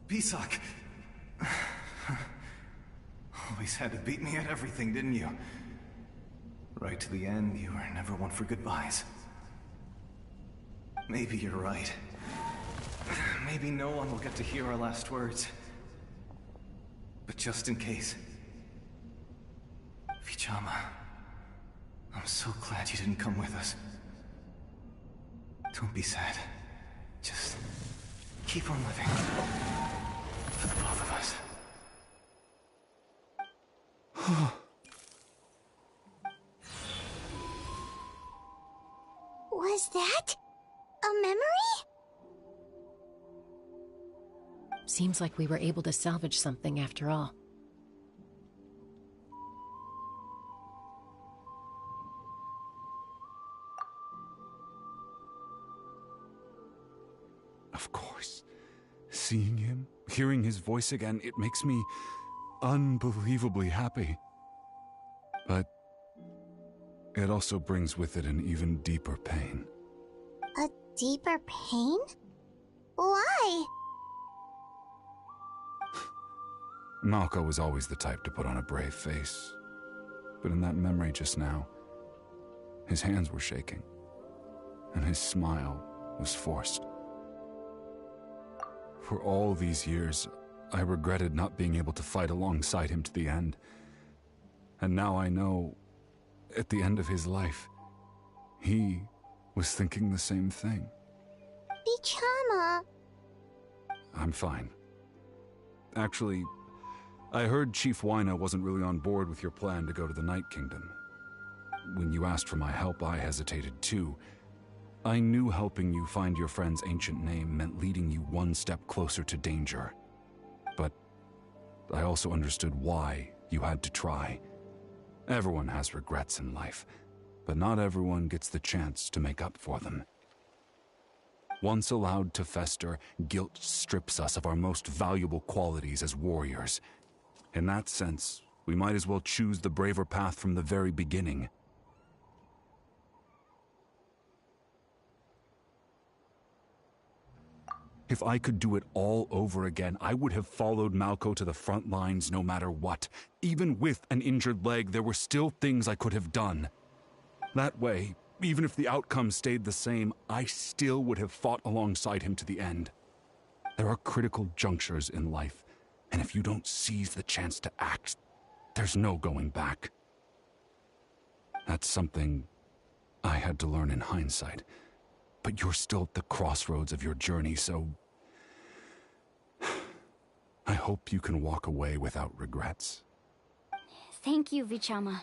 Pisak! Always had to beat me at everything, didn't you? Right to the end, you were never one for goodbyes. Maybe you're right. Maybe no one will get to hear our last words. But just in case... Vichama, I'm so glad you didn't come with us. Don't be sad. Just keep on living. For the both of us.
Was that a memory?
Seems like we were able to salvage something after all.
Of course. Seeing him, hearing his voice again, it makes me unbelievably happy. But it also brings with it an even deeper pain.
A deeper pain? Why?
Malco was always the type to put on a brave face. But in that memory just now, his hands were shaking, and his smile was forced. For all these years, I regretted not being able to fight alongside him to the end. And now I know, at the end of his life, he was thinking the same thing.
Vichama.
I'm fine. Actually, I heard Chief Wina wasn't really on board with your plan to go to the Night Kingdom. When you asked for my help, I hesitated too. I knew helping you find your friend's ancient name meant leading you one step closer to danger. But I also understood why you had to try. Everyone has regrets in life, but not everyone gets the chance to make up for them. Once allowed to fester, guilt strips us of our most valuable qualities as warriors. In that sense, we might as well choose the braver path from the very beginning. If I could do it all over again, I would have followed Malco to the front lines no matter what. Even with an injured leg, there were still things I could have done. That way, even if the outcome stayed the same, I still would have fought alongside him to the end. There are critical junctures in life, and if you don't seize the chance to act, there's no going back. That's something I had to learn in hindsight. But you're still at the crossroads of your journey, so... I hope you can walk away without regrets.
Thank you, Vichama.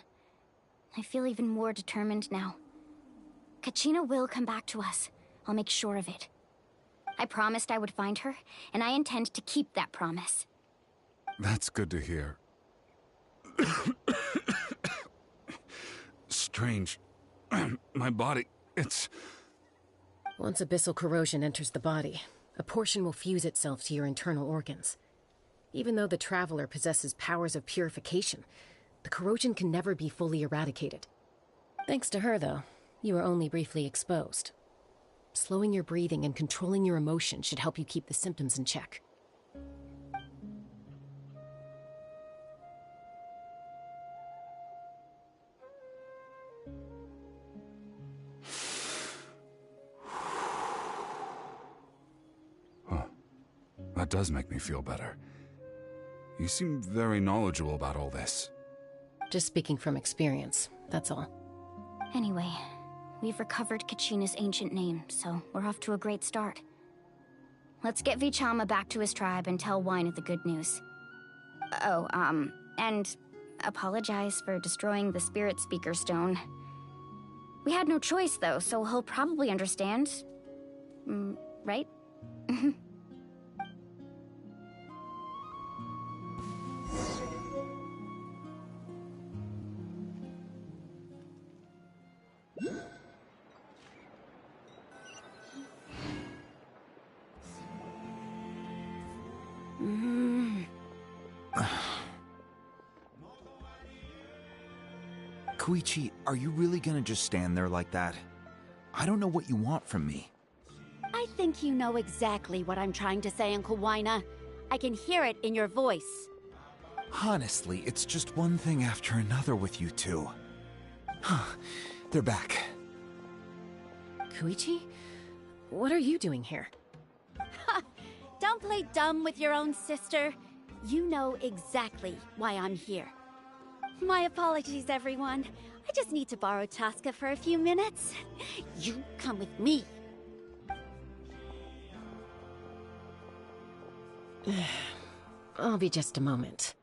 I feel even more determined now. Kachina will come back to us. I'll make sure of it. I promised I would find her, and I intend to keep that promise.
That's good to hear. Strange. My body, it's...
Once abyssal corrosion enters the body, a portion will fuse itself to your internal organs. Even though the Traveler possesses powers of purification, The corrosion can never be fully eradicated. Thanks to her, though, you were only briefly exposed. Slowing your breathing and controlling your emotions should help you keep the symptoms in check.
That does make me feel better. You seem very knowledgeable about all this.
Just speaking from experience, that's all.
Anyway, we've recovered Kachina's ancient name, so we're off to a great start. Let's get Vichama back to his tribe and tell Wyneth the good news. Oh, and apologize for destroying the Spirit Speaker Stone. We had no choice, though, so he'll probably understand. Right?
Koichi, are you really gonna just stand there like that? I don't know what you want from me.
I think you know exactly what I'm trying to say, Uncle Wyna. I can hear it in your voice.
Honestly, it's just one thing after another with you two. They're back.
Koichi? What are you doing here?
Don't play dumb with your own sister. You know exactly why I'm here. My apologies, everyone. I just need to borrow Chaska for a few minutes. You come with me.
I'll be just a moment.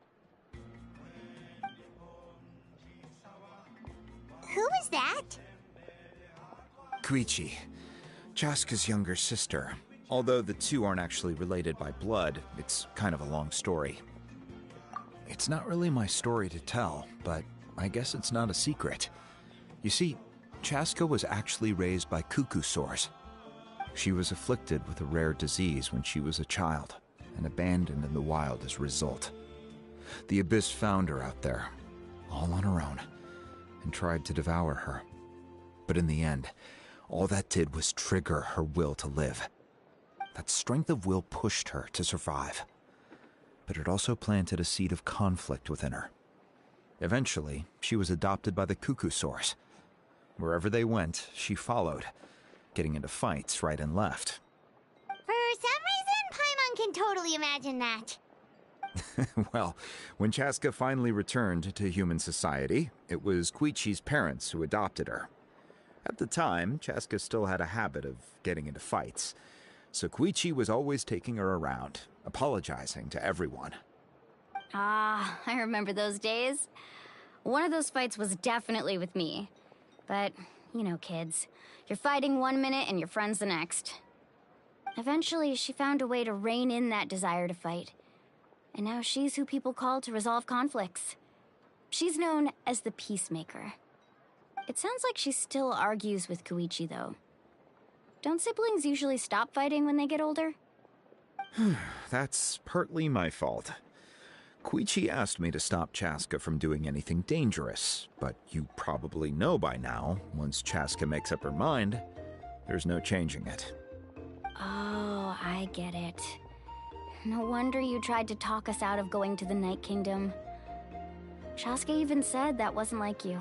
Who is that?
Koichi, Chaska's younger sister. Although the two aren't actually related by blood, it's kind of a long story. It's not really my story to tell, but I guess it's not a secret. You see, Chaska was actually raised by cuckoo sores. She was afflicted with a rare disease when she was a child, and abandoned in the wild as a result. The Abyss found her out there, all on her own, and tried to devour her. But in the end, all that did was trigger her will to live. That strength of will pushed her to survive. But it also planted a seed of conflict within her. Eventually, she was adopted by the cuckoo source. Wherever they went, she followed, getting into fights right and left.
For some reason, Paimon can totally imagine that.
Well, when Chaska finally returned to human society, it was Koichi's parents who adopted her. At the time, Chaska still had a habit of getting into fights, so Koichi was always taking her around, apologizing to everyone.
Ah, I remember those days. One of those fights was definitely with me. But, you know, kids. You're fighting one minute and your friend's the next. Eventually, she found a way to rein in that desire to fight. And now she's who people call to resolve conflicts. She's known as the Peacemaker. It sounds like she still argues with Koichi, though. Don't siblings usually stop fighting when they get older?
That's partly my fault. Koichi asked me to stop Chaska from doing anything dangerous, but you probably know by now, once Chaska makes up her mind, there's no changing it.
Oh, I get it. No wonder you tried to talk us out of going to the Night Kingdom. Chaska even said that wasn't like you.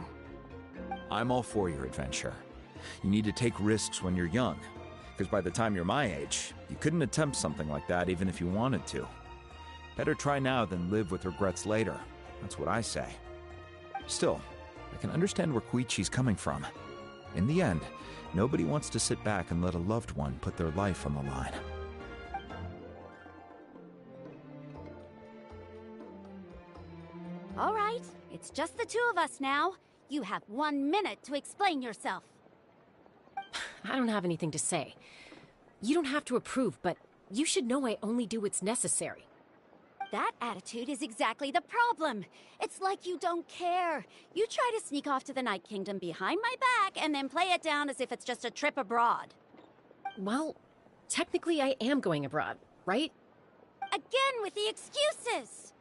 I'm all for your adventure. You need to take risks when you're young, because by the time you're my age, you couldn't attempt something like that even if you wanted to. Better try now than live with regrets later. That's what I say. Still, I can understand where Koichi's coming from. In the end, nobody wants to sit back and let a loved one put their life on the line.
All right, it's just the two of us now. You have 1 minute to explain yourself.
I don't have anything to say. You don't have to approve, but you should know I only do what's necessary.
That attitude is exactly the problem. It's like you don't care. You try to sneak off to the Night Kingdom behind my back and then play it down as if it's just a trip abroad.
Well, technically I am going abroad, right?
Again with the excuses!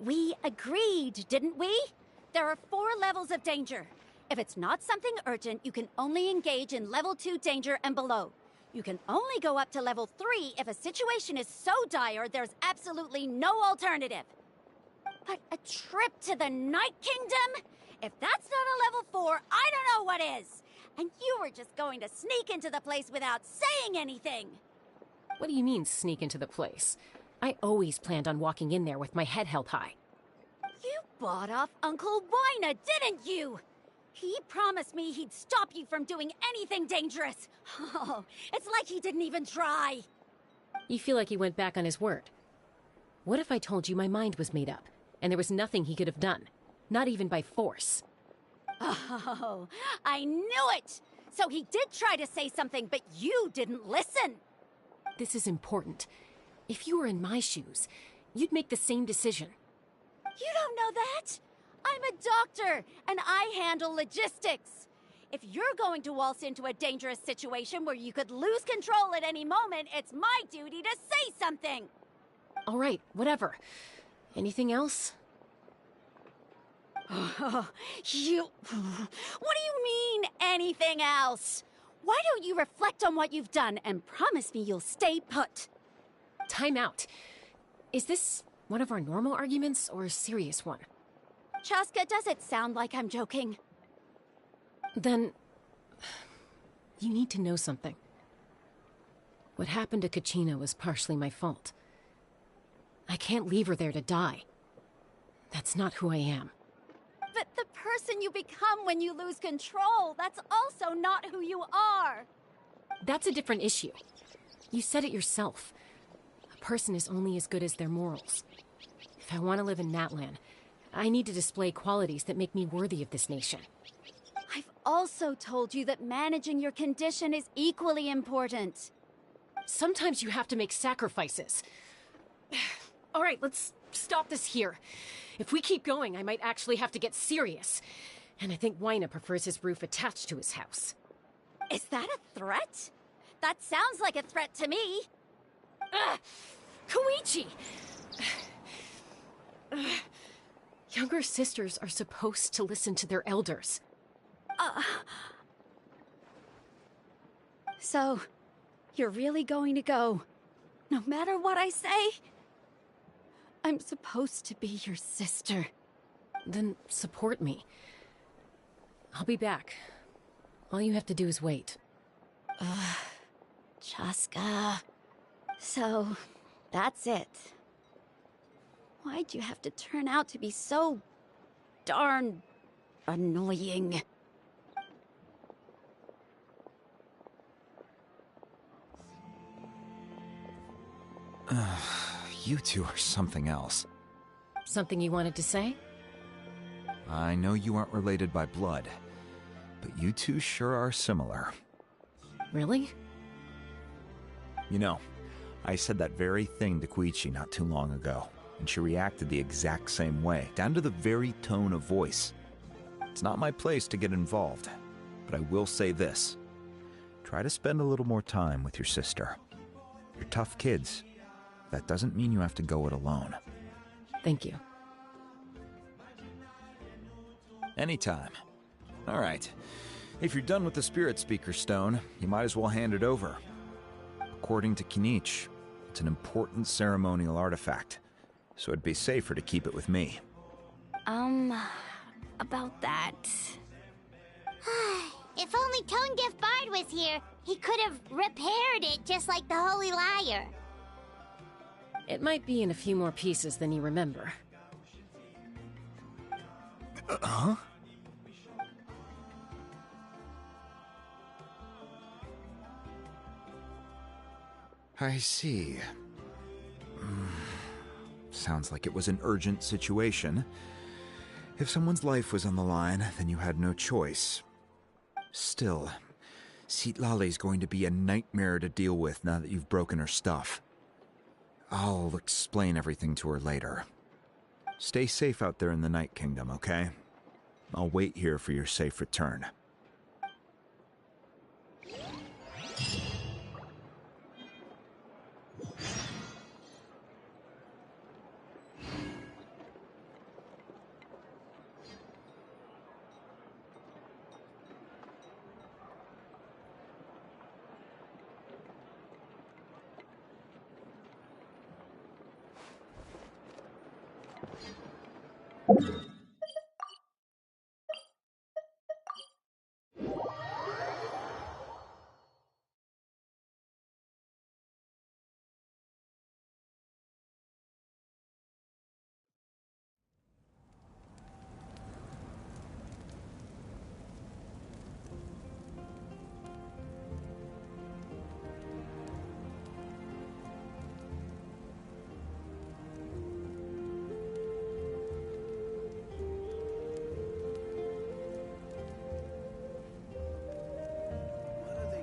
We agreed, didn't we? There are 4 levels of danger. If it's not something urgent, you can only engage in level 2 danger and below. You can only go up to level 3 if a situation is so dire there's absolutely no alternative. But a trip to the Night Kingdom? If that's not a level 4, I don't know what is. And you were just going to sneak into the place without saying anything.
What do you mean, sneak into the place? I always planned on walking in there with my head held high.
You bought off Uncle Wina, didn't you? He promised me he'd stop you from doing anything dangerous. Oh, it's like he didn't even try.
You feel like he went back on his word. What if I told you my mind was made up, and there was nothing he could have done? Not even by force.
Oh, I knew it! So he did try to say something, but you didn't listen.
This is important. If you were in my shoes, you'd make the same decision.
You don't know that? I'm a doctor, and I handle logistics. If you're going to waltz into a dangerous situation where you could lose control at any moment, it's my duty to say something.
All right, whatever. Anything else?
What do you mean, anything else? Why don't you reflect on what you've done and promise me you'll stay put?
Time out. Is this one of our normal arguments or a serious one?
Chaska, does it sound like I'm joking?
Then, you need to know something. What happened to Kachina was partially my fault. I can't leave her there to die. That's not who I am.
But the person you become when you lose control, that's also not who you are.
That's a different issue. You said it yourself. A person is only as good as their morals. If I want to live in Natlan, I need to display qualities that make me worthy of this nation.
I've also told you that managing your condition is equally important.
Sometimes you have to make sacrifices. All right, let's stop this here. If we keep going, I might actually have to get serious. And I think Wina prefers his roof attached to his house.
Is that a threat? That sounds like a threat to me.
Koichi! Younger sisters are supposed to listen to their elders.
So, you're really going to go, no matter what I say? I'm supposed to be your sister.
Then support me. I'll be back. All you have to do is wait.
Chaska. So, that's it. Why'd you have to turn out to be so darn annoying?
You two are something else.
Something you wanted to say?
I know you aren't related by blood, but you two sure are similar.
Really?
You know, I said that very thing to Koichi not too long ago, and she reacted the exact same way, down to the very tone of voice. It's not my place to get involved, but I will say this. Try to spend a little more time with your sister. You're tough kids. That doesn't mean you have to go it alone.
Thank you.
Anytime. All right. If you're done with the Spirit Speaker Stone, you might as well hand it over. According to Kinich, it's an important ceremonial artifact, so it'd be safer to keep it with me.
About that...
If only Tonegif Bard was here, he could have repaired it just like the Holy Liar.
It might be in a few more pieces than you remember.
Huh? I see. Sounds like it was an urgent situation. If someone's life was on the line, then you had no choice. Still, Citlali's going to be a nightmare to deal with now that you've broken her stuff. I'll explain everything to her later. Stay safe out there in the Night Kingdom, okay? I'll wait here for your safe return.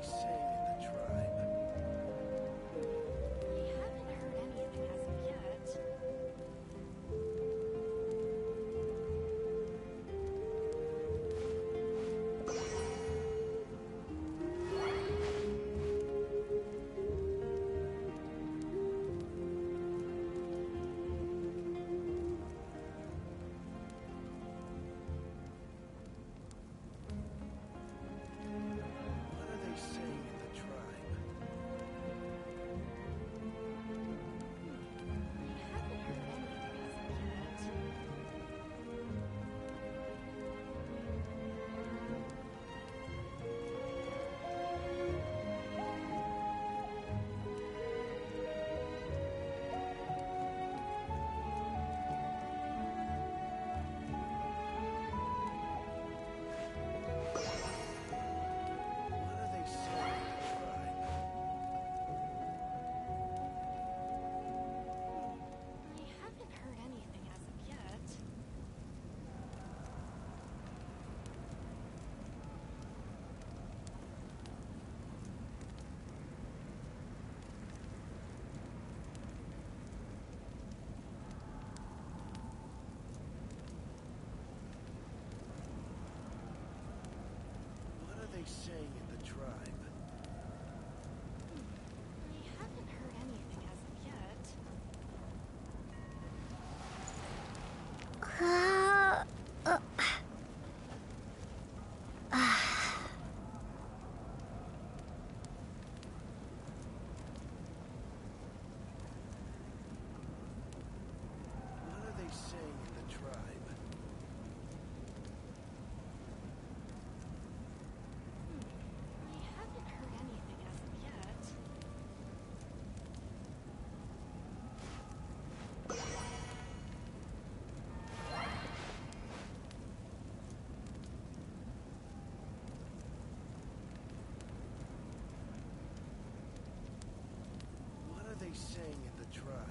saying in the tribe?
I haven't heard anything as of yet.
What are they saying in the tribe?
I haven't heard anything as of yet.
What are they saying in the tribe? What are they saying in the tribe?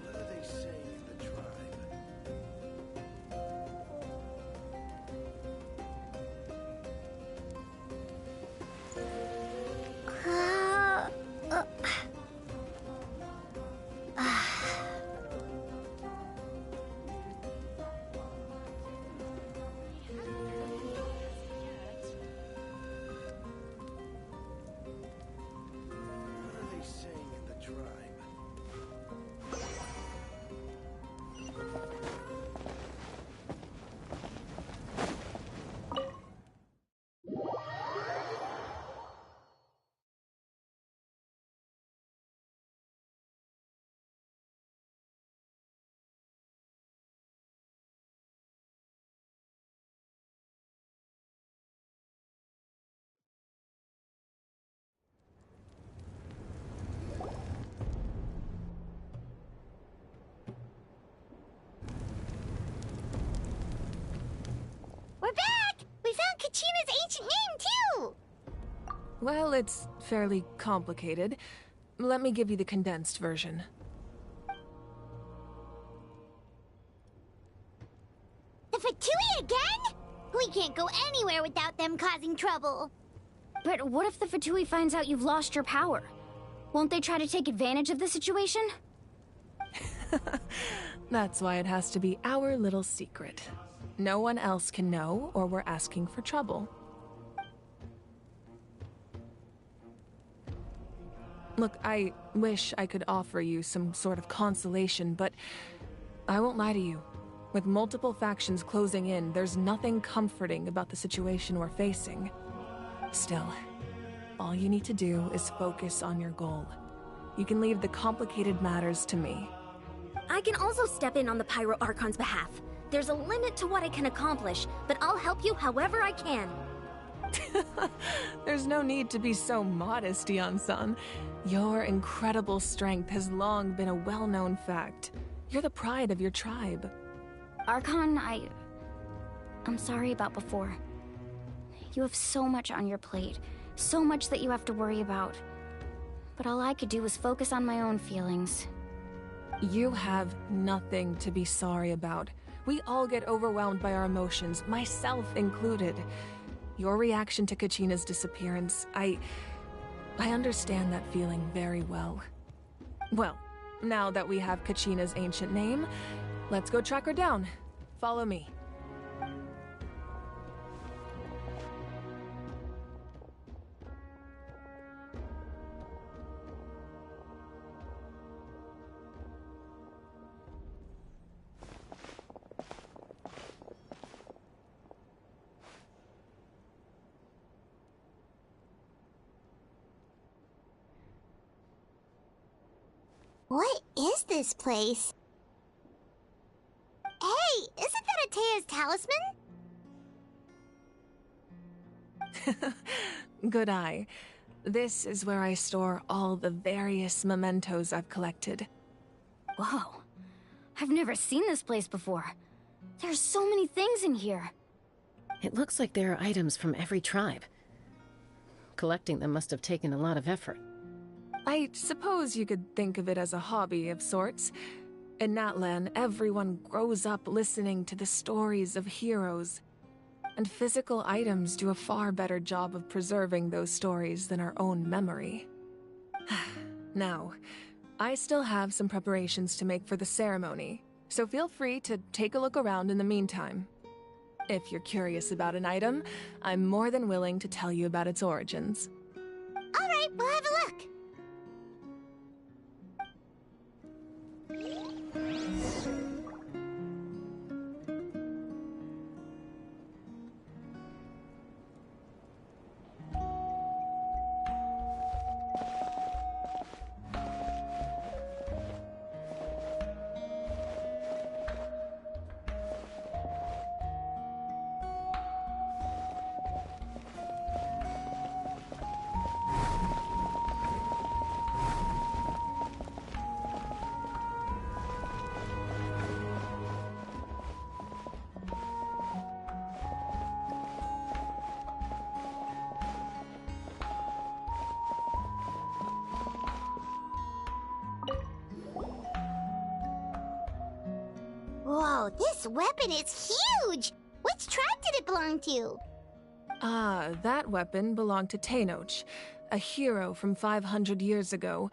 What are they saying in the tribe? What are they saying in the tribe?
We're back! We found Kachina's ancient name, too!
Well, it's fairly complicated. Let me give you the condensed version.
The Fatui again? We can't go anywhere without them causing trouble.
But what if the Fatui finds out you've lost your power? Won't they try to take advantage of the situation?
That's why it has to be our little secret. No one else can know, or we're asking for trouble. Look, I wish I could offer you some sort of consolation, but I won't lie to you. With multiple factions closing in, there's nothing comforting about the situation we're facing. Still, all you need to do is focus on your goal. You can leave the complicated matters to me.
I can also step in on the Pyro Archon's behalf. There's a limit to what I can accomplish, but I'll help you however I can.
There's no need to be so modest, Yan-san. Your incredible strength has long been a well-known fact. You're the pride of your tribe.
Archon, I'm sorry about before. You have so much on your plate, so much that you have to worry about. But all I could do was focus on my own feelings.
You have nothing to be sorry about. We all get overwhelmed by our emotions, myself included. Your reaction to Kachina's disappearance, I understand that feeling very well. Well, now that we have Kachina's ancient name, let's go track her down. Follow me.
What is this place? Hey, isn't that Atea's talisman?
Good eye. This is where I store all the various mementos I've collected.
Whoa. I've never seen this place before. There's so many things in here.
It looks like there are items from every tribe. Collecting them must have taken a lot of effort.
I suppose you could think of it as a hobby of sorts. In Natlan, everyone grows up listening to the stories of heroes. And physical items do a far better job of preserving those stories than our own memory. Now, I still have some preparations to make for the ceremony, so feel free to take a look around in the meantime. If you're curious about an item, I'm more than willing to tell you about its origins.
All right, we'll have a look. Whoa, this weapon is huge! Which tribe did it belong to?
Ah, that weapon belonged to Tenoch, a hero from 500 years ago.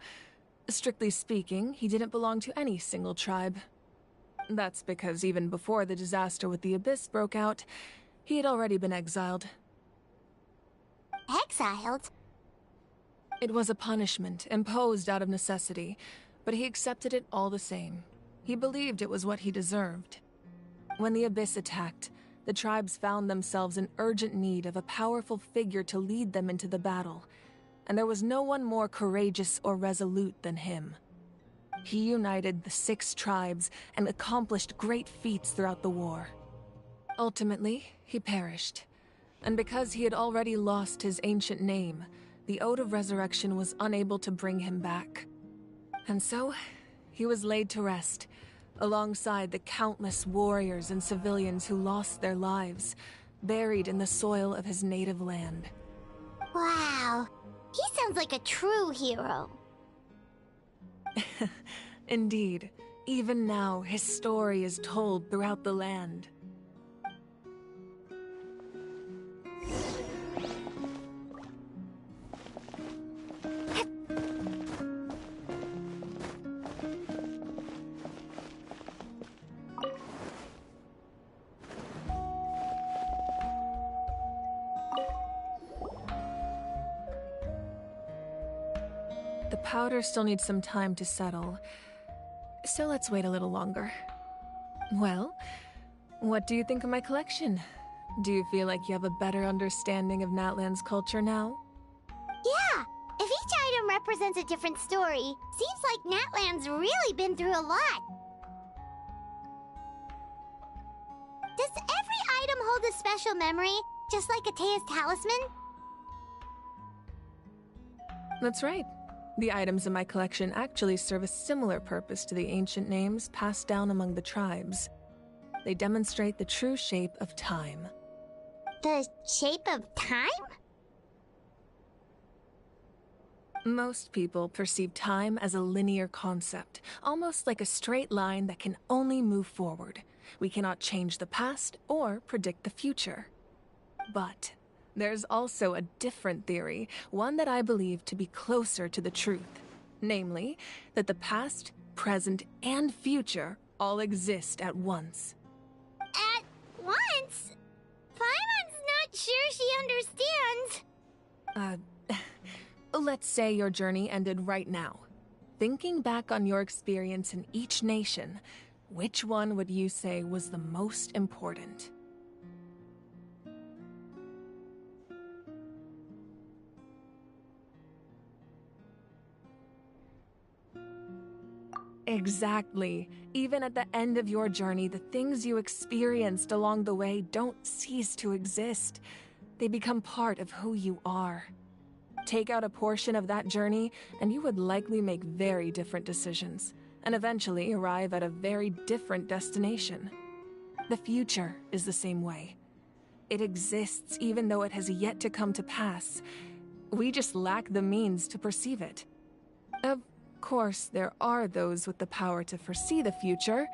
Strictly speaking, he didn't belong to any single tribe. That's because even before the disaster with the Abyss broke out, he had already been exiled.
Exiled?
It was a punishment imposed out of necessity, but he accepted it all the same. He believed it was what he deserved. When the Abyss attacked, the tribes found themselves in urgent need of a powerful figure to lead them into the battle, and there was no one more courageous or resolute than him. He united the 6 tribes and accomplished great feats throughout the war. Ultimately, he perished, and because he had already lost his ancient name, the Ode of Resurrection was unable to bring him back. And so, he was laid to rest, alongside the countless warriors and civilians who lost their lives, buried in the soil of his native land.
Wow. He sounds like a true hero.
Indeed. Even now, his story is told throughout the land. The powder still needs some time to settle, so let's wait a little longer. Well, what do you think of my collection? Do you feel like you have a better understanding of Natlan's culture now?
Yeah! If each item represents a different story, seems like Natlan's really been through a lot. Does every item hold a special memory, just like Atea's talisman?
That's right. The items in my collection actually serve a similar purpose to the ancient names passed down among the tribes. They demonstrate the true shape of time.
The shape of time?
Most people perceive time as a linear concept, almost like a straight line that can only move forward. We cannot change the past or predict the future. But there's also a different theory, one that I believe to be closer to the truth. Namely, that the past, present, and future all exist at once.
At once? Paimon's not sure she understands.
Let's say your journey ended right now. Thinking back on your experience in each nation, which one would you say was the most important? Exactly. Even at the end of your journey, the things you experienced along the way don't cease to exist. They become part of who you are. Take out a portion of that journey, and you would likely make very different decisions, and eventually arrive at a very different destination. The future is the same way. It exists even though it has yet to come to pass. We just lack the means to perceive it. Of course, there are those with the power to foresee the future.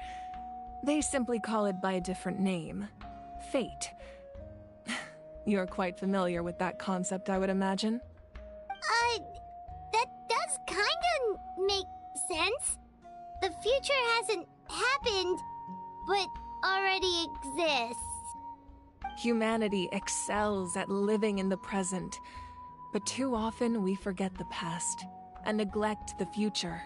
They simply call it by a different name. Fate. You're quite familiar with that concept, I would imagine.
That does kinda make sense. The future hasn't happened, but already exists.
Humanity excels at living in the present, but too often we forget the past and neglect the future.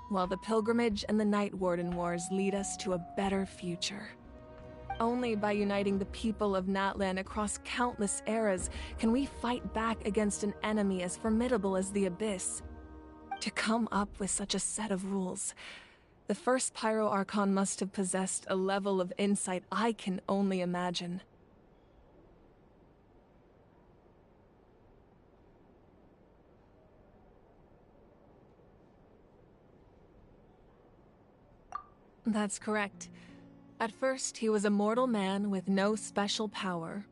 While the pilgrimage and the Night Warden Wars lead us to a better future. Only by uniting the people of Natlan across countless eras can we fight back against an enemy as formidable as the Abyss. To come up with such a set of rules, the first Pyro Archon must have possessed a level of insight I can only imagine. That's correct. At first, he was a mortal man with no special power.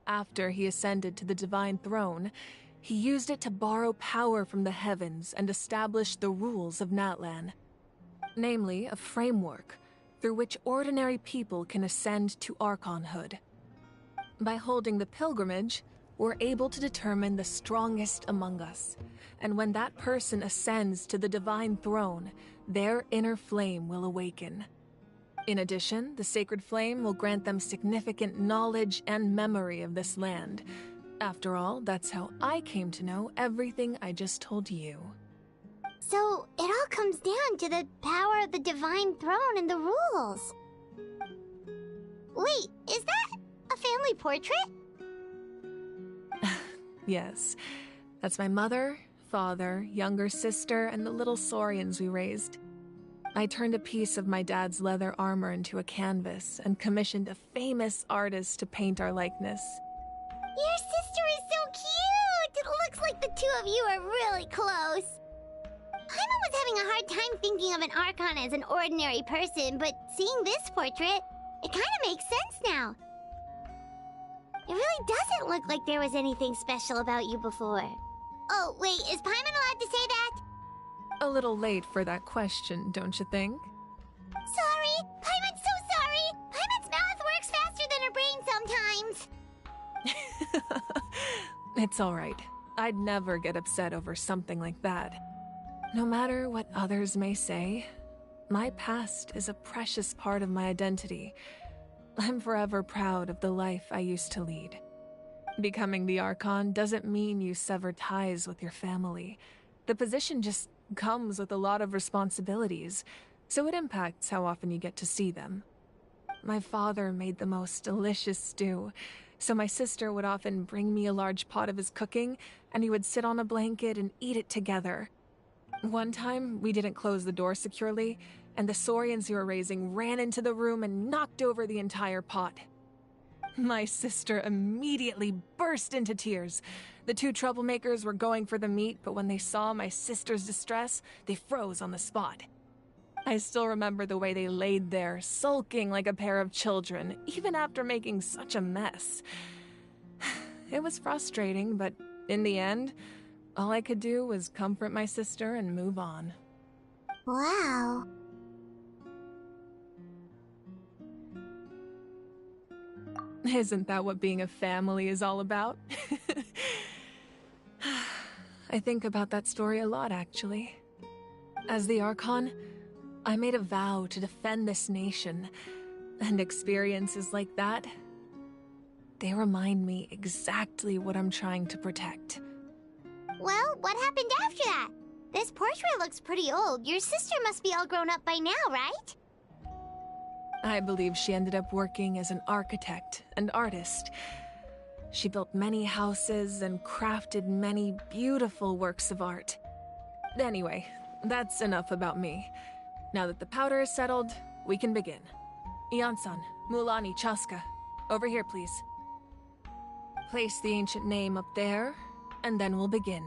After he ascended to the divine throne, he used it to borrow power from the heavens and establish the rules of Natlan. Namely, a framework through which ordinary people can ascend to Archonhood. By holding the pilgrimage, we're able to determine the strongest among us. And when that person ascends to the divine throne, their inner flame will awaken. In addition, the sacred flame will grant them significant knowledge and memory of this land. After all, that's how I came to know everything I just told you.
So, it all comes down to the power of the divine throne and the rules. Wait, is that a family portrait?
Yes, that's my mother, father, younger sister, and the little saurians we raised. I turned a piece of my dad's leather armor into a canvas and commissioned a famous artist to paint our likeness.
Your sister is so cute! It looks like the two of you are really close. Paimon was having a hard time thinking of an Archon as an ordinary person, but seeing this portrait, It kind of makes sense now. It really doesn't look like there was anything special about you before. Oh, wait, is Paimon allowed to say that?
A little late for that question, don't you think?
Sorry! Paimon's so sorry! Paimon's mouth works faster than her brain sometimes.
It's alright. I'd never get upset over something like that. No matter what others may say, my past is a precious part of my identity. I'm forever proud of the life I used to lead. Becoming the Archon doesn't mean you sever ties with your family. The position just comes with a lot of responsibilities, so it impacts how often you get to see them. My father made the most delicious stew, so my sister would often bring me a large pot of his cooking, and we would sit on a blanket and eat it together. One time, we didn't close the door securely, and the Saurians who were raising ran into the room and knocked over the entire pot. My sister immediately burst into tears. The two troublemakers were going for the meat, but when they saw my sister's distress, they froze on the spot. I still remember the way they laid there, sulking like a pair of children, even after making such a mess. It was frustrating, but in the end, all I could do was comfort my sister and move on.
Wow.
Isn't that what being a family is all about? I think about that story a lot, actually. As the Archon, I made a vow to defend this nation, and experiences like that, they remind me exactly what I'm trying to protect.
Well, what happened after that? This portrait looks pretty old. Your sister must be all grown up by now, right?
I believe she ended up working as an architect and artist. She built many houses and crafted many beautiful works of art. Anyway, that's enough about me. Now that the powder is settled, we can begin. Ian-san, Mulani, Chaska, over here, please. Place the ancient name up there, and then we'll begin.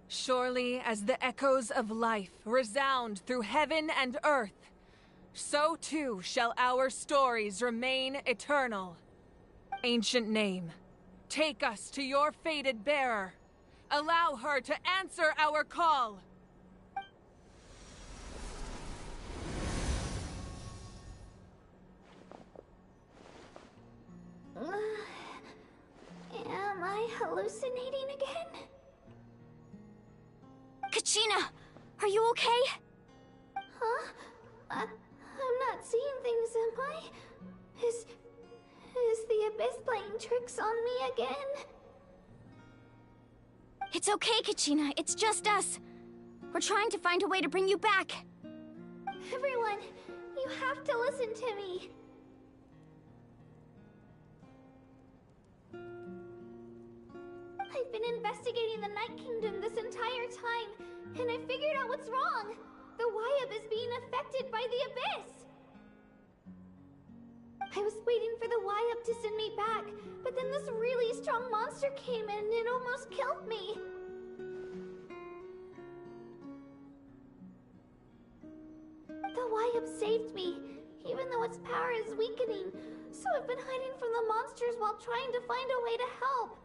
Surely as the echoes of life resound through heaven and earth, so too shall our stories remain eternal. Ancient name, take us to your fated bearer. Allow her to answer our call.
Am I hallucinating again?
Kachina! Are you okay?
Huh? I'm not seeing things, am I? Is the Abyss playing tricks on me again?
It's okay, Kachina. It's just us. We're trying to find a way to bring you back.
Everyone, you have to listen to me. I've been investigating the Night Kingdom this entire time, and I figured out what's wrong. The Wyab is being affected by the Abyss. I was waiting for the Wyab to send me back, but then this really strong monster came in and it almost killed me. The Wyab saved me, even though its power is weakening, so I've been hiding from the monsters while trying to find a way to help.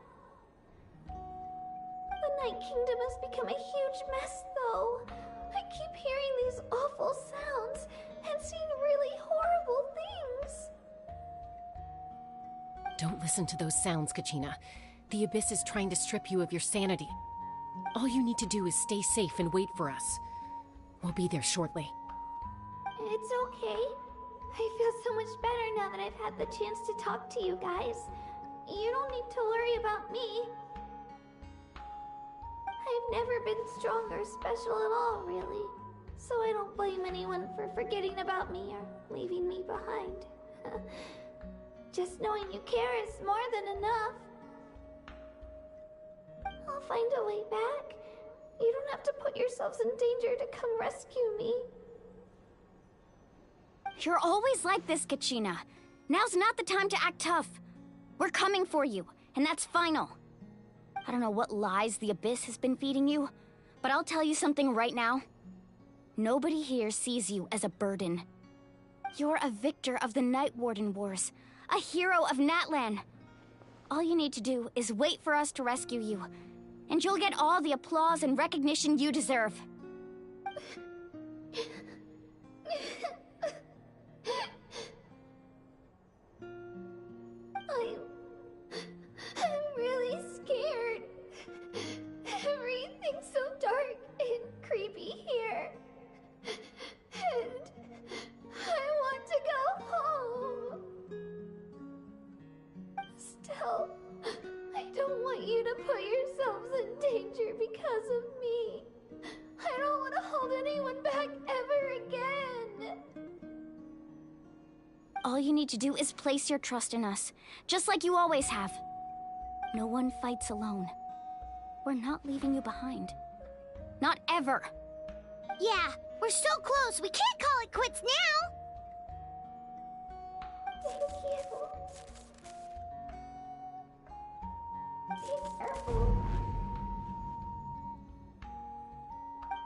The Night Kingdom has become a huge mess, though. I keep hearing these awful sounds and seeing really horrible things.
Don't listen to those sounds, Kachina. The Abyss is trying to strip you of your sanity. All you need to do is stay safe and wait for us. We'll be there shortly.
It's okay. I feel so much better now that I've had the chance to talk to you guys. You don't need to worry about me. I've never been strong or special at all, really. So I don't blame anyone for forgetting about me or leaving me behind.
Just knowing you care is more than enough. I'll find a way back. You don't have to put yourselves in danger to come rescue me.
You're always like this, Kachina. Now's not the time to act tough. We're coming for you, and that's final. I don't know what lies the Abyss has been feeding you, but I'll tell you something right now. Nobody here sees you as a burden. You're a victor of the Night Warden Wars, a hero of Natlan. All you need to do is wait for us to rescue you, and you'll get all the applause and recognition you deserve.
I'm really scared. Everything's so dark and creepy here. And I want to go home. Still, I don't want you to put yourselves in danger because of me. I don't want to hold anyone back ever again.
All you need to do is place your trust in us, just like you always have. No one fights alone. We're not leaving you behind. Not ever.
Yeah, we're so close, we can't call it quits now!
Thank you. Be careful.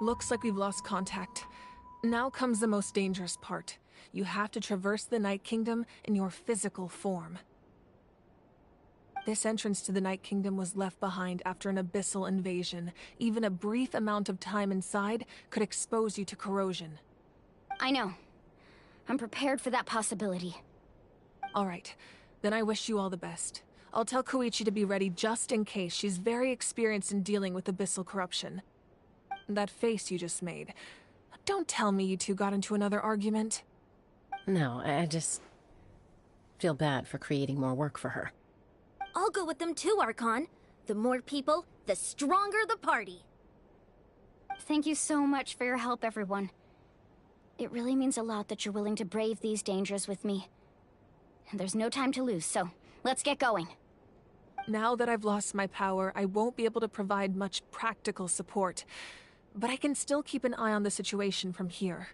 Looks like we've lost contact. Now comes the most dangerous part. You have to traverse the Night Kingdom in your physical form. This entrance to the Night Kingdom was left behind after an abyssal invasion. Even a brief amount of time inside could expose you to corrosion.
I know. I'm prepared for that possibility.
All right, then I wish you all the best. I'll tell Koichi to be ready just in case. She's very experienced in dealing with abyssal corruption. That face you just made. Don't tell me you two got into another argument.
No, I just feel bad for creating more work for her.
I'll go with them too, Archon. The more people, the stronger the party.
Thank you so much for your help, everyone. It really means a lot that you're willing to brave these dangers with me. And there's no time to lose, so let's get going.
Now that I've lost my power, I won't be able to provide much practical support. But I can still keep an eye on the situation from here.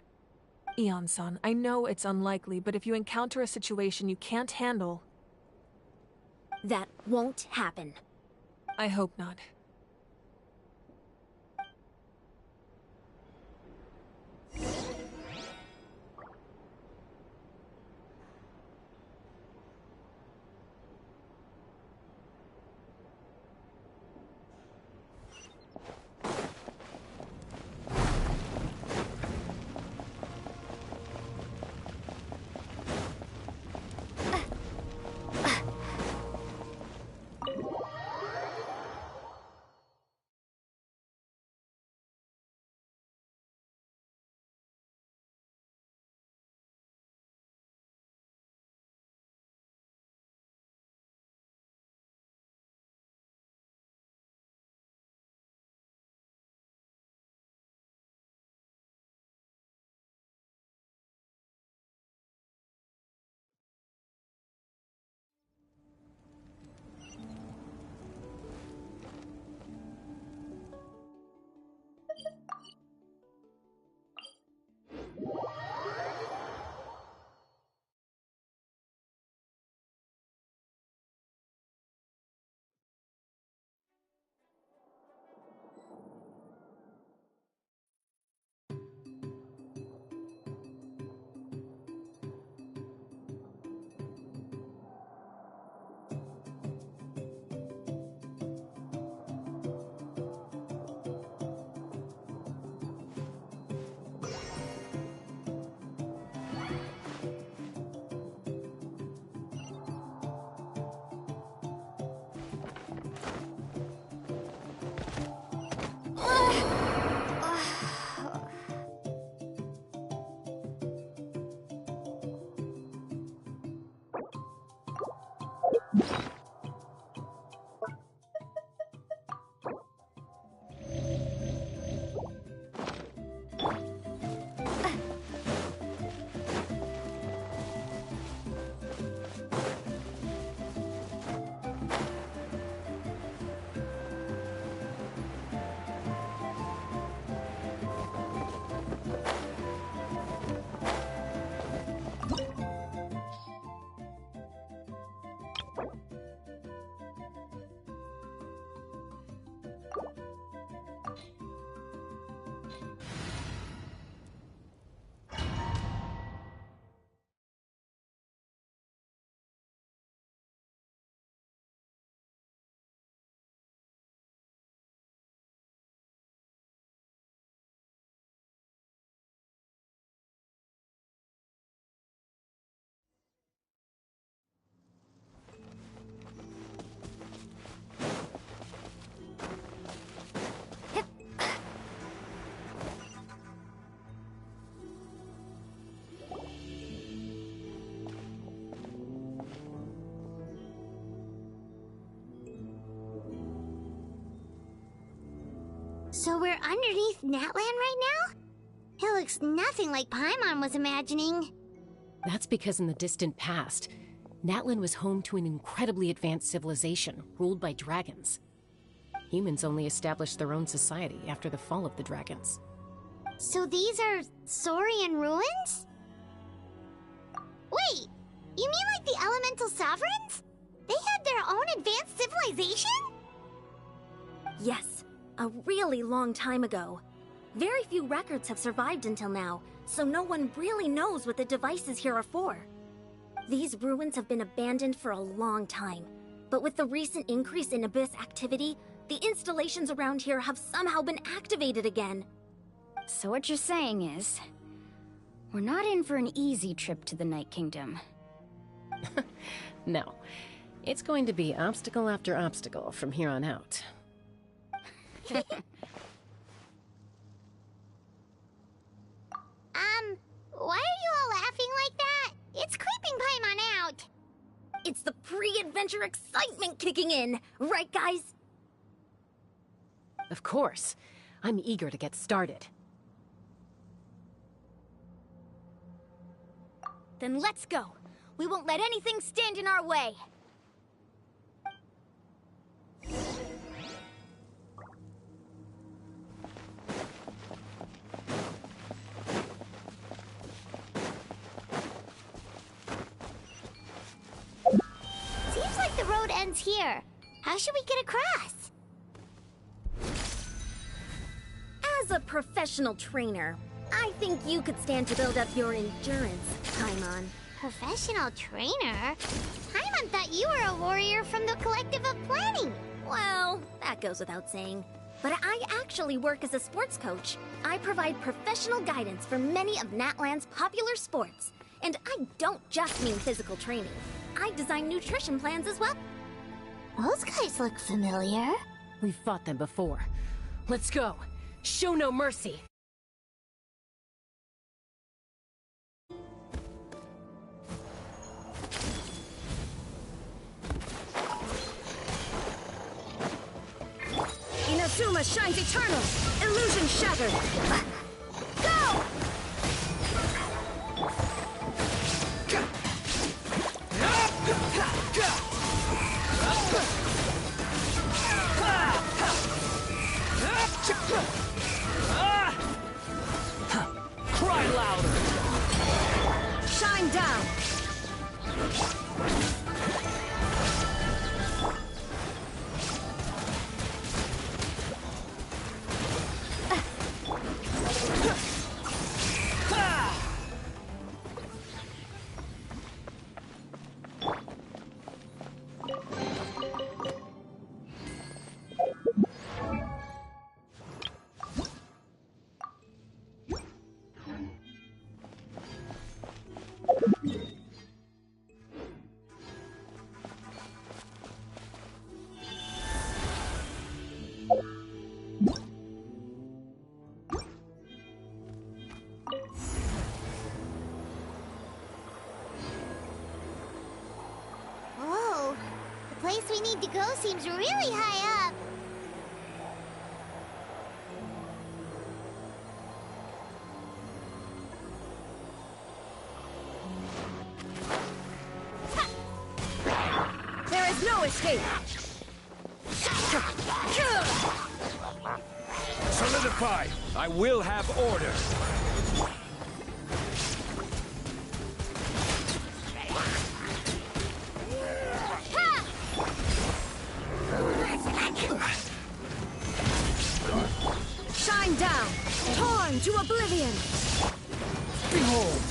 Eon-san, I know it's unlikely, but if you encounter a situation you can't handle...
That won't happen.
I hope not.
So we're underneath Natlan right now? It looks nothing like Paimon was imagining.
That's because in the distant past, Natlan was home to an incredibly advanced civilization ruled by dragons. Humans only established their own society after the fall of the dragons.
So these are Saurian ruins? Wait, you mean like the elemental sovereigns? They had their own advanced civilization?
Yes, a really long time ago. Very few records have survived until now, so no one really knows what the devices here are for. These ruins have been abandoned for a long time, but with the recent increase in Abyss activity, the installations around here have somehow been activated again.
So what you're saying is, we're not in for an easy trip to the Night Kingdom.
No. It's going to be obstacle after obstacle from here on out.
Why are you all laughing like that? It's creeping Paimon out.
It's the pre-adventure excitement kicking in, right guys?
Of course. I'm eager to get started.
Then let's go. We won't let anything stand in our way.
Seems like the road ends here. How should we get across?
As a professional trainer, I think you could stand to build up your endurance, Paimon.
Professional trainer? Paimon thought you were a warrior from the Collective of Planning.
Well, that goes without saying. But I actually work as a sports coach. I provide professional guidance for many of Natlan's popular sports. And I don't just mean physical training. I design nutrition plans as well.
Those guys look familiar.
We've fought them before. Let's go. Show no mercy.
Inazuma shines eternal! Illusion shattered! Go!
Cry louder!
Shine down!
Whoa, the place we need to go seems really high up.
There is no escape!
Solidify! I will have order!
Shine down! Torn to oblivion!
Behold!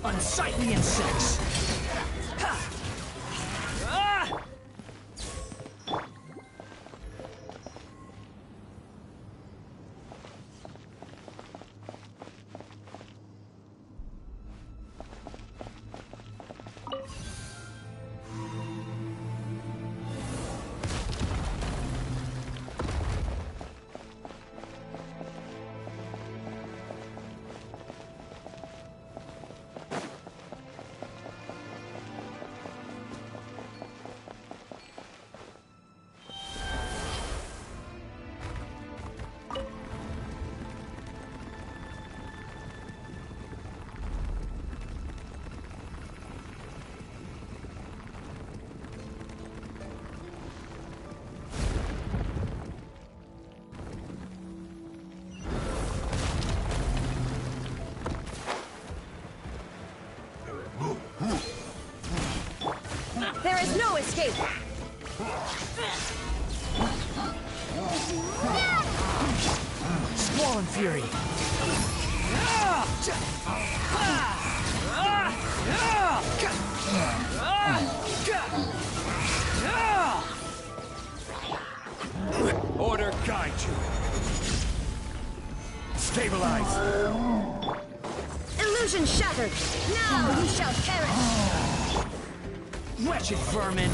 Unsightly insects!
no escape!
Squall and Fury!
Order guide you. Stabilize.
Illusion shattered! Now you shall perish!
Wretched vermin!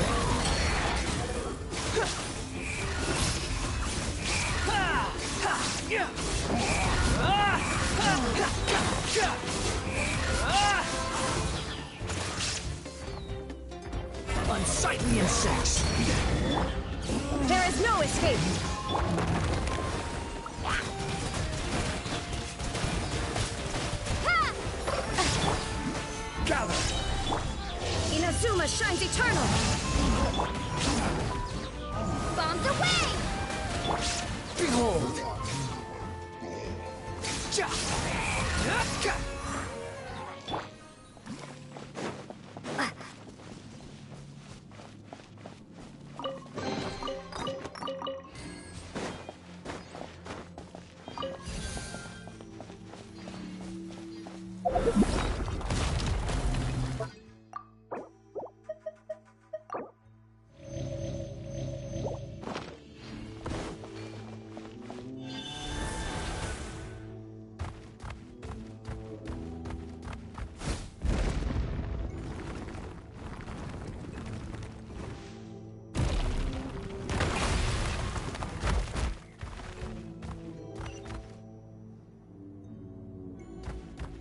Unsightly insects!
There is no escape!
Gather!
Inazuma shines eternal!
Bombs away!
Behold!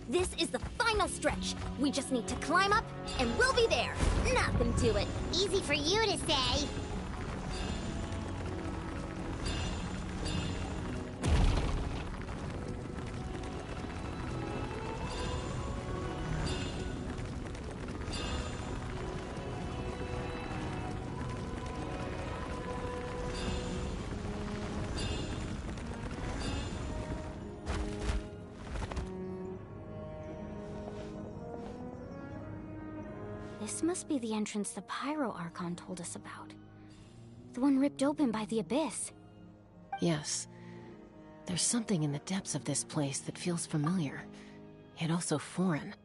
This is the final stretch. We just need to climb up, and we'll be there. Nothing to it.
Easy for you to say.
This must be the entrance the Pyro Archon told us about. The one ripped open by the Abyss.
Yes. There's something in the depths of this place that feels familiar, yet also foreign.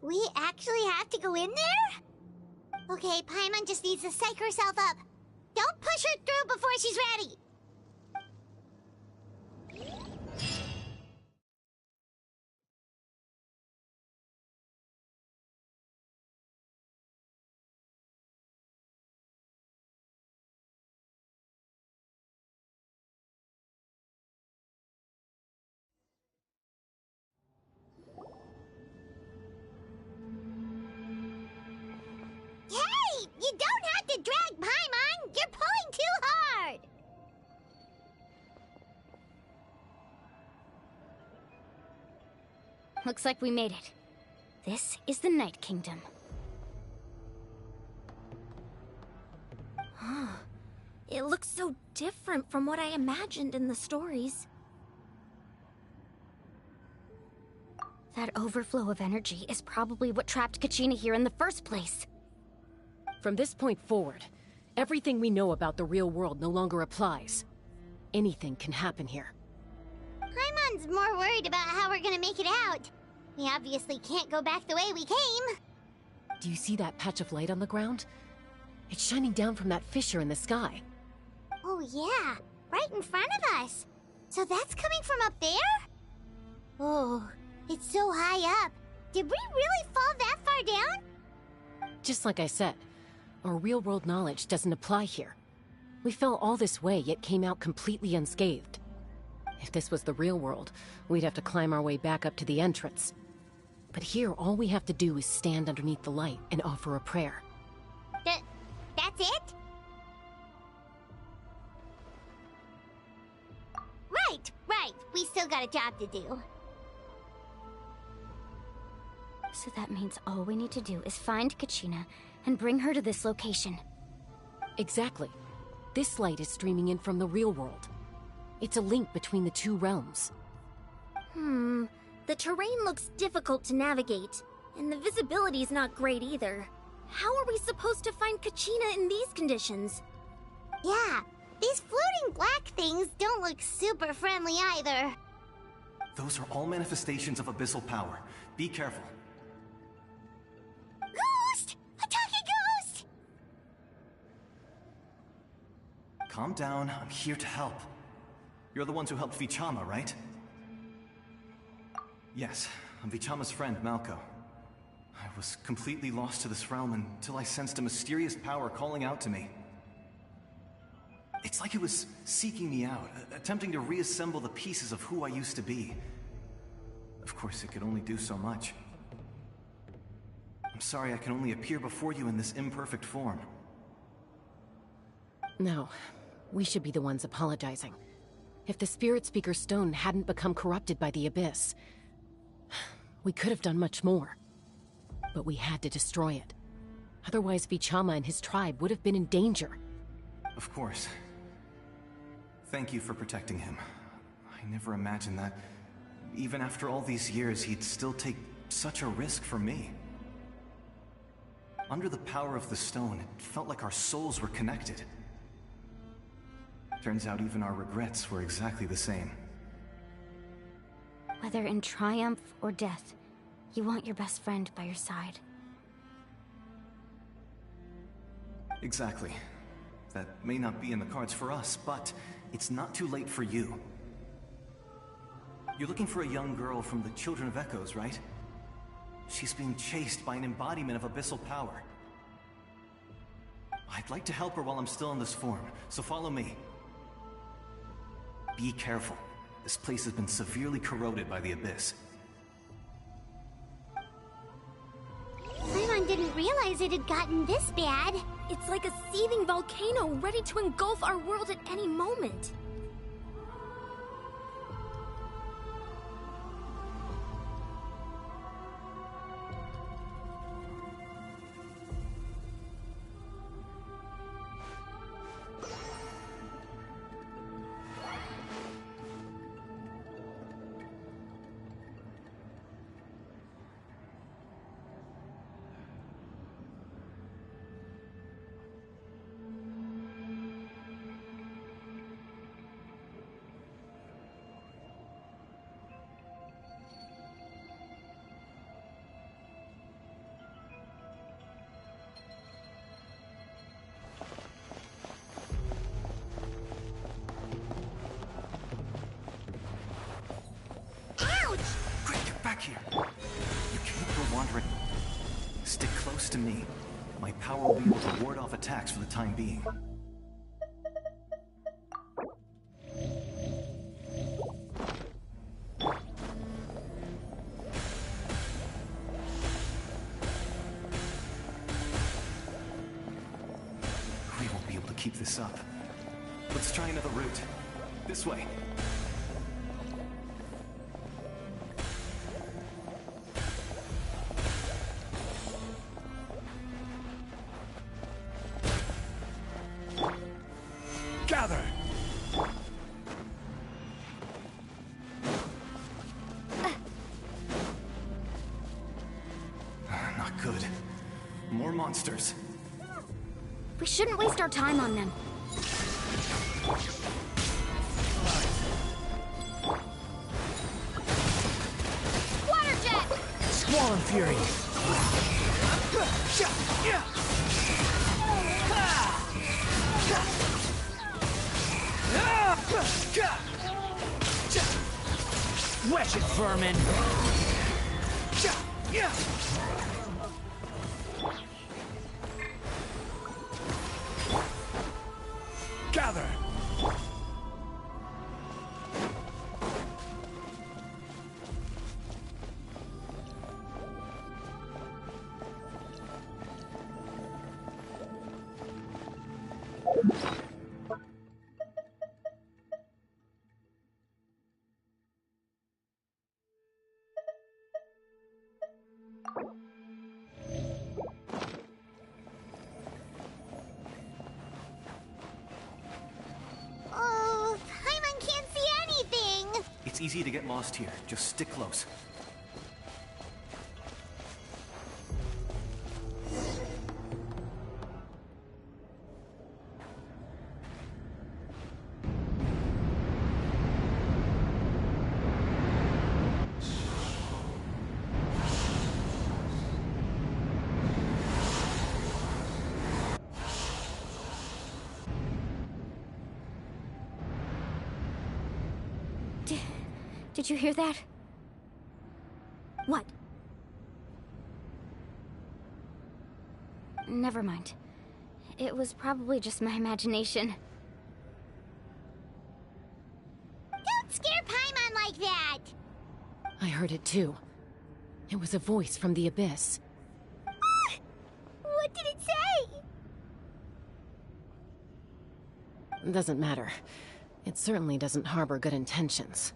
We actually have to go in there? Okay, Paimon just needs to psych herself up. Don't push her through before she's ready. Hey! You don't have to drag Paimon! You're pulling too hard!
Looks like we made it. This is the Night Kingdom.
It looks so different from what I imagined in the stories.
That overflow of energy is probably what trapped Kachina here in the first place.
From this point forward, everything we know about the real world no longer applies. Anything can happen here.
Paimon's more worried about how we're gonna make it out. We obviously can't go back the way we came.
Do you see that patch of light on the ground? It's shining down from that fissure in the sky.
Oh yeah, right in front of us. So that's coming from up there? Oh, it's so high up. Did we really fall that far down?
Just like I said, our real-world knowledge doesn't apply here. We fell all this way, yet came out completely unscathed. If this was the real world, we'd have to climb our way back up to the entrance. But here, all we have to do is stand underneath the light and offer a prayer.
That's it? Right. We still got a job to do.
So that means all we need to do is find Kachina and bring her to this location.
Exactly. This light is streaming in from the real world. It's a link between the two realms.
The terrain looks difficult to navigate, and the visibility's not great either. How are we supposed to find Kachina in these conditions?
Yeah, these floating black things don't look super friendly either.
Those are all manifestations of abyssal power. Be careful.
Ghost! A talking ghost!
Calm down, I'm here to help. You're the ones who helped Vichama, right? Yes, I'm Vichama's friend, Malko. I was completely lost to this realm until I sensed a mysterious power calling out to me. It's like it was seeking me out, attempting to reassemble the pieces of who I used to be. Of course, it could only do so much. I'm sorry I can only appear before you in this imperfect form.
No, we should be the ones apologizing. If the Spirit Speaker's stone hadn't become corrupted by the Abyss, we could have done much more. But we had to destroy it. Otherwise, Vichama and his tribe would have been in danger.
Of course. Thank you for protecting him. I never imagined that, even after all these years, he'd still take such a risk for me. Under the power of the stone, it felt like our souls were connected. Turns out even our regrets were exactly the same.
Whether in triumph or death, you want your best friend by your side.
Exactly. That may not be in the cards for us, but it's not too late for you. You're looking for a young girl from the Children of Echoes, right? She's being chased by an embodiment of abyssal power. I'd like to help her while I'm still in this form, so follow me. Be careful. This place has been severely corroded by the Abyss.
Paimon didn't realize it had gotten this bad.
It's like a seething volcano ready to engulf our world at any moment.
here. You can't go wandering. Stick close to me. My power will be able to ward off attacks for the time being. We won't be able to keep this up. Let's try another route. This way.
Gather!
Not good. More monsters.
We shouldn't waste our time on them. Water jet!
Squall Fury! Wedge it, vermin!
Gather!
Oh, Paimon can't see anything!
It's easy to get lost here. Just stick close.
Did you hear that?
What?
Never mind. It was probably just my imagination.
Don't scare Paimon like that!
I heard it too. It was a voice from the abyss.
What did it say?
Doesn't matter. It certainly doesn't harbor good intentions.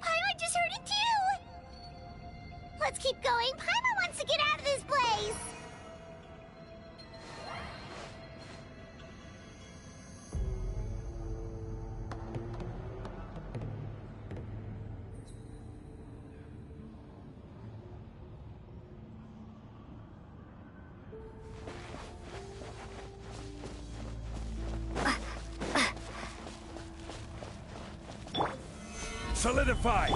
Paimon just heard it too! Let's keep going. Paimon wants to get out of this place!
Solidify!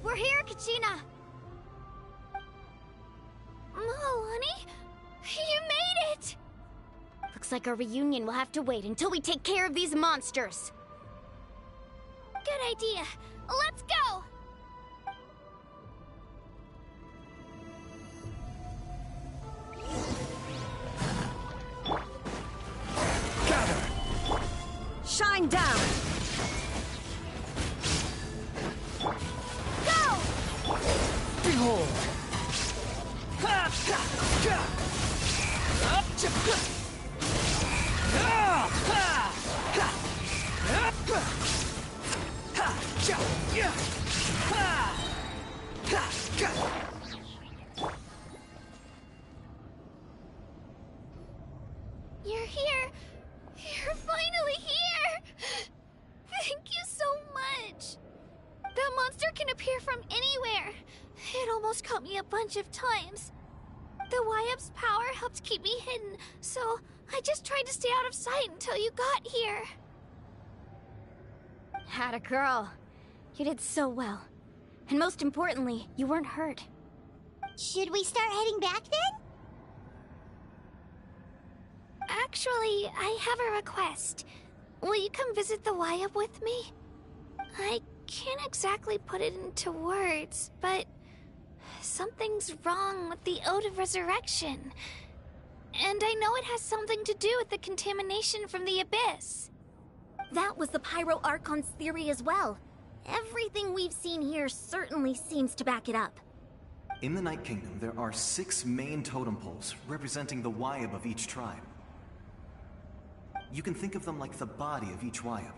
We're here, Kachina! Oh, honey? You made it! Looks like our reunion will have to wait until we take care of these monsters. Good idea. Let's go!
Shine down!
Go!
Behold!
You're here. You're finally here! Thank you so much! That monster can appear from anywhere. It almost caught me a bunch of times. The Wyap's power helped keep me hidden, so I just tried to stay out of sight until you got here.
Atta girl. You did so well. And most importantly, you weren't hurt.
Should we start heading back then?
Actually, I have a request. Will you come visit the Wyap with me? I can't exactly put it into words, but something's wrong with the Ode of Resurrection. And I know it has something to do with the contamination from the Abyss.
That was the Pyro Archon's theory as well. Everything we've seen here certainly seems to back it up.
In the Night Kingdom, there are 6 main totem poles representing the Wyap of each tribe. You can think of them like the body of each Wyap.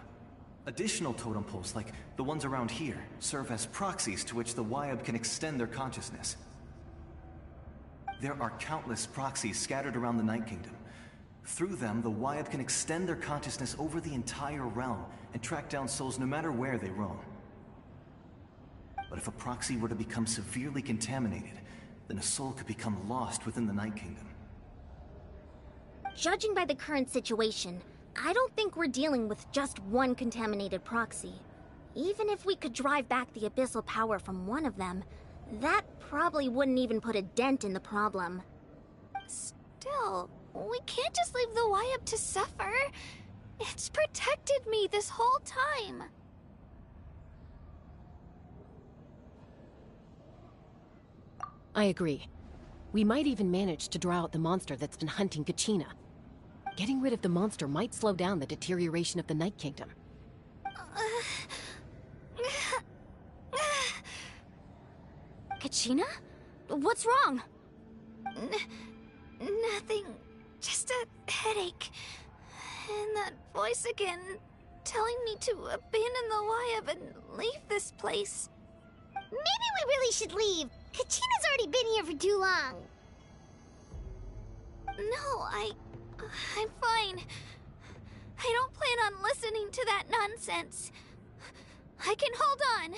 Additional totem poles, like the ones around here, serve as proxies to which the Wyap can extend their consciousness. There are countless proxies scattered around the Night Kingdom. Through them, the Wyap can extend their consciousness over the entire realm and track down souls no matter where they roam. But if a proxy were to become severely contaminated, then a soul could become lost within the Night Kingdom.
Judging by the current situation, I don't think we're dealing with just one contaminated proxy. Even if we could drive back the abyssal power from one of them, that probably wouldn't even put a dent in the problem.
Still, we can't just leave the Wyap to suffer. It's protected me this whole time.
I agree. We might even manage to draw out the monster that's been hunting Kachina. Getting rid of the monster might slow down the deterioration of the Night Kingdom.
Kachina? What's wrong?
Nothing. Just a headache. And that voice again, telling me to abandon the Wyap and leave this place.
Maybe we really should leave. Kachina's already been here for too long.
No, I'm fine. I don't plan on listening to that nonsense. I can hold on.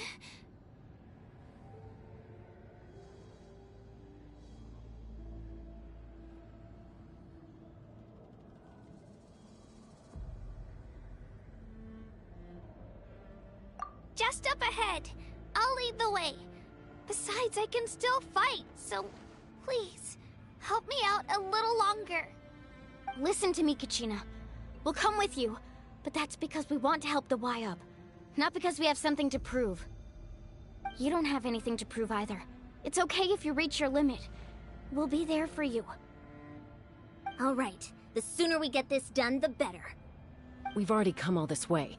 Just up ahead. I'll lead the way. Besides, I can still fight, so please, help me out a little longer.
Listen to me, Kachina. We'll come with you, but that's because we want to help the Wyap, not because we have something to prove. You don't have anything to prove either. It's okay if you reach your limit. We'll be there for you.
All right. The sooner we get this done, the better.
We've already come all this way,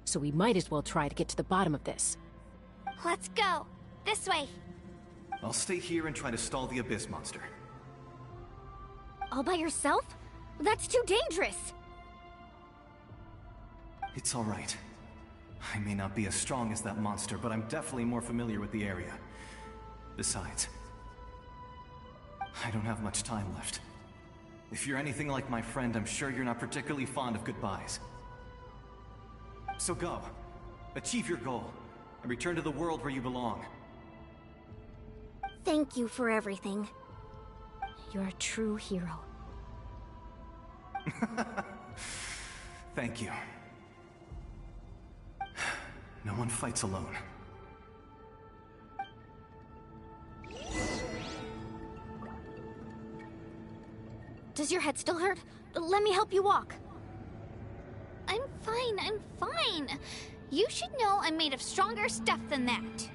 so we might as well try to get to the bottom of this.
Let's go. This way.
I'll stay here and try to stall the Abyss monster.
All by yourself? That's too dangerous!
It's all right. I may not be as strong as that monster, but I'm definitely more familiar with the area. Besides, I don't have much time left. If you're anything like my friend, I'm sure you're not particularly fond of goodbyes. So go. Achieve your goal, and return to the world where you belong.
Thank you for everything.
You're a true hero.
Thank you. No one fights alone.
Does your head still hurt? Let me help you walk.
I'm fine. You should know I'm made of stronger stuff than that.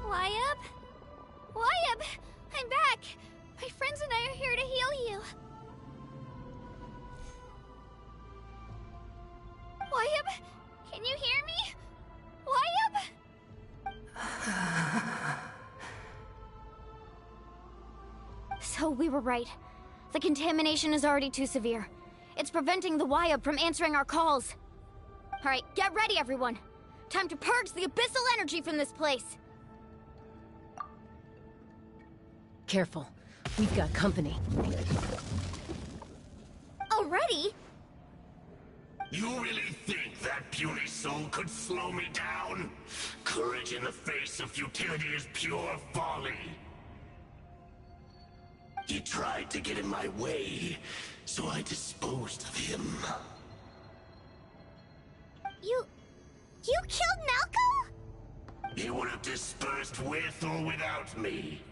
Wyabb? Wyabb! I'm back! My friends and I are here to heal you. Wyabb? Can you hear me? Wyabb?
So we were right. The contamination is already too severe. It's preventing the Wyabb from answering our calls. Alright, get ready everyone! Time to purge the abyssal energy from this place!
Careful. We've got company.
Already?
You really think that puny soul could slow me down? Courage in the face of futility is pure folly. He tried to get in my way, so I disposed of him.
You killed Malco?
He would have dispersed with or without me.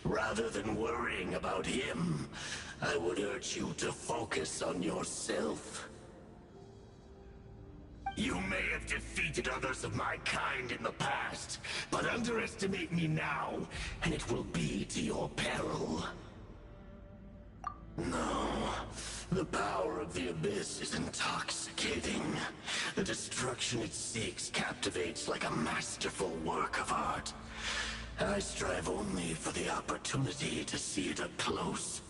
Rather than worrying about him, I would urge you to focus on yourself. You may have defeated others of my kind in the past, but underestimate me now, and it will be to your peril. No, the power of the Abyss is intoxicating. The destruction it seeks captivates like a masterful work of art. I strive only for the opportunity to see it up close.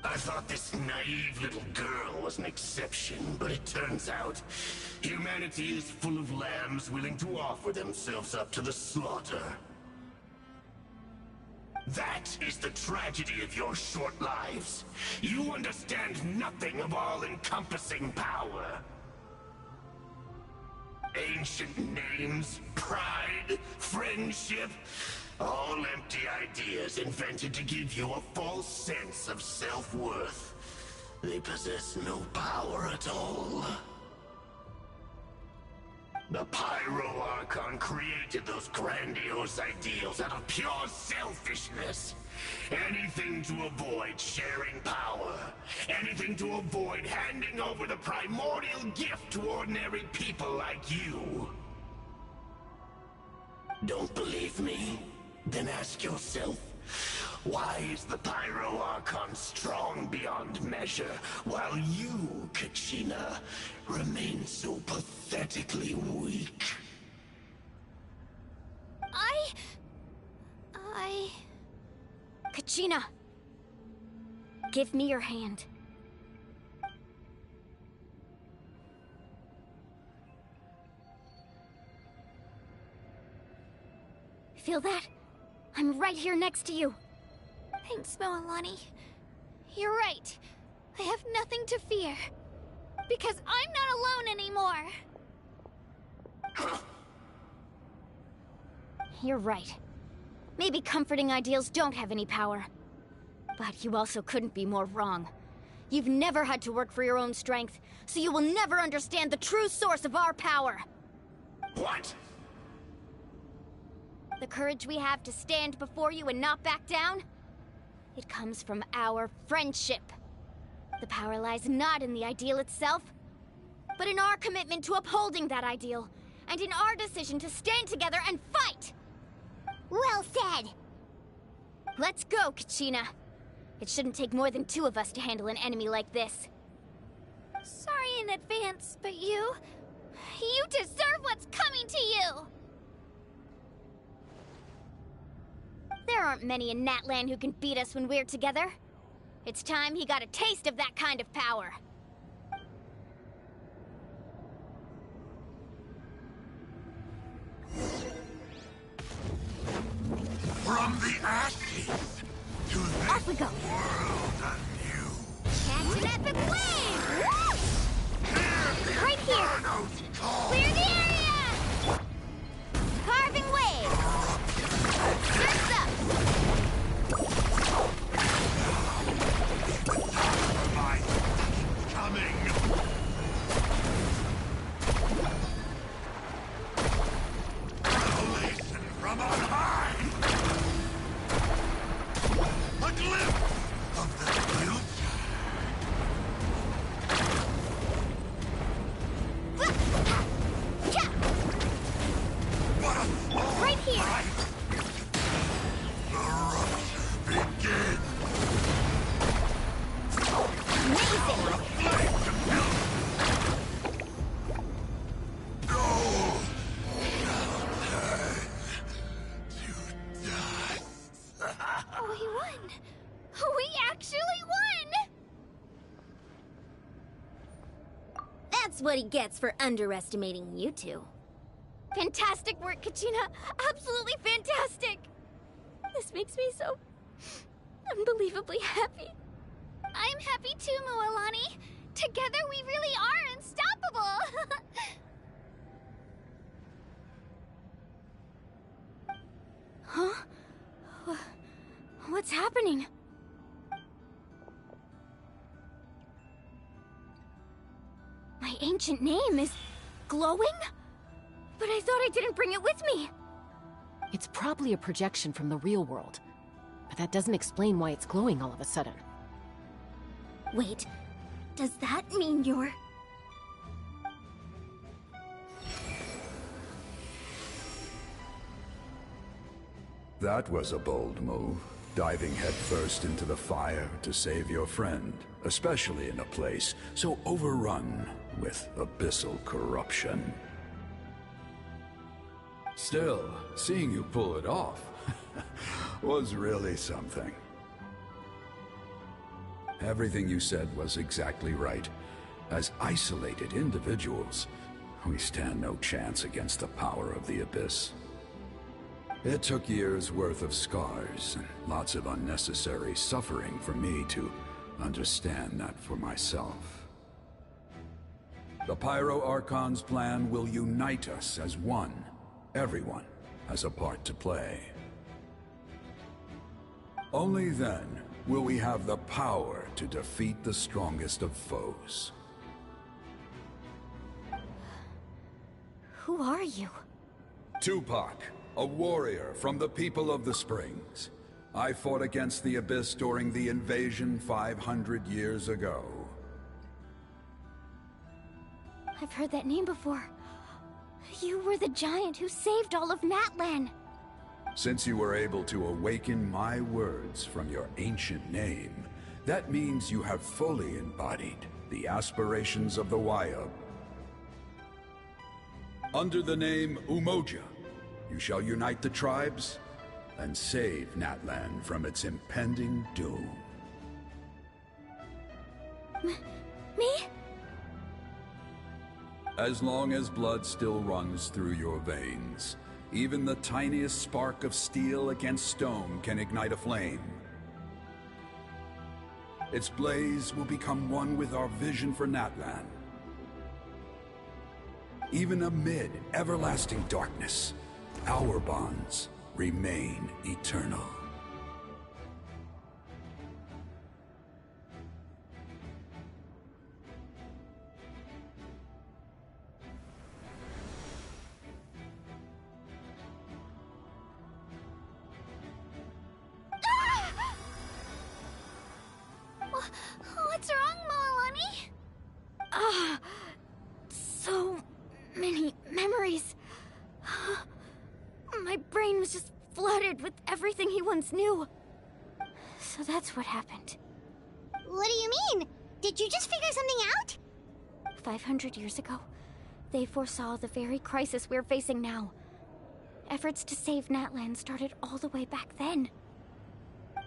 I thought this naive little girl was an exception, but it turns out humanity is full of lambs willing to offer themselves up to the slaughter. That is the tragedy of your short lives. You understand nothing of all-encompassing power. Ancient names, pride, friendship, all empty ideas invented to give you a false sense of self-worth. They possess no power at all. The Pyro Archon created those grandiose ideals out of pure selfishness. Anything to avoid sharing power. Anything to avoid handing over the primordial gift to ordinary people like you. Don't believe me? Then ask yourself, why is the Pyro Archon strong beyond measure, while you, Kachina, remain so pathetically weak?
Kachina! Give me your hand. Feel that? I'm right here next to you.
Thanks, Moalani. You're right. I have nothing to fear. Because I'm not alone anymore.
You're right. Maybe comforting ideals don't have any power. But you also couldn't be more wrong. You've never had to work for your own strength, so you will never understand the true source of our power.
What?
The courage we have to stand before you and not back down? It comes from our friendship. The power lies not in the ideal itself, but in our commitment to upholding that ideal, and in our decision to stand together and fight!
Well said!
Let's go, Kachina. It shouldn't take more than 2 of us to handle an enemy like this.
Sorry in advance, but you deserve what's coming to you!
There aren't many in Natlan who can beat us when we're together. It's time he got a taste of that kind of power.
From the ashes to
Off we go! Catch an epic wave! Woo! Right here! Clear the area! Carving wave! Surf's up!
Coming! Revelation from on high! A glimpse of the future! What a
right here!
The rush begins!
Amazing! We won! We actually won!
That's what he gets for underestimating you two.
Fantastic work, Kachina! Absolutely fantastic! This makes me so unbelievably happy. I'm happy too, Mualani. Together we really are unstoppable! Huh? What's happening? My ancient name is glowing? But I thought I didn't bring it with me.
It's probably a projection from the real world. But that doesn't explain why it's glowing all of a sudden.
Wait, does that mean you're...
That was a bold move, diving headfirst into the fire to save your friend, especially in a place so overrun with abyssal corruption. Still, seeing you pull it off was really something. Everything you said was exactly right. As isolated individuals, we stand no chance against the power of the Abyss. It took years' worth of scars and lots of unnecessary suffering for me to understand that for myself. The Pyro Archon's plan will unite us as one. Everyone has a part to play. Only then will we have the power to defeat the strongest of foes.
Who are you?
Tupac, a warrior from the people of the Springs. I fought against the Abyss during the invasion 500 years ago.
I've heard that name before. You were the giant who saved all of Natlan.
Since you were able to awaken my words from your ancient name, that means you have fully embodied the aspirations of the Wayab. Under the name Umoja, you shall unite the tribes and save Natlan from its impending doom.
Me?
As long as blood still runs through your veins, even the tiniest spark of steel against stone can ignite a flame. Its blaze will become one with our vision for Natlan. Even amid everlasting darkness, our bonds remain eternal.
What's wrong, Malani? So many memories. My brain was just flooded with everything he once knew. So that's what happened.
What do you mean? Did you just figure something out?
500 years ago, they foresaw the very crisis we're facing now. Efforts to save Natlan started all the way back then.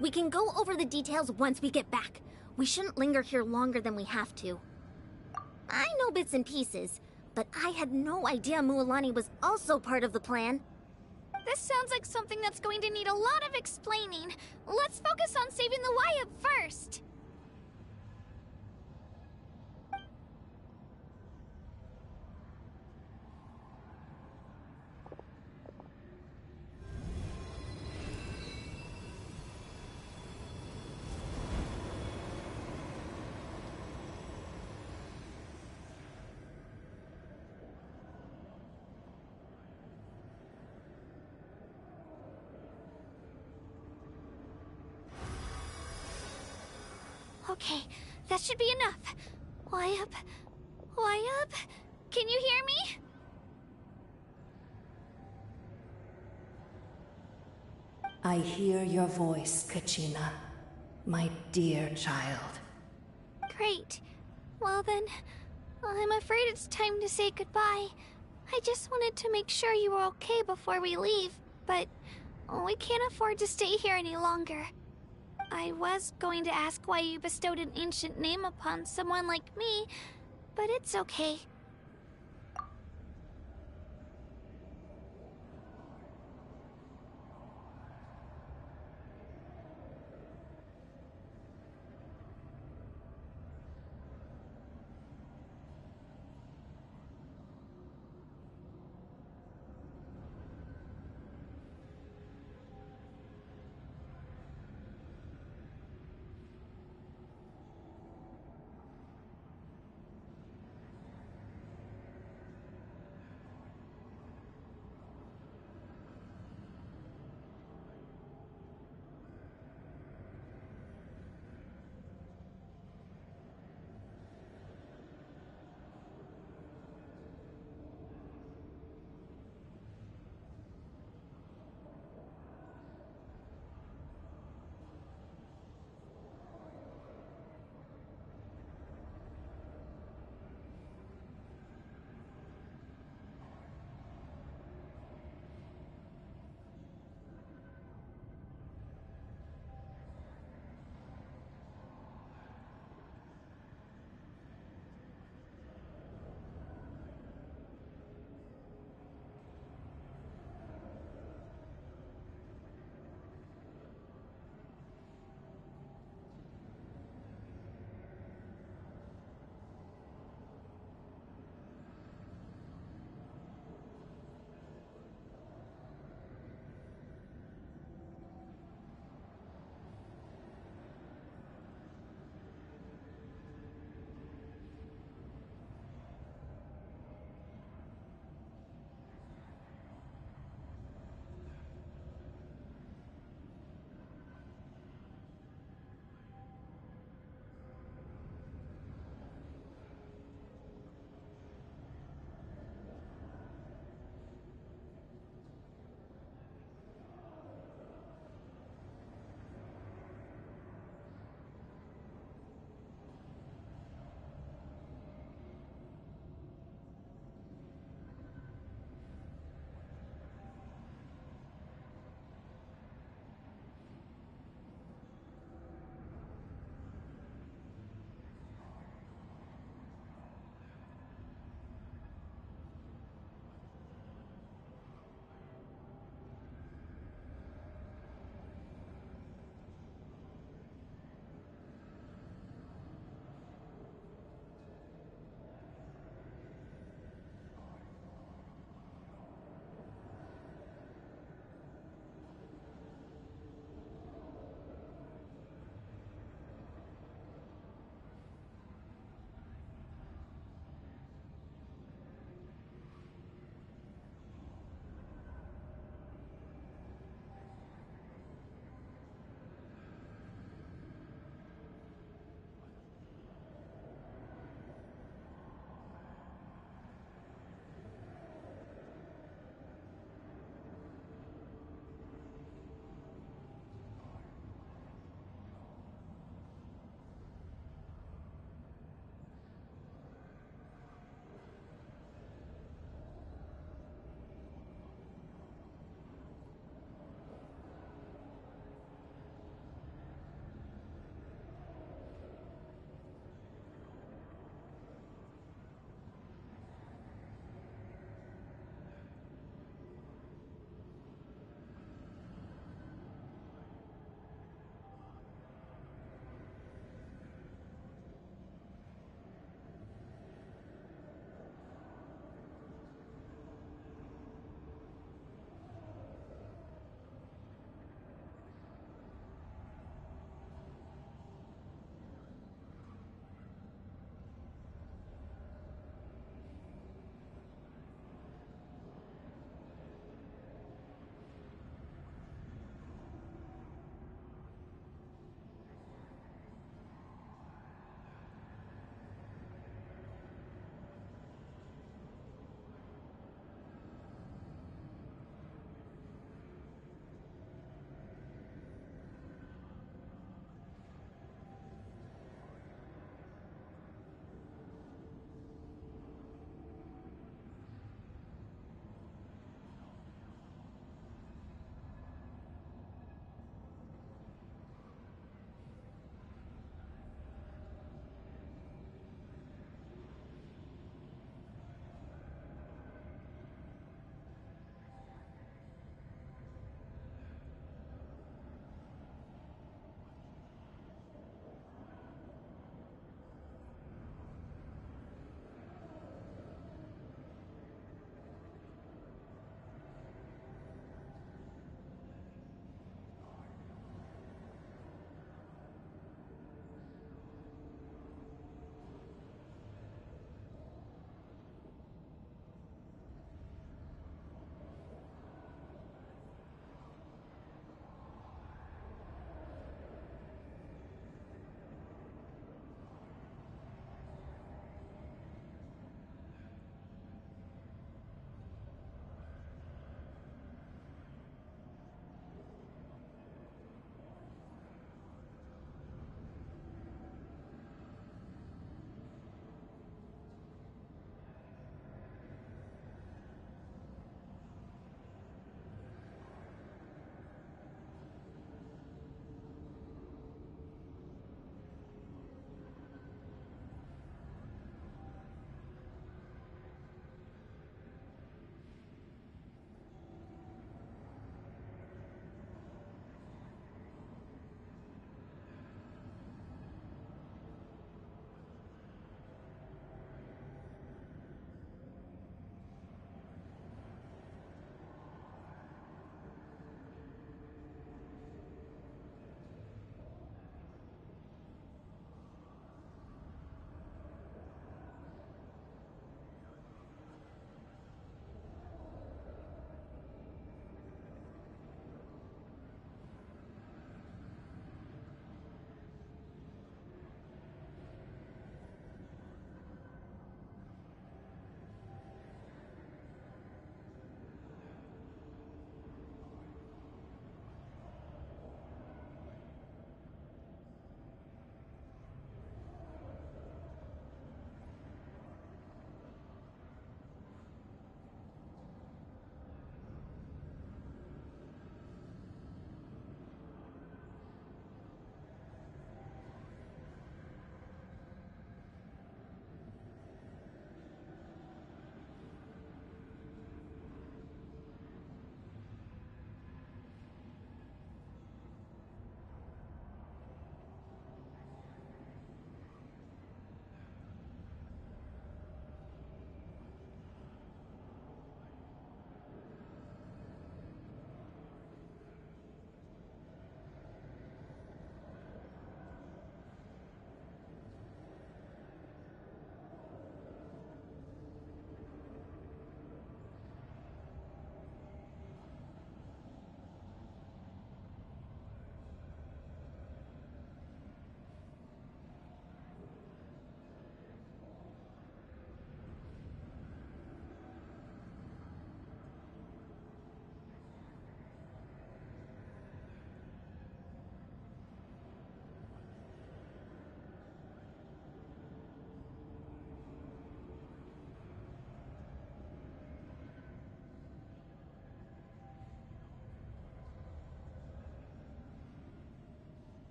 We can go over the details once we get back. We shouldn't linger here longer than we have to. I know bits and pieces, but I had no idea Mualani was also part of the plan.
This sounds like something that's going to need a lot of explaining. Let's focus on saving the
Wyatt first! Okay, that should be enough. Wyatt? Wyatt? Can you hear me?
I hear your voice, Kachina. My dear child.
Great. Well then, I'm afraid it's time to say goodbye. I just wanted to make sure you were okay before we leave, but we can't afford to stay here any longer. I was going to ask why you bestowed an ancient name upon someone like me, but it's okay.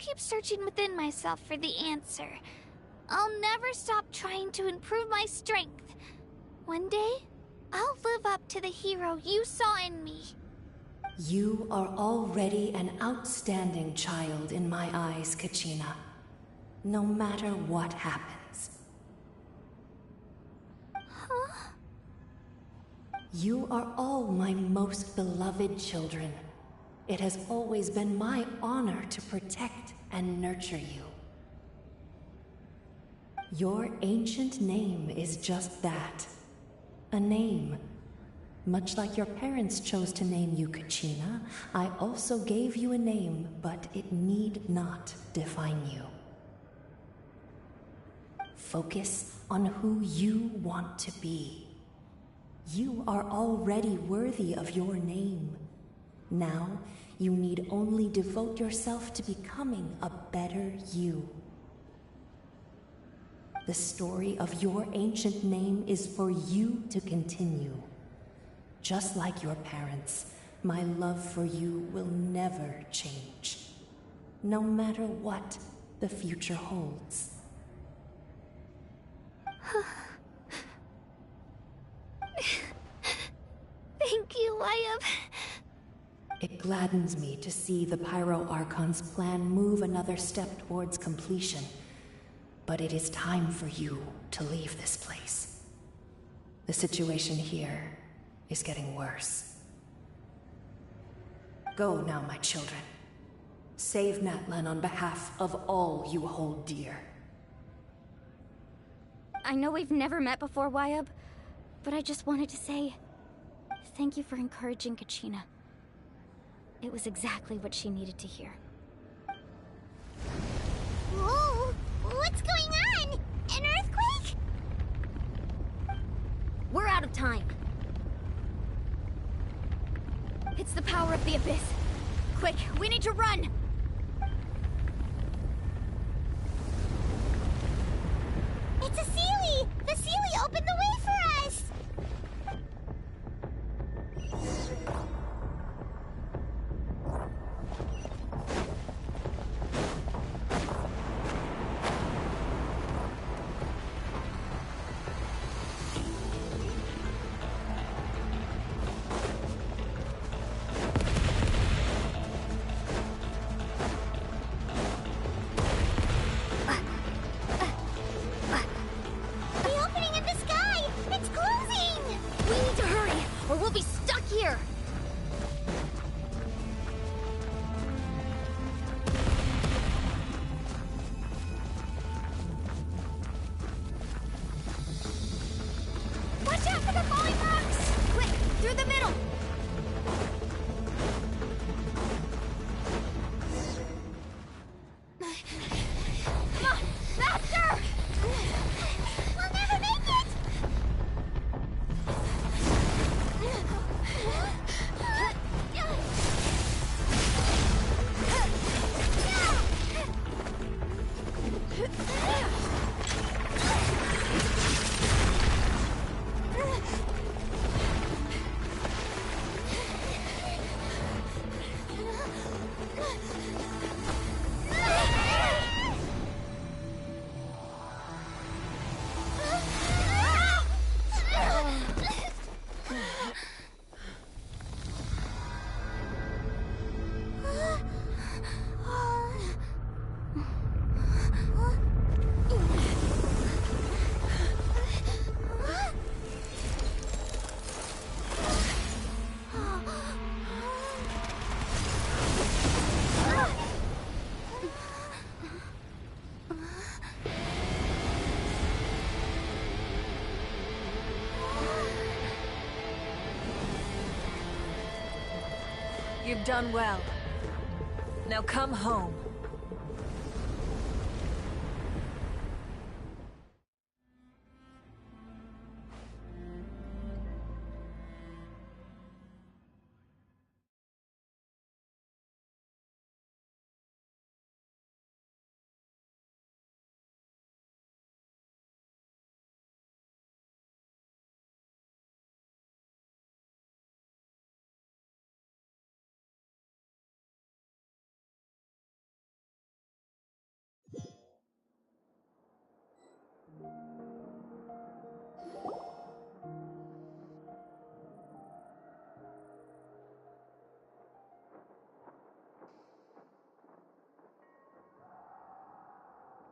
keep searching within myself for the answer. I'll never stop trying to improve my strength. One day, I'll live up to the hero you saw in me.
You are already an outstanding child in my eyes, Kachina. No matter what happens.
Huh?
You are all my most beloved children. It has always been my honor to protect and nurture you. Your ancient name is just that. A name. Much like your parents chose to name you Kachina, I also gave you a name, but it need not define you. Focus on who you want to be. You are already worthy of your name. Now, you need only devote yourself to becoming a better you. The story of your ancient name is for you to continue. Just like your parents, my love for you will never change, no matter what the future holds.
Thank you, Wyatt.
It gladdens me to see the Pyro Archon's plan move another step towards completion. But it is time for you to leave this place. The situation here is getting worse. Go now, my children. Save Natlan on behalf of all you hold dear.
I know we've never met before, Wyatt, but I just wanted to say thank you for encouraging Kachina. It was exactly what she needed to hear.
Whoa! What's going on? An earthquake?
We're out of time.
It's the power of the Abyss. Quick, we need to run!
It's a Seelie! The Seelie opened the way for us! The opening in the sky! It's closing!
We need to hurry, or we'll be stuck here! Watch out for the falling rocks! Quick, through the middle! Come on, faster!
We'll never make it!
You've done well. Now come home.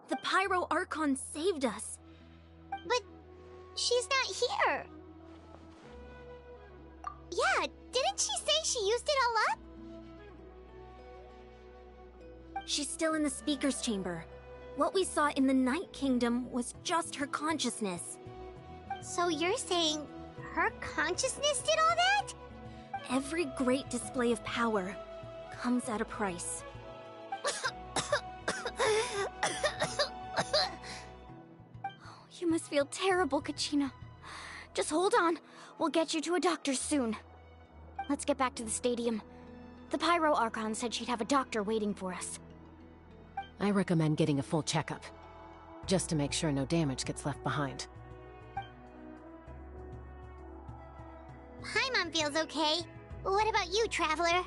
The Pyro Archon saved us.
But she's not here. Yeah, didn't she say she used it all up?
She's still in the speaker's chamber. What we saw in the Night Kingdom was just her consciousness.
So you're saying her consciousness did all that?
Every great display of power comes at a price.
You must feel terrible, Kachina. Just hold on. We'll get you to a doctor soon. Let's get back to the stadium. The Pyro Archon said she'd have a doctor waiting for us.
I recommend getting a full checkup, just to make sure no damage gets left behind.
Paimon feels okay. What about you, Traveler?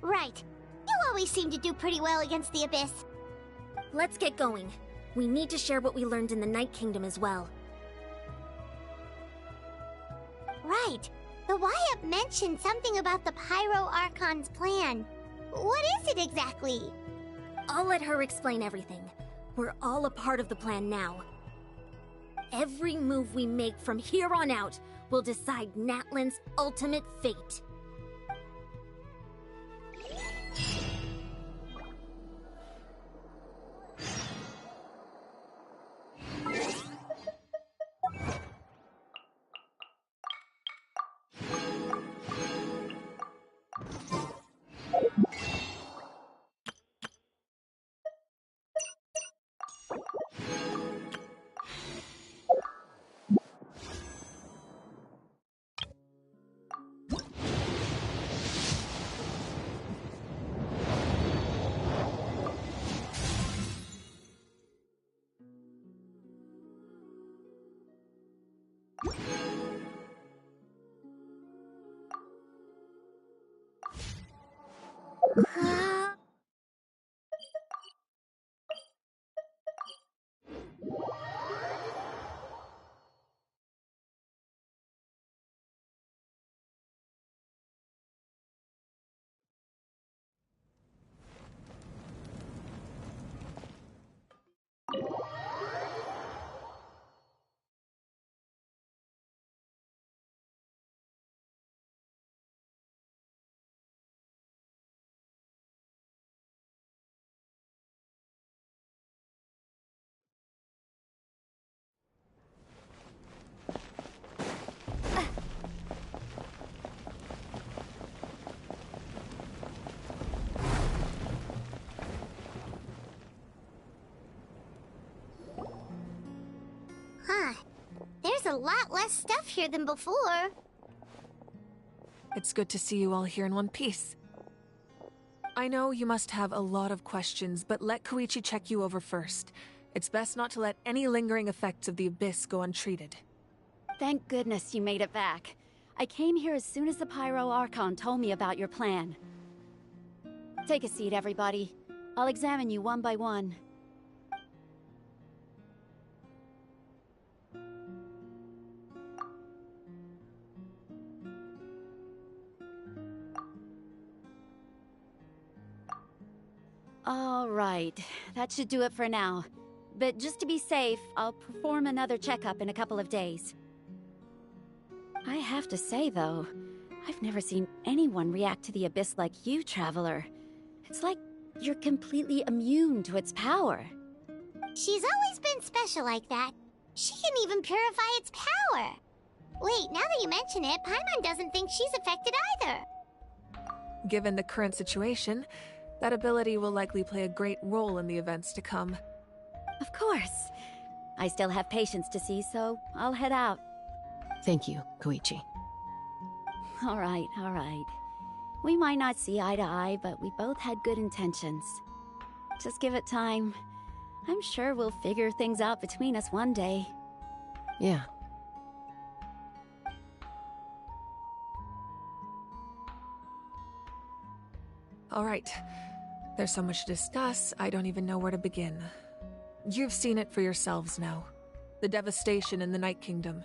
Right. You always seem to do pretty well against the Abyss.
Let's get going. We need to share what we learned in the Night Kingdom as well.
Right. The Wyatt mentioned something about the Pyro Archon's plan. What is it exactly?
I'll let her explain everything. We're all a part of the plan now. Every move we make from here on out will decide Natlan's ultimate fate.
Huh. There's a lot less stuff here than before.
It's good to see you all here in one piece. I know you must have a lot of questions, but let Koichi check you over first. It's best not to let any lingering effects of the Abyss go untreated.
Thank goodness you made it back. I came here as soon as the Pyro Archon told me about your plan. Take a seat, everybody. I'll examine you one by one. All right, that should do it for now. But just to be safe, I'll perform another checkup in a couple of days. I have to say, though, I've never seen anyone react to the Abyss like you, Traveler. It's like you're completely immune to its power.
She's always been special like that. She can even purify its power. Wait, now that you mention it, Paimon doesn't think she's affected either.
Given the current situation, that ability will likely play a great role in the events to come.
Of course. I still have patients to see, so I'll head out.
Thank you, Koichi.
All right. We might not see eye to eye, but we both had good intentions. Just give it time. I'm sure we'll figure things out between us one day.
Yeah.
All right. There's so much to discuss, I don't even know where to begin. You've seen it for yourselves now. The devastation in the Night Kingdom.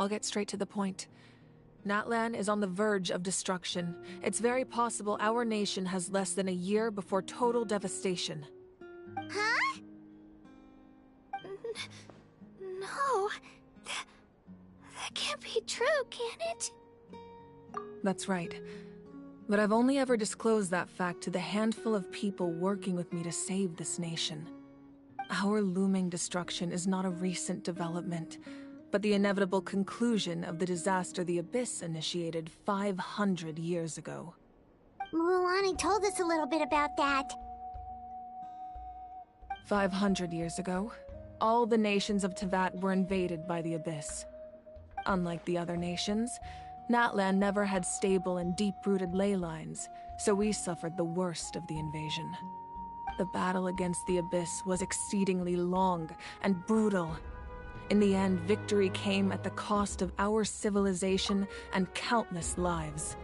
I'll get straight to the point. Natlan is on the verge of destruction. It's very possible our nation has less than a year before total devastation.
Huh? No. That can't be true, can it?
That's right. But I've only ever disclosed that fact to the handful of people working with me to save this nation. Our looming destruction is not a recent development, but the inevitable conclusion of the disaster the Abyss initiated 500 years ago.
Mualani told us a little bit about that.
500 years ago, all the nations of Teyvat were invaded by the Abyss. Unlike the other nations, Natlan never had stable and deep-rooted ley lines, so we suffered the worst of the invasion. The battle against the Abyss was exceedingly long and brutal. In the end, victory came at the cost of our civilization and countless lives.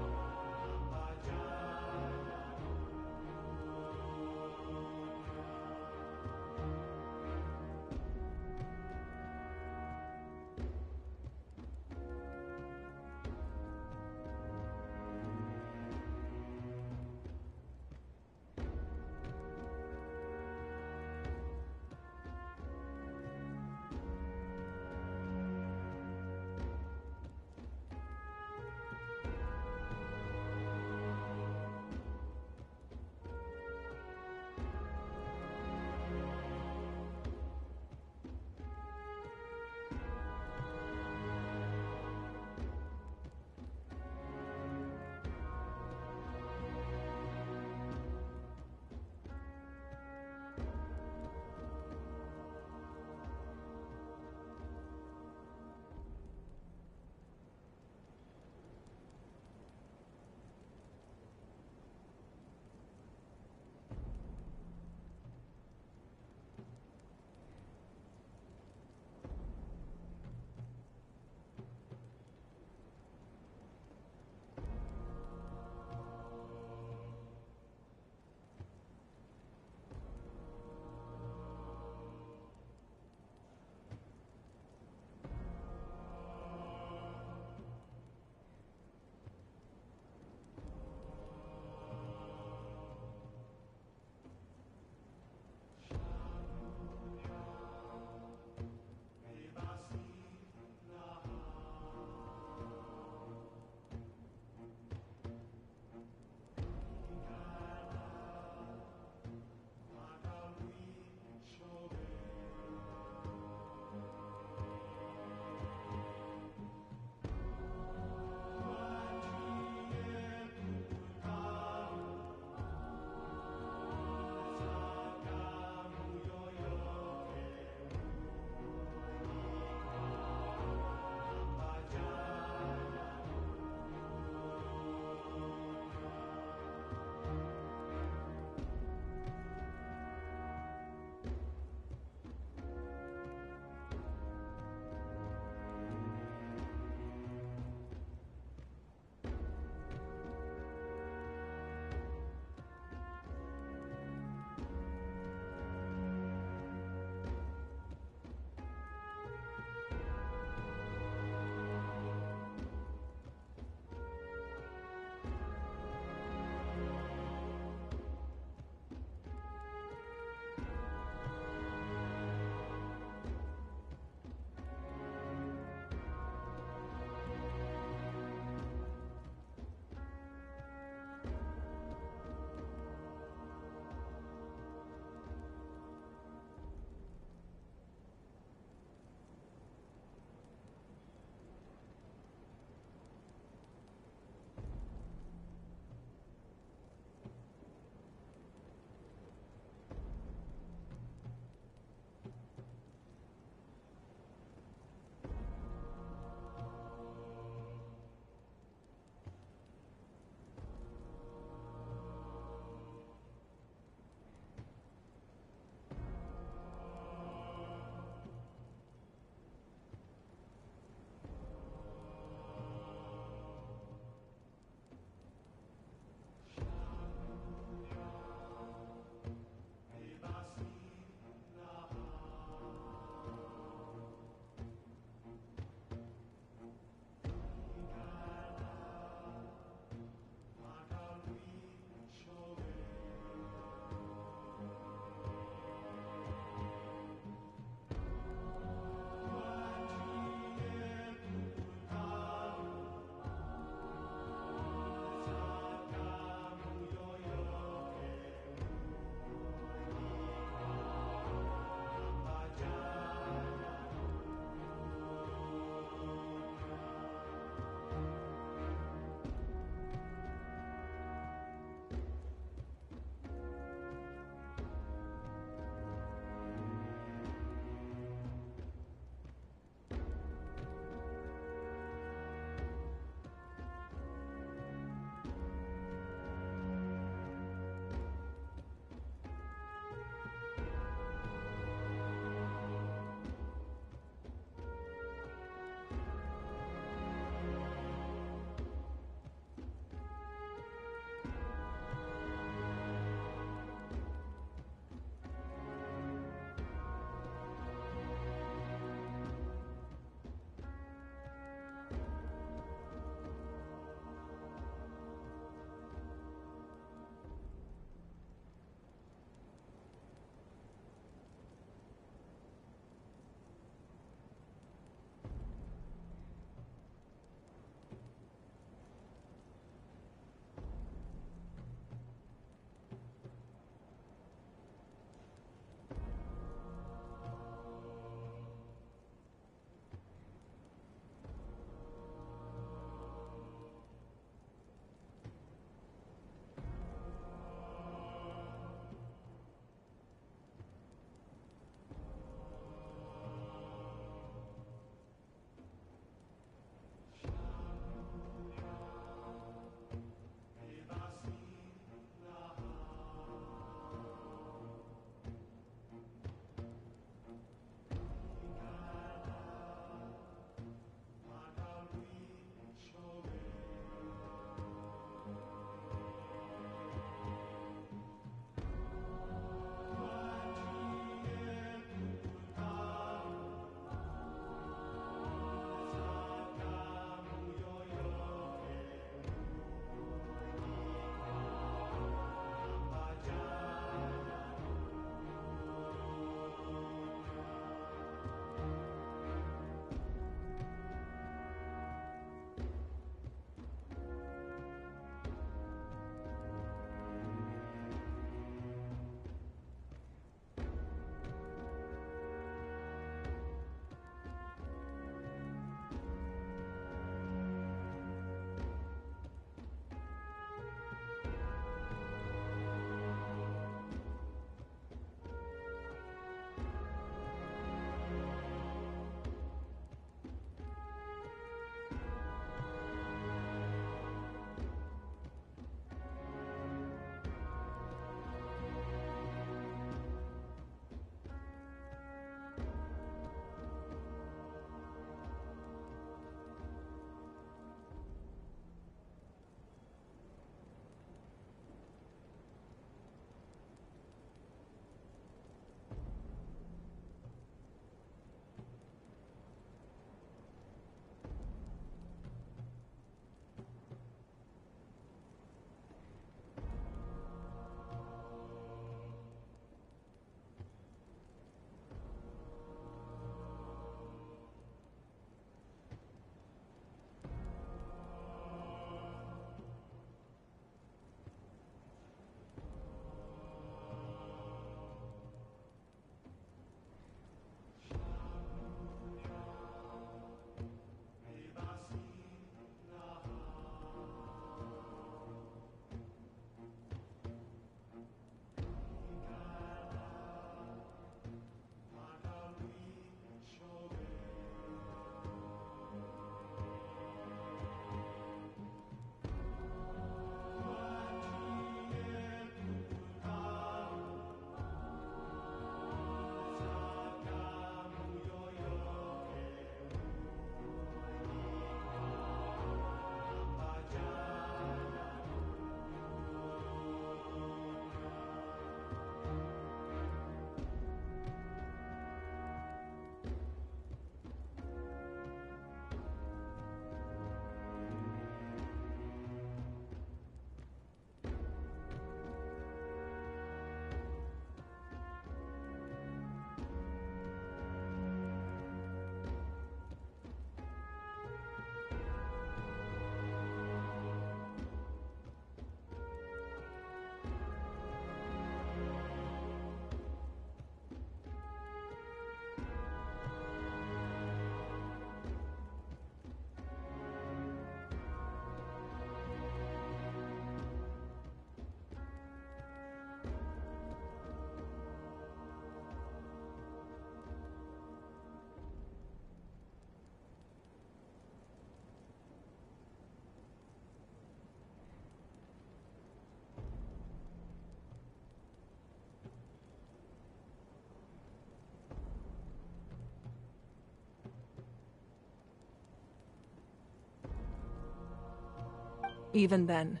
Even then,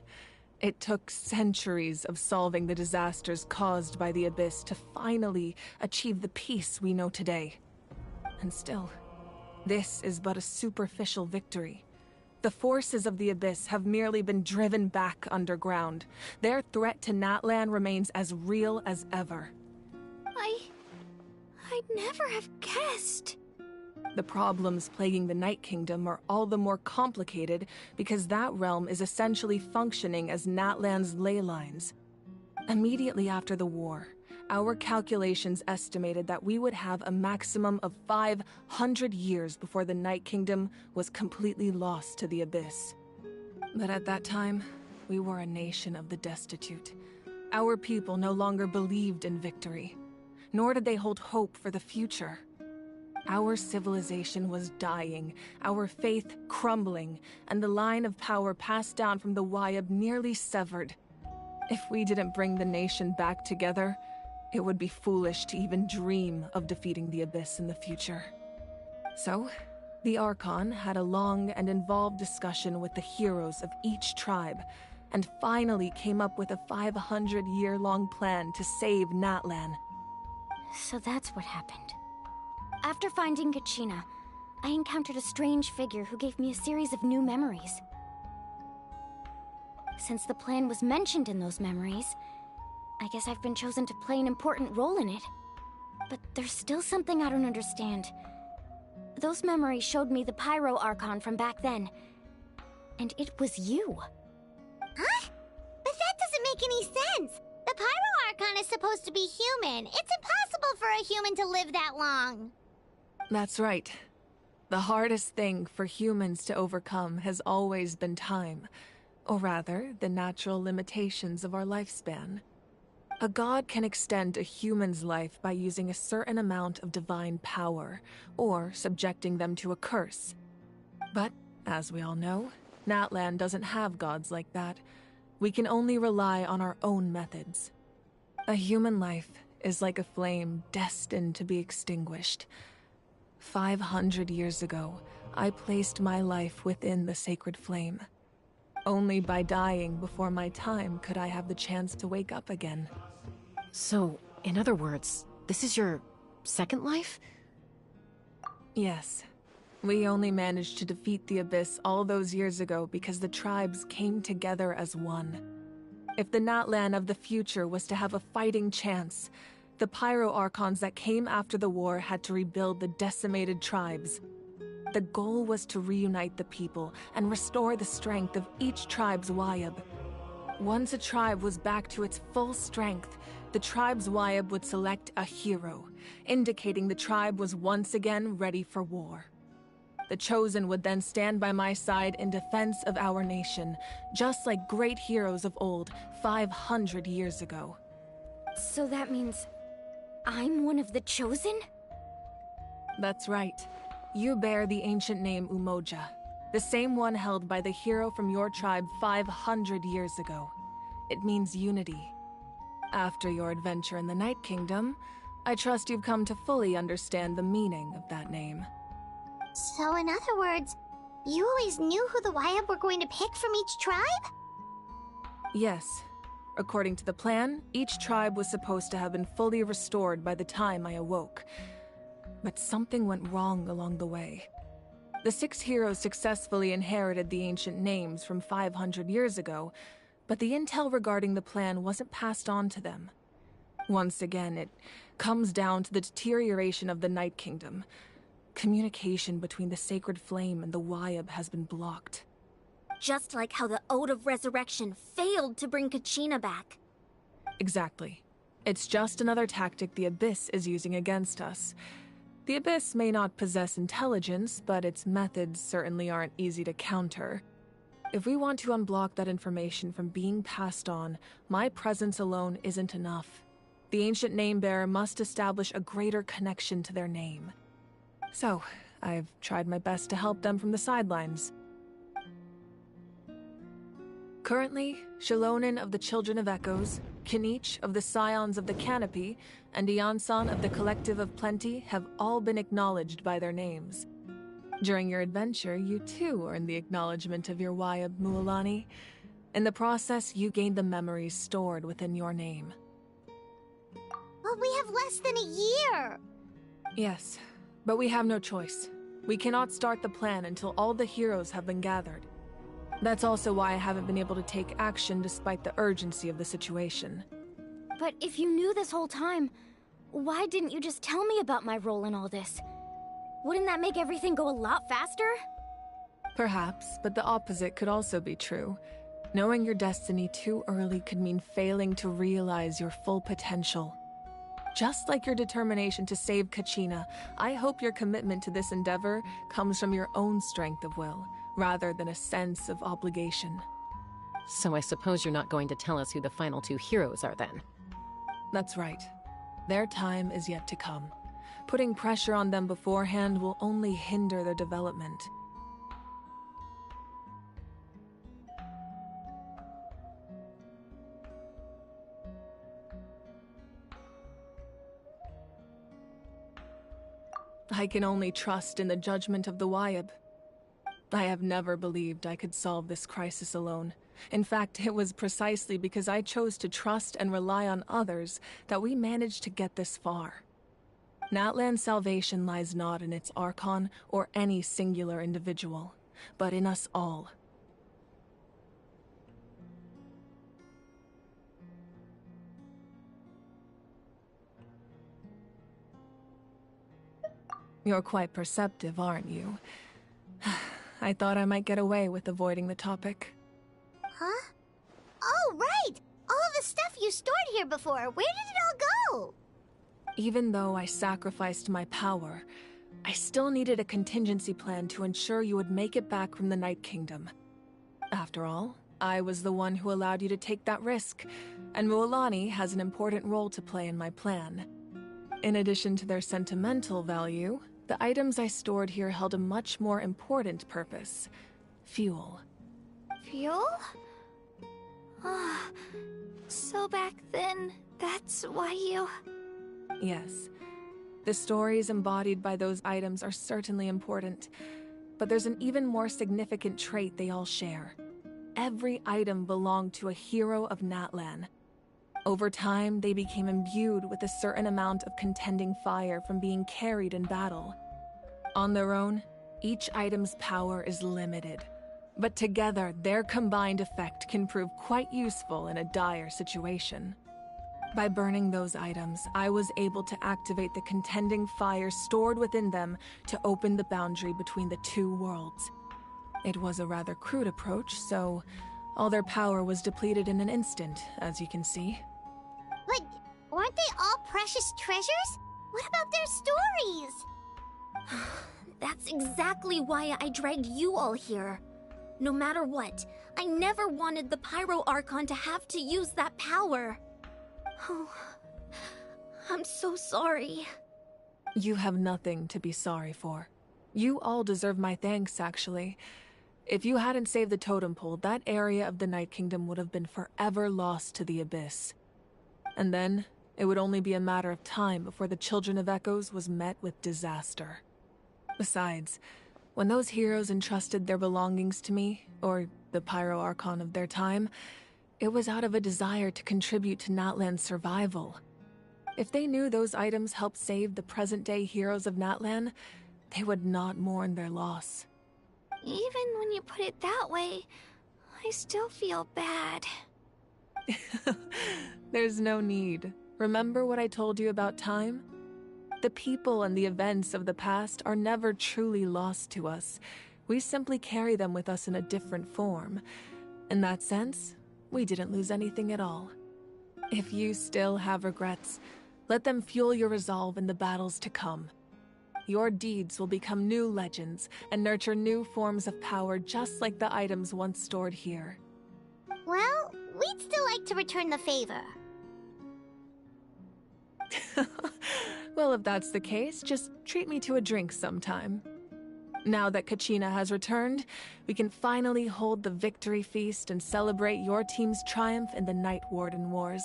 it took centuries of solving the disasters caused by the Abyss to finally achieve the peace we know today. And still, this is but a superficial victory. The forces of the Abyss have merely been driven back underground. Their threat to Natlan remains as real as ever.
I'd never have guessed.
The problems plaguing the Night Kingdom are all the more complicated because that realm is essentially functioning as Natlan's ley lines. Immediately after the war, our calculations estimated that we would have a maximum of 500 years before the Night Kingdom was completely lost to the Abyss. But at that time, we were a nation of the destitute. Our people no longer believed in victory, nor did they hold hope for the future. Our civilization was dying, our faith crumbling, and the line of power passed down from the Wayab nearly severed. If we didn't bring the nation back together, it would be foolish to even dream of defeating the Abyss in the future. So, the Archon had a long and involved discussion with the heroes of each tribe, and finally came up with a 500-year-long plan to save Natlan.
So that's what happened. After finding Kachina, I encountered a strange figure who gave me a series of new memories. Since the plan was mentioned in those memories, I guess I've been chosen to play an important role in it. But there's still something I don't understand. Those memories showed me the Pyro Archon from back then. And it was you.
Huh? But that doesn't make any sense. The Pyro Archon is supposed to be human. It's impossible for a human to live that long.
That's right. The hardest thing for humans to overcome has always been time. Or rather, the natural limitations of our lifespan. A god can extend a human's life by using a certain amount of divine power, or subjecting them to a curse. But, as we all know, Natlan doesn't have gods like that. We can only rely on our own methods. A human life is like a flame destined to be extinguished. 500 years ago, I placed my life within the sacred flame. Only by dying before my time could I have the chance to wake up again.
So, in other words, this is your second life?
Yes. We only managed to defeat the Abyss all those years ago because the tribes came together as one. If the Natlan of the future was to have a fighting chance, the Pyro Archons that came after the war had to rebuild the decimated tribes. The goal was to reunite the people and restore the strength of each tribe's Wayab. Once a tribe was back to its full strength, the tribe's Wayab would select a hero, indicating the tribe was once again ready for war. The Chosen would then stand by my side in defense of our nation, just like great heroes of old 500 years ago.
So that means I'm one of the Chosen?
That's right. You bear the ancient name Umoja, the same one held by the hero from your tribe 500 years ago. It means unity. After your adventure in the Night Kingdom, I trust you've come to fully understand the meaning of that name.
So in other words, you always knew who the Wayab were going to pick from each tribe?
Yes. According to the plan, each tribe was supposed to have been fully restored by the time I awoke. But something went wrong along the way. The 6 heroes successfully inherited the ancient names from 500 years ago, but the intel regarding the plan wasn't passed on to them. Once again, it comes down to the deterioration of the Night Kingdom. Communication between the Sacred Flame and the Wayab has been blocked.
Just like how the Ode of Resurrection failed to bring Kachina back.
Exactly. It's just another tactic the Abyss is using against us. The Abyss may not possess intelligence, but its methods certainly aren't easy to counter. If we want to unblock that information from being passed on, my presence alone isn't enough. The ancient name-bearer must establish a greater connection to their name. So, I've tried my best to help them from the sidelines. Currently, Shilonin of the Children of Echoes, Kinich of the Scions of the Canopy, and Iansan of the Collective of Plenty have all been acknowledged by their names. During your adventure, you too earned the acknowledgement of your Wayab, Mualani. In the process, you gained the memories stored within your name.
But we have less than a year!
Yes, but we have no choice. We cannot start the plan until all the heroes have been gathered. That's also why I haven't been able to take action despite the urgency of the situation.
But if you knew this whole time, why didn't you just tell me about my role in all this? Wouldn't that make everything go a lot faster?
Perhaps, but the opposite could also be true. Knowing your destiny too early could mean failing to realize your full potential. Just like your determination to save Kachina, I hope your commitment to this endeavor comes from your own strength of will, rather than a sense of obligation.
So I suppose you're not going to tell us who the final two heroes are then?
That's right. Their time is yet to come. Putting pressure on them beforehand will only hinder their development. I can only trust in the judgment of the Wyab. I have never believed I could solve this crisis alone. In fact, it was precisely because I chose to trust and rely on others that we managed to get this far. Natlan's salvation lies not in its Archon or any singular individual, but in us all. You're quite perceptive, aren't you? I thought I might get away with avoiding the topic.
Huh? Oh, right! All of the stuff you stored here before, where did it all go?
Even though I sacrificed my power, I still needed a contingency plan to ensure you would make it back from the Night Kingdom. After all, I was the one who allowed you to take that risk, and Mualani has an important role to play in my plan. In addition to their sentimental value, the items I stored here held a much more important purpose: fuel.
Fuel? Ah, so back then, that's why you...
Yes. The stories embodied by those items are certainly important, but there's an even more significant trait they all share. Every item belonged to a hero of Natlan. Over time, they became imbued with a certain amount of contending fire from being carried in battle. On their own, each item's power is limited, but together, their combined effect can prove quite useful in a dire situation. By burning those items, I was able to activate the contending fire stored within them to open the boundary between the two worlds. It was a rather crude approach, so all their power was depleted in an instant, as you can see.
But weren't they all precious treasures? What about their stories?
That's exactly why I dragged you all here. No matter what, I never wanted the Pyro Archon to have to use that power. Oh, I'm so sorry.
You have nothing to be sorry for. You all deserve my thanks, actually. If you hadn't saved the totem pole, that area of the Night Kingdom would have been forever lost to the Abyss. And then, it would only be a matter of time before the Children of Echoes was met with disaster. Besides, when those heroes entrusted their belongings to me, or the Pyro Archon of their time, it was out of a desire to contribute to Natlan's survival. If they knew those items helped save the present-day heroes of Natlan, they would not mourn their loss.
Even when you put it that way, I still feel bad.
There's no need. Remember what I told you about time? The people and the events of the past are never truly lost to us. We simply carry them with us in a different form. In that sense, we didn't lose anything at all. If you still have regrets, let them fuel your resolve in the battles to come. Your deeds will become new legends and nurture new forms of power just like the items once stored here.
Well, we'd still like to return the favor.
Well, if that's the case, just treat me to a drink sometime. Now that Kachina has returned, we can finally hold the victory feast and celebrate your team's triumph in the Night Warden Wars.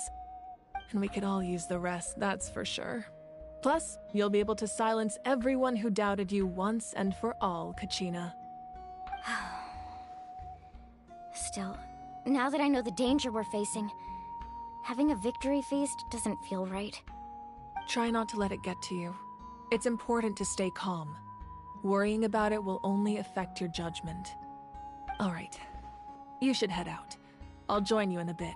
And we could all use the rest, that's for sure. Plus, you'll be able to silence everyone who doubted you once and for all, Kachina.
Still,
now that I know the danger we're facing, having a victory feast doesn't feel right.
Try not to let it get to you. It's important to stay calm. Worrying about it will only affect your judgment. All right. You should head out. I'll join you in a bit.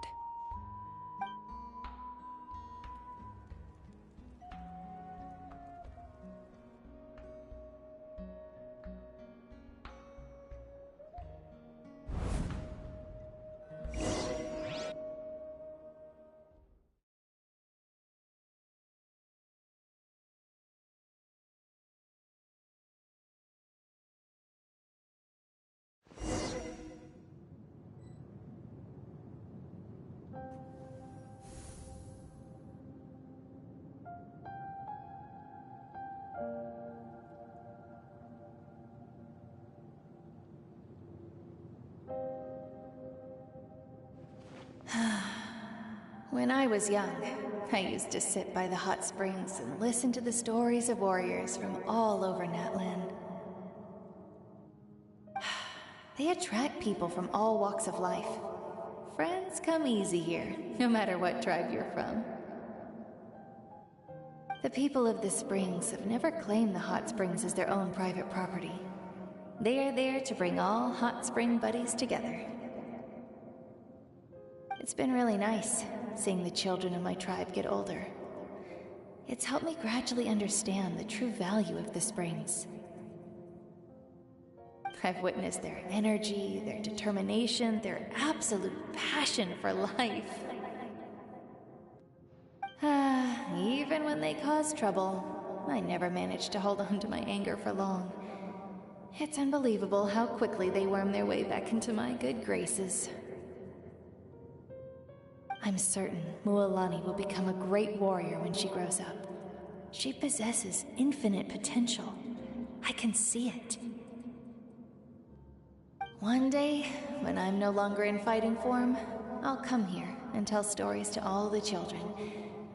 When I was young, I used to sit by the hot springs and listen to the stories of warriors from all over Natlan. They attract people from all walks of life. Friends come easy here, no matter what tribe you're from. The people of the springs have never claimed the hot springs as their own private property. They are there to bring all hot spring buddies together. It's been really nice, seeing the children of my tribe get older. It's helped me gradually understand the true value of the springs. I've witnessed their energy, their determination, their absolute passion for life. Even when they cause trouble, I never managed to hold on to my anger for long. It's unbelievable how quickly they worm their way back into my good graces. I'm certain Mualani will become a great warrior when she grows up. She possesses infinite potential. I can see it. One day, when I'm no longer in fighting form, I'll come here and tell stories to all the children,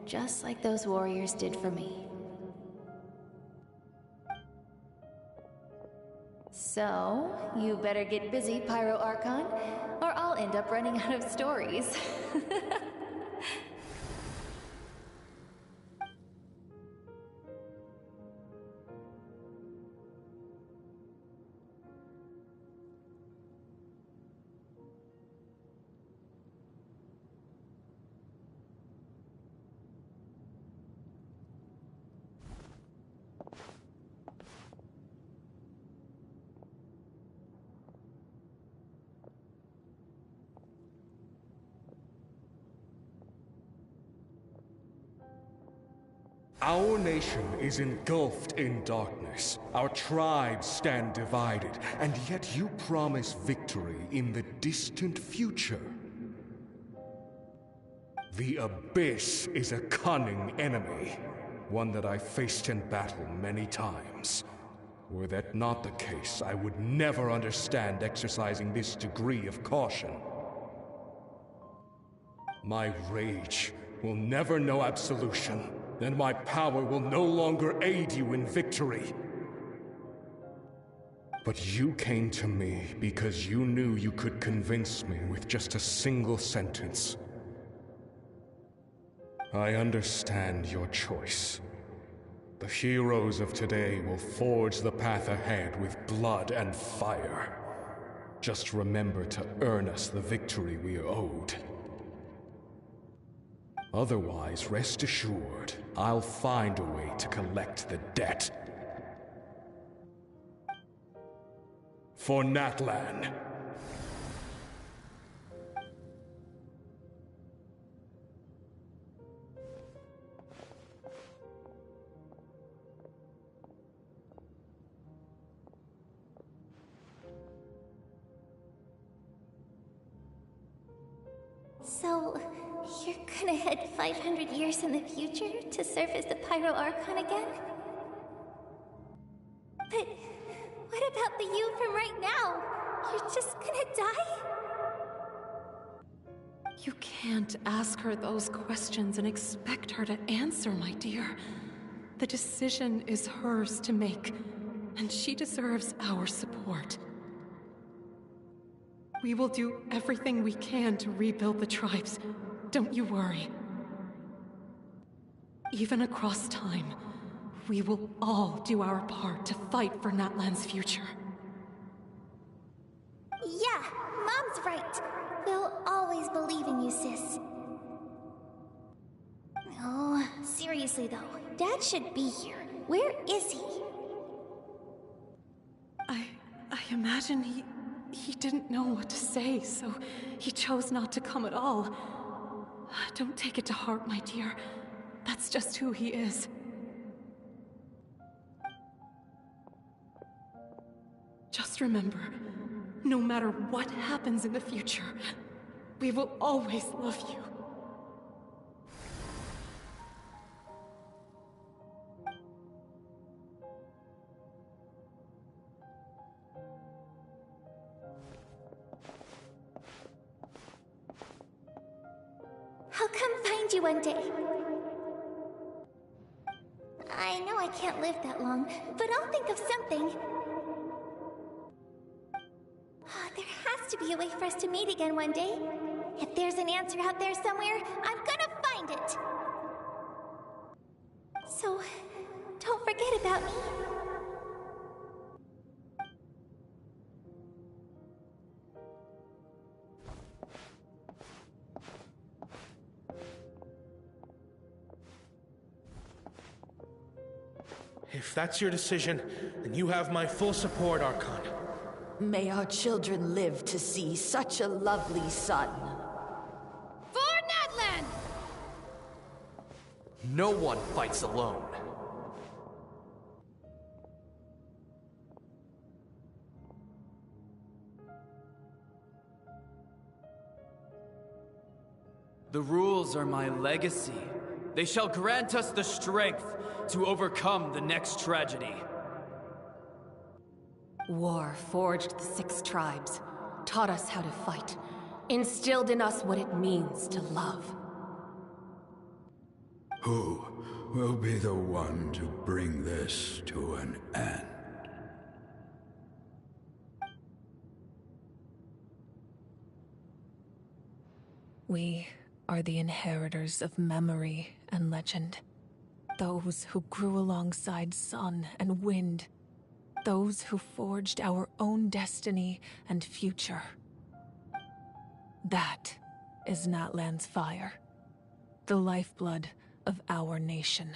just like those warriors did for me. So, you better get busy, Pyro Archon, or I'll end up running out of stories.
Our nation is engulfed in darkness. Our tribes stand divided, and yet you promise victory in the distant future. The Abyss is a cunning enemy, one that I faced in battle many times. Were that not the case, I would never understand exercising this degree of caution. My rage will never know absolution. And my power will no longer aid you in victory. But you came to me because you knew you could convince me with just a single sentence. I understand your choice. The heroes of today will forge the path ahead with blood and fire. Just remember to earn us the victory we are owed. Otherwise, rest assured, I'll find a way to collect the debt. For Natlan.
So, you're gonna head 500 years in the future to serve as the Pyro Archon again? But what about the you from right now? You're just gonna die?
You can't ask her those questions and expect her to answer, my dear. The decision is hers to make, and she deserves our support.
We will do everything we can to rebuild the tribes. Don't you worry. Even across time, we will all do our part to fight for Natlan's future.
Yeah, Mom's right. We'll always believe in you, sis. Oh, seriously though, Dad should be here. Where is he?
I imagine he didn't know what to say, so he chose not to come at all. Don't take it to heart, my dear. That's just who he is. Just remember, no matter what happens in the future, we will always love you.
I'll come find you one day. I know I can't live that long, but I'll think of something. There has to be a way for us to meet again one day. If there's an answer out there somewhere, I'm gonna find it. So, don't forget about me.
If that's your decision, then you have my full support, Archon.
May our children live to see such a lovely son.
For Natlan!
No one fights alone.
The rules are my legacy. They shall grant us the strength to overcome the next tragedy.
War forged the 6 tribes, taught us how to fight, instilled in us what it means to love.
Who will be the one to bring this to an end?
We are the inheritors of memory and legend. Those who grew alongside sun and wind. Those who forged our own destiny and future. That is Natlan's fire. The lifeblood of our nation.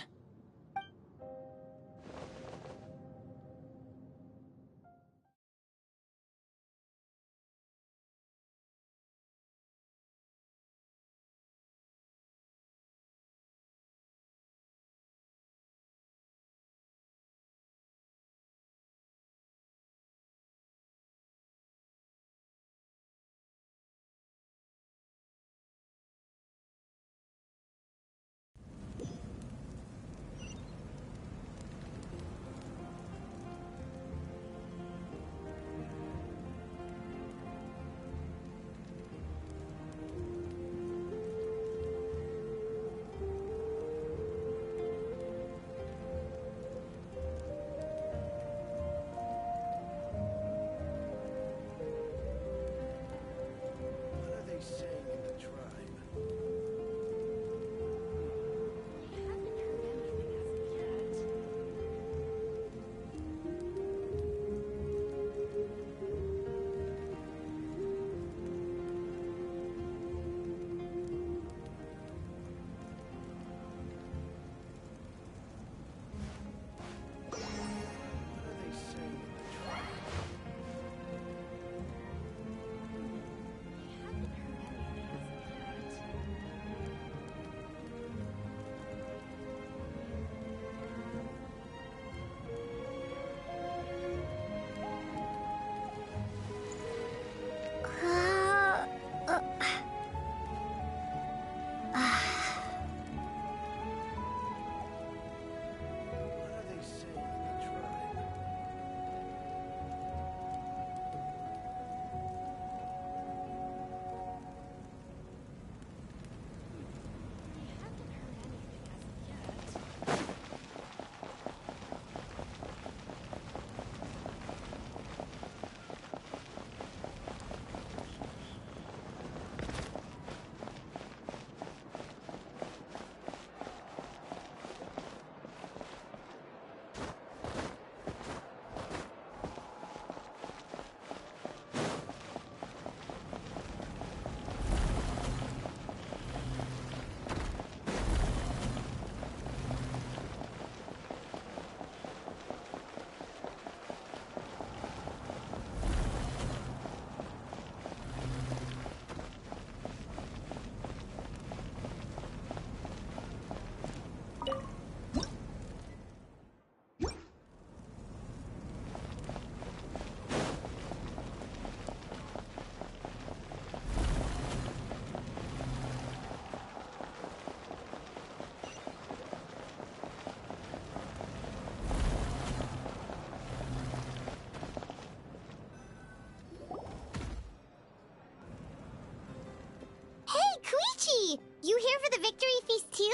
You here for the victory feast too?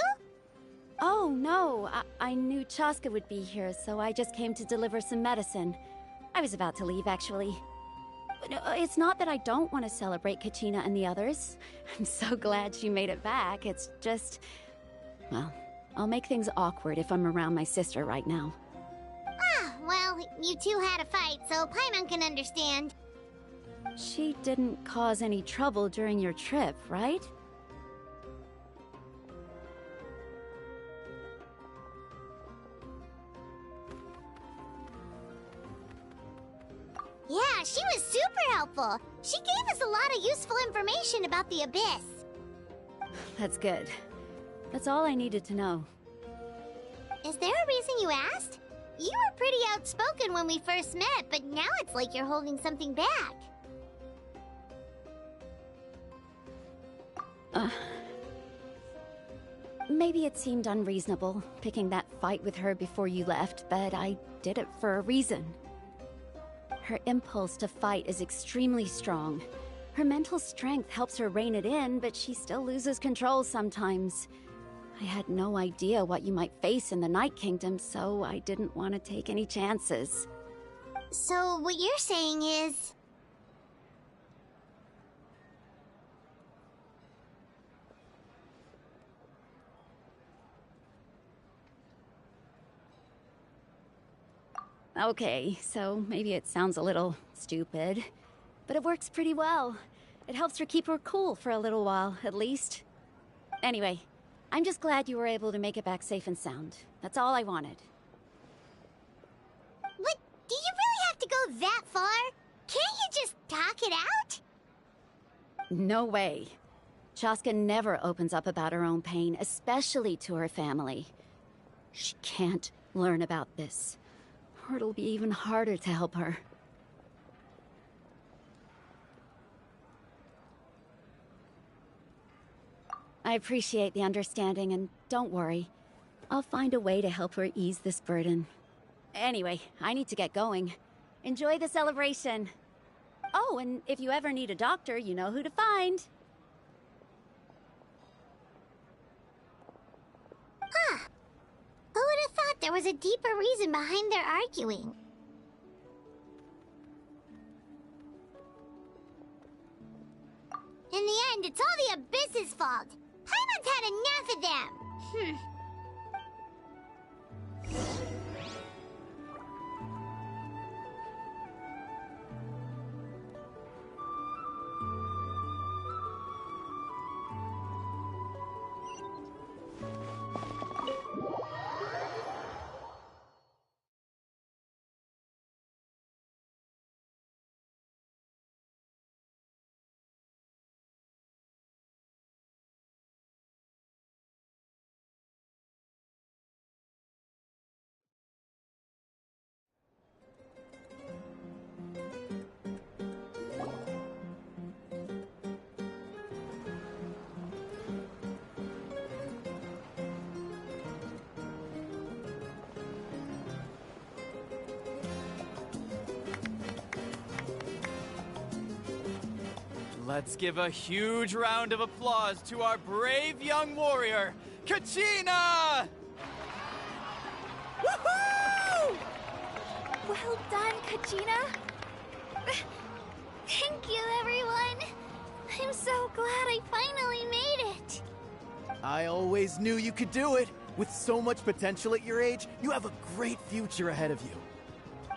Oh, no. I knew Chaska would be here, so I just came to deliver some medicine. I was about to leave, actually. It's not that I don't want to celebrate Kachina and the others. I'm so glad she made it back. It's just... well, I'll make things awkward if I'm around my sister right now.
Ah, well, you two had a fight, so Paimon can understand.
She didn't cause any trouble during your trip, right?
Yeah, she was super helpful. She gave us a lot of useful information about the Abyss.
That's good. That's all I needed to know.
Is there a reason you asked? You were pretty outspoken when we first met, but now it's like you're holding something back.
Maybe it seemed unreasonable, picking that fight with her before you left, but I did it for a reason. Her impulse to fight is extremely strong. Her mental strength helps her rein it in, but she still loses control sometimes. I had no idea what you might face in the Night Kingdom, so I didn't want to take any chances.
So what you're saying is...
Okay, so maybe it sounds a little stupid, but it works pretty well. It helps her keep her cool for a little while, at least. Anyway, I'm just glad you were able to make it back safe and sound. That's all I wanted.
But do you really have to go that far? Can't you just talk it out?
No way. Chaska never opens up about her own pain, especially to her family. She can't learn about this, or it'll be even harder to help her. I appreciate the understanding, and don't worry. I'll find a way to help her ease this burden. Anyway, I need to get going. Enjoy the celebration. Oh, and if you ever need a doctor, you know who to find.
Huh. Who would have thought there was a deeper reason behind their arguing? In the end, it's all the Abyss's fault. Paimon's had enough of them.
Let's give a huge round of applause to our brave young warrior, Kachina!
Woohoo! Well done, Kachina. Thank you, everyone. I'm so glad I finally made it.
I always knew you could do it. With so much potential at your age, you have a great future ahead of you.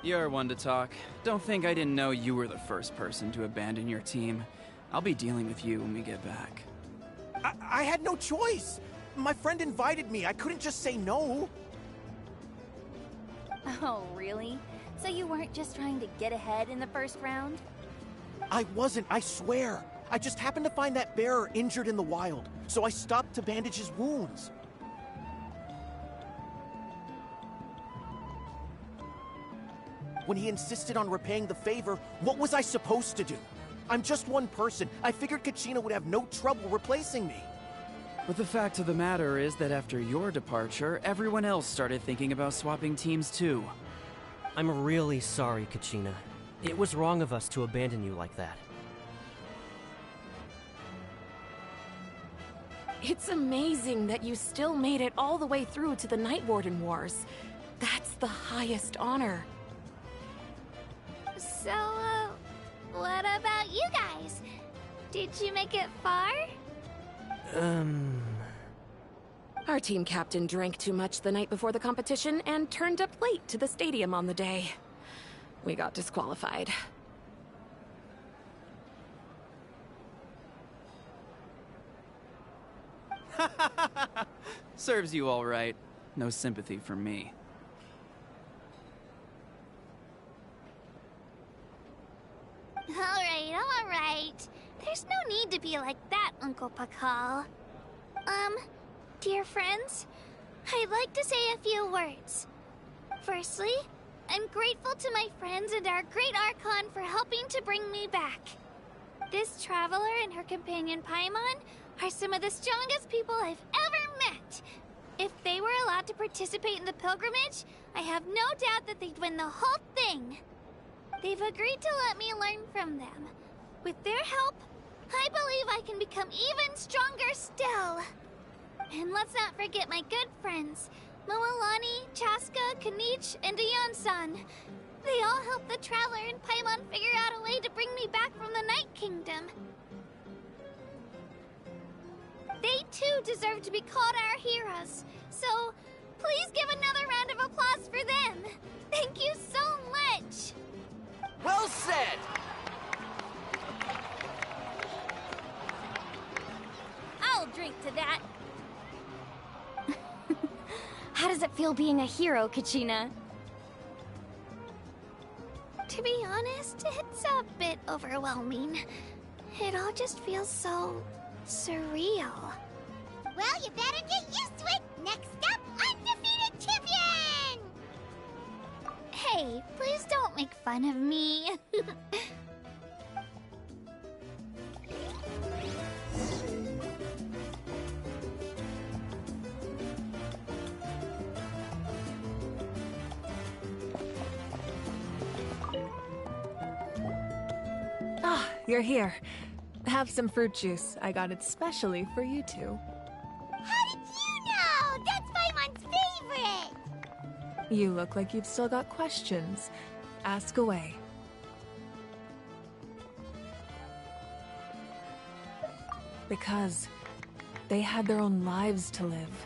You're one to talk. Don't think I didn't know you were the first person to abandon your team. I'll be dealing with you when we get back.
I had no choice. My friend invited me. I couldn't just say no.
Oh, really? So you weren't just trying to get ahead in the first round?
I wasn't, I swear. I just happened to find that bearer injured in the wild, so I stopped to bandage his wounds. When he insisted on repaying the favor, what was I supposed to do? I'm just one person. I figured Kachina would have no trouble replacing me.
But the fact of the matter is that after your departure, everyone else started thinking about swapping teams too.
I'm really sorry, Kachina. It was wrong of us to abandon you like that.
It's amazing that you still made it all the way through to the Night Warden Wars. That's the highest honor.
So, what about you guys? Did you make it far?
Our team captain drank too much the night before the competition and turned up late to the stadium on the day. We got disqualified.
Serves you all right. No sympathy for me.
Alright. There's no need to be like that, Uncle Pakal. Dear friends, I'd like to say a few words. Firstly, I'm grateful to my friends and our great Archon for helping to bring me back. This traveler and her companion Paimon are some of the strongest people I've ever met. If they were allowed to participate in the pilgrimage, I have no doubt that they'd win the whole thing. They've agreed to let me learn from them. With their help, I believe I can become even stronger still. And let's not forget my good friends, Moalani, Chaska, Kanich, and Ayan-san. They all helped the Traveler and Paimon figure out a way to bring me back from the Night Kingdom. They too deserve to be called our heroes, so please give another round of applause for them. Thank you so much!
Well said!
I'll drink to that.
How does it feel being a hero, Kachina?
To be honest, it's a bit overwhelming. It all just feels so surreal.
Well, you better get used to it! Next up, undefeated champion!
Hey, please don't make fun of me.
Ah, you're here. Have some fruit juice. I got it specially for you two.
How did you know? That's Paimon's favorite!
You look like you've still got questions. Ask away. Because they had their own lives to live.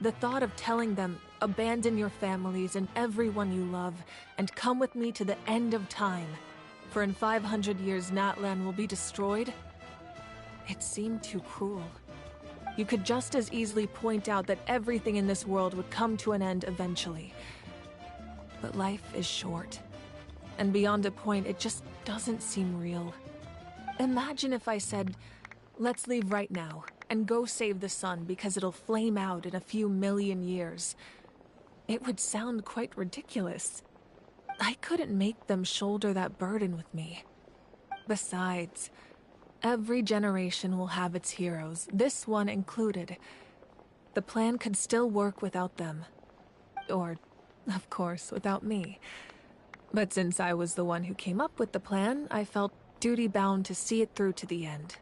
The thought of telling them, abandon your families and everyone you love, and come with me to the end of time, for in 500 years Natlan will be destroyed, it seemed too cruel. You could just as easily point out that everything in this world would come to an end eventually. But life is short, and beyond a point, it just doesn't seem real. Imagine if I said, let's leave right now, and go save the sun because it'll flame out in a few million years. It would sound quite ridiculous. I couldn't make them shoulder that burden with me. Besides, every generation will have its heroes, this one included. The plan could still work without them. Or, of course, without me. But since I was the one who came up with the plan, I felt duty-bound to see it through to the end.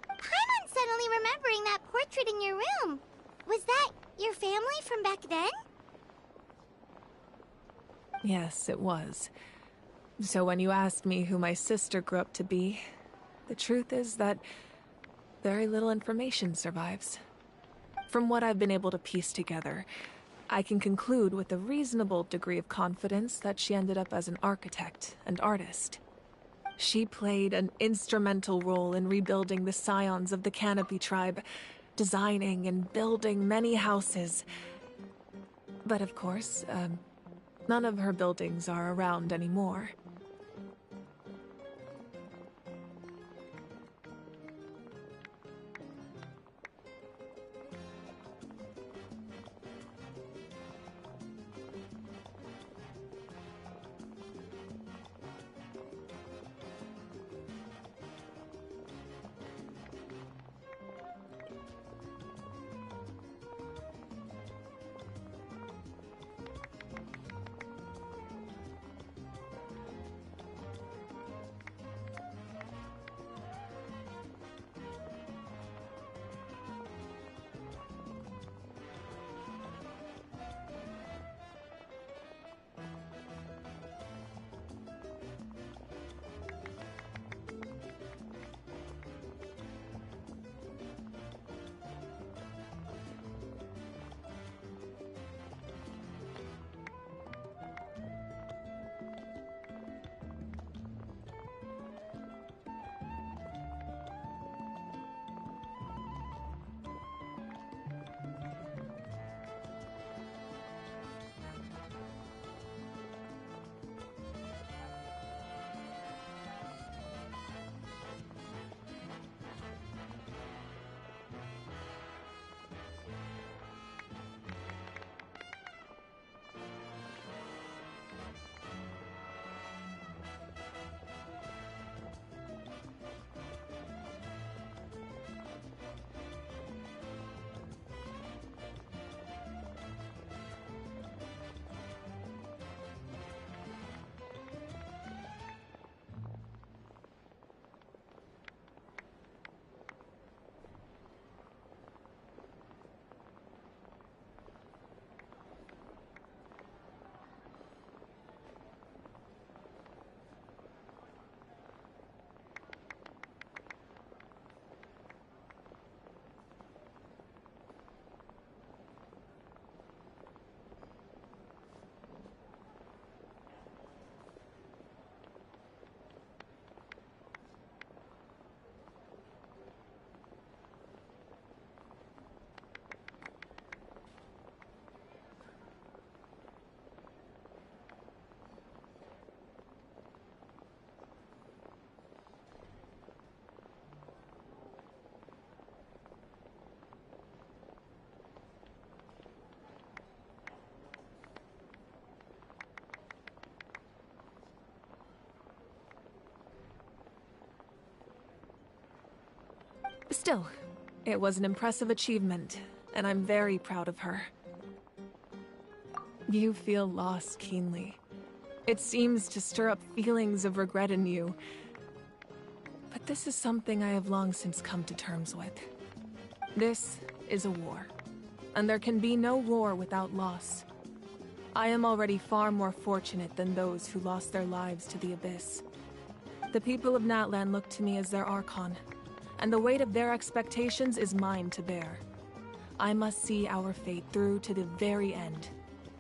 Paimon's suddenly remembering that portrait in your room. Was that your family from back then?
Yes, it was. So when you asked me who my sister grew up to be, the truth is that very little information survives. From what I've been able to piece together, I can conclude with a reasonable degree of confidence that she ended up as an architect and artist. She played an instrumental role in rebuilding the scions of the Canopy tribe, designing and building many houses. But of course, none of her buildings are around anymore. Still, it was an impressive achievement, and I'm very proud of her. You feel loss keenly. It seems to stir up feelings of regret in you. But this is something I have long since come to terms with. This is a war, and there can be no war without loss. I am already far more fortunate than those who lost their lives to the Abyss. The people of Natlan look to me as their Archon, and the weight of their expectations is mine to bear. I must see our fate through to the very end,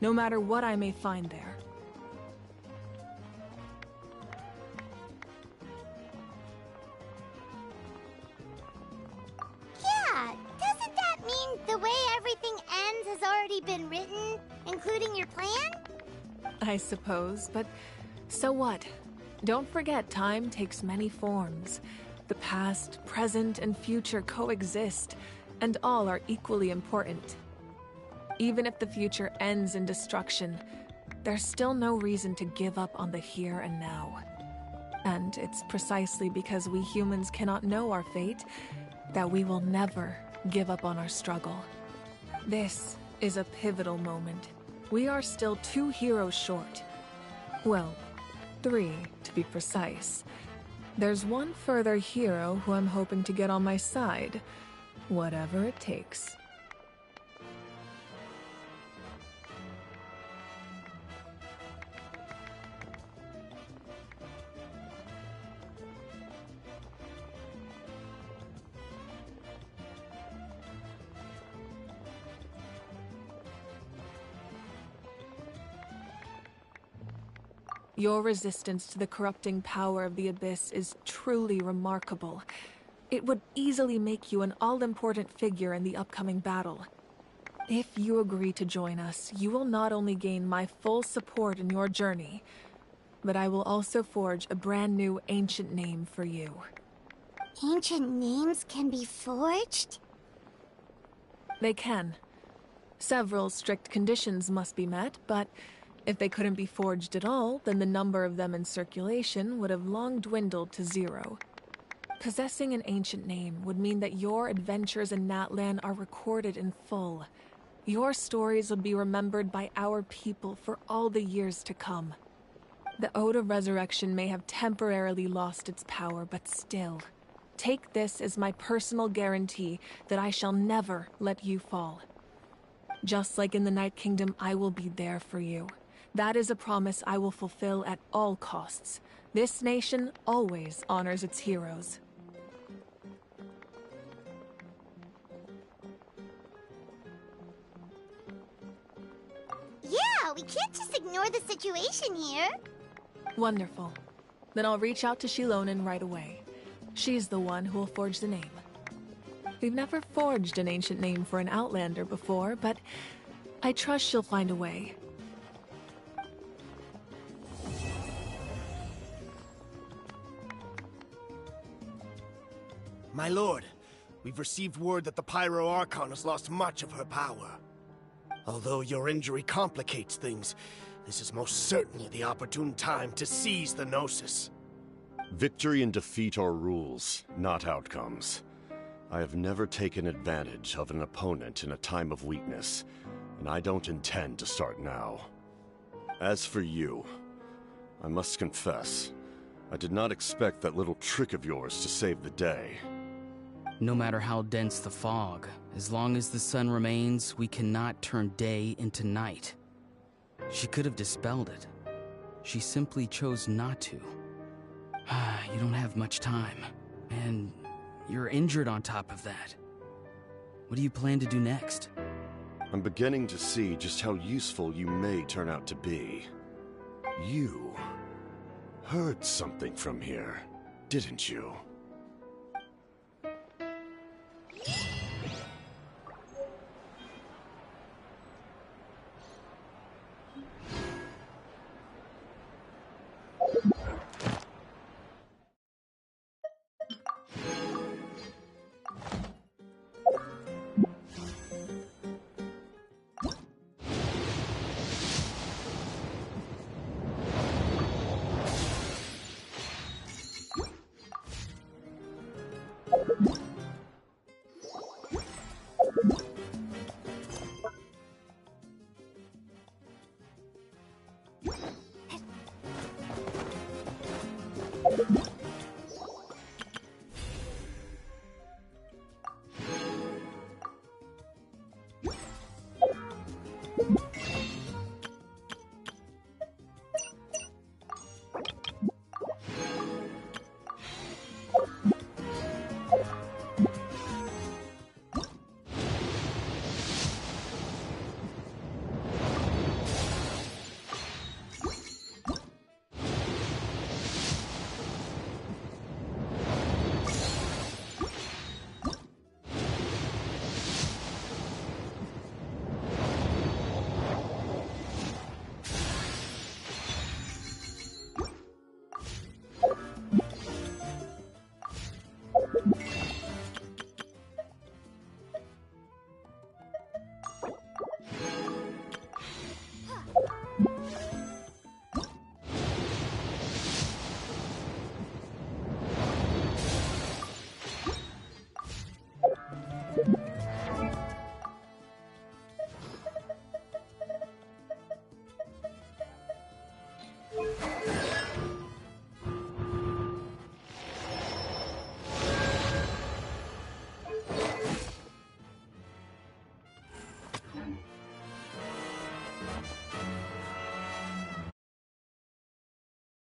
no matter what I may find there.
Yeah, doesn't that mean the way everything ends has already been written, including your plan?
I suppose, but so what? Don't forget, time takes many forms. The past, present, and future coexist, and all are equally important. Even if the future ends in destruction, there's still no reason to give up on the here and now. And it's precisely because we humans cannot know our fate that we will never give up on our struggle. This is a pivotal moment. We are still 2 heroes short. Well, 3 to be precise. There's one further hero who I'm hoping to get on my side, whatever it takes. Your resistance to the corrupting power of the Abyss is truly remarkable. It would easily make you an all-important figure in the upcoming battle. If you agree to join us, you will not only gain my full support in your journey, but I will also forge a brand new ancient name for you.
Ancient names can be forged?
They can. Several strict conditions must be met, but if they couldn't be forged at all, then the number of them in circulation would have long dwindled to 0. Possessing an ancient name would mean that your adventures in Natlan are recorded in full. Your stories would be remembered by our people for all the years to come. The Ode of Resurrection may have temporarily lost its power, but still, take this as my personal guarantee that I shall never let you fall. Just like in the Night Kingdom, I will be there for you. That is a promise I will fulfill at all costs. This nation always honors its heroes.
Yeah, we can't just ignore the situation here.
Wonderful. Then I'll reach out to Shilonen right away. She's the one who will forge the name. We've never forged an ancient name for an Outlander before, but I trust she'll find a way.
My lord, we've received word that the Pyro Archon has lost much of her power. Although your injury complicates things, this is most certainly the opportune time to seize the Gnosis.
Victory and defeat are rules, not outcomes. I have never taken advantage of an opponent in a time of weakness, and I don't intend to start now. As for you, I must confess, I did not expect that little trick of yours to save the day.
No matter how dense the fog, as long as the sun remains, we cannot turn day into night. She could have dispelled it. She simply chose not to. You don't have much time, and you're injured on top of that. What do you plan to do next?
I'm beginning to see just how useful you may turn out to be. You heard something from here, didn't you?